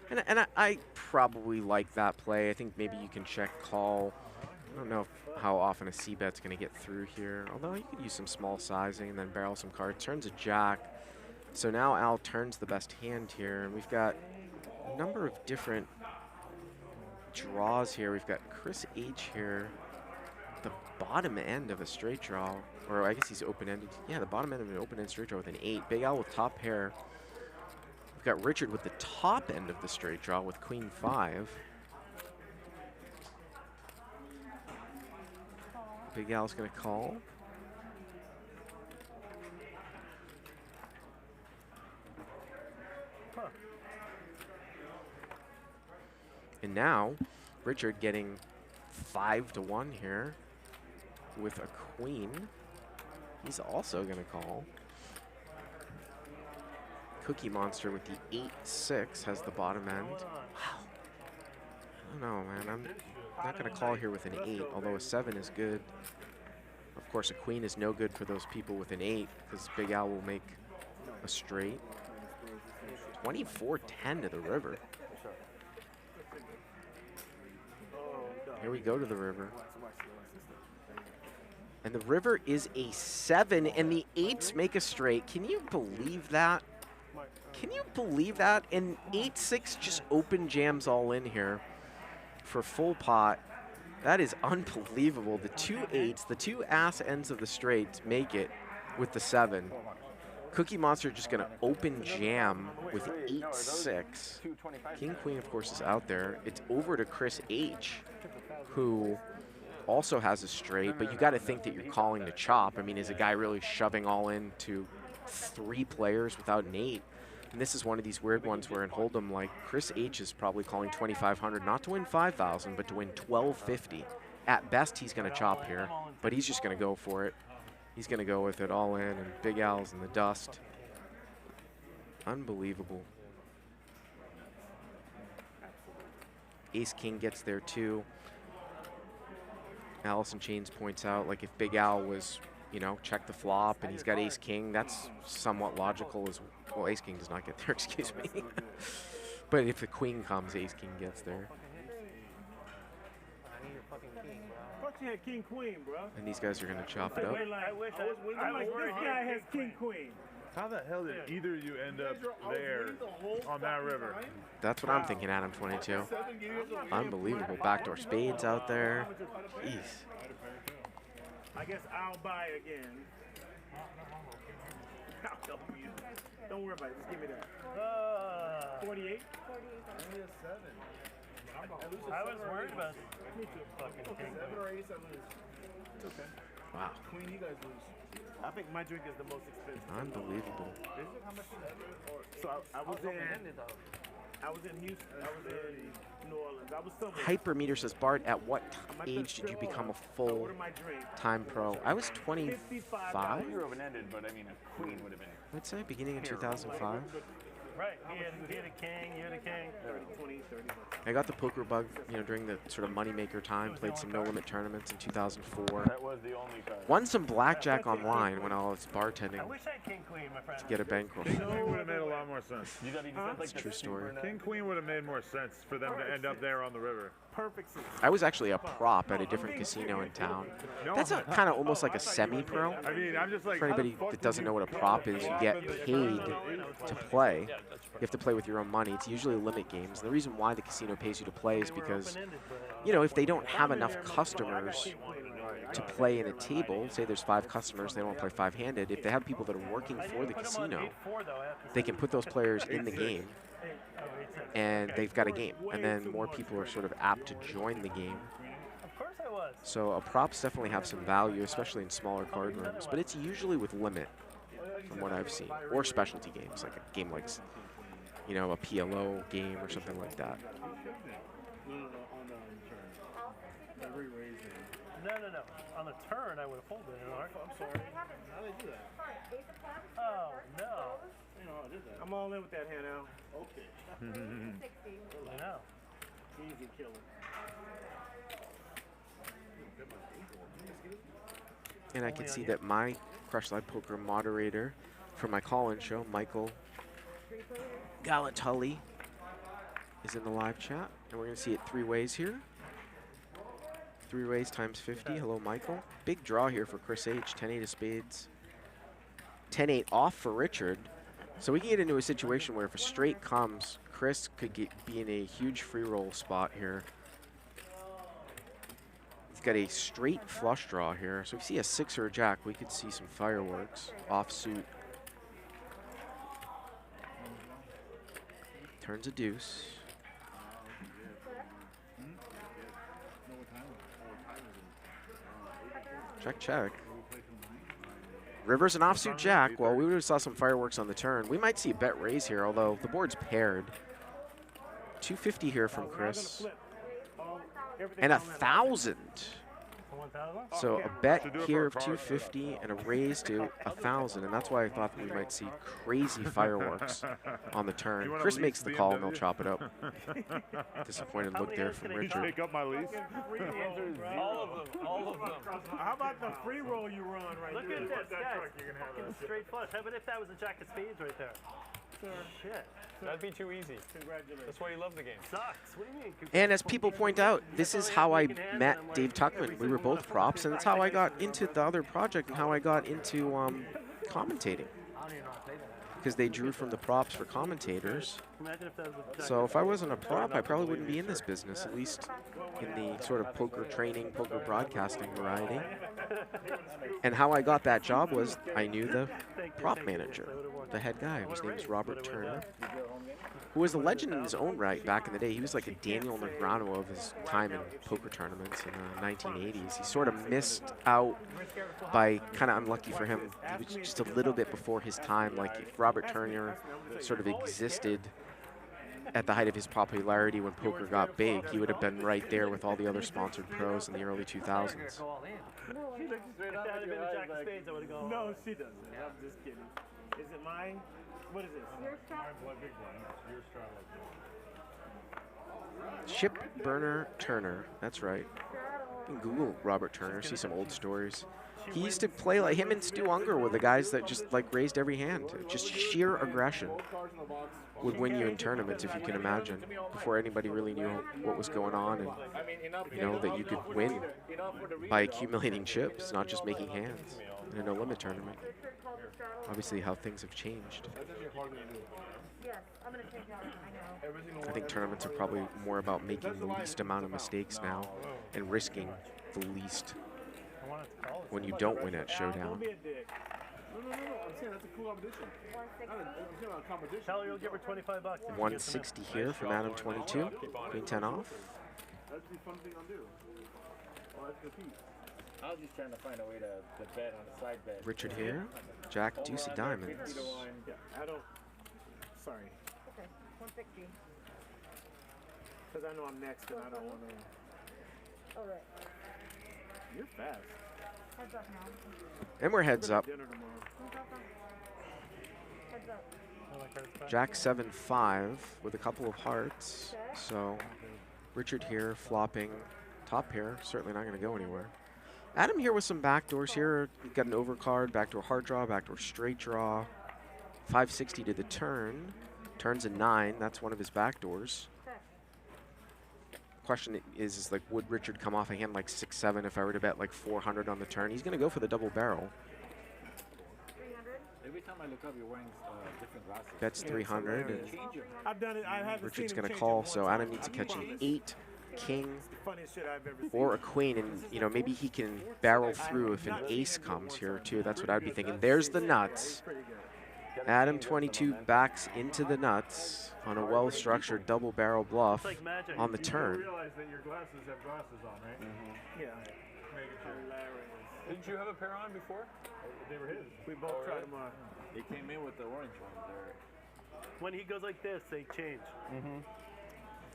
And I probably like that play. I think maybe you can check call. I don't know how often a c-bet's going to get through here. Although you could use some small sizing and then barrel some cards. Turns a jack. So now Al turns the best hand here. And we've got a number of different draws here. We've got Chris H here. The bottom end of a straight draw. Or I guess he's open-ended. Yeah, the bottom end of an open-end straight draw with an 8. Big Al with top pair. We've got Richard with the top end of the straight draw with queen 5. Big Al's going to call. And now Richard getting 5-1 here with a queen. He's also going to call. Cookie Monster with the 8-6 has the bottom end. Wow. I don't know, man. I'm not going to call here with an 8, although a 7 is good. Of course, a queen is no good for those people with an 8, because Big Al will make a straight. 24-10 to the river. Here we go to the river. And the river is a 7, and the 8s make a straight. Can you believe that? Can you believe that? And 8-6 just open jams all in here for full pot. That is unbelievable. The 2 8s, the 2 ass ends of the straight make it with the 7. Cookie Monster just going to open jam with 8-6. King Queen, of course, is out there. It's over to Chris H, who also has a straight, but you got to think that you're calling to chop. I mean, is a guy really shoving all in to 3 players without an 8? And this is one of these weird ones where in Hold'em, like, Chris H is probably calling 2,500, not to win 5,000, but to win 1,250. At best, he's going to chop here, but he's just going to go for it. He's going to go with it all in, and Big Al's in the dust. Unbelievable. Ace-King gets there, too. Allison Chains points out, like, if Big Al was, you know, check the flop and he's got Ace-King, that's somewhat logical as well. Ace-King does not get there, excuse me. But if the Queen comes, Ace-King gets there. I thought you had King Queen, bro. And these guys are going to chop it up. I like this guy has King Queen. How the hell did either of you end up there on that river? That's what I'm thinking, Adam22. Unbelievable. Backdoor spades out there. Jeez. I guess I'll buy again. Don't worry about it. Just give me that. 48? 48. I was worried about fucking king. 7 or 8, I lose. It's okay. Wow. Queen, you guys lose. I think my drink is the most expensive. Unbelievable. Is it? How much is that? So I was in Houston. I was in New Orleans. I was somewhere. Hypermeter says, Bart, at what age did you become a full-time pro? I was 25. You're open-ended, but I mean, a queen would have been. I'd say beginning of 2005. Right, he had a king, you had a king. 30, 20, 30 bucks. I got the poker bug, during the sort of moneymaker time. Played some no-limit tournaments in 2004. That was the only card. Won some blackjack online when I was bartending I wish I had king queen, my friend. to get a bankroll. King Queen would have made a lot more sense. That's a true story. King Queen would have made more sense for them to end up there on the river. Perfect. I was actually a prop at a different casino in town. That's kind of almost like a semi-pro. I mean, I'm just like, for anybody that doesn't know what a prop is, you get paid to play. You have to play with your own money. It's usually limit games. And the reason why the casino pays you to play is because, if they don't have enough customers to play in a table, say there's 5 customers, they don't play 5-handed. If they have people that are working for the casino, they can put those players in the game, and they've got a game. And then more people are sort of apt to join the game. So props definitely have some value, especially in smaller card rooms. But it's usually with limit, from what I've seen, or specialty games, like a game like, a PLO game or something like that. No. On the turn, I would have folded it. I'm sorry. How did I do that? Oh, no. I'm all in with that hand now. Okay. I know. Easy killer. And I can see that my Crush Live Poker moderator for my call-in show, Michael Galatulli, is in the live chat. And we're going to see it 3 ways here. 3 ways times 50. Hello, Michael. Big draw here for Chris H. 10-8 of spades. 10-8 off for Richard. So we can get into a situation where if a straight comes, Chris could be in a huge free roll spot here. He's got a straight flush draw here. So if you see a 6 or a jack, we could see some fireworks off suit. Turns a deuce. Check, check. River's an offsuit jack. Well, we would have saw some fireworks on the turn. We might see a bet raise here, although the board's paired. 250 here from Chris. And 1,000. So a bet here of 250 and a raise to 1,000, and that's why I thought that we might see crazy fireworks on the turn. Chris makes the call, and they'll chop it up. Disappointed look there from Richard. Pick up my lease. All of them. How about the free roll you run right Look there? at this, guys. Fucking straight flush. How about if that was a jack of spades right there? Shit. That'd be too easy. Congratulations. That's why you love the game. Sucks. What do you mean? And as people point out, this is how I met Dave Tuckman. We were both props, and that's how I got into the other project and how I got into commentating. Because they drew from the props for commentators. So if I wasn't a prop, I probably wouldn't be in this business, at least in the sort of poker training, poker broadcasting variety. And how I got that job was I knew the prop manager, the head guy. His name is Robert Turner, who was a legend in his own right back in the day. He was like a Daniel Negreanu of his time in poker tournaments in the 1980s. He sort of missed out by, kind of unlucky for him, he was just a little bit before his time. Like if Robert Turner sort of existed at the height of his popularity when poker got big, he would have been right there with all the other sponsored pros in the early 2000s. No, she doesn't. I'm just kidding. Is it mine? What is this? Ship Burner Turner, that's right. You can Google Robert Turner, see some old stories. He used to play like him and Stu Unger were the guys that just like raised every hand. Just sheer aggression would win you in tournaments, if you can imagine, before anybody really knew what was going on, and you know that you could win by accumulating chips, not just making hands in a no-limit tournament. Obviously, how things have changed. I think tournaments are probably more about making the least amount of mistakes now and risking the least when you don't win at Showdown. No. I'm saying that's a cool competition. I'm saying about a competition. Tell her you'll give her $25. 160 here from Adam22. Queen 10 off. That's the fun thing I'll do. Oh, that's compete. I was just trying to find a way to bet on a side bet. Richard here. Jack, deuce of diamonds. Yeah, I don't. Sorry. Okay, 160. Because I know I'm next and I don't want to. All right. You're fast. Heads up now. And we're heads up. Heads up. Jack 7-5 with a couple of hearts. So Richard here flopping top pair. Certainly not going to go anywhere. Adam here with some backdoors here. You've got an overcard, backdoor hard draw, backdoor straight draw. 560 to the turn. Turns a 9. That's one of his backdoors. Question is like, would Richard come off a hand like 6-7 if I were to bet like 400 on the turn? He's going to go for the double barrel. 300. Every time I look up, you're wearing different glasses. Bets 300. And I've done it. I haven't Richard's seen going to call, so Adam needs to catch an 8, king, or a queen, and you know maybe he can barrel through if an ace comes here too. That's what I'd be thinking. There's the nuts. Adam22 backs into the nuts on a well-structured double barrel bluff on the turn. You realize that your glasses have glasses on, right? Yeah. Didn't you have a pair on before? They were his. We both tried them on. He came in with the orange ones there. When he goes like this, they change.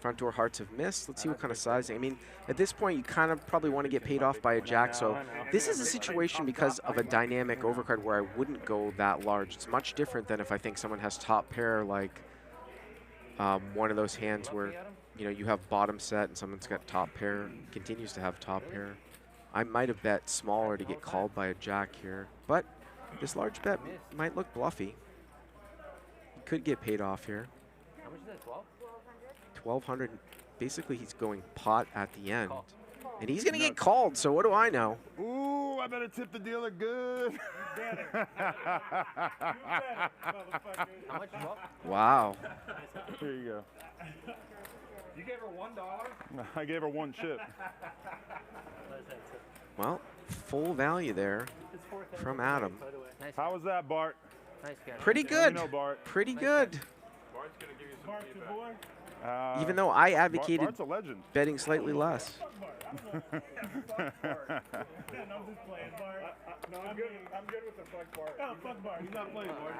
Front door hearts have missed. Let's see what kind of sizing. I mean, at this point, you kind of probably want to get paid off by a jack. So this is a situation because of a dynamic overcard where I wouldn't go that large. It's much different than if I think someone has top pair, like one of those hands where you know you have bottom set and someone's got top pair, continues to have top pair. I might have bet smaller to get called by a jack here, but this large bet might look bluffy. You could get paid off here. How much is that, 12? 1,200. Basically, he's going pot at the end. And he's going to get called, so what do I know? Ooh, I better tip the dealer good. How much? 12? Wow. Here you go. You gave her $1? I gave her 1 chip. Well, full value there from Adam. Nice. How was that, Bart? Nice guy. Pretty good. Know, Bart. Pretty good. Bart's going to give you some feedback. Even though I advocated Bart's a legend. betting slightly less. No, I'm good with the fuck Bart. Oh, fuck Bart. He's not playing Bart.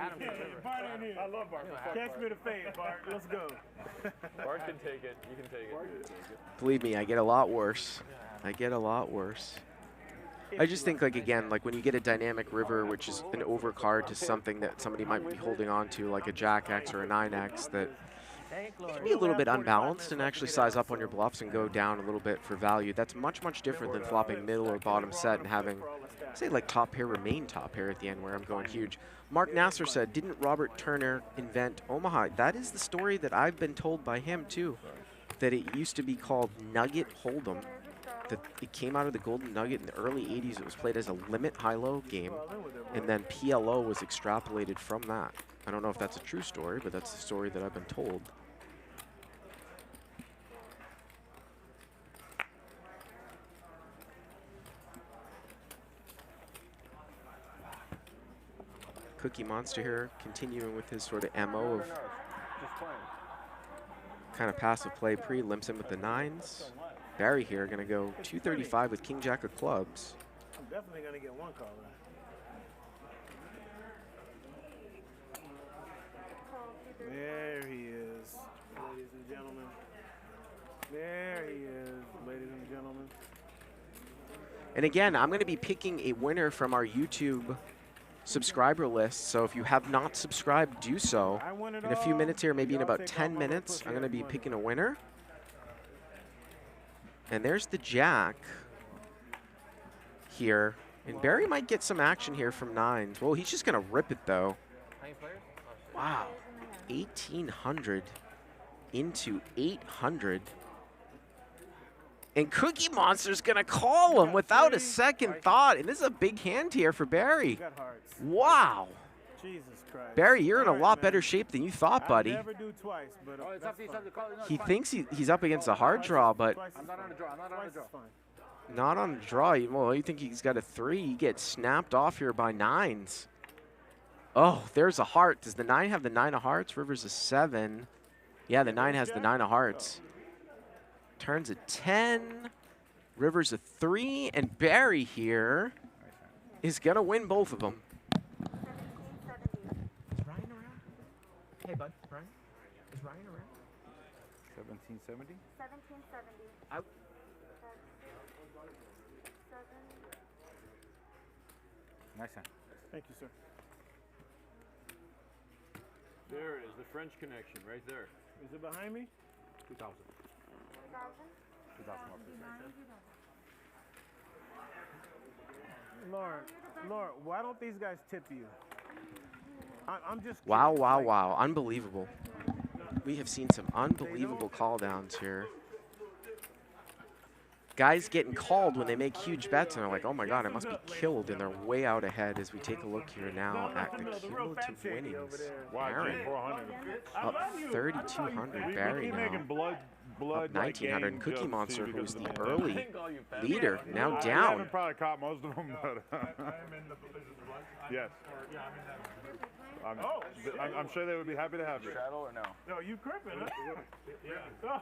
Bart ain't here. I love Bart. Catch me the fade, Bart. Let's go. Bart can take it. You can take it. Believe me, I get a lot worse. I get a lot worse. I just think, like, again, like when you get a dynamic river, which is an overcard to something that somebody might be holding on to, like a Jack X or a 9X, that you can be a little bit unbalanced and actually size up on your bluffs and go down a little bit for value. That's much, much different than flopping middle or bottom set and having, say, like top pair remain top pair at the end where I'm going huge. Mark Nasser said, didn't Robert Turner invent Omaha? That is the story that I've been told by him, too, that it used to be called Nugget Hold'em. That it came out of the Golden Nugget in the early 80s. It was played as a limit high-low game, and then PLO was extrapolated from that. I don't know if that's a true story, but that's the story that I've been told. Cookie Monster here, continuing with his sort of MO of kind of passive play pre, limps in with the 9s. Barry here going to go 235 with King Jack of clubs. I'm definitely going to get one call. There he is, ladies and gentlemen. There he is, ladies and gentlemen. And again, I'm going to be picking a winner from our YouTube subscriber list. So if you have not subscribed, do so. In a few minutes here, maybe in about 10 minutes, I'm going to be picking a winner. And there's the Jack here. And Barry might get some action here from 9s. Well, he's just going to rip it, though. Wow. 1,800 into 800. And Cookie Monster's going to call him without a second thought. And this is a big hand here for Barry. Wow. Jesus Christ. Barry, you're in a lot better shape than you thought, buddy. Never do twice, but He thinks he's up against a hard draw, but I'm not on a draw. I'm not on a draw. not on a draw. Well, you think he's got a 3. He gets snapped off here by 9s. Oh, there's a heart. Does the 9 have the 9 of hearts? River's a 7. Yeah, the 9 has the 9 of hearts. Turns a 10. River's a 3. And Barry here is going to win both of them. Is Ryan around? Hey, bud. Ryan? Is Ryan around? 1770? 1770. Out. Nice hand. Thank you, sir. There it is, the French connection, right there. Is it behind me? 2,000. 2,000 more. Lauren, why don't these guys tip you? I'm just Wow, curious, wow, like- wow. Unbelievable. We have seen some unbelievable call downs here. Guys getting called when they make huge bets and are like, oh my God, I must be killed, and they're way out ahead as we take a look here now at the cumulative winnings. Barry up 3,200. Barry now up 1,900. And Cookie Monster, who's the early leader, now I down. haven't probably caught most of them, but yes. I'm sure they would be happy to have you. Shadow or no? No, you crippin', huh? Yeah.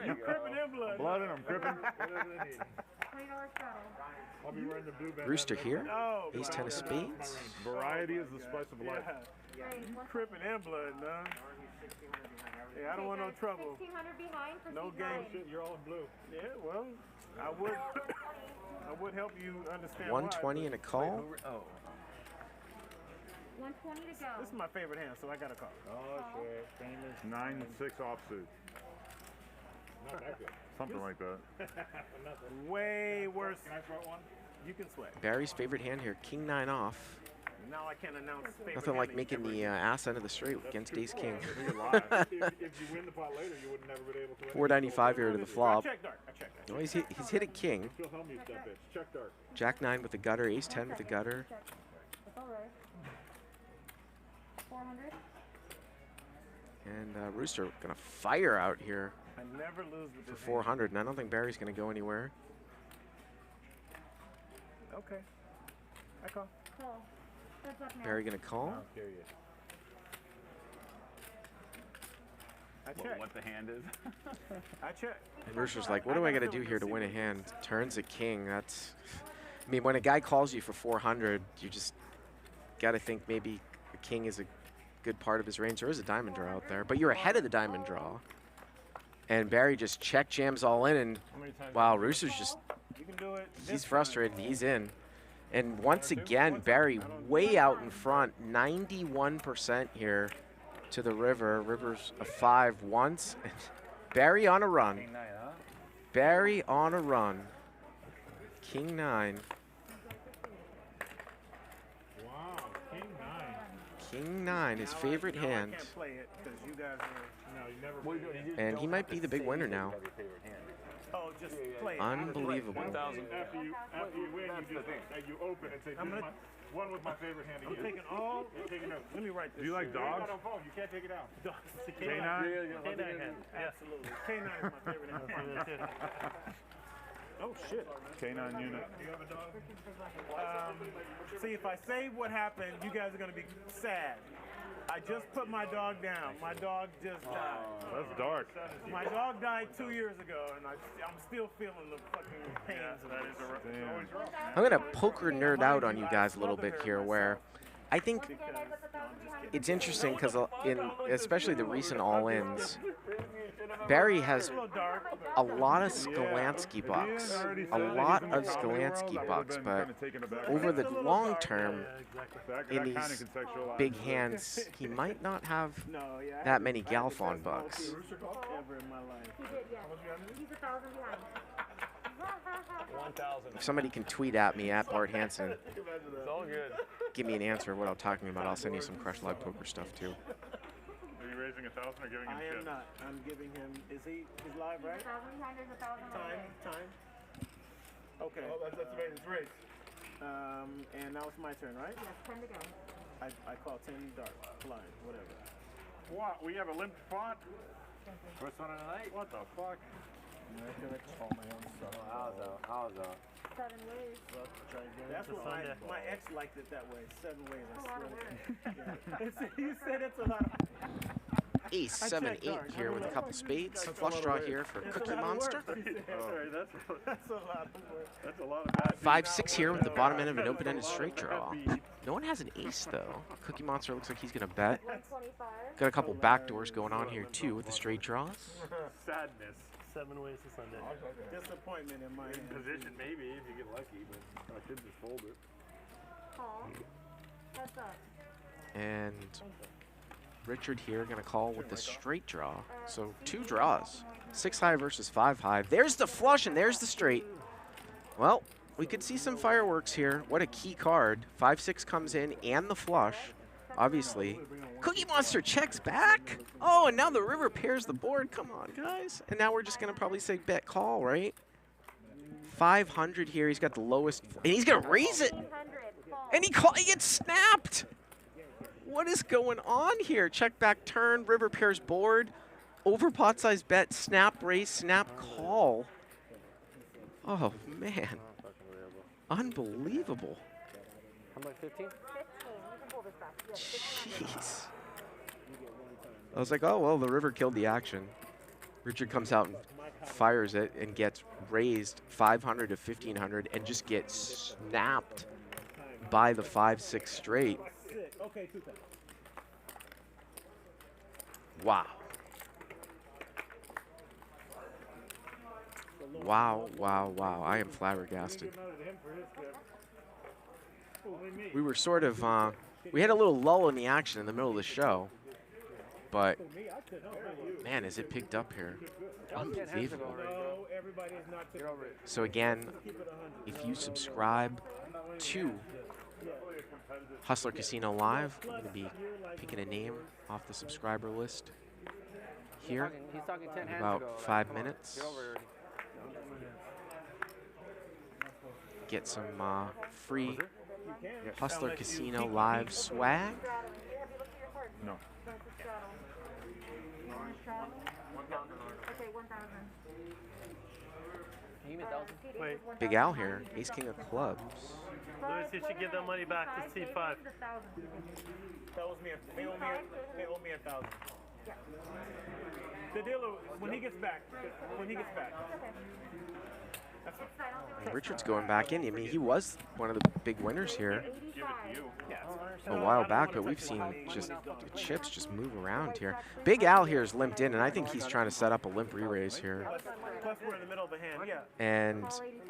You crippin' and blood. Blood and I'm crippin'. I'll be wearing the blue band. Rooster here. Oh, Ace 10 of spades. Variety is the spice of life. You crippin' and blood, man. Yeah, I don't want no trouble. 1,600 behind for No seat game nine. shit. You're all in blue. Yeah, well, I would help you understand 120 and a call. Oh. 120 to go. This is my favorite hand, so I got to call. Oh, shit. Famous 9-6 offsuit. Not that good. Something like that. Way worse. Can I throw one? You can sweat. Barry's favorite hand here, King 9 off. Now I can't announce favorite Nothing hand like that making you the ass end of the straight against Ace King. if you win the pot later, you would never be able to. 495 here to the flop. I checked dark. No, he's hit a king. She'll help me with that bitch. Check dark. Jack 9 with the gutter, Ace 10 with the gutter. It's all right. 400. And Rooster gonna fire out here I never lose with for this 400, and I don't think Barry's gonna go anywhere. hand. Okay. I call. Call. Heads up now. Barry gonna call. I check. What the hand is? I check. And Rooster's like, what do I gotta do here to win a hand? Turns a king. That's. I mean, when a guy calls you for 400, you just gotta think maybe a king is a good part of his range. There is a diamond draw out there, but you're ahead of the diamond draw. And Barry just check jams all in, and wow, Rooster's just, You can do it. he's frustrated. He's in. And once again, Barry way out in front, 91% here to the river. River's a 5 once. And Barry on a run. Barry on a run. King 9. Wow, King 9. King 9, his favorite hand. I can't play it because you guys are. No, you never. And he might be the big winner now. Oh, just play it. Unbelievable. After you win, you open and say, one was my favorite hand again. I'm taking all. Let me write this. Do you like dogs? Not on phone. You can't take it out. K9? K9 hand. Absolutely. K9 is my favorite hand. Oh shit. K9 unit. Do you have a dog? See, if I say what happened, you guys are gonna be sad. I just put my dog down. My dog just died. That's dark. My dog died 2 years ago, and I'm still feeling the fucking pains of that. I'm going to poker nerd out on you guys a little bit here, where I think it's interesting because in especially the recent all-ins, Barry has a lot of Skolansky bucks, but over the long term, in these big hands, he might not have that many Galfon bucks. Ever in my life. He did, yeah. He's 1,000 behind. 1,000. If somebody can tweet at me at Bart Hansen, It's all good. give me an answer of what I'm talking about. I'll send you some Crush Live Poker stuff too. Are you raising 1,000 or giving him I am not. I'm giving him. He's live, right? 1,000 behind. There's 1,000 Time. Okay. Oh, that's amazing. It's race. And now it's my turn, right? Yes, 10 to go. I call 10 dark, blind, whatever. What? We have a limped pot? First one of the night? What the fuck? How's that? 7 ways. That's what my ex liked it that way. 7 ways. I swear. You said it's a lot of. Ace 7 8 here with a couple spades. Flush draw here for Cookie Monster. That's a lot of work. That's a lot of bad. 5-6 here with the bottom end of an open-ended straight draw. No one has an ace though. Cookie Monster looks like he's gonna bet. Got a couple backdoors going on here too with the straight draws. Sadness. 7 ways to Sunday. Disappointment in my hand. Position maybe if you get lucky, but I should just fold it. Heads up. And Richard here gonna call with the straight draw. So 2 draws. 6 high versus 5 high. There's the flush and there's the straight. Well, we could see some fireworks here. What a key card. 5-6 comes in and the flush, obviously. Cookie Monster checks back. Oh, and now the river pairs the board. Come on, guys. And now we're just gonna probably say bet call, right? 500 here. He's got the lowest, and he's gonna raise it. And he gets snapped. What is going on here? Check back turn, river pairs board, over pot size bet, snap raise, snap call. Oh man, unbelievable. How much, 15? 15, you can pull this back. Jeez. I was like, oh well, the river killed the action. Richard comes out and fires it and gets raised 500 to 1500 and just gets snapped by the 5-6 straight. Wow. Wow, wow, wow. I am flabbergasted. We were sort of, we had a little lull in the action in the middle of the show, but man, is it picked up here. Unbelievable. So again, if you subscribe to Hustler Casino Live, I'm going to be picking a name off the subscriber list here in about 5 minutes. Get some free Hustler Casino Live swag. No. Okay, 1,000. Wait. Big Al here, ace king of clubs. Louis, you should give that money back to C5. That was me. They owe me 1,000. Yeah. The dealer, when he gets back. And Richard's going back in. I mean, he was one of the big winners here a while back, but we've seen just the chips just move around here. Big Al here is limped in, and I think he's trying to set up a limp re-raise here. Plus we're in the middle of the hand, yeah. And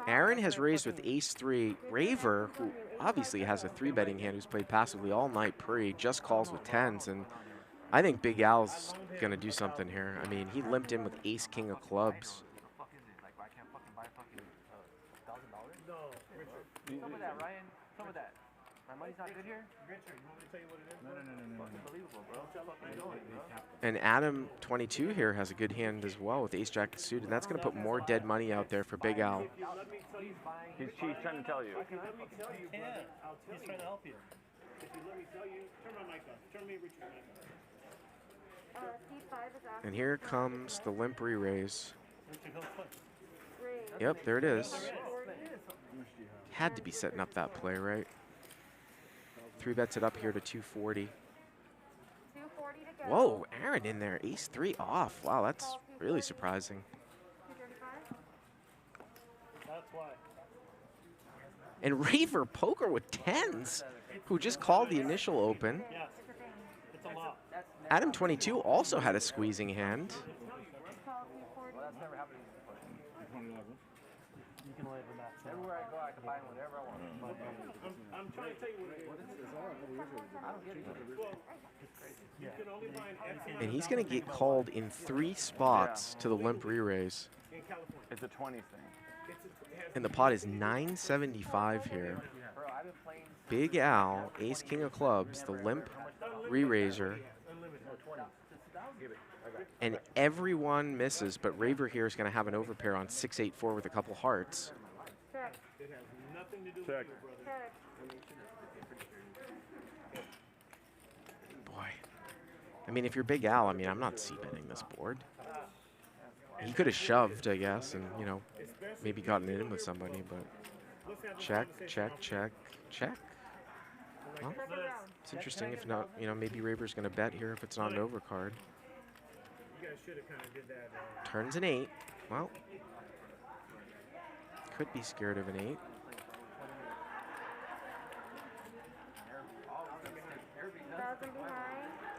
Aaron has raised with ace-3. Raver, who obviously has a 3-betting hand, who's played passively all night pre, just calls with 10s, and I think Big Al's going to do something here. I mean, he limped in with ace-king of clubs. Some of that, Ryan. Some of that. My money's not good here. Richard, you want me to tell you what it is? No. Unbelievable, bro. And Adam22 here has a good hand as well with ace-jack suited, and that's going to put more dead money out there for Big Al. He's trying to tell you. Let me tell you, brother. He's trying to help you. If you let me tell you, turn my mic on. Turn me Richard's mic on. And here comes the limp re-raise. Yep, there it is. Had to be setting up that play, right? 3-bets it up here to 240. Whoa, Aaron in there, ace-3 off. Wow, that's really surprising. That's why. And Raver poker with 10s, who just called the initial open. Yes, it's a lot. Adam22 also had a squeezing hand. You can lay it back. Everywhere I go, I can buy whatever I want. I'm trying to tell you what it is. I don't get it. You can only find And he's going to get called in 3 spots to the limp re-raise. It's a 20 thing. And the pot is 975 here. Big Al, ace king of clubs, the limp re-raiser. And everyone misses, but Raver here is going to have an overpair on 6-8-4 with a couple hearts. Check. Boy. I mean, if you're Big Al, I mean, I'm not c-betting this board. He could have shoved, I guess, and, you know, maybe gotten in with somebody, but Check, check, check, check. Well, it's interesting if not, you know, maybe Raver's going to bet here if it's not an overcard. Turns an 8. Well, could be scared of an 8.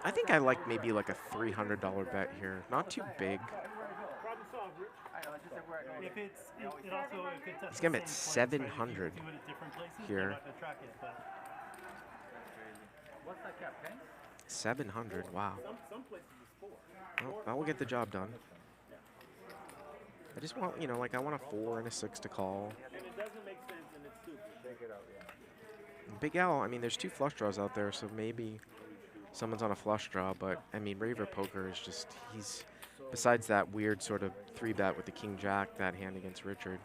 I think I like maybe like a $300 bet here. Not too big. He's gonna bet 700 here. 700, wow. Well, that will get the job done. I just want, you know, like I want a 4 and a 6 to call. Big Al, I mean, there's 2 flush draws out there, so maybe someone's on a flush draw, but I mean, Raver Poker is just, he's, besides that weird sort of 3-bet with the King Jack, that hand against Richard,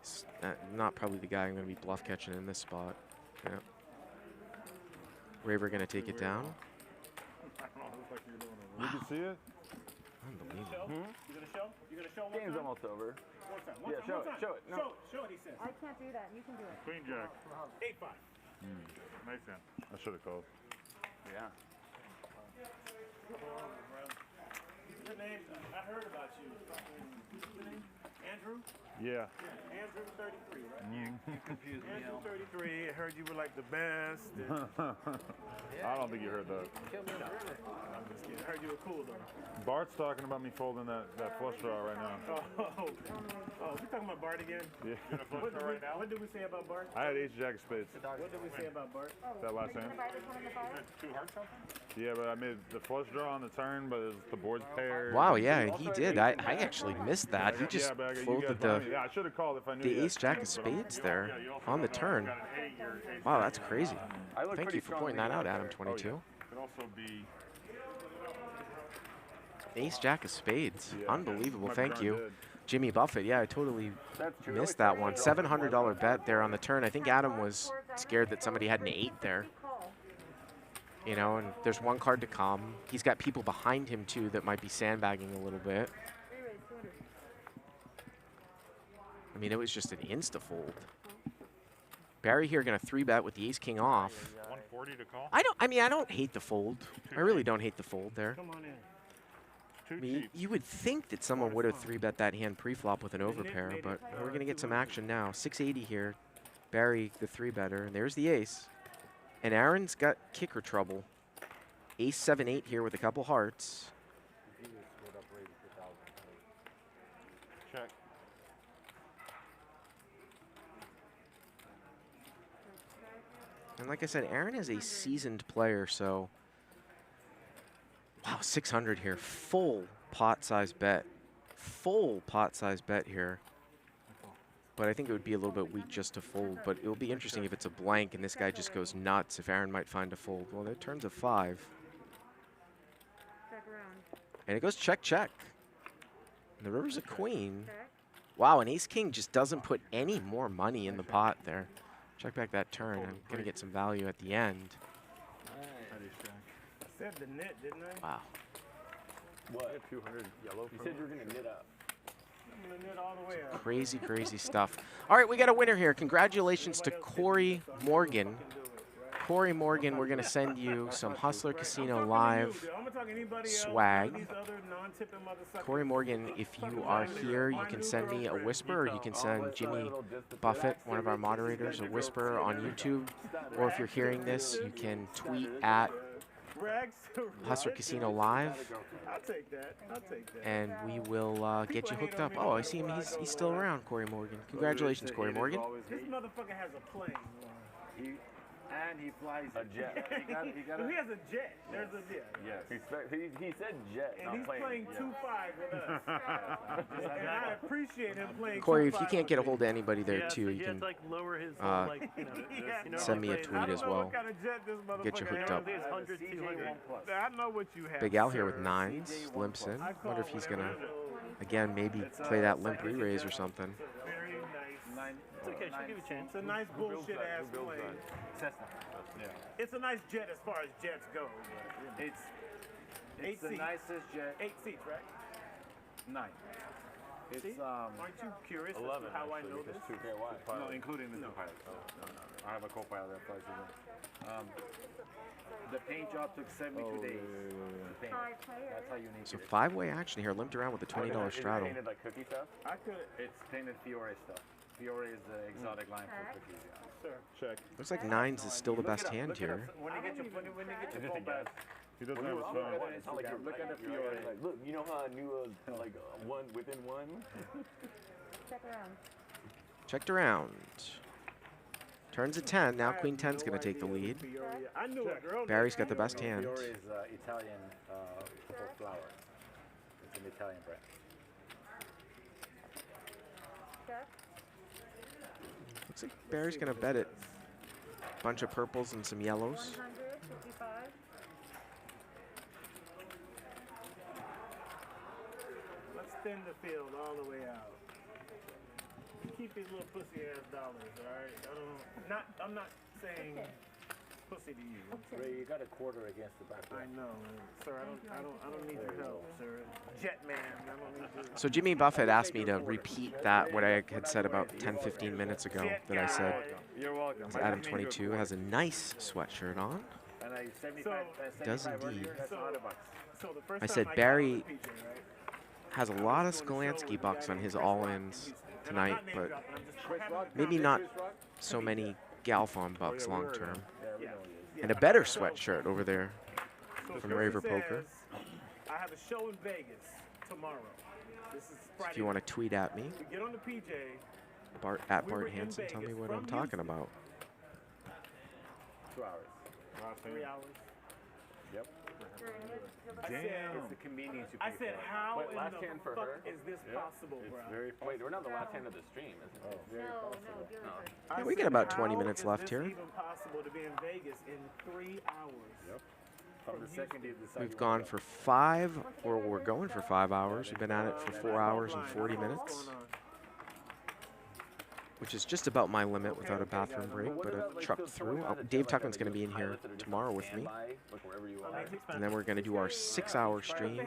he's not probably the guy I'm going to be bluff catching in this spot. Yeah. Raver going to take it down. You can see it? Unbelievable. You gonna show? You gonna show? Game's almost over. Yeah, show it. Show it. No. Show it, he says. I can't do that. You can do it. Queen Jack. 8-5. Nice hand. I should have called. Yeah. Your name? I heard about you. Your name? Andrew? Yeah. Andrew 33, right? You confused me. Andrew 33. I heard you were like the best. I don't think you heard that. I'm just kidding. I heard you were cool though. Bart's talking about me folding that flush draw right now. Oh, we talking about Bart again? Yeah. What did we say about Bart? I had Ace Jack of Spades. What did we say about Bart? That last hand. 2 hearts something? Yeah, but I made the flush draw on the turn, but the board's paired. Wow, yeah, he did. I actually missed that. He just folded the I should have called if I knew. the Ace Jack of Spades there on the turn. Wow, that's crazy. Thank you for pointing that out, Adam22. Could also be Ace Jack of Spades. Yeah. Unbelievable. My Thank turn you. did. Jimmy Buffett. Yeah, I totally missed that one. $700 bet there on the turn. I think Adam was scared that somebody had an 8 there. You know, and there's 1 card to come. He's got people behind him, too, that might be sandbagging a little bit. I mean, it was just an insta-fold. Barry here going to 3-bet with the Ace-King off. 140 to call? I don't hate the fold. I really don't hate the fold there. Come on in. I mean, you would think that someone would have 3-bet that hand pre-flop with an overpair, but we're going to get some action now. 680 here. Barry, the 3-better, and there's the ace. And Aaron's got kicker trouble. Ace 7-8 here with a couple hearts. Check. And like I said, Aaron is a seasoned player, so... Wow, 600 here. Full pot size bet. Full pot size bet here. But I think it would be a little bit weak just to fold. But it will be interesting if it's a blank and this guy just goes nuts, if Aaron might find a fold. Well, that turns a 5. And it goes check, check. And the river's a queen. Wow, and Ace-King just doesn't put any more money in the pot there. Check back that turn. I'm going to get some value at the end. I said the knit, didn't I? Wow. What? 200 yellow. You said you were going to knit up. I'm going to knit all the way up. Crazy, crazy stuff. All right, we got a winner here. Congratulations to Corey Morgan. Corey Morgan, we're going to send you some Hustler Casino Live swag. Corey Morgan, if you are here, you can send me a whisper, or you can send Jimmy Buffett, one of our moderators, a whisper on YouTube. Or if you're hearing this, you can tweet at Hustler Casino Live. I'll take that. I'll take that. And we will get you hooked up. Oh, I see him. He's still around, Corey Morgan. Congratulations, Corey Morgan. This motherfucker has a plane. And he flies a jet. he has a jet. There's a jet. Yes. He said jet. And he's playing 2-5 with us. And I appreciate him playing. Corey, if you can't get a hold of anybody there too, you can like lower his send me a tweet as well. Get you hooked up. I know what you have. Big Al here with 9s, limps in. Wonder if he's gonna again maybe play that limp re-raise or something. It's okay, she'll give you a chance. It's a nice bullshit ass play. It's a nice jet as far as jets go. It's the nicest jet. 8 seats, right? 9. It's Aren't you curious 11, as to how I actually, know because this? no, including the two pilots. Oh, no. I have a co-pilot that flies with me. The paint job took 72 days. To paint. That's how unique So it is. 5-way action here, limped around with a $20 straddle. Is it painted like cookie stuff? It's painted Fiore stuff. Fiore is the exotic line for cookies. Yeah. Sir. Check. Looks like 9s is still the best hand here. When you get your phone back, He doesn't have his phone. It's not like you're look at the you're Fiore. like, look, you know how I knew like one within one? Check around. Checked around. Turns a 10. Now Queen 10's going to take the lead. I knew it, girl. Barry's got the best hand. Fiore is Italian purple flower. It's an Italian brand. Check. Looks like Barry's going to bet it. Bunch of purples and some yellows. 100, 55. Let's thin the field all the way out. Keep these little pussy ass dollars, all right? I'm not saying pussy to you. Ray, you got a quarter against the back. I know, sir. I don't need your help, sir. Jetman, I don't need your. So Jimmy Buffett asked me to repeat what I had said about 10-15 minutes ago that I said. You're welcome. Adam22 has a nice sweatshirt on. And I 75, Does 75 indeed. that's $100. So the first I time said got Barry on the PJ, right? has a lot of Skolansky bucks on his all-ins tonight, but maybe not so many Galfon bucks long term. And a better sweatshirt over there from Raver Poker. I have a show in Vegas tomorrow. This is Friday. If you want to tweet at me, We get on the PJ. at We were Bart in Hansen, tell me Vegas what from I'm talking about. 2 hours. 3 hours. Yep. I said, It's the convenience you I pay said, for. how Wait, in last the hand for fuck her? is this possible, bro? Wait, we're not the last hand of the stream, is it? No, Yeah, we got about 20 minutes How left is here. this even possible to be in Vegas in 3 hours? Yep. From the second you decide We've gone for 5, or we're going for 5 hours. We've been at it for 4 hours and 40 minutes, which is just about my limit without a bathroom break, but I've trucked through. Dave Tuckman's going to be in here tomorrow with me. And then we're going to do our 6-hour stream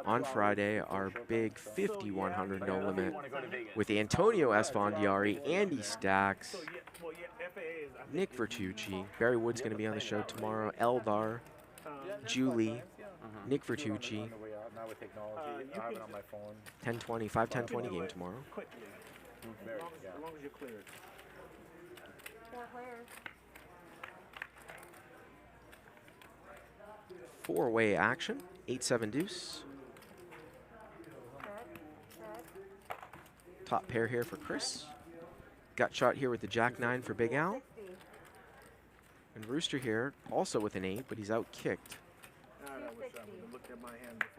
on Friday, our big 5,100 no limit with Antonio Esfandiari, Andy Stacks, Nick Vertucci. Barry Wood's going to be on the show tomorrow, Eldar, Julie, Nick Vertucci. Now with technology, I have it on my phone. 10-20, 5-10-20 game tomorrow. As long as you're cleared. 4 players. 4-way action, 8-7 deuce. Top pair here for Chris. Gut shot here with the Jack-9 for Big Al. And Rooster here, also with an 8, but he's out kicked.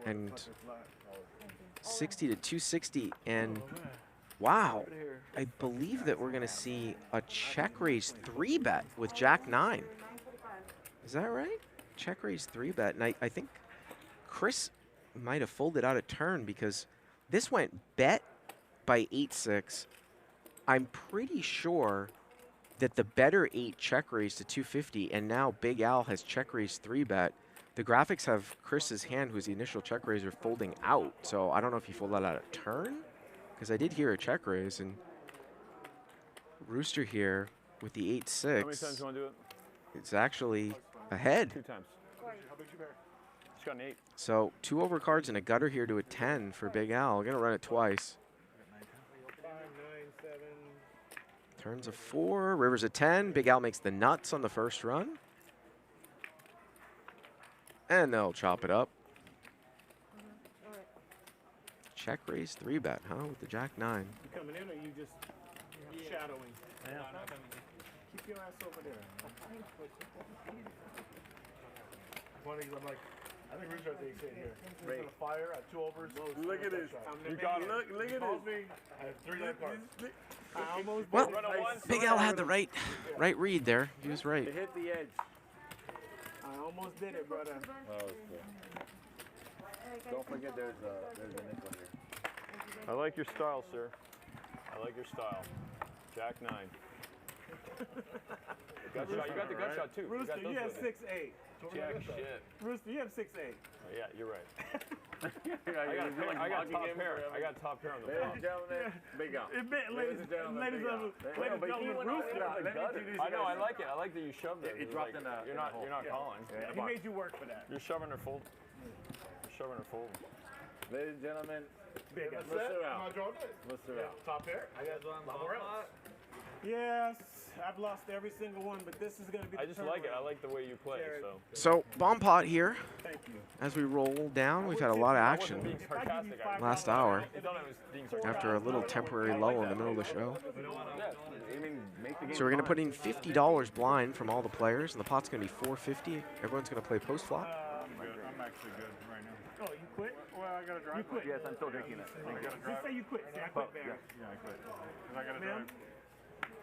And 60 to 260, and wow, I believe that we're going to see a check raise 3-bet with Jack-9. Is that right? Check raise 3-bet, and I think Chris might have folded out a turn because this went bet by 8-6. I'm pretty sure that the better 8 check raised to 250, and now Big Al has check raised 3-bet. The graphics have Chris's hand, who's the initial check raiser, folding out. So I don't know if he folded out a turn, because I did hear a check raise. And Rooster here with the 8-6. How many times do you want to do it? It's actually ahead. 2 times. She's got an 8. So 2 overcards and a gutter here to a 10 for Big Al. I'm going to run it twice. Turns a 4, River's a 10. Big Al makes the nuts on the first run. And they'll chop it up. Check raise 3-bet, huh? With the Jack-9. You coming in or you just shadowing? Yeah. Keep your ass over there. Funny, I'm like, I think Rooster takes it here. He's on a fire at 2 overs. Look at this. You got look at this. I have 3 red cards. I almost Well, Big Al had the right read there. He was right. It hit the edge. I almost did it, brother. Oh, okay. Don't forget there's a nickel here. I like your style, sir. I like your style. Jack-9. Gut shot. You got the gut shot too. Rooster, you have 6'8". Jack shit. Rooster, you have 6'8". Yeah, you're right. I got top pair. I got top pair on the Ladies top. and gentlemen, big up. Ladies and gentlemen, Rooster. I know. I like it. I like that you shoved it. It dropped in the. You're not calling. He made you work for that. You're shoving her fold. You're shoving her fold. Ladies and gentlemen, big up. let's sit out. Let's sit out. Top pair. I got one more else. Yes, I've lost every single one, but this is going to be. I just like it. I like the way you play. So bomb pot here. Thank you. As we roll down, we've had a lot of action last hour after a little temporary lull in the middle of the show. So we're going to put in $50 blind from all the players, and the pot's going to be $450. Everyone's going to play post flop. I'm actually good right now. Oh, you quit? Well, I got to drive. You quit? Yes, I'm still drinking it. Just say you quit. See, I quit there. Yeah, I quit. Because I got to drive.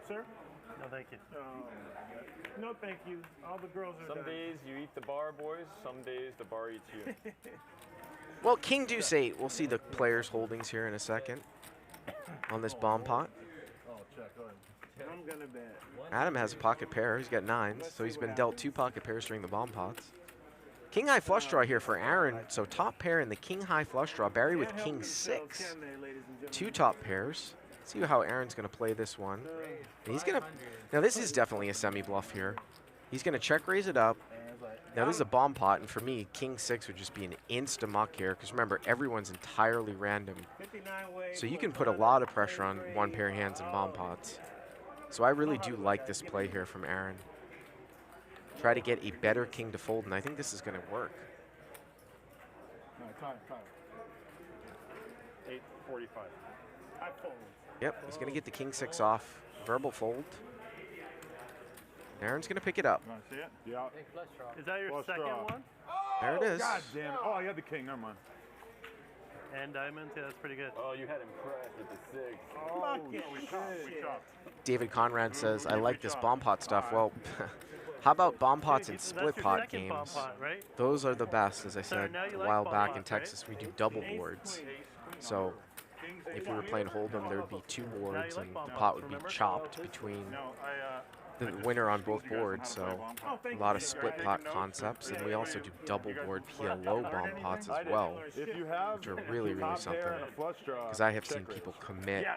Sir? No, thank you. No, thank you. All the girls are Some done. days you eat the bar, boys. Some days the bar eats you. Well, King Deuce 8. We'll see the players' holdings here in a second on this bomb pot. Oh, check. Go ahead. I'm going to bet. Adam has a pocket pair. He's got 9s, so he's been dealt 2 pocket pairs during the bomb pots. King high flush draw here for Aaron. So top pair in the king high flush draw. Barry with king 6. 2 top pairs. See how Aaron's going to play this one. And he's going to. Now this is definitely a semi bluff here. He's going to check raise it up. Now this is a bomb pot, and for me, king 6 would just be an insta muck here. Because remember, everyone's entirely random. So you can put a lot of pressure on one pair hands and bomb pots. So I really do like this play here from Aaron. Try to get a better king to fold, and I think this is going to work. Time. 8:45. I fold. Yep, he's going to get the king 6 off. Verbal fold. Aaron's going to pick it up. You want to see it? Yeah. Is that your Flush second draw. one? There it is. God damn it. Oh, I had the king. Never mind. And diamonds, yeah, that's pretty good. Oh, you had him crushed with the 6. Oh, we chopped. David Conrad says, I like this bomb pot stuff. Well, how about bomb pots and That's split your pot second games? bomb pot, right? Those are the best, as I said now you a like while bomb back in pots, right? Texas. We do double boards. So if we were playing Hold'em, there would be 2 boards, and the pot would be chopped between the winner on both boards. So a lot of split pot concepts, and we also do double board PLO bomb pots as well, which are really, really something. Because I have seen people commit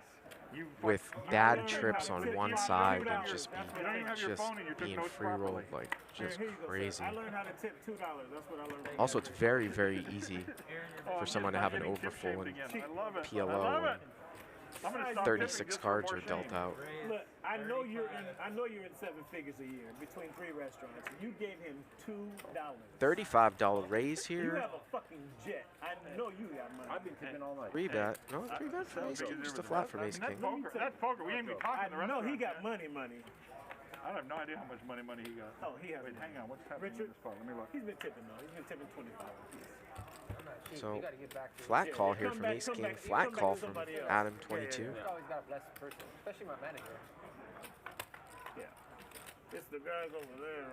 with bad trips on one side and just being free rolled like just crazy. I learned how to tip $2. That's what I learned. Also, it's very, very easy for someone to have an overfull and PLO. And 36 cards are dealt out. Look, I know you're in 7 figures a year between 3 restaurants. You gave him $2. $35 raise You here. have a fucking jet. I know you got money. I've been tipping all night. 3-bet. No, 3-bet for Ace King. Just a flat from Ace King. That's poker. We ain't even talking the I know restaurant. he got money. I have no idea how much money he got. Oh, he has. Wait, hang on. What's happening Richard, in this part? Let me look. He's been tipping though. He's been tipping 25 apiece. So flat call here from Ace King. Flat call from Adam22. Always got a blessed person, especially my manager. Yeah. It's the guys over there.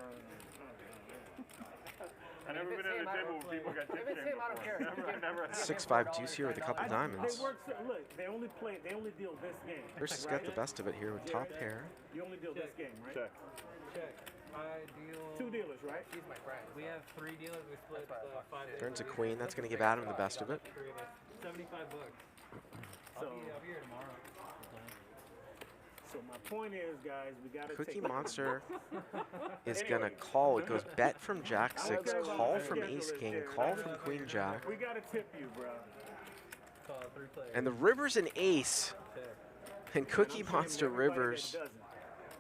I've never been at a table where people got tipped in before. Never. 6-5 deuce here with a couple diamonds. They work. Look, they only deal this game. Versus got the best of it here with top pair. You only deal this game, right? Check. I deal. 2 dealers, right? She's my friend. We have 3 dealers. We split 5. Turns a queen. That's going to give Adam the best of it. $75. So, I'll be here tomorrow. So my point is, guys, we got to Cookie Monster is going to call. It goes bet from Jack 6, call from Ace King, call from Queen Jack. We got to tip you, bro. And the river's an ace. And Cookie Monster rivers.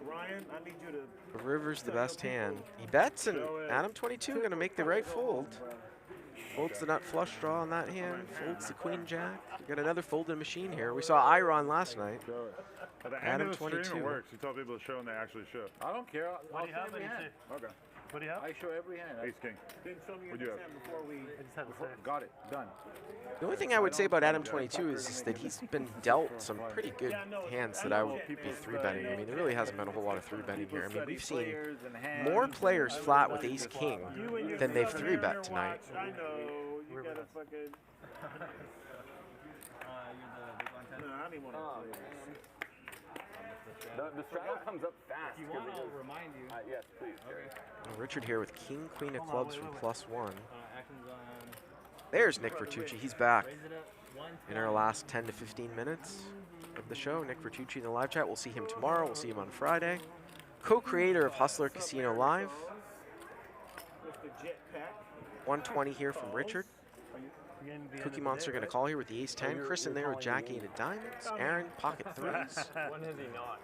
Ryan, I need you to. The river's the best hand. He bets, and Adam22 going to make the right fold. Folds the nut flush draw on that hand. Folds the Queen Jack. We got another folded machine here. We saw Iron last night. At the end of the stream, it Adam22. works. You tell people to show and they actually show. I don't care. What do you have? every hand. Okay. What do you have? I show every hand. Ace King. Didn't show me your What do you have? hand before we. I just had to say. Got it. Done. The only thing I would say about Adam22 is that he's been dealt some pretty good hands that I would be 3-betting. I mean, there really hasn't been a whole lot of 3-betting here. I mean, we've seen more players flat with Ace King than they've 3-bet tonight. I know. You got to fucking. No, I don't even want to play this. The straddle comes up fast. If you want, I'll remind you. Yes, please, Gerry. Richard here with king, queen of clubs from +1. Actions on. There's Nick Vertucci. He's back in our last 10 to 15 minutes of the show. Nick Vertucci in the live chat. We'll see him tomorrow. We'll see him on Friday. Co-creator of Hustler Casino Live. 120 here from Richard. Cookie Monster going to call here with the ace-10. Chris in there with jack-8 of diamonds. Aaron, pocket 3s. When has he not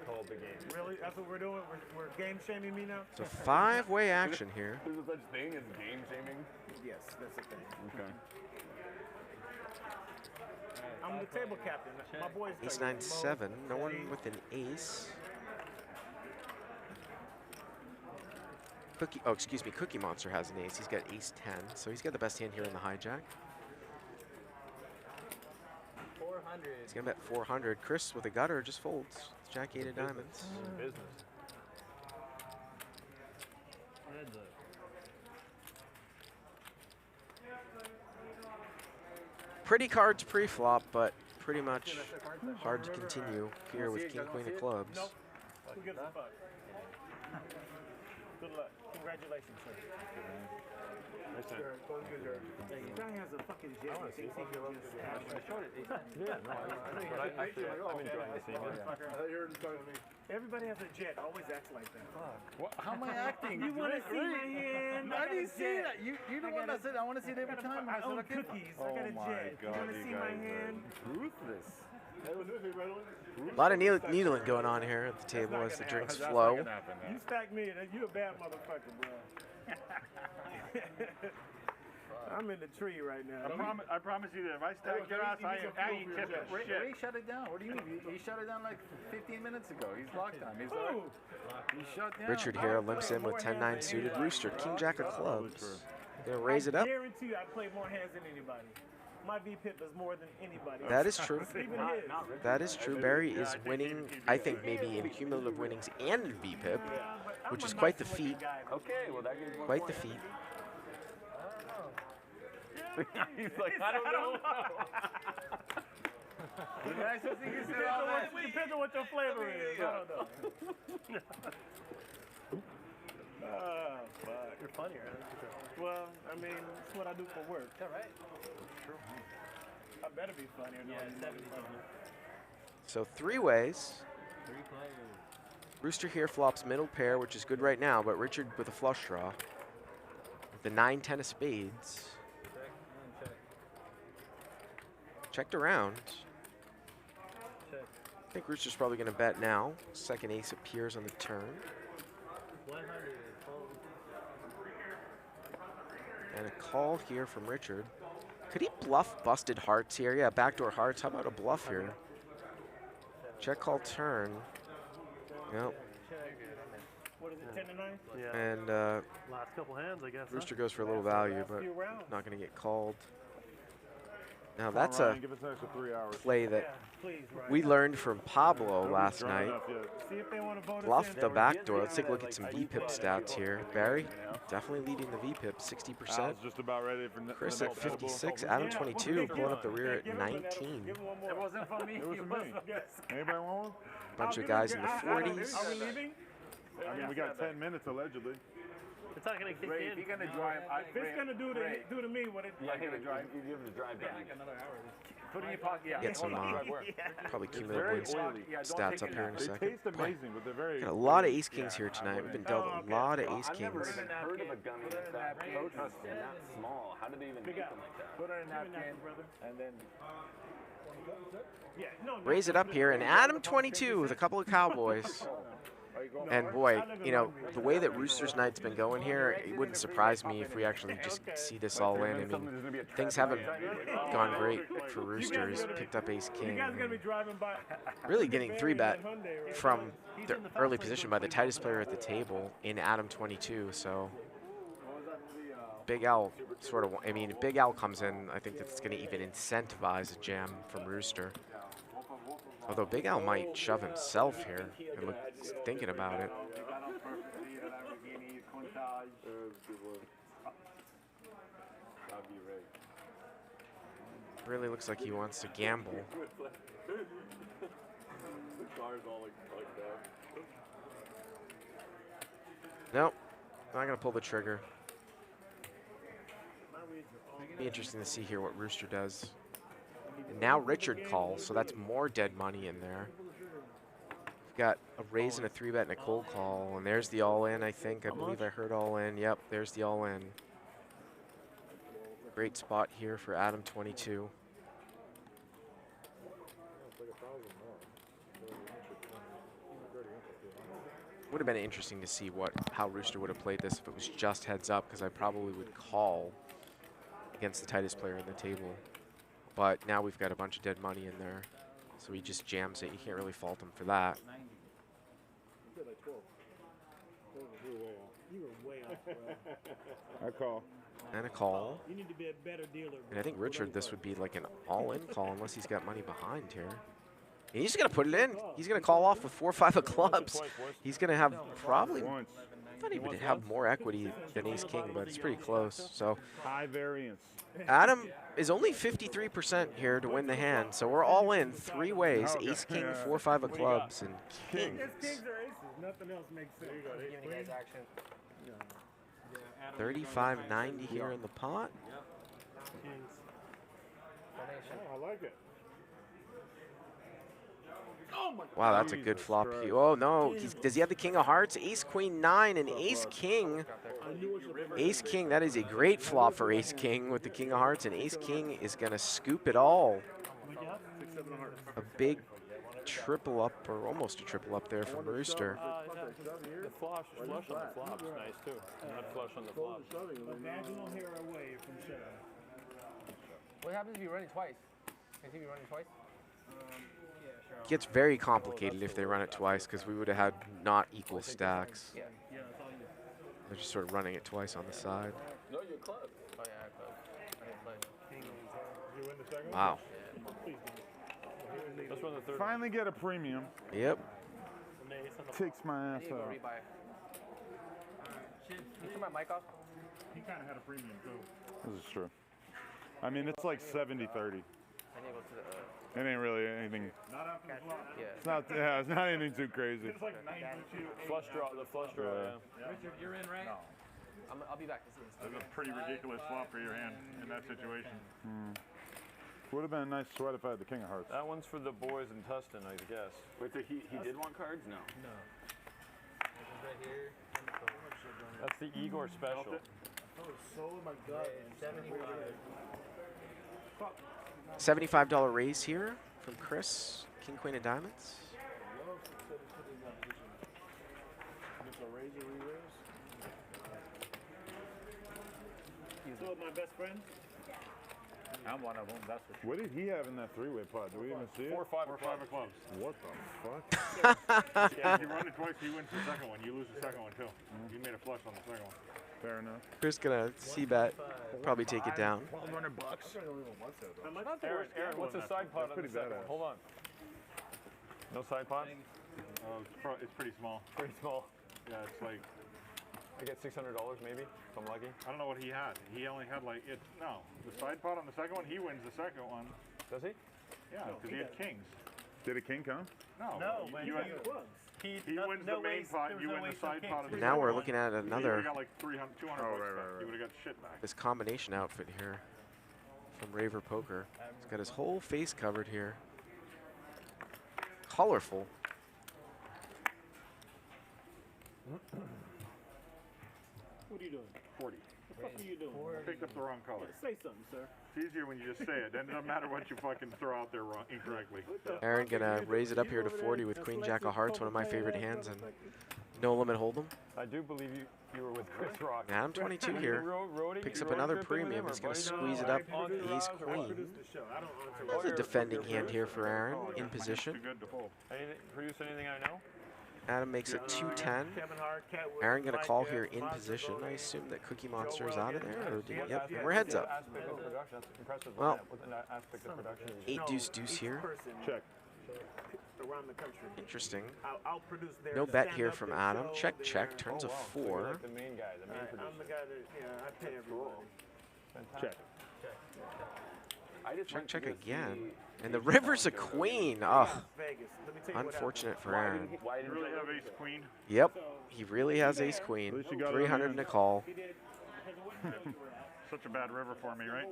called the game? Really? That's what we're doing? We're game shaming me now? So 5-way action here. There's such thing as game shaming? Yes, that's the thing. Okay. I'm the table captain. My boys. Ace-9-7. No one with an ace. Cookie Monster has an ace. He's got ace-10, so he's got the best hand here in the hijack. 400. He's gonna bet 400. Chris with a gutter just folds. It's jack-8 of diamonds. Business. Pretty cards pre-flop, but pretty much hard to continue here with king, queen of clubs. Nope. Who gives a fuck? Good luck. Congratulations, sir. This guy has a fucking jet. I showed it. Yeah, no, I'm enjoying the scene. Everybody has a jet. Always acts like that. What, how am I acting? You want to see my hand? I didn't see that. You the one that said I want to see it every time. I own cookies. I got a jet. You want to see my hand? Ruthless. A lot of needling going on here at the table as the drinks flow. You stack me. You a bad motherfucker, bro. I'm in the tree right now. I promise you that if I stack your ass, I ain't tipping shit. Ray shut it down. What do you mean? He shut it down like 15 minutes ago. He's locked on. He's shut down. Richard here limps in with 10-9 suited. Rooster, king jack of clubs. Gonna raise it up. I guarantee you I play more hands than anybody. My VPIP is more than anybody. That is true. Even his. That is true. Barry is winning, I think, maybe in cumulative winnings and in VPIP, which is quite the feat. Okay, well that gives one Quite the point. feat. He's like, I don't know. Depends on what your flavor is. I don't know. Fuck. You're funny, right? Well, I mean, it's what I do for work. Yeah, right. True. I better be funnier. Yeah, 70 something. So 3 ways. 3 players. Rooster here flops middle pair, which is good right now, but Richard with a flush draw. With the 9-10 of spades. Checked around. Check. I think Rooster's probably going to bet now. Second ace appears on the turn. 100. And a call here from Richard. Could he bluff busted hearts here? Yeah, backdoor hearts. How about a bluff here? Check, call, turn. Yep. What is it, 10 to 9? Yeah. And last couple hands, I guess. Rooster goes for a little value, but not going to get called. Now that's a play that we learned from Pablo last night. Bluff the backdoor. Let's take a look at some VPIP stats here. Barry, definitely leading the VPIP, 60%. Just about ready for Chris at 56. Adam22 pulling up the rear at 19. It wasn't for me. It was for me. Anybody want one? Bunch of guys in the 40s. Are we leaving? I mean, we got 10 minutes allegedly. It's not going to kick Ray, in. if you're going to drive, If it's going to do to me what it... Yeah, he would drive. You have to drive back. another hour. Put it in your pocket. Yeah. Get some probably cumulative wins stats up here in a They second. taste amazing, but they're very... Got a lot of ace kings here tonight. We've been dealt a lot of ace I've never kings. even heard of a gummy that's that potent and that small. How do they even make them like that? Put it in a napkin, and then... Raise it up here, and Adam22 with a couple of Cowboys. And boy, you know, the way that Roosters Night's been going here, it wouldn't surprise me if we actually just see this all in. I mean, things haven't gone great for Roosters. Picked up ace king. Really getting 3-bet from the early position by the tightest player at the table in Adam22. So Big Al sort of, I mean, if Big Al comes in, I think that's going to even incentivize a jam from Rooster. Although Big Al might shove himself here, and thinking about it. Really looks like he wants to gamble. car's all like that. Nope. Not gonna pull the trigger. Be interesting to see here what Rooster does. And now Richard calls, so that's more dead money in there. We've got a raise and a 3-bet and a cold call, and there's the all-in, I think. I believe I heard all-in. Yep, there's the all-in. Great spot here for Adam22. Would have been interesting to see how Rooster would have played this if it was just heads up, because I probably would call against the tightest player on the table. But now we've got a bunch of dead money in there, so he just jams it. You can't really fault him for that. You were way off, bro. I call. And a call. You need to be a better dealer, bro. And I think Richard, this would be like an all-in call unless he's got money behind here. And he's going to put it in. He's going to call off with 4-5 of clubs. He's going to have probably, I thought he would have more equity than ace-king, but it's pretty close. So high variance. Adam is only 53% here to win the hand, so we're all in 3 ways: ace-king, 4-5 of clubs, and kings. Kings or aces. Nothing else makes sense. Giving you guys action. 35.90 here in the pot. I like it. Wow, that's a good flop. Oh no, does he have the king of hearts? Ace queen 9 and ace king. Ace king, that is a great flop for ace king with the king of hearts, and ace king is gonna scoop it all. A big triple up, or almost a triple up there from Rooster. The flush on the flop is nice too. Not flush on the flop. Vaginal hair away from shutting. What happens if you run it twice? Can you run it twice? It gets very complicated if they run it twice, because we would have had not equal stacks. Yeah. They're just sort of running it twice on the side. No, you're club. Oh yeah, club. I didn't play. You win the second Wow. Let's run the third. Finally get a premium. Yep. Takes my ass out. Can you turn my mic off? He kind of had a premium too. This is true. I mean, it's like 70-30. I need to go to the. It ain't really anything. Not after the flop. Yeah. It's not. Yeah, it's not anything too crazy. It's like 92. Flush draw. The flush draw. Yeah. Richard, you're in, right? No. I'll be back. That's a pretty ridiculous flop for your hand in that situation. Would have been a nice sweat if I had the king of hearts. That one's for the boys in Tustin, I guess. Wait, so he did want cards? No. No. Right here. That's the Igor special. Oh my God. 75. $75 raise here from Chris. King, queen of diamonds. So my best friend. I'm one of them, that's for sure. What did he have in that 3-way pot? Do we even see it? 4-5 of clubs. What the fuck? Yeah, if you run it twice, he wins the second one. You lose the second one too. You made a flush on the second one. Fair enough. Chris gonna c-bet, probably take it down. $1,200. Aaron, what's the side pot on the second one? Hold on. No side pot? It's pretty small. Pretty small. Yeah, it's like. I get $600 maybe, if I'm lucky. I don't know what he had. He only had like the side pot on the second one. He wins the second one. Does he? Yeah, because he had kings. Did a king come? No, he wins the main pot. You win the side pot of the Now we're looking at another. You got like 200 bucks back. You would have got shit back. This combination outfit here from Raver Poker. He's got his whole face covered here. Colorful. What are you doing? 40. What the fuck are you doing? I picked up the wrong color. Say something, sir. It's easier when you just say it. Then it doesn't matter what you fucking throw out there wrong, incorrectly. Aaron gonna raise it up here to 40 with Queen Jack of Hearts, one of my favorite hands, and no limit hold'em. I do believe you were with Chris Rock. Adam22 here picks up another premium. He's gonna squeeze it up. Ace Queen. That's a defending hand here for Aaron in position. Produce anything I know? Adam makes it 210. Aaron gonna call here in position. I assume that Cookie Monster is out of there. Or yep, we're heads up. Well, 8 deuce deuce here. Check. Around the country. Interesting. I'll produce their No bet here from Adam. Check, check. Turns a 4. The main guy, the main producer. I'm the guy that, I pay everyone. Check. Check again. And the river's a queen. Oh, unfortunate for Aaron. Why did you really have ace queen? Yep, he really has ace queen. 300 in a call. Such a bad river for me, right?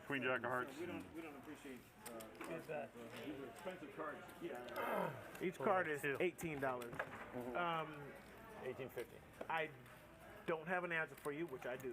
Queen jack of hearts. Each card is $18. $18.50. I don't have an answer for you, which I do,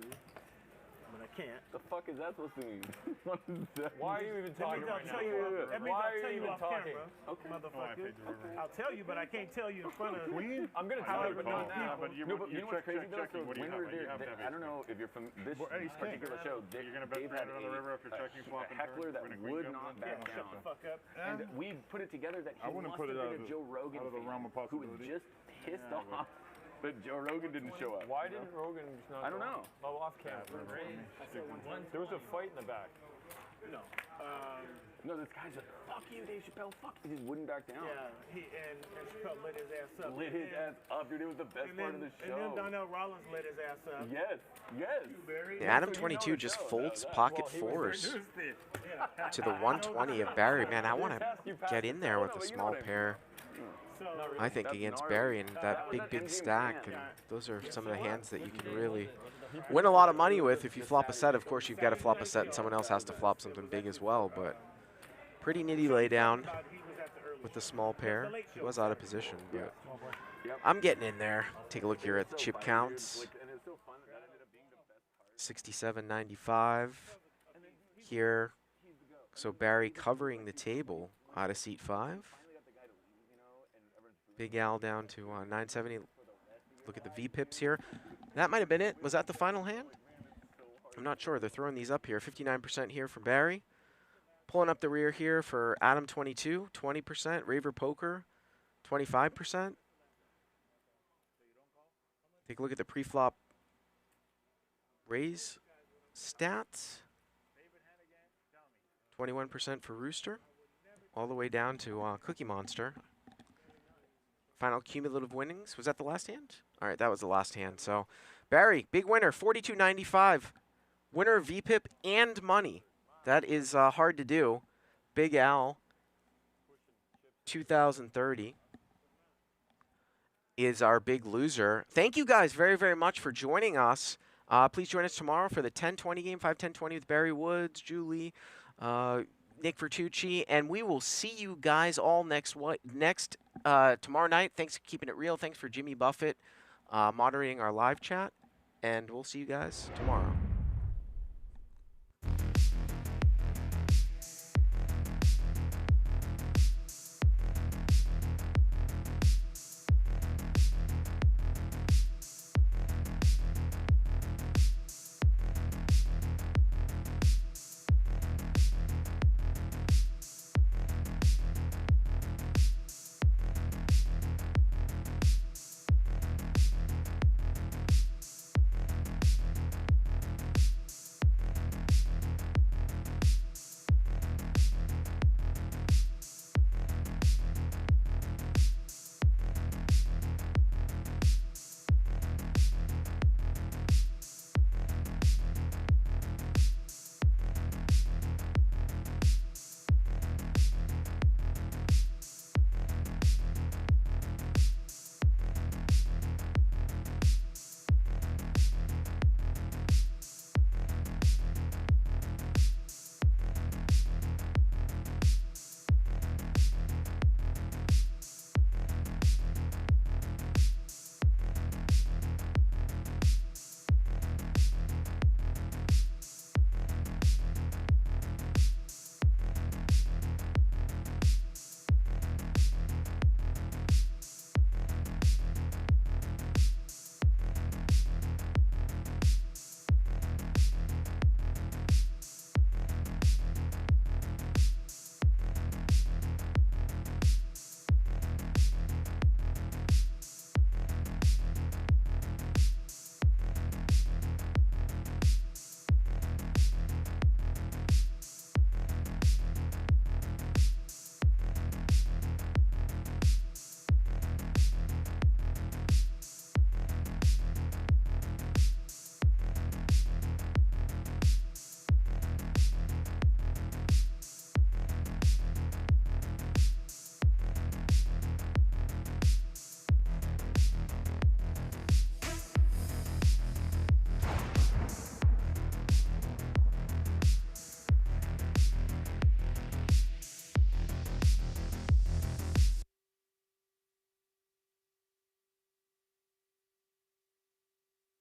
but I can't. The fuck is that supposed to mean? What is that? Why are you even talking right now? That means Why I'll are tell you you even off talking? camera, Okay. motherfucker. I'll tell you, but I can't tell you in front of Queen. I'm gonna tell you, but not now. But you No, but you know what's check, crazy though? checking. What do you have? Winners You have to have I don't know if you're from this particular show. You're gonna bet Dave 300 had on the river after checking, flop, a and heckler turn, that when a queen would comes not in. back shut the down. fuck up. And we put it together that I he wouldn't must put have it been a Joe Rogan out of the fan realm of who was possibility. just pissed off that Joe Rogan didn't show up. Why didn't Rogan just not I don't know. Oh, off camera. There was a fight in the back. No. No, this guy's like, fuck you, Dave Chappelle, fuck. He just wouldn't back down. Yeah, and Chappelle lit his ass up. Lit his ass up, dude. It was the best part of the show. And then Donnell Rollins lit his ass up. Yes, yes. Yeah, Adam22 just folds pocket fours to the 120 of Barry. Man, I want to get in there with a small pair. I think against Barry and that big stack. And those are some of the hands that you can really win a lot of money with. If you flop a set, of course, you've got to flop a set, and someone else has to flop something big as well. But pretty nitty lay down with the small pair. He was out of position, but I'm getting in there. Take a look here at the chip counts. 67.95 here. So Barry covering the table out of seat 5. Big Al down to 970. Look at the V-pips here. That might have been it. Was that the final hand? I'm not sure. They're throwing these up here. 59% here for Barry. Pulling up the rear here for Adam22, 20%. Raver Poker, 25%. Take a look at the pre-flop raise stats. 21% for Rooster. All the way down to Cookie Monster. Final cumulative winnings. Was that the last hand? All right, that was the last hand. So, Barry, big winner, 42.95. Winner of VPIP and money. That is hard to do. Big Al, 2030, is our big loser. Thank you guys very, very much for joining us. Please join us tomorrow for the 10-20 game, 5-10-20 with Barry Woods, Julie, Nick Vertucci, and we will see you guys all tomorrow night. Thanks for keeping it real. Thanks for Jimmy Buffett moderating our live chat, and we'll see you guys tomorrow.